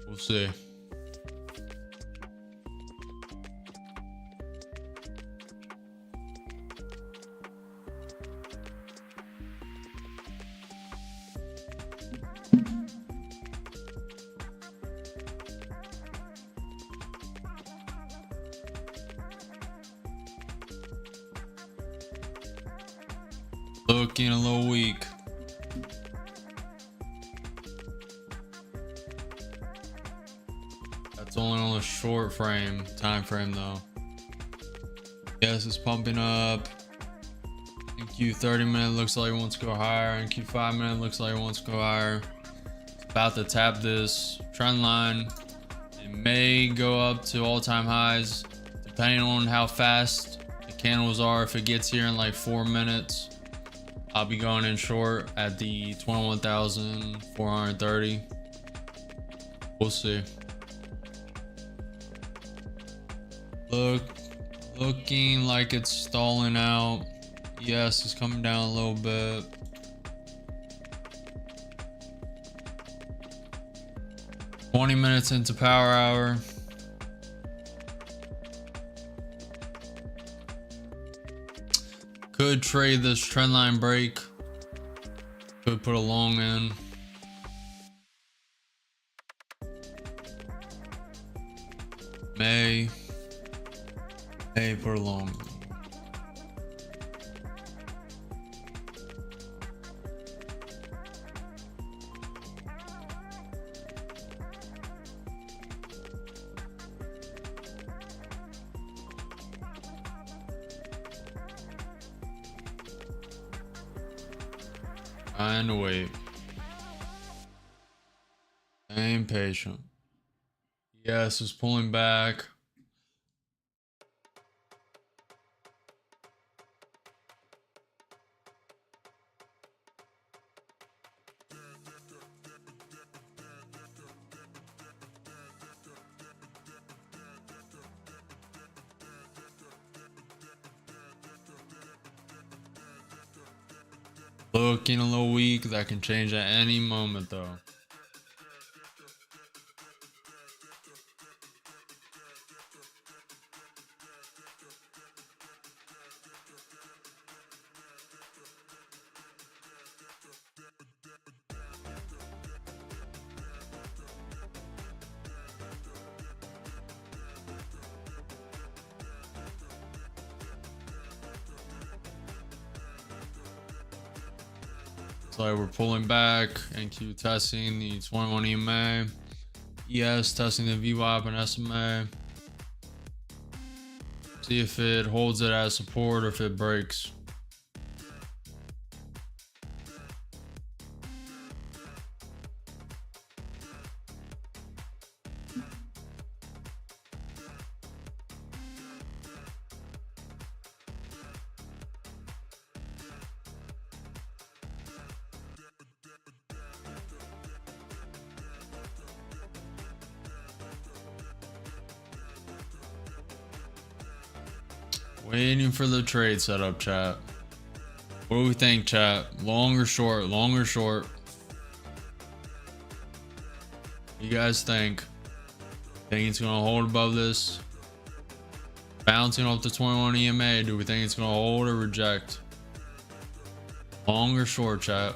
We'll see. Looking a little weak. That's only on a short time frame though. Yes, it's pumping up. NQ 30 minute looks like it wants to go higher. NQ 5 minute looks like it wants to go higher. It's about to tap this trend line. It may go up to all-time highs depending on how fast the candles are. If it gets here in like 4 minutes, I'll be going in short at the 21,430. We'll see. Looking like it's stalling out. Yes, it's coming down a little bit. $20 minutes into power hour. Could trade this trend line break. Could put a long in. May put a long. Trying to wait. Staying patient. Yes, it's pulling back. Looking a little weak. That can change at any moment though. So we're pulling back. NQ testing the 21 EMA. ES testing the VWAP and SMA. See if it holds it as support or if it breaks. Waiting for the trade setup, chat. What do we think, chat? Long or short? Long or short? You guys think? Think it's gonna hold above this? Bouncing off the 21 EMA. Do we think it's gonna hold or reject? Long or short, chat?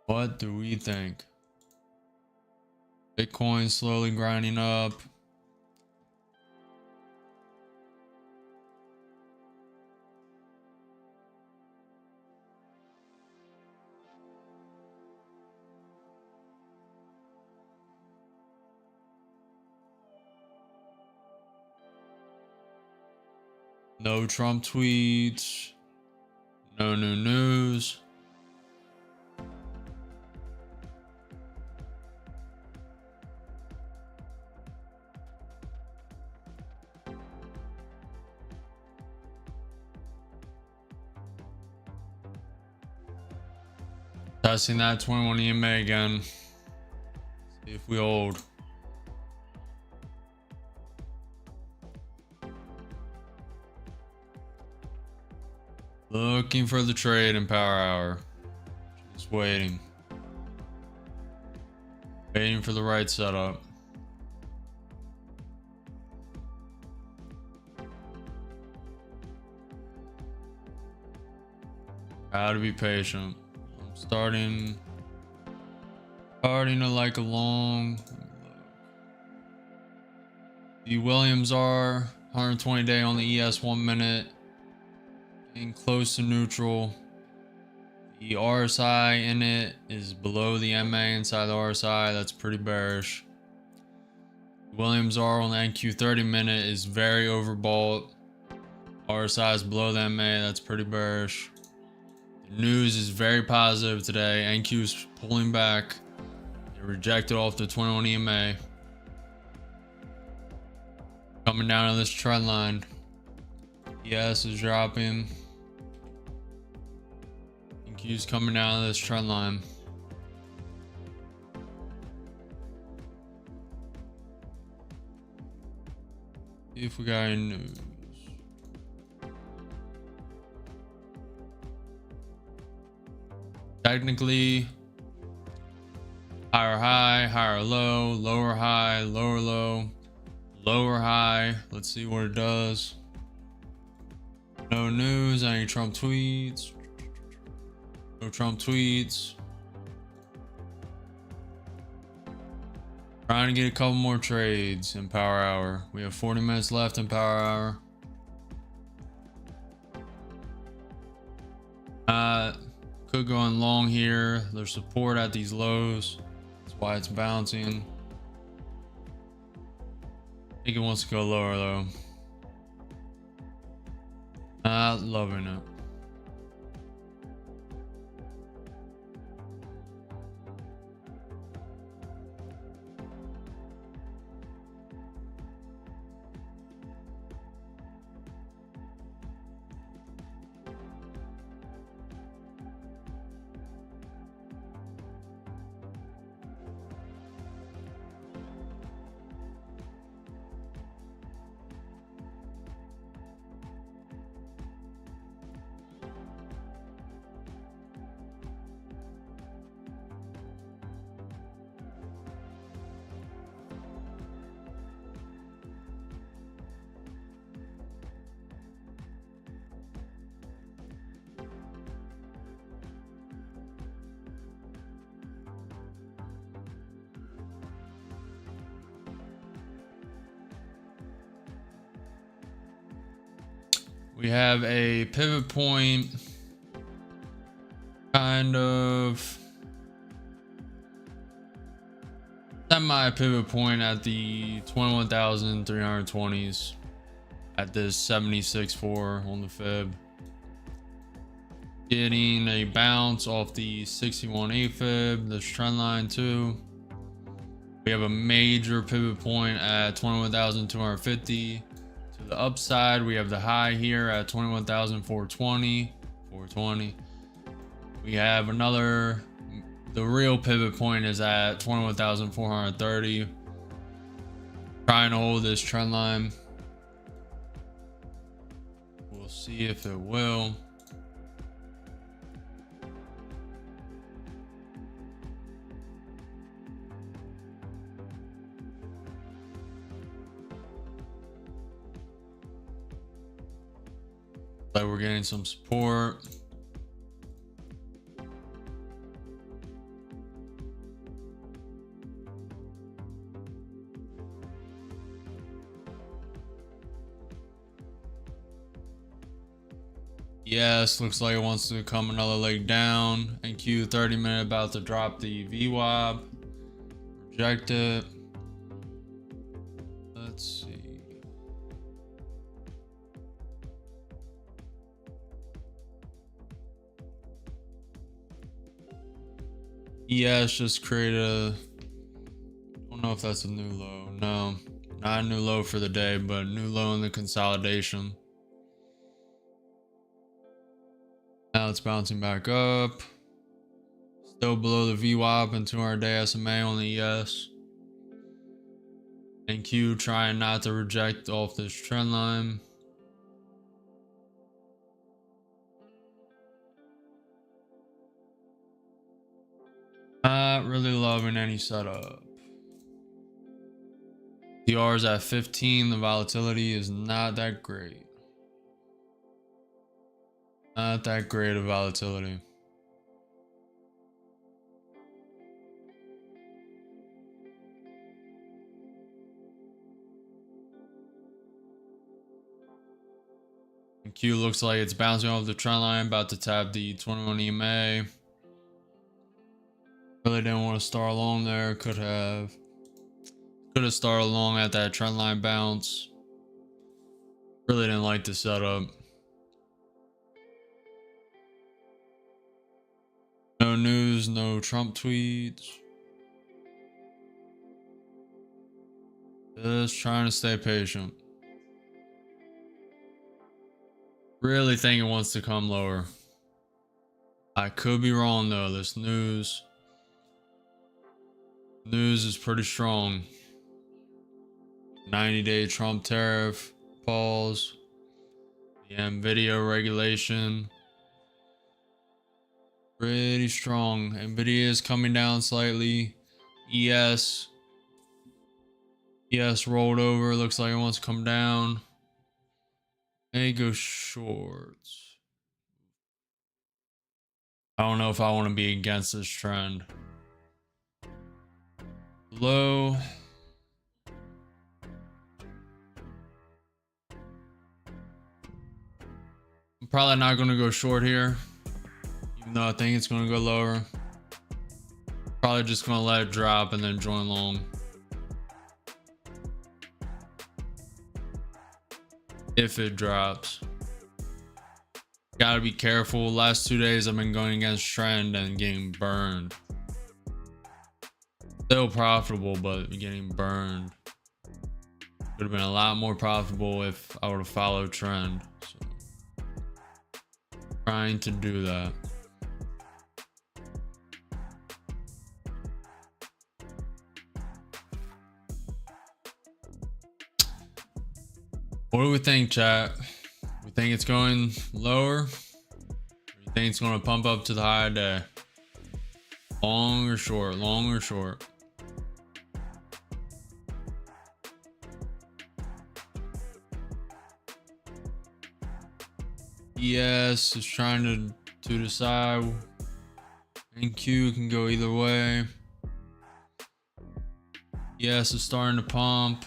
What do we think? Bitcoin slowly grinding up. No Trump tweets. No new news. Testing that 21 EMA again. See if we hold. Looking for the trade in power hour. Just waiting. Waiting for the right setup. Gotta be patient. I'm starting to like a long. The Williams R 120 day on the ES 1 minute, getting close to neutral. The RSI in it is below the MA inside the RSI. That's pretty bearish. Williams R on the NQ 30 minute is very overbought. RSI is below the MA. That's pretty bearish. The news is very positive today. NQ is pulling back. They rejected off the 21 EMA. Coming down to this trend line. ES is dropping. NQ's coming down to this trend line. See if we got any news. Technically, higher high, higher low, lower high, lower low, lower high. Let's see what it does. No news, any Trump tweets. No Trump tweets. Trying to get a couple more trades in power hour. We have 40 minutes left in power hour. Could go in long here. There's support at these lows. That's why it's bouncing. I think it wants to go lower though. Not loving it. We have a pivot point, kind of semi pivot point at the 21,320s at this 76.4 on the fib. Getting a bounce off the 61.8 fib, this trend line too. We have a major pivot point at 21,250. To the upside, we have the high here at 21,420. 420. We have another, the real pivot point is at 21,430. Trying to hold this trend line. We'll see if it will. Like we're getting some support. Yes, looks like it wants to come another leg down. NQ 30 minute about to drop the VWAP. Reject it. Let's see. ES just created a, I don't know if that's a new low. No, not a new low for the day, but new low in the consolidation. Now it's bouncing back up. Still below the VWAP and 200-day SMA on the ES. NQ trying not to reject off this trend line. Not really loving any setup. DYOR is at 15. The volatility is not that great. Not that great of volatility. NQ looks like it's bouncing off the trend line, about to tap the 21 EMA. Really didn't want to start long there. Could have started long at that trend line bounce. Really didn't like the setup. No news, no Trump tweets. Just trying to stay patient. Really think it wants to come lower. I could be wrong though. This news is pretty strong. 90-day Trump tariff pause. The video regulation. Pretty strong. Nvidia is coming down slightly. ES rolled over. Looks like it wants to come down. May go shorts. I don't know if I want to be against this trend. Low. I'm probably not going to go short here, even though I think it's going to go lower. Probably just going to let it drop and then join long. If it drops. Gotta be careful. Last 2 days I've been going against trend and getting burned. Still profitable, but getting burned. Could have been a lot more profitable if I would have followed trend. So, trying to do that. What do we think, chat? We think it's going lower? Or you think it's going to pump up to the high day? Long or short? Long or short? ES is trying to decide. NQ can go either way. ES is starting to pump.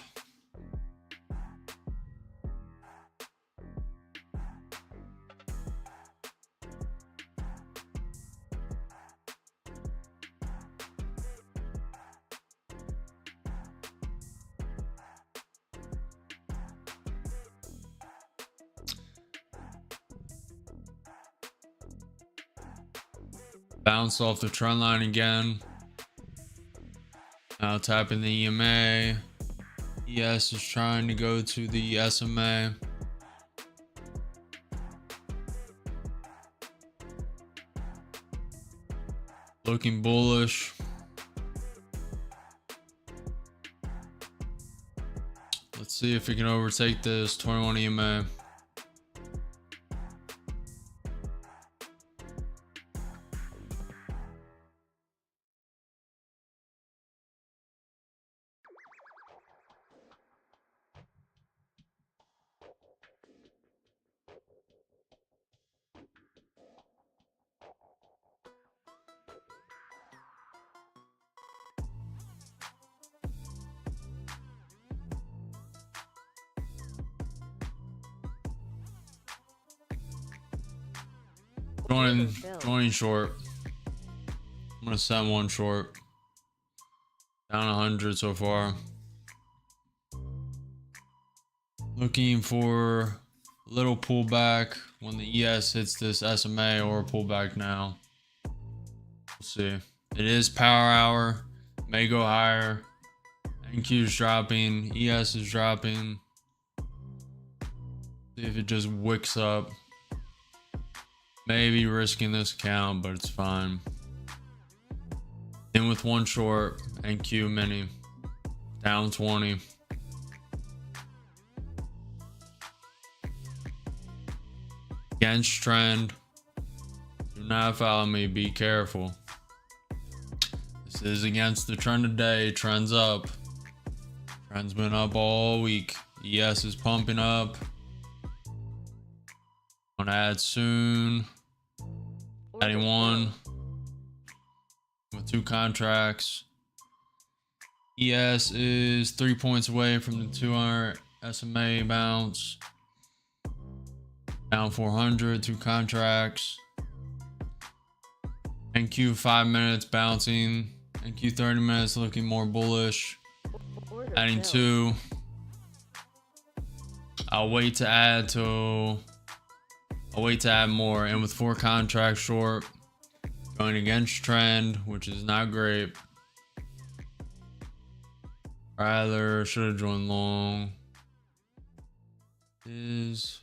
Bounce off the trend line again. Now tapping the EMA. ES is trying to go to the SMA. Looking bullish. Let's see if we can overtake this 21 EMA. Joining short. I'm gonna send one short. Down 100 so far. Looking for a little pullback when the ES hits this SMA, or a pullback now. We'll see. It is power hour. May go higher. NQ is dropping. ES is dropping. See if it just wicks up. Maybe risking this account, but it's fine. In with one short. NQ mini. Down 20. Against trend. Do not follow me. Be careful. This is against the trend today. Trend's up. Trend's been up all week. ES is pumping up. Gonna add soon. Adding one. With 2 contracts. ES is 3 points away from the 200 SMA bounce. Down 400, 2 contracts. NQ 5 minutes bouncing. NQ 30 minutes looking more bullish. Order Adding filled. 2. I'll wait to add more. And with 4 contracts short, going against trend, which is not great. Rather should have joined long. Is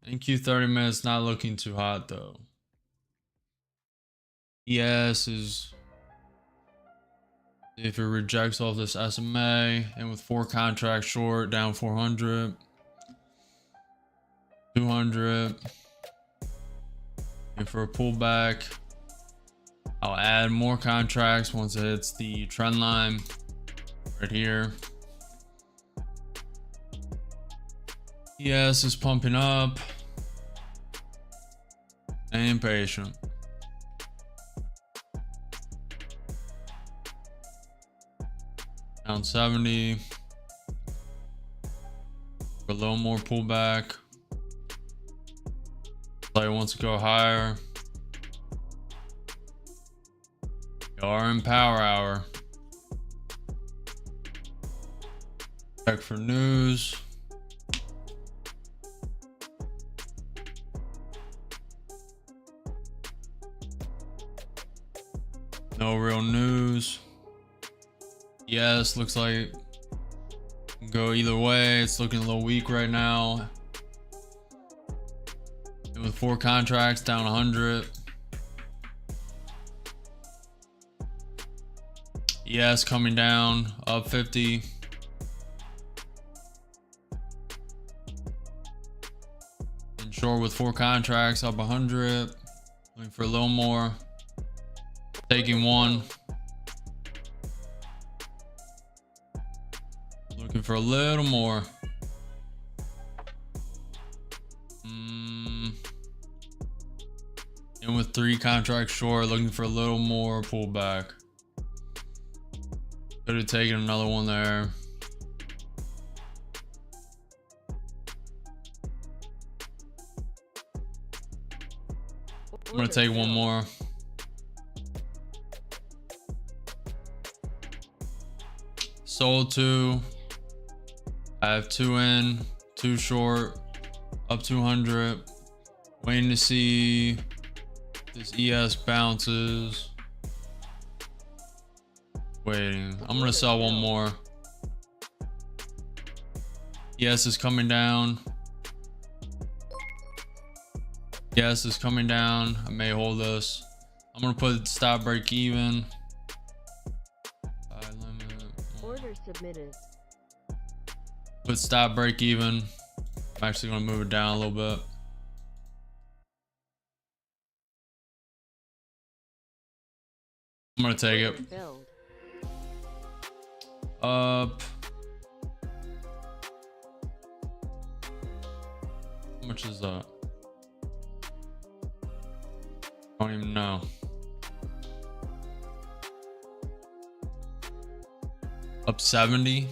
NQ 30 minutes not looking too hot though. ES is, if it rejects off this SMA, and with 4 contracts short, down 400, 200, and for a pullback, I'll add more contracts once it hits the trend line right here. ES is pumping up and impatient. Down 70. A little more pullback. Player wants to go higher. We are in power hour. Check for news. No real news. Yes, looks like it can go either way. It's looking a little weak right now. And with 4 contracts down 100. Yes, coming down, up 50. And short with 4 contracts, up 100. Looking for a little more. Taking 1. Looking for a little more. And with 3 contracts short, looking for a little more pullback. Could have taken another one there. I'm gonna take one more. Sold 2. I have 2 in, 2 short, up 200. Waiting to see this ES bounces. Waiting. I'm gonna sell one more. ES is coming down. ES is coming down. I may hold this. I'm gonna put stop break even. Order submitted. Put stop break even. I'm actually gonna move it down a little bit. I'm gonna take it. Filled. Up. How much is that? I don't even know. Up 70.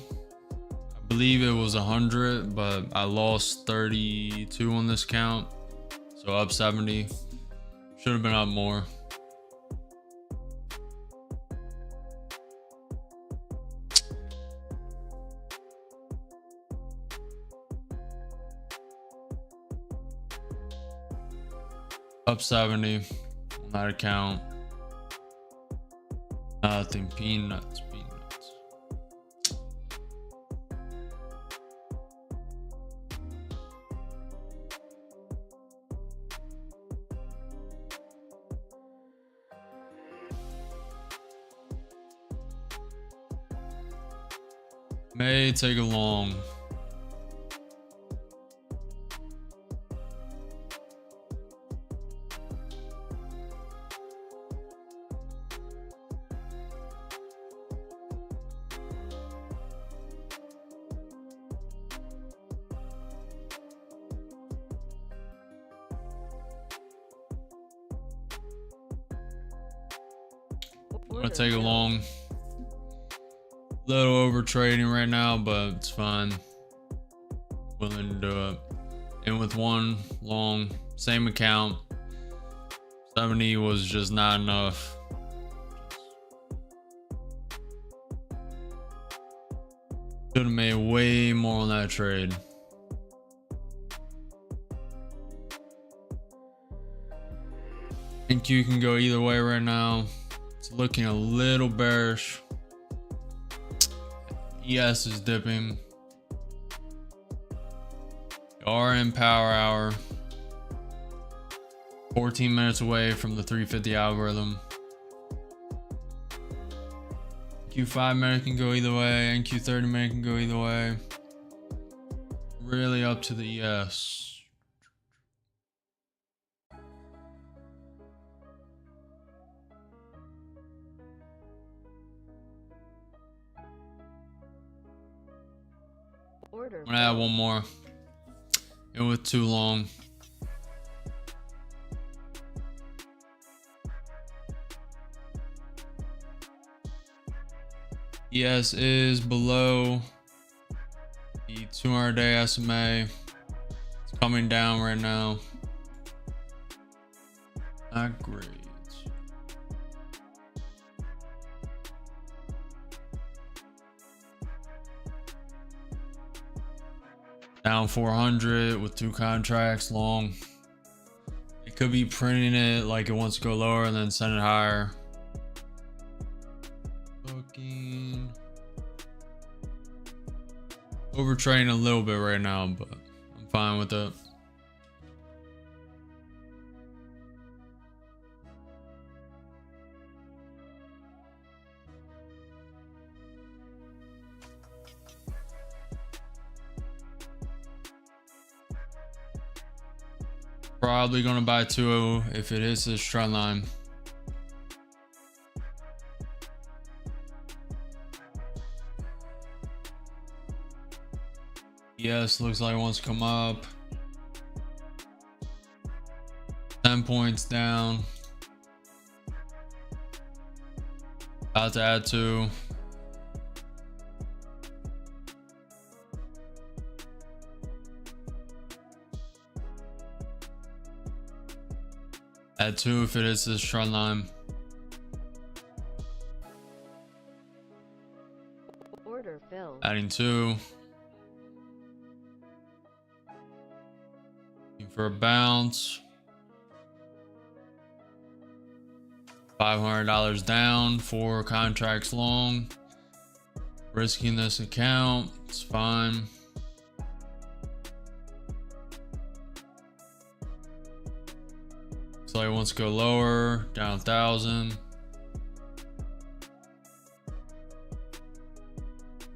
I believe it was 100, but I lost 32 on this count. So up 70. Should have been up more. Up 70 on that account. Nothing. Peanuts. May take a long. I'm gonna take a long. Little over trading right now, but it's fine. Willing to do it. And with 1 long, same account. 70 was just not enough. Could have made way more on that trade. Think you can go either way right now. It's looking a little bearish. ES is dipping. Are in power hour. 14 minutes away from the 350 algorithm. Q5 minute can go either way, and Q30 minute can go either way. Really up to the ES. Order. I'm gonna add one more. It was too long. ES is below the 200-day SMA. It's coming down right now. Not great. Down 400 with 2 contracts long. It could be printing it like it wants to go lower and then send it higher. Looking overtrading a little bit right now, but I'm fine with it. Probably gonna buy 2 if it hits this trend line. Yes, looks like it wants to come up. 10 points down. About to add 2. Add 2 if it hits this trend line. Order filled. Adding 2. Looking for a bounce. $500 down, 4 contracts long. Risking this account, it's fine. Looks like it wants to go lower, down 1,000.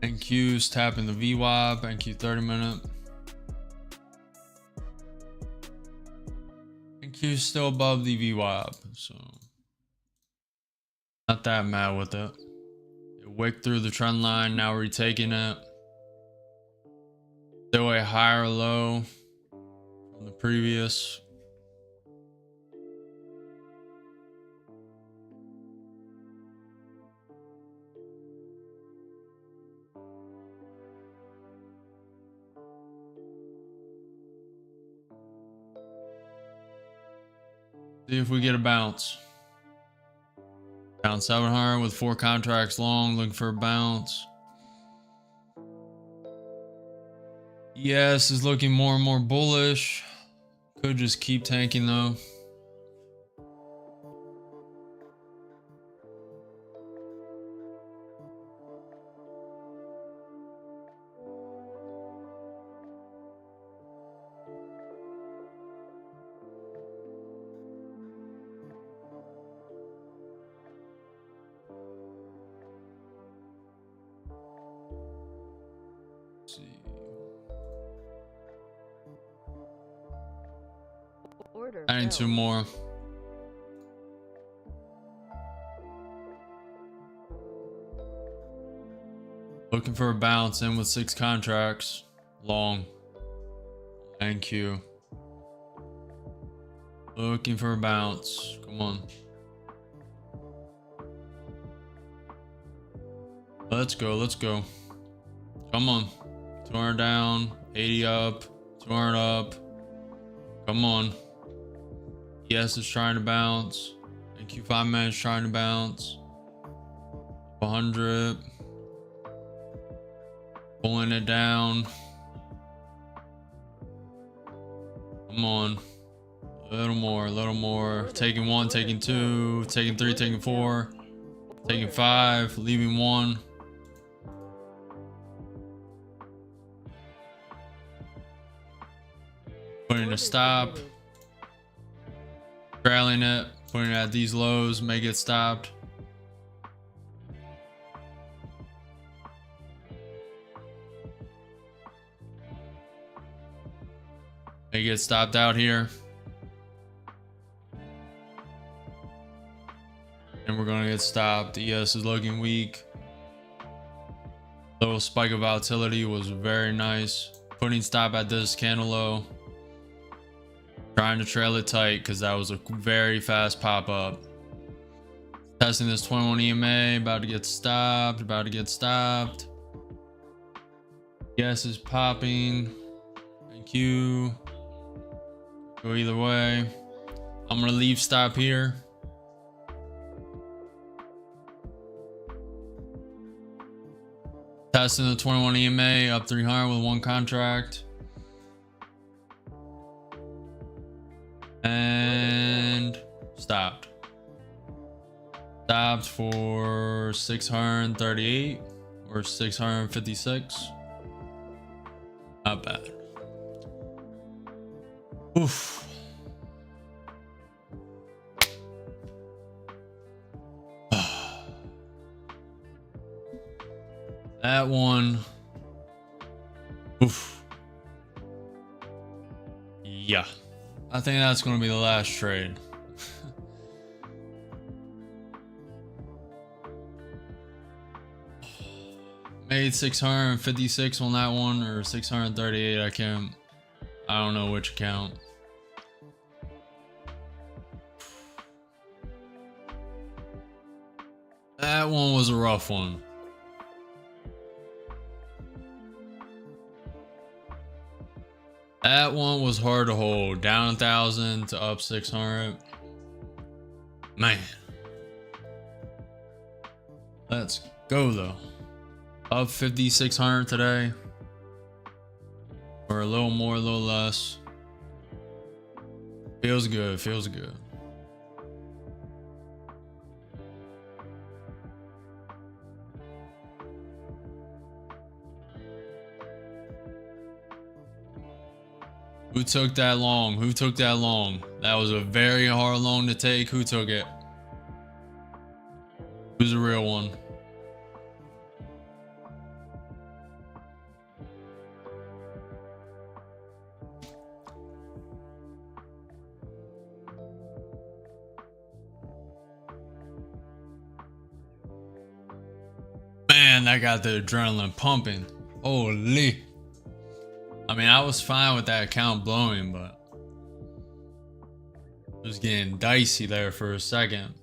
NQ's tapping the VWAP, NQ 30 minute. NQ's still above the VWAP, so not that mad with it. It wicked through the trend line, now retaking it. Still a higher low from the previous. See if we get a bounce. Down 700 with 4 contracts long, looking for a bounce. ES is looking more and more bullish. Could just keep tanking though. Order Adding 2 filled. more. Looking for a bounce in with 6 contracts long. NQ. Looking for a bounce. Come on. Let's go. Let's go. Come on. 200 down, 80 up, 200 up. Come on. Yes, it's trying to bounce. NQ 5 minutes trying to bounce. 100. Pulling it down. Come on. A little more, a little more. Taking 1, taking 2, taking 3, taking 4, taking 5, leaving 1. Putting a stop. Trailing it, putting it at these lows, make it stopped. Make it stopped out here. And we're gonna get stopped. ES is looking weak. Little spike of volatility was very nice. Putting stop at this candle low. Trying to trail it tight because that was a very fast pop up. Testing this 21 EMA, about to get stopped, about to get stopped. Yes is popping. Thank you. Go either way. I'm gonna leave stop here. Testing the 21 EMA up 300 with 1 contract. And stopped. Stopped for 638 or 656. Not bad. Oof. That one. Oof. Yeah. I think that's going to be the last trade. Made 656 on that one, or 638. I don't know which account. That one was a rough one. That one was hard to hold. Down 1,000 to up 600. Man. Let's go though. Up 5,600 today. Or a little more, a little less. Feels good, feels good. Who took that long? Who took that long? That was a very hard loan to take. Who took it? Who's the real one? Man, that got the adrenaline pumping. Holy. I mean, I was fine with that account blowing, but it was getting dicey there for a second.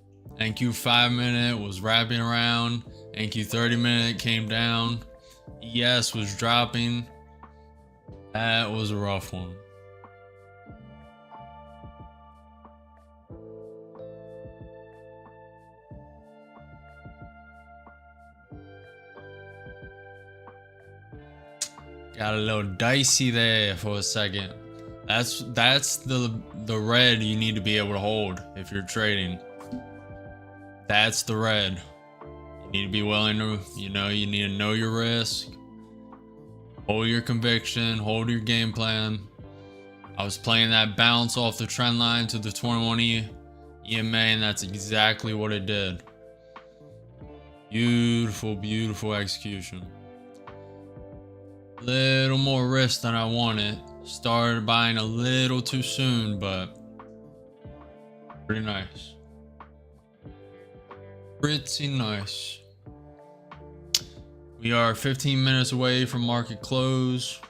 NQ 5 minute was wrapping around. NQ 30 minute came down. ES was dropping. That was a rough one. Got a little dicey there for a second. That's the red you need to be able to hold if you're trading. That's the red. You need to be willing to, you need to know your risk. Hold your conviction, hold your game plan. I was playing that bounce off the trend line to the 21 EMA, and that's exactly what it did. Beautiful, beautiful execution. Little more risk than I wanted. Started buying a little too soon, but pretty nice. Pretty nice. We are 15 minutes away from market close.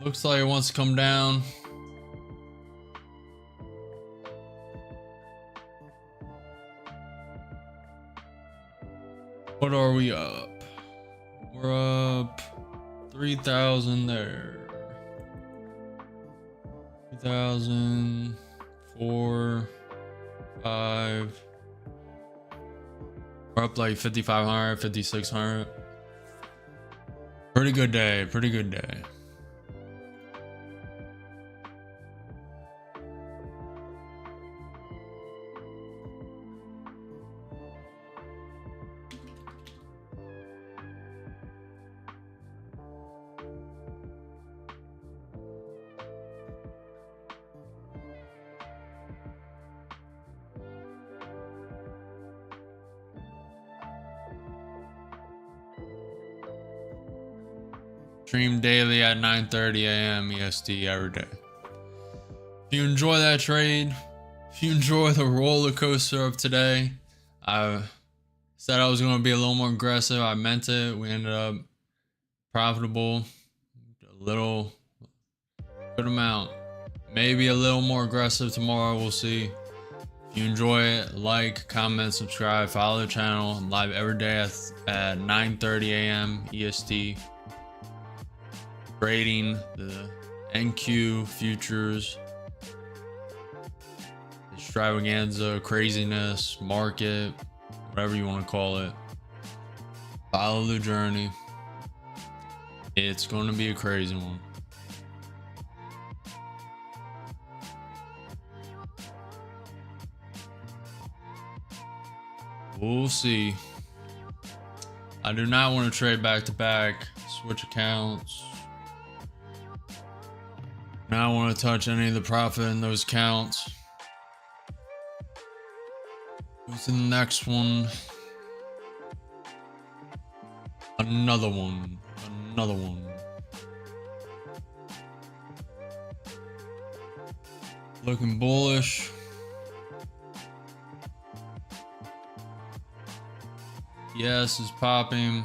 Looks like it wants to come down. What are we up? We're up 3,000 there. 3,000, 4, 5. We're up like 5,500, 5,600. Pretty good day, pretty good day. Stream daily at 9:30 a.m. EST every day. If you enjoy that trade, if you enjoy the roller coaster of today, I said I was going to be a little more aggressive. I meant it. We ended up profitable, a little good amount. Maybe a little more aggressive tomorrow. We'll see. If you enjoy it, like, comment, subscribe, follow the channel. I'm live every day at 9:30 a.m. EST. Trading the NQ futures, extravaganza, craziness, market, whatever you want to call it. Follow the journey. It's going to be a crazy one. We'll see. I do not want to trade back to back, switch accounts. Now I want to touch any of the profit in those counts. What's the next one? Another one. Another one. Looking bullish. Yes, is popping.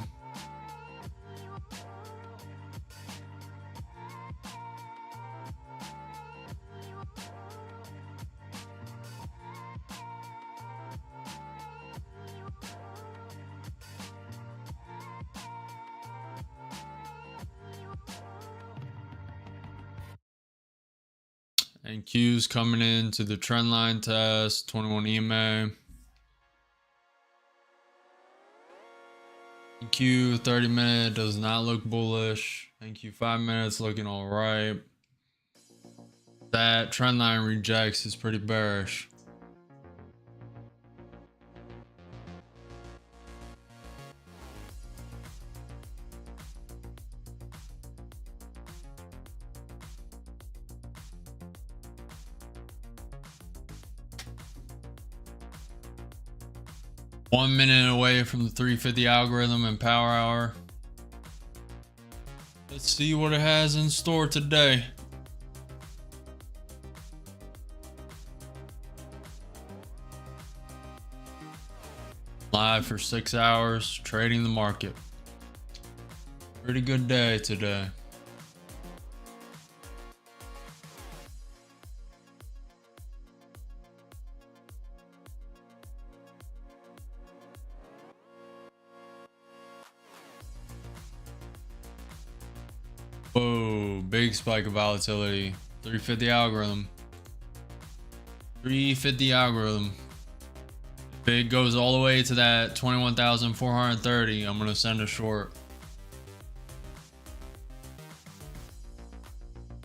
And Q's coming into the trend line test, 21 EMA. NQ 30 minute does not look bullish. NQ 5 minutes looking all right. That trend line rejects is pretty bearish. One minute away from the 350 algorithm and power hour. Let's see what it has in store today. Live for 6 hours, trading the market. Pretty good day today. Whoa, big spike of volatility. 350 algorithm. 350 algorithm. If it goes all the way to that 21,430, I'm gonna send a short.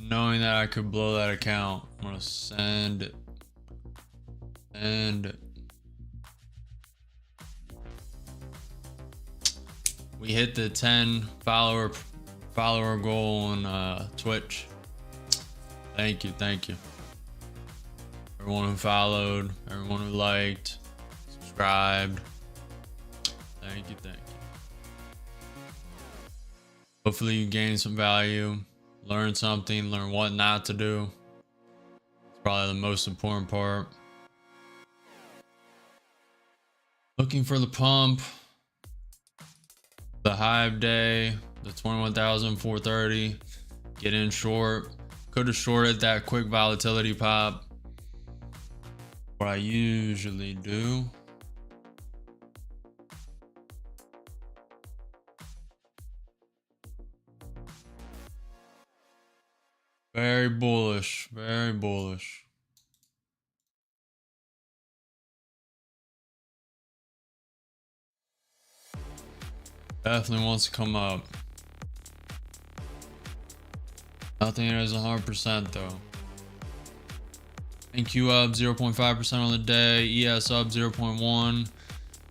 Knowing that I could blow that account, I'm gonna send it. And we hit the 10 follower goal on Twitch. Thank you everyone who followed, everyone who liked, subscribed. Thank you. Hopefully you gained some value, learned something, learn what not to do. It's probably the most important part. Looking for the pump, the hive day, the 21,430. Get in short. Could have shorted that quick volatility pop. What I usually do. Very bullish. Very bullish. Definitely wants to come up. Nothing is 100% though. NQ up 0.5% on the day. ES up 0.1.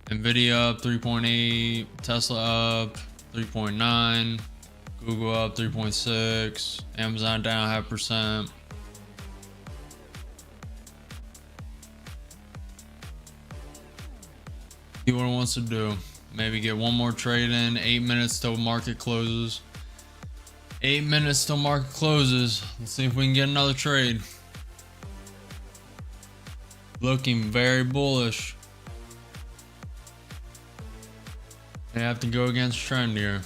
Nvidia up 3.8. Tesla up 3.9. Google up 3.6. Amazon down 0.5%. See what it wants to do. Maybe get one more trade in. 8 minutes till market closes. 8 minutes till market closes. Let's see if we can get another trade. Looking very bullish. They have to go against trend here.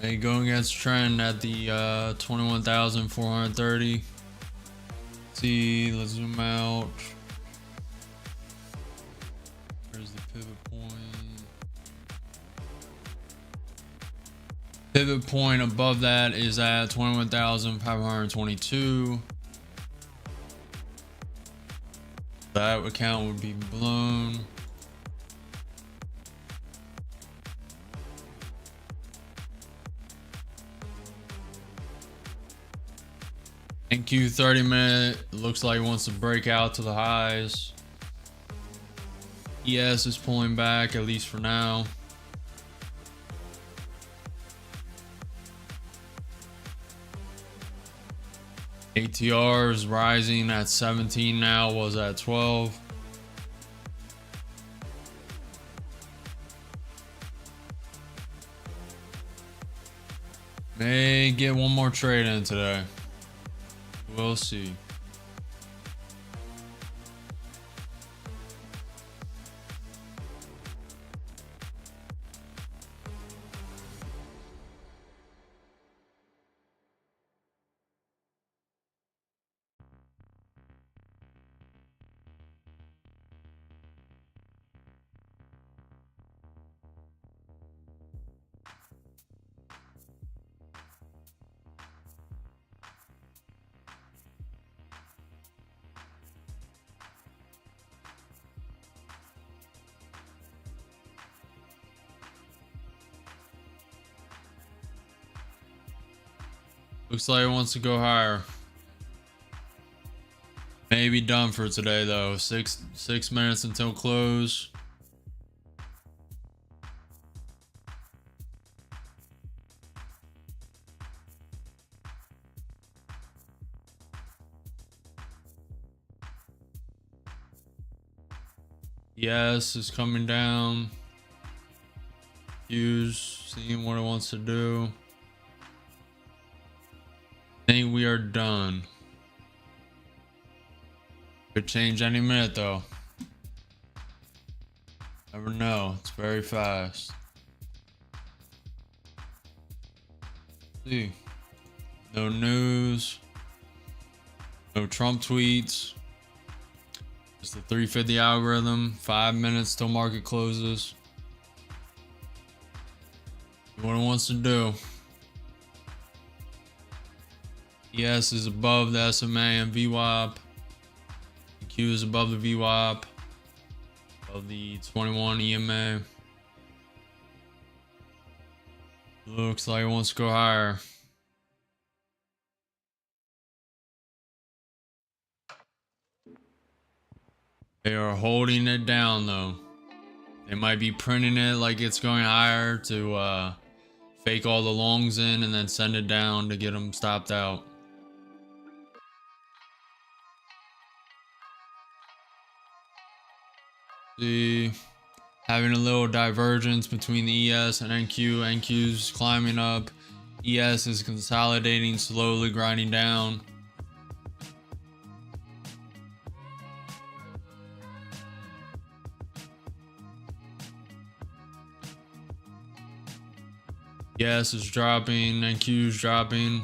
They go against trend at the 21,430. See, let's zoom out. Where's the pivot point? Pivot point above that is at 21,522. That account would be blown. NQ 30 minute looks like it wants to break out to the highs. ES is pulling back, at least for now. ATR is rising at 17 now, was at 12. May get one more trade in today. We'll see. Looks like it wants to go higher. Maybe done for today though. Six minutes until close. Yes, is coming down. Use, seeing what it wants to do. I think we are done. Could change any minute though. Never know. It's very fast. See. No news. No Trump tweets. Just the 350 algorithm. 5 minutes till market closes. What it wants to do. ES is above the SMA and VWAP. The Q is above the VWAP. Above the 21 EMA. Looks like it wants to go higher. They are holding it down though. They might be printing it like it's going higher to fake all the longs in and then send it down to get them stopped out. See, having a little divergence between the ES and NQ. NQ's climbing up. ES is consolidating, slowly grinding down. ES is dropping, NQ's dropping.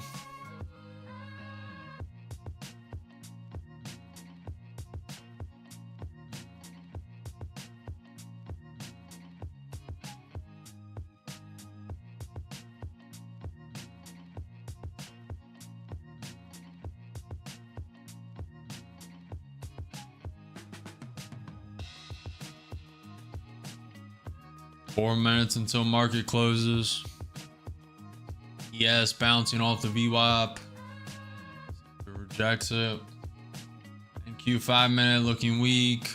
4 minutes until market closes. Yes, bouncing off the VWAP. It rejects it. And Q 5 minute looking weak.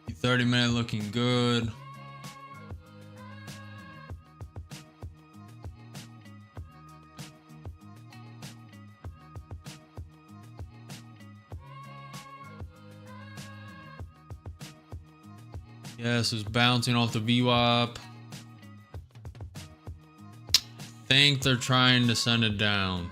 Q 30 minute looking good. Yes, it's bouncing off the VWAP. Think they're trying to send it down.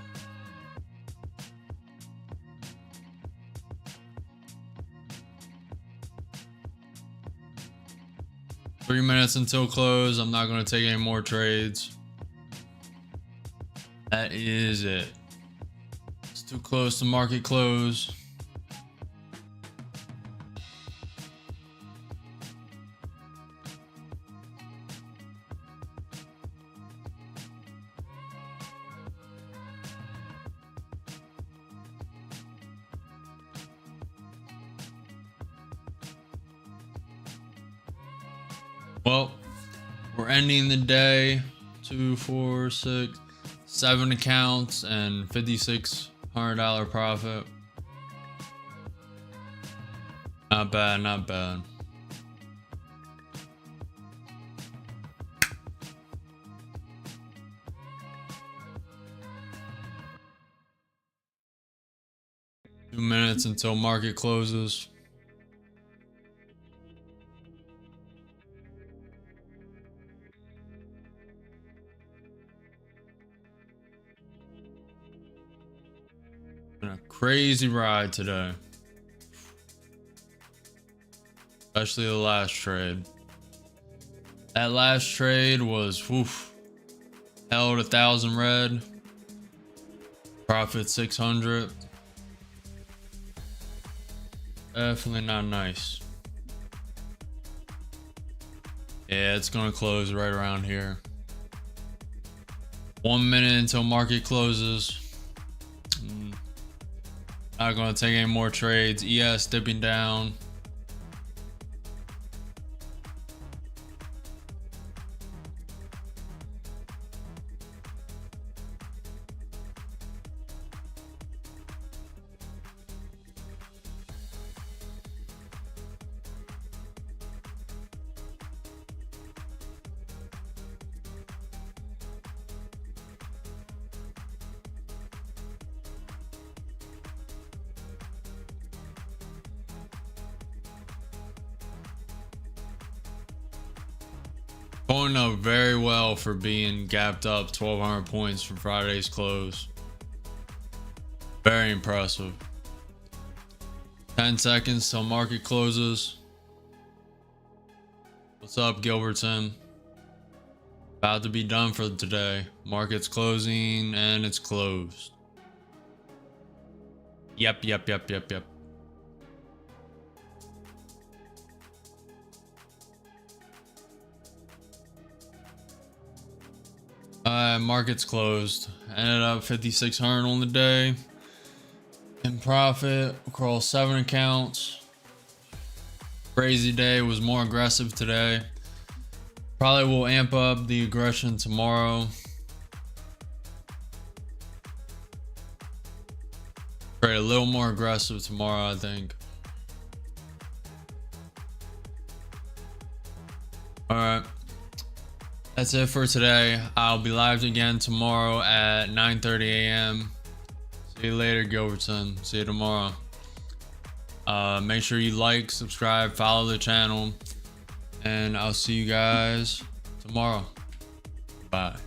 Three minutes until close. I'm not going to take any more trades. That is it. It's too close to market close. Well, we're ending the day. 2, 4, 6, 7 accounts and $5,600 profit. Not bad, not bad. Two minutes until market closes. Been a crazy ride today. Especially the last trade. That last trade was held 1,000 red. Profit 600. Definitely not nice. Yeah, it's gonna close right around here. 1 minute until market closes. Not gonna take any more trades. ES dipping down. Going up very well for being gapped up 1,200 points from Friday's close. Very impressive. 10 seconds till market closes. What's up, Gilbertson? About to be done for today. Market's closing and it's closed. Yep. Market's closed. Ended up 5,600 on the day. In profit across 7 accounts. Crazy day. Was more aggressive today. Probably will amp up the aggression tomorrow. Trade a little more aggressive tomorrow, I think. Alright. That's it for today. I'll be live again tomorrow at 9:30 a.m. See you later, Gilbertson. See you tomorrow. Make sure you like, subscribe, follow the channel, and I'll see you guys tomorrow. Bye.